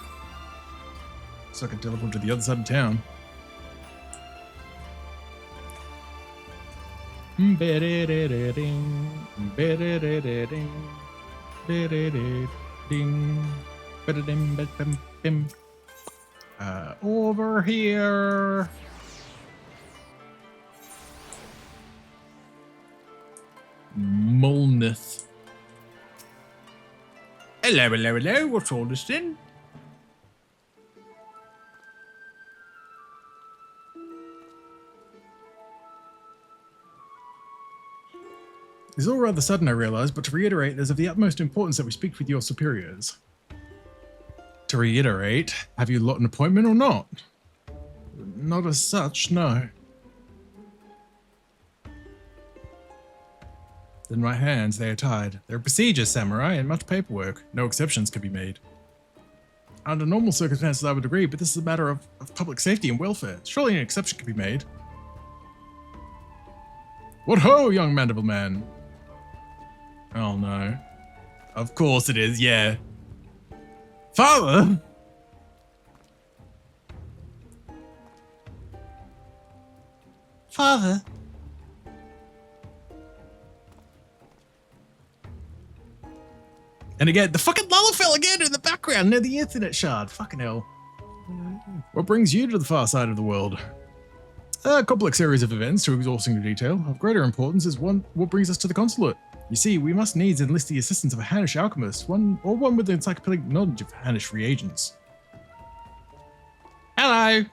so I can teleport to the other side of town. Over here. Molnith. Hello, hello, hello. What's all this then? It's all rather sudden, I realise, but to reiterate, it is of the utmost importance that we speak with your superiors. To reiterate, have you got an appointment or not? Not as such, no. In my hands, they are tied. There are procedures, samurai, and much paperwork. No exceptions can be made. Under normal circumstances, I would agree, but this is a matter of public safety and welfare. Surely an exception can be made. What ho, young mandible man? Oh no. Of course it is, yeah. Father? Father? And again, the fucking Lullafell again in the background near the internet shard. Fucking hell. What brings you to the far side of the world? A complex series of events, too exhausting to detail. Of greater importance is what brings us to the consulate. You see, we must needs enlist the assistance of a Hannish alchemist, one with encyclopedic knowledge of Hannish reagents. Hello!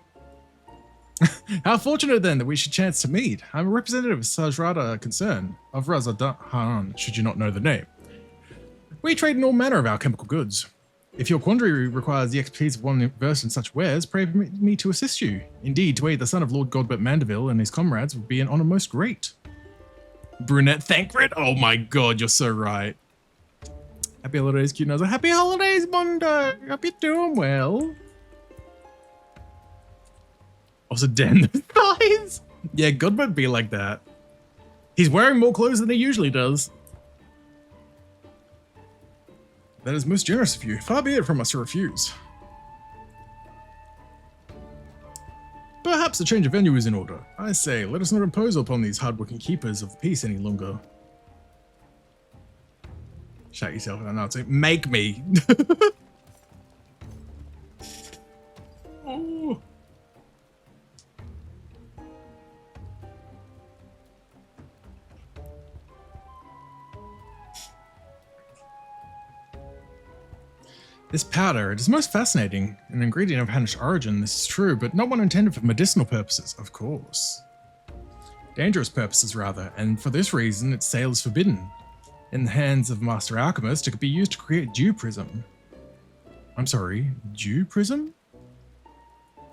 How fortunate then that we should chance to meet. I'm a representative of Sajrada Concern, of Razadan, should you not know the name. We trade in all manner of alchemical goods. If your quandary requires the expertise of one versed in such wares, pray permit me to assist you. Indeed, to aid the son of Lord Godbert Mandeville and his comrades would be an honour most great. Brunette Thancred? Oh my god, you're so right. Happy holidays, cute nose. Happy holidays, Mondo! Hope you're doing well. Also, damn the thighs! Yeah, Godbert be like that. He's wearing more clothes than he usually does. That is most generous of you. Far be it from us to refuse. Perhaps a change of venue is in order. I say, let us not impose upon these hard-working keepers of the peace any longer. Shout yourself out now. Make me. Oh. This powder, it is most fascinating. An ingredient of Hannish origin, this is true, but not one intended for medicinal purposes, of course. Dangerous purposes, rather, and for this reason, its sale is forbidden. In the hands of Master Alchemist, it could be used to create dew prism. I'm sorry, dew prism?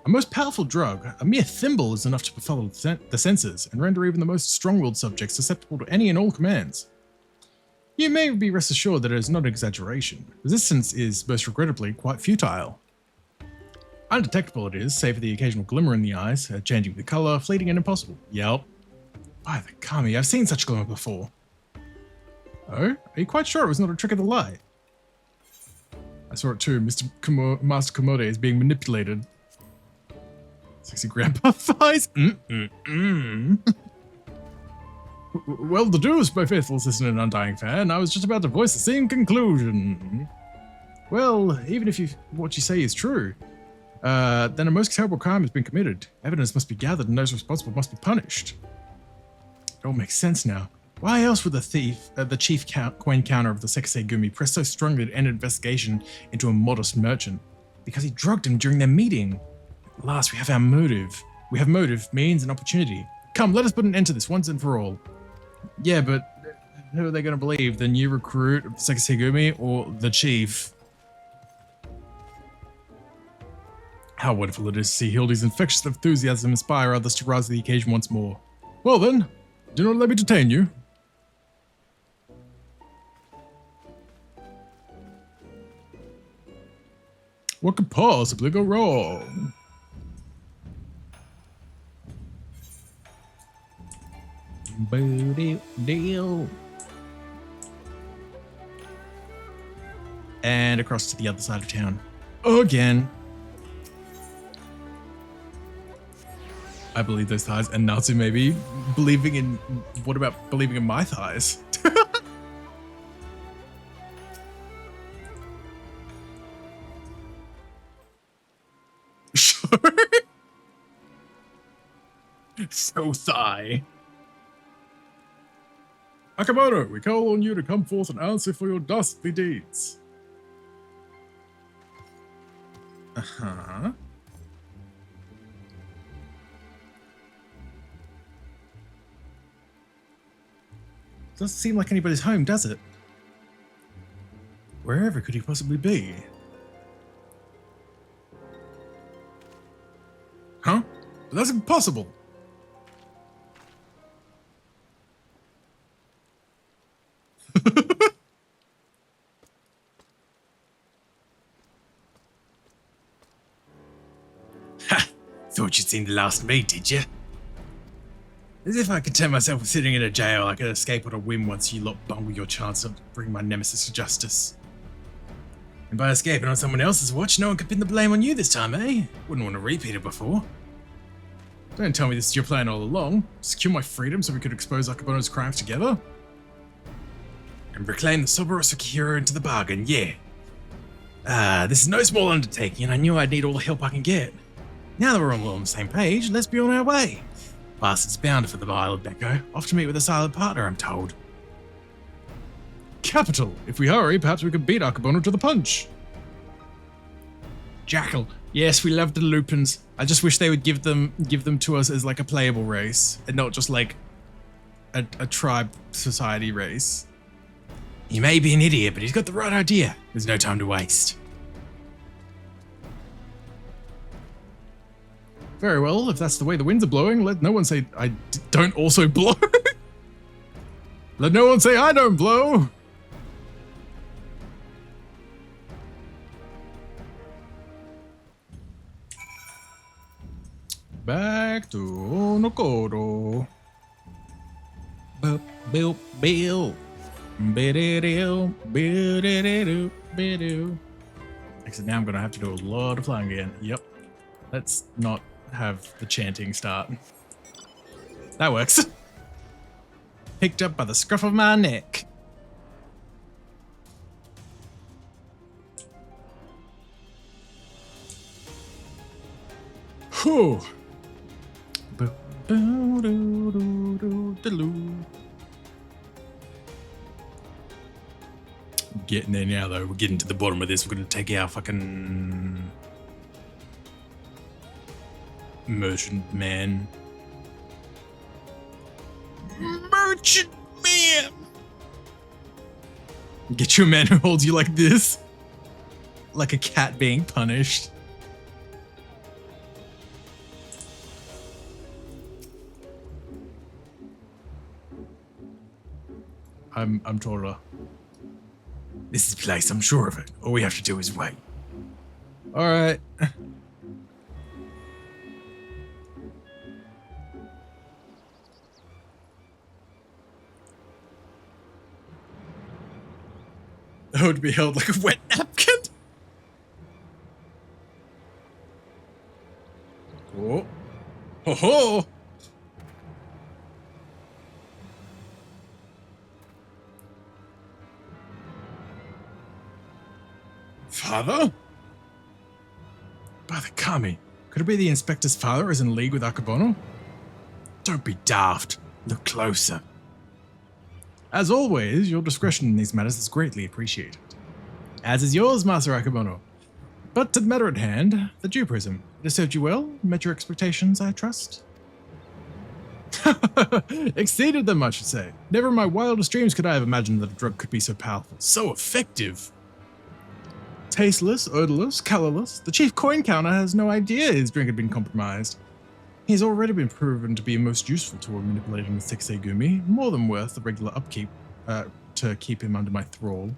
A most powerful drug, a mere thimble is enough to befuddle the senses and render even the most strong-willed subjects susceptible to any and all commands. You may be rest assured that it is not an exaggeration. Resistance is, most regrettably, quite futile. Undetectable it is, save for the occasional glimmer in the eyes, changing the colour, fleeting and impossible. Yep. By the Kami, I've seen such glimmer before. Oh? Are you quite sure it was not a trick of the light? I saw it too. Master Komodo is being manipulated. Sexy grandpa thighs. Well, the deuce, my faithful assistant and undying fan. I was just about to voice the same conclusion. Well, even if what you say is true, then a most terrible crime has been committed. Evidence must be gathered and those responsible must be punished. It all makes sense now. Why else would the chief coin counter of the Sekisei Gumi press so strongly to end an investigation into a modest merchant? Because he drugged him during their meeting. At last, we have our motive. We have motive, means, and opportunity. Come, let us put an end to this once and for all. Yeah, but who are they going to believe? The new recruit of Sekisei Gumi or the chief? How wonderful it is to see Hildy's infectious enthusiasm inspire others to rise to the occasion once more. Well then, do not let me detain you. What could possibly go wrong? Deal. And across to the other side of town. Again. I believe those thighs. And Natsu maybe believing in... What about believing in my thighs? Sure. So thigh. Akamoto, we call on you to come forth and answer for your dastardly deeds. Uh-huh. Doesn't seem like anybody's home, does it? Wherever could he possibly be? Huh? But that's impossible! Ha! Thought you'd seen the last of me, did you? As if I could tell myself with sitting in a jail I could escape on a whim once you lot bungle your chance to bring my nemesis to justice. And by escaping on someone else's watch, no one could pin the blame on you this time, eh? Wouldn't want to repeat it before. Don't tell me this is your plan all along. Secure my freedom so we could expose Akabono's crimes together? And reclaim the Soborosaki hero into the bargain, yeah. This is no small undertaking, and I knew I'd need all the help I can get. Now that we're all on the same page, let's be on our way. Bastard's bound for the Isle of Neko. Off to meet with a silent partner, I'm told. Capital! If we hurry, perhaps we can beat Akabono to the punch. Jackal. Yes, we love the Lupins. I just wish they would give them to us as like a playable race, and not just like a tribe society race. He may be an idiot, but he's got the right idea. There's no time to waste. Very well, if that's the way the winds are blowing, let no one say I don't also blow. Let no one say I don't blow. Back to Nokoro. Bill. Except now I'm gonna have to do a lot of flying again. Yep. Let's not have the chanting start. That works. Picked up by the scruff of my neck. Whew. Getting there now, though. We're getting to the bottom of this. We're going to take our fucking merchant man. Merchant man! Get you a man who holds you like this. Like a cat being punished. I'm Tora. This is the place, I'm sure of it. All we have to do is wait. Alright. That would be held like a wet napkin. Oh. Ho ho! Father? By the Kami, could it be the inspector's father is in league with Akabono? Don't be daft. Look closer. As always, your discretion in these matters is greatly appreciated. As is yours, Master Akabono. But to the matter at hand, the Dew Prism. It has served you well, met your expectations, I trust. Exceeded them, I should say. Never in my wildest dreams could I have imagined that a drug could be so powerful, so effective. Tasteless, odorless, colorless, the chief coin counter has no idea his drink had been compromised. He's already been proven to be a most useful tool in manipulating the Sexay Gumi, more than worth the regular upkeep to keep him under my thrall.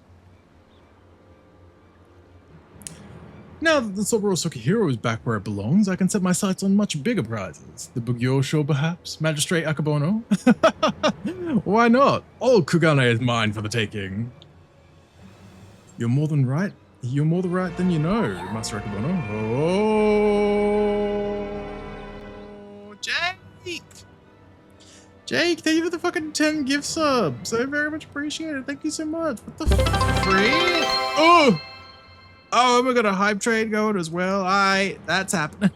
Now that the Soboro Sukihiro is back where it belongs, I can set my sights on much bigger prizes. The Bugyosho, perhaps? Magistrate Akabono? Why not? All Kugane is mine for the taking. You're more than right. You're more the right than you know, Master Akabono. Oh, Jake! Jake, thank you for the fucking 10 gift subs. I very much appreciate it. Thank you so much. What the freak? Oh! Oh, we got a hype trade going as well. That's happening.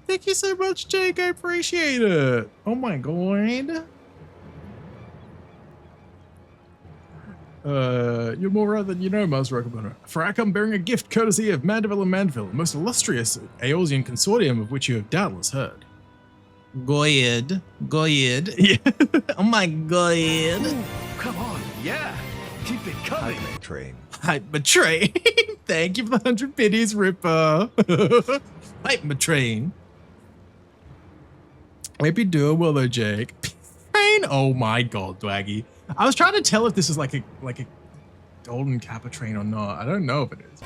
Thank you so much, Jake. I appreciate it. Oh my god. You're more right than you know, Master Akabono. For I come bearing a gift courtesy of Mandeville and Mandeville, a most illustrious Aeolsian consortium of which you have doubtless heard. Goyed. Yeah. Oh my god. Come on, yeah. Keep it coming. Train. Hype Betrain. Thank you for the 100 biddies, Ripper. Hype Train. Hope you're doing well though, Jake. Train. Oh my god, Dwaggy. I was trying to tell if this is like a golden kappa train or not. I don't know if it is.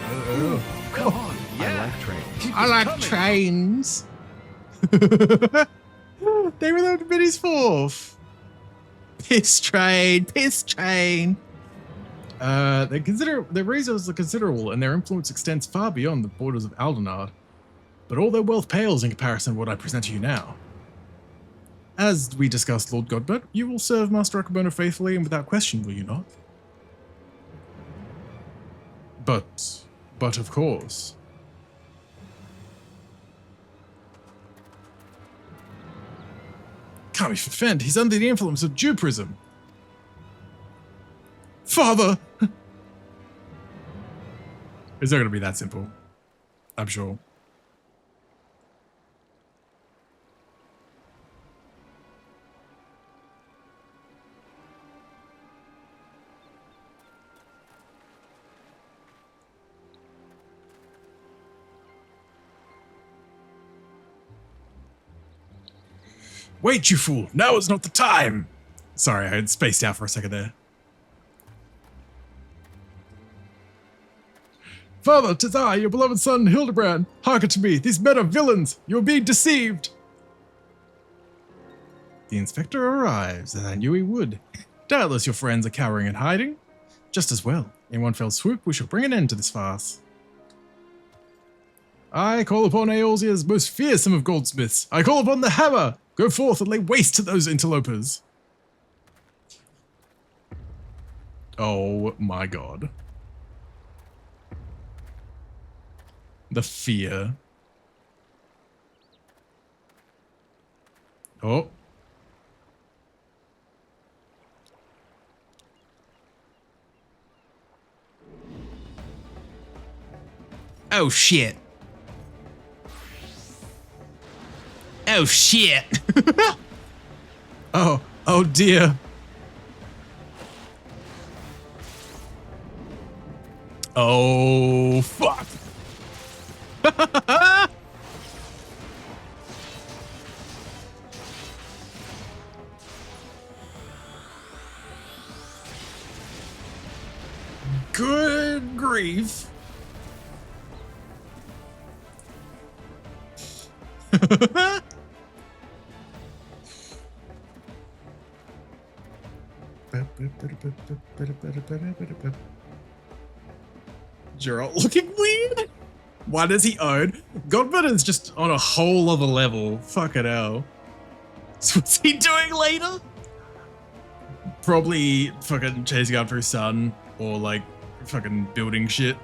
Come on, yeah. I like trains. Keep I it like coming. trains. They were the biddies fourth. Piss train. Their resources are considerable and their influence extends far beyond the borders of Aldenard. But all their wealth pales in comparison to what I present to you now. As we discussed, Lord Godbert, you will serve Master Akabono faithfully and without question, will you not? But of course. Can't be defend. He's under the influence of Dew Prism. Father! It's not going to be that simple. I'm sure. Wait, you fool! Now is not the time! Sorry, I had spaced out for a second there. Father, 'tis I, your beloved son, Hildibrand. Hearken to me, these men are villains! You are being deceived! The inspector arrives, as I knew he would. Doubtless your friends are cowering and hiding. Just as well. In one fell swoop, we shall bring an end to this farce. I call upon Aeolsia's most fearsome of goldsmiths. I call upon the hammer! Go forth and lay waste to those interlopers. Oh my god. The fear. Oh. Oh shit. Oh shit. Oh dear. Oh fuck. Good grief. Geralt looking weird. Why does he own? Godbert is just on a whole other level. Fucking hell. So what's he doing later? Probably fucking chasing after his son or like fucking building shit.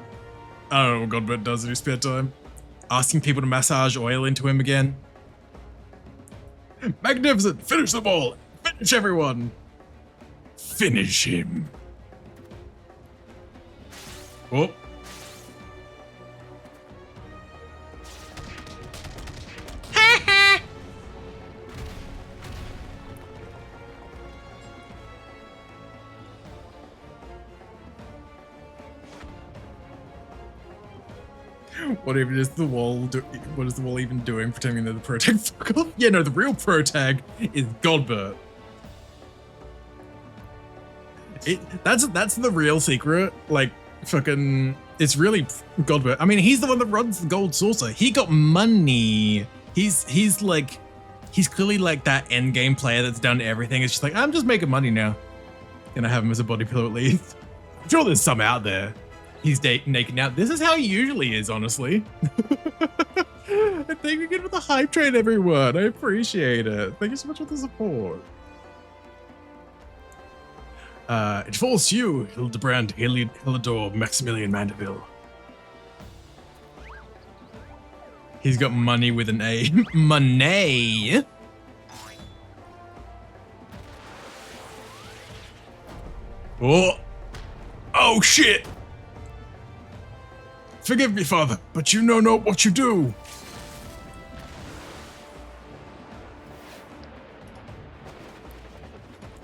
I don't know what Godbert does in his spare time. Asking people to massage oil into him again. Magnificent! Finish them all! Finish everyone! Finish him. Oh. What even is the wall what is the wall even doing pretending they're the pro tag? Fuck off. Yeah, no, the real pro tag is Godbert. That's the real secret. Like fucking it's really Godbert. I mean, he's the one that runs the gold saucer. He got money. He's clearly like that end game player that's done everything. It's just like, I'm just making money now. Gonna have him as a body pillow at least. I'm sure there's some out there. He's naked now. This is how he usually is, honestly. Thank you again for the hype train, everyone. I appreciate it. Thank you so much for the support. It falls to you, Hildibrand, Hilidor, Maximilian Mandeville. He's got money with an A. Money. Oh. Oh shit. Forgive me, father, but you know not what you do.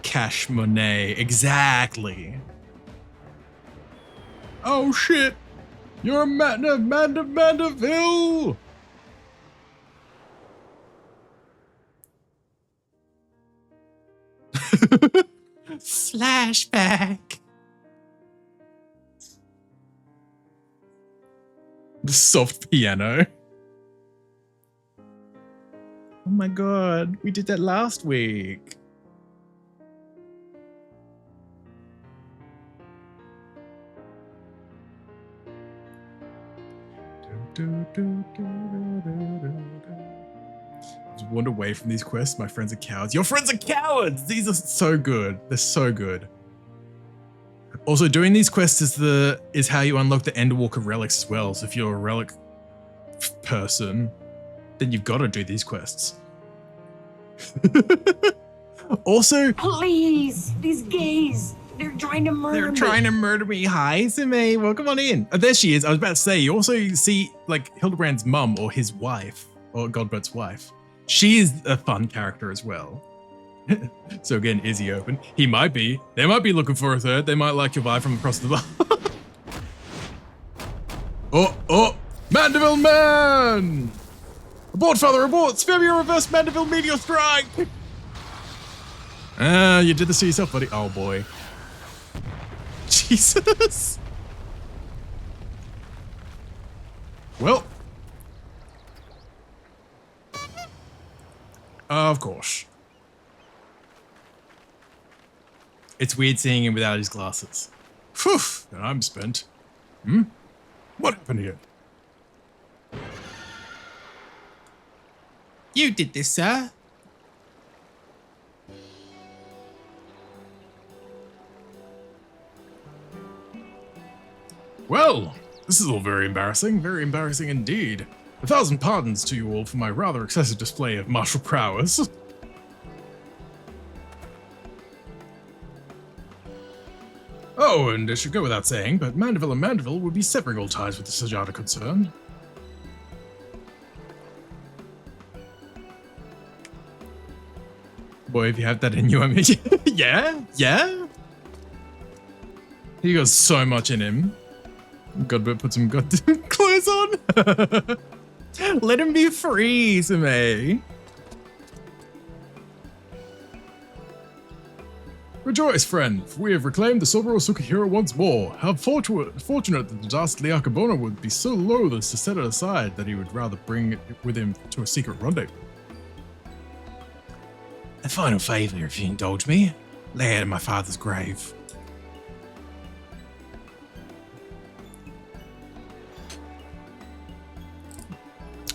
Cash money, exactly. Oh shit! You're a Mandeville! Flashback. The soft piano. Oh my god, we did that last week. Just wander away from these quests. My friends are cowards. Your friends are cowards! These are so good. They're so good. Also, doing these quests is how you unlock the Endwalker relics as well. So if you're a relic person, then you've got to do these quests. Also, please, these gays, they're trying to murder me. They're trying to murder me. Hi, Sime. Welcome on in. Oh, there she is. I was about to say, you also see like Hildibrand's mum or his wife, or Godbert's wife. She is a fun character as well. So again, is he open? He might be. They might be looking for a third. They might like your vibe from across the bar. Oh, Mandeville man! Abort, father, abort! Spare me a reverse Mandeville meteor strike! You did this to yourself, buddy. Oh boy. Jesus. Well. Of course. It's weird seeing him without his glasses. Phew, and I'm spent. What happened here? You did this, sir. Well, this is all very embarrassing indeed. 1,000 pardons to you all for my rather excessive display of martial prowess. Oh, and it should go without saying, but Mandeville and Mandeville would be severing all ties with the Sajada concern. Boy, if you have that in you, I mean, yeah. He got so much in him. God, but put some goddamn clothes on. Let him be free, Sume. Rejoice, friend, for we have reclaimed the Soboro Sukahiro once more. How fortunate that the dastardly Akabona would be so loath as to set it aside that he would rather bring it with him to a secret rendezvous. A final favour, if you indulge me. Lay it at my father's grave.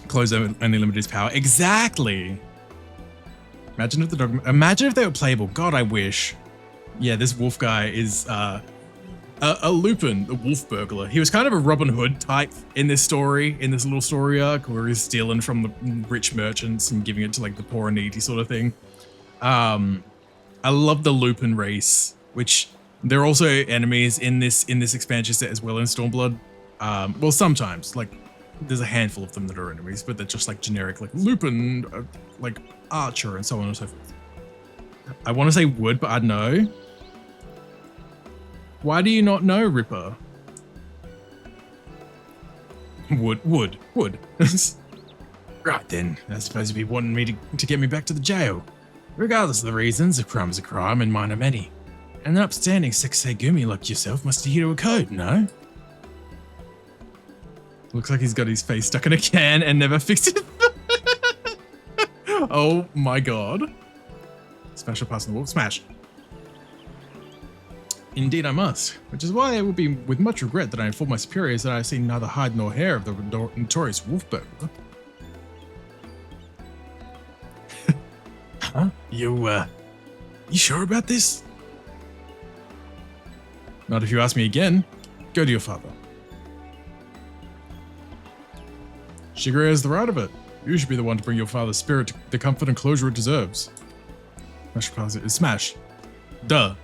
Close only limited his power. Exactly. Imagine if they were playable. God, I wish. Yeah, this wolf guy is a Lupin, the wolf burglar. He was kind of a Robin Hood type in this story, in this little story arc, where he's stealing from the rich merchants and giving it to like the poor and needy sort of thing. I love the Lupin race, which they're also enemies in this expansion set as well in Stormblood. Well, sometimes like there's a handful of them that are enemies, but they're just like generic, like Lupin, like Archer, and so on and so forth. I want to say Wood, but I know. Why do you not know, Ripper? Wood. Right then, I suppose you'd be wanting me to get me back to the jail. Regardless of the reasons, a crime is a crime and mine are many. And an upstanding Sekisei like yourself must adhere to a code, no? Looks like he's got his face stuck in a can and never fixed it. Oh my god. Smash or pass on the wall? Smash. Indeed I must, which is why it will be with much regret that I inform my superiors that I have seen neither hide nor hair of the notorious wolf burglar. Huh? You sure about this? Not if you ask me again. Go to your father. Shigure has the right of it. You should be the one to bring your father's spirit to the comfort and closure it deserves. Smash. Duh.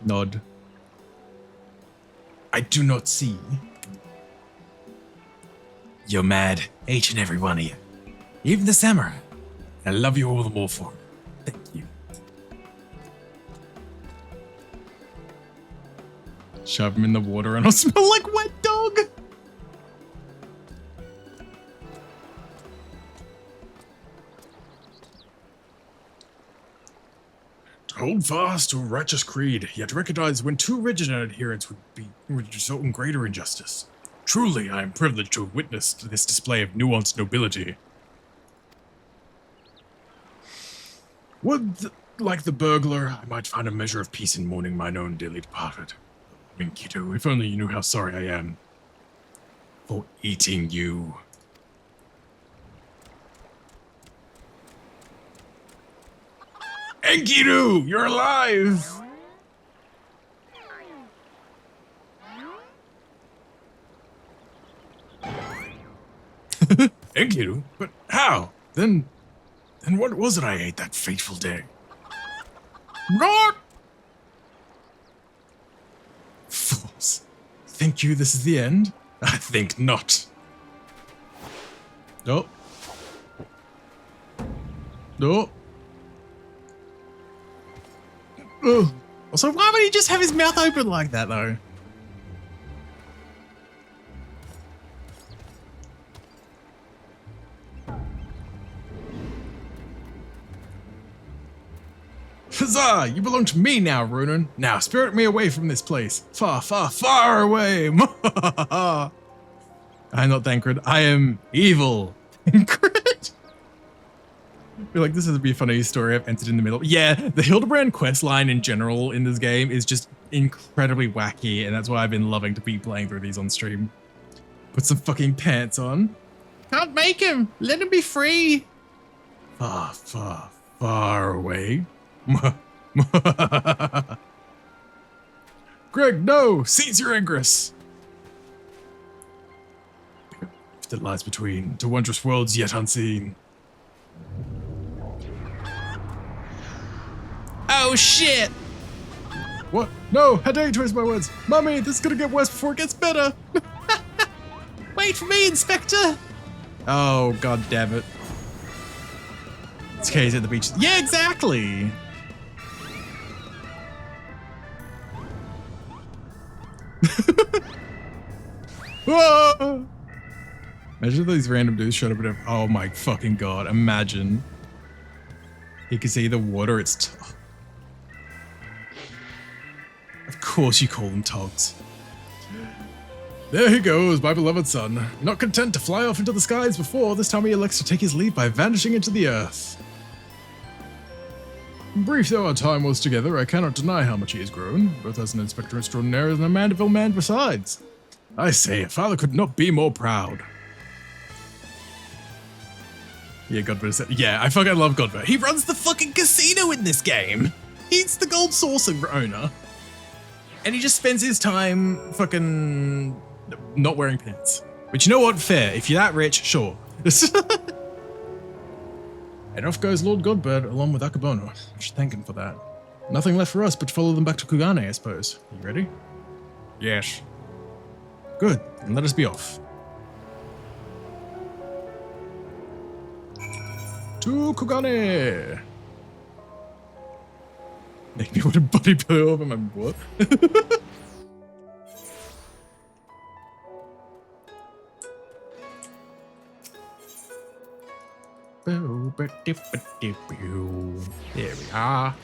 Nod. I do not see. You're mad, each and every one of you. Even the samurai. I love you all the more for it. Thank you. Shove him in the water and I'll smell like wet dog. To hold fast to a righteous creed, yet recognize when too rigid an adherence would result in greater injustice. Truly, I am privileged to have witnessed this display of nuanced nobility. Would, like the burglar, I might find a measure of peace in mourning mine own dearly departed. Minkito, if only you knew how sorry I am for eating you. Enkidu, you're alive! Enkidu? But how? Then what was it I ate that fateful day? God! Fools. Think you this is the end? I think not. No. No. Ugh. Also, why would he just have his mouth open like that, though? Huzzah! You belong to me now, Ronan. Now, spirit me away from this place. Far, far, far away! I am not Thancred. I am evil. Crit! I feel like this would be a funny story I've entered in the middle. Yeah, the Hildibrand quest line in general in this game is just incredibly wacky, and that's why I've been loving to be playing through these on stream. Put some fucking pants on. Can't make him! Let him be free! Far, far, far away. Greg, no! Seize your Ingress! that lies between, to wondrous worlds yet unseen. Oh shit! What? No, how dare you twist my words? Mummy, this is gonna get worse before it gets better. Wait for me, Inspector! Oh, god damn it. It's Kay's at the beach. Yeah, exactly! Whoa! Imagine if these random dudes showed up and oh my fucking god, imagine. You can see the water, it's of course you call them togs. There he goes, my beloved son. Not content to fly off into the skies before, this time he elects to take his leave by vanishing into the earth. Brief though our time was together, I cannot deny how much he has grown, both as an inspector extraordinaire and a Mandeville man besides. I say, a father could not be more proud. Yeah, Godbert said, yeah, I fucking love Godbert. He runs the fucking casino in this game. He's the gold saucer owner. And he just spends his time fucking not wearing pants. But you know what? Fair. If you're that rich, sure. And off goes Lord Godbert along with Akabono. I should thank him for that. Nothing left for us but to follow them back to Kugane, I suppose. You ready? Yes. Good. Then let us be off. To Kugane! Make me want a body pillow over my butt. There we are.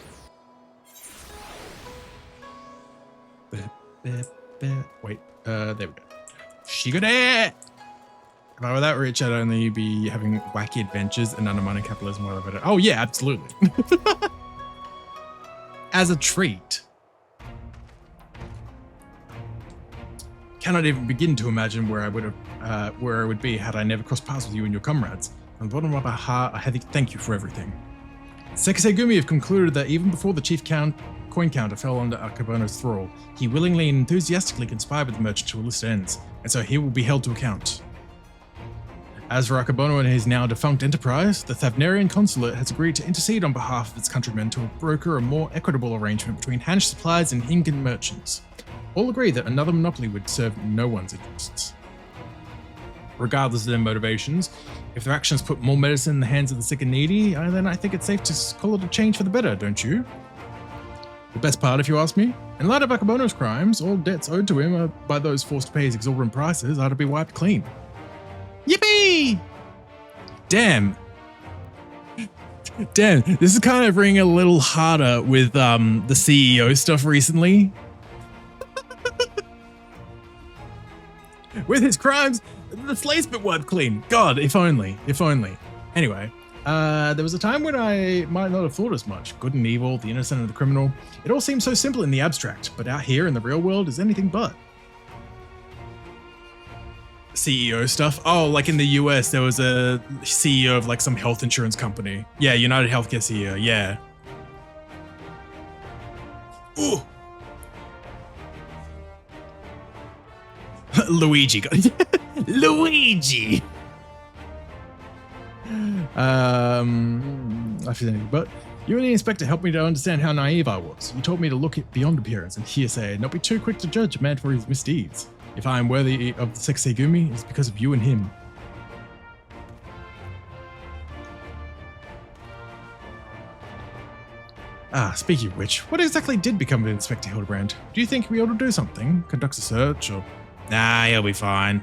Wait, there we go. Shigure! If I were that rich, I'd only be having wacky adventures and undermining capitalism while I've at it. Oh yeah, absolutely. As a treat. Cannot even begin to imagine where I would be had I never crossed paths with you and your comrades. From the bottom of my heart, I thank you for everything. Sekisei Gumi have concluded that even before the chief coin counter fell under Akabono's thrall, he willingly and enthusiastically conspired with the merchant to illicit ends, and so he will be held to account. As for Akabono and his now defunct enterprise, the Thavnarian consulate has agreed to intercede on behalf of its countrymen to broker a more equitable arrangement between Hansh suppliers and Hingan merchants. All agree that another monopoly would serve no one's interests. Regardless of their motivations, if their actions put more medicine in the hands of the sick and needy, then I think it's safe to call it a change for the better, don't you? The best part, if you ask me. In light of Akabono's crimes, all debts owed to him by those forced to pay his exorbitant prices are to be wiped clean. Yippee! Damn. Damn, this is kind of ringing a little harder with the CEO stuff recently. With his crimes, the slate's been wiped clean. God, if only, if only. Anyway, there was a time when I might not have thought as much. Good and evil, the innocent and the criminal. It all seems so simple in the abstract, but out here in the real world is anything but. CEO stuff. Oh, like in the US, there was a CEO of like some health insurance company. Yeah, United Healthcare CEO, yeah. Ooh. Luigi. Luigi! But you and the inspector helped me to understand how naive I was. You told me to look at beyond appearance and hearsay and not be too quick to judge a man for his misdeeds. If I am worthy of the Sekisei Gumi, it's because of you and him. Ah, speaking of which, what exactly did become of Inspector Hildibrand? Do you think we ought to do something? Conduct a search, or... Nah, he'll be fine.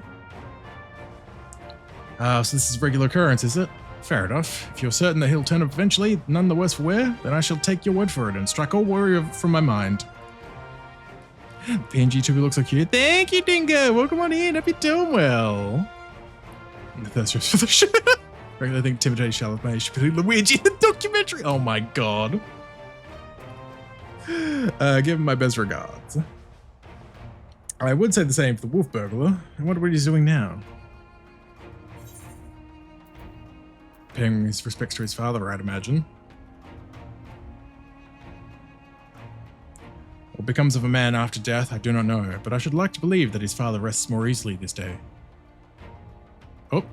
So this is a regular occurrence, is it? Fair enough. If you're certain that he'll turn up eventually, none the worse for wear, then I shall take your word for it and strike all worry from my mind. PNG Chibi looks so cute. Thank you, Dingo. Welcome on in. Hope you're doing well. That's just for the show. Regular think Timothy Charlotte should be Luigi in the documentary. Oh my god. Give him my best regards. I would say the same for the wolf burglar. I wonder what he's doing now. Paying his respects to his father, I'd imagine. What becomes of a man after death, I do not know, but I should like to believe that his father rests more easily this day. Oh.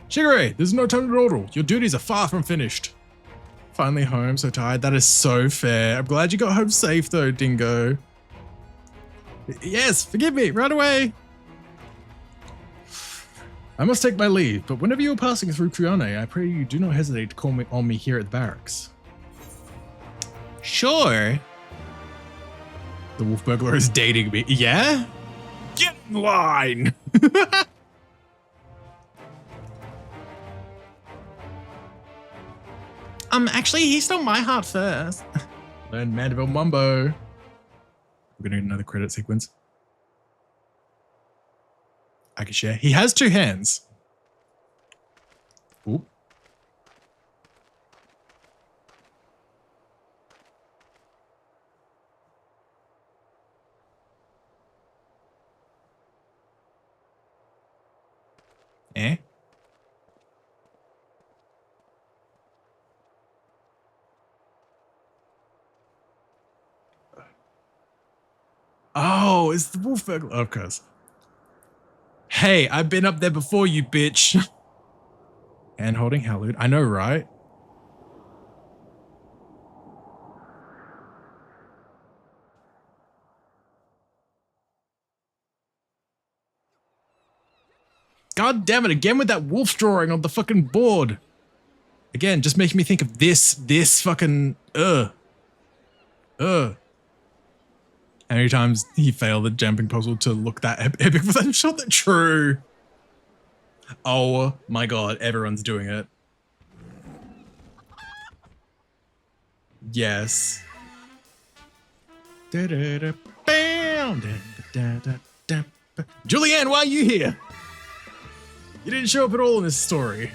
Shigure, there's no time to dawdle. Your duties are far from finished. Finally home, so tired. That is so fair. I'm glad you got home safe though, Dingo. Yes, forgive me, right away. I must take my leave, but whenever you are passing through Krione, I pray you do not hesitate to call on me here at the barracks. Sure. The wolf burglar is dating me. Yeah? Get in line! Actually, he stole my heart first. Learn Mandeville Mumbo. We're gonna need another credit sequence. I can share. He has two hands. Ooh. Eh? Oh, it's the wolf burglar. Of course. Hey, I've been up there before, you bitch. And holding Hallowed. I know, right? God damn it, again with that wolf drawing on the fucking board. Again, just making me think of this fucking, How many times he failed the jumping puzzle to look that epic for that shot? That true. Oh my god, everyone's doing it. Yes. Julianne, why are you here? You didn't show up at all in this story.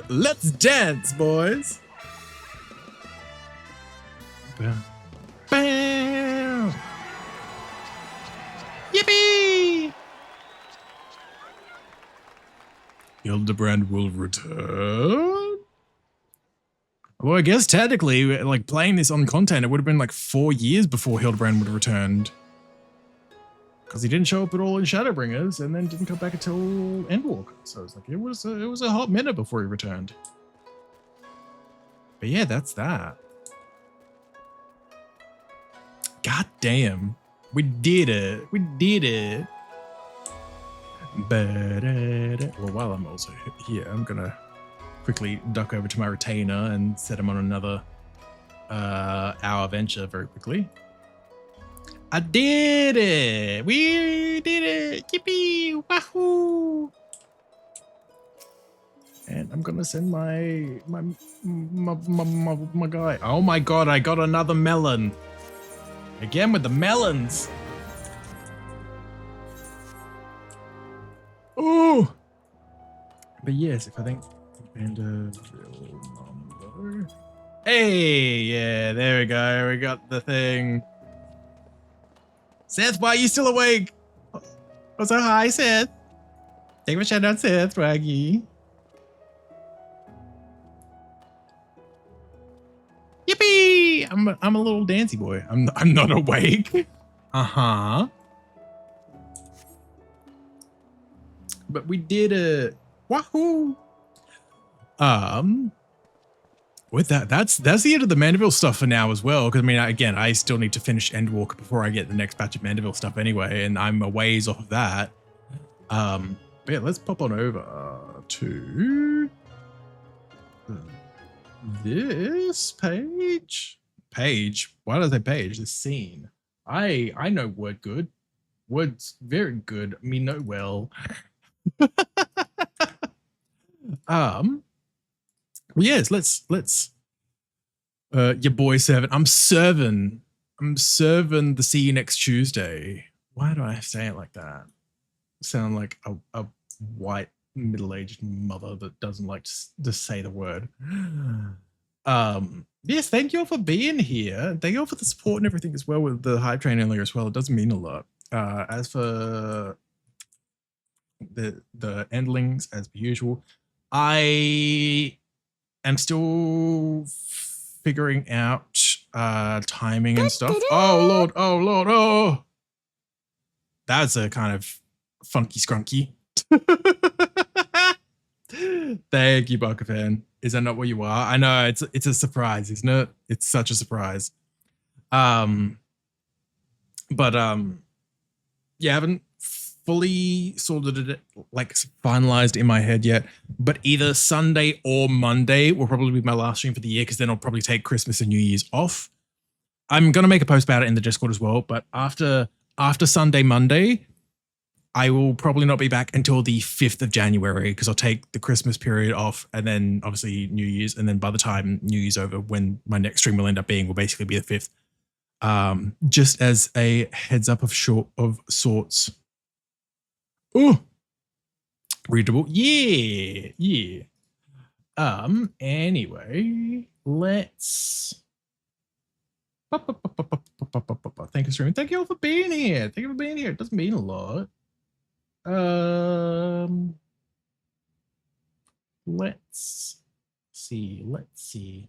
Let's dance, boys. Bam. Bam. Yippee! Hildibrand will return? Well, I guess technically, like playing this on content, it would have been like 4 years before Hildibrand would have returned. Because he didn't show up at all in Shadowbringers and then didn't come back until Endwalk. So it's like it was a hot minute before he returned. But yeah, that's that. God damn. We did it. We did it. Well, while I'm also here, I'm gonna quickly duck over to my retainer and set him on another hour venture very quickly. I did it! We did it! Yippee! Wahoo! And I'm gonna send my guy. Oh my god, I got another melon. Again with the melons. Oh! But yes, if I think hey, yeah, there we go. We got the thing. Seth, why are you still awake? Oh, so hi, Seth. Take my shout out, Seth, Swaggy. Yippee! I'm a little dancy boy. I'm not awake. Uh-huh. But we did it. Wahoo! With that's the end of the Mandeville stuff for now as well. Because I mean, again, I still need to finish Endwalker before I get the next batch of Mandeville stuff anyway, and I'm a ways off of that. But yeah, let's pop on over to this page. Page? Why does I say page? This scene. I know word good. Word's very good. Me know well. Yes, let's your boy servant. I'm serving the see you next Tuesday. Why do I say it like that? Sound like a white middle-aged mother that doesn't like to say the word. Yes, thank you all for being here. Thank you all for the support and everything as well with the hype train earlier as well. It does mean a lot. As for the endlings, as per usual, I am still figuring out timing and stuff. Oh lord, oh. That's a kind of funky scrunky. Thank you, Barker fan. Is that not what you are? I know it's a surprise, isn't it? It's such a surprise. Yeah, I haven't fully sorted it, like finalized in my head yet. But either Sunday or Monday will probably be my last stream for the year, because then I'll probably take Christmas and New Year's off. I'm gonna make a post about it in the Discord as well. But after Sunday, Monday, I will probably not be back until the 5th of January, because I'll take the Christmas period off and then obviously New Year's. And then by the time New Year's over, when my next stream will end up being, will basically be the 5th. Just as a heads up of sorts. Oh, readable. Yeah. Anyway, let's. Thank you for streaming. Thank you all for being here. Thank you for being here. It doesn't mean a lot. Let's see.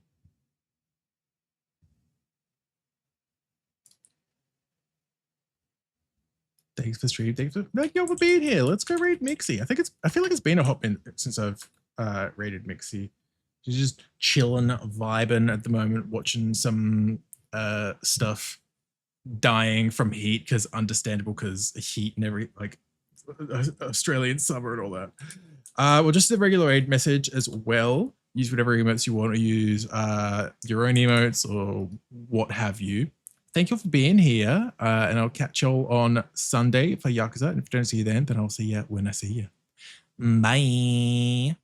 Thanks for streaming. Thank you all for being here. Let's go raid Mixie. I feel like it's been a hot minute since I've raided Mixie. She's just chilling, vibing at the moment, watching some stuff dying from heat, because understandable, because heat and like Australian summer and all that. Well, just a regular raid message as well. Use whatever emotes you want, or use your own emotes or what have you. Thank you for being here, and I'll catch y'all on Sunday for Yakuza. And if I don't see you then I'll see you when I see you. Bye.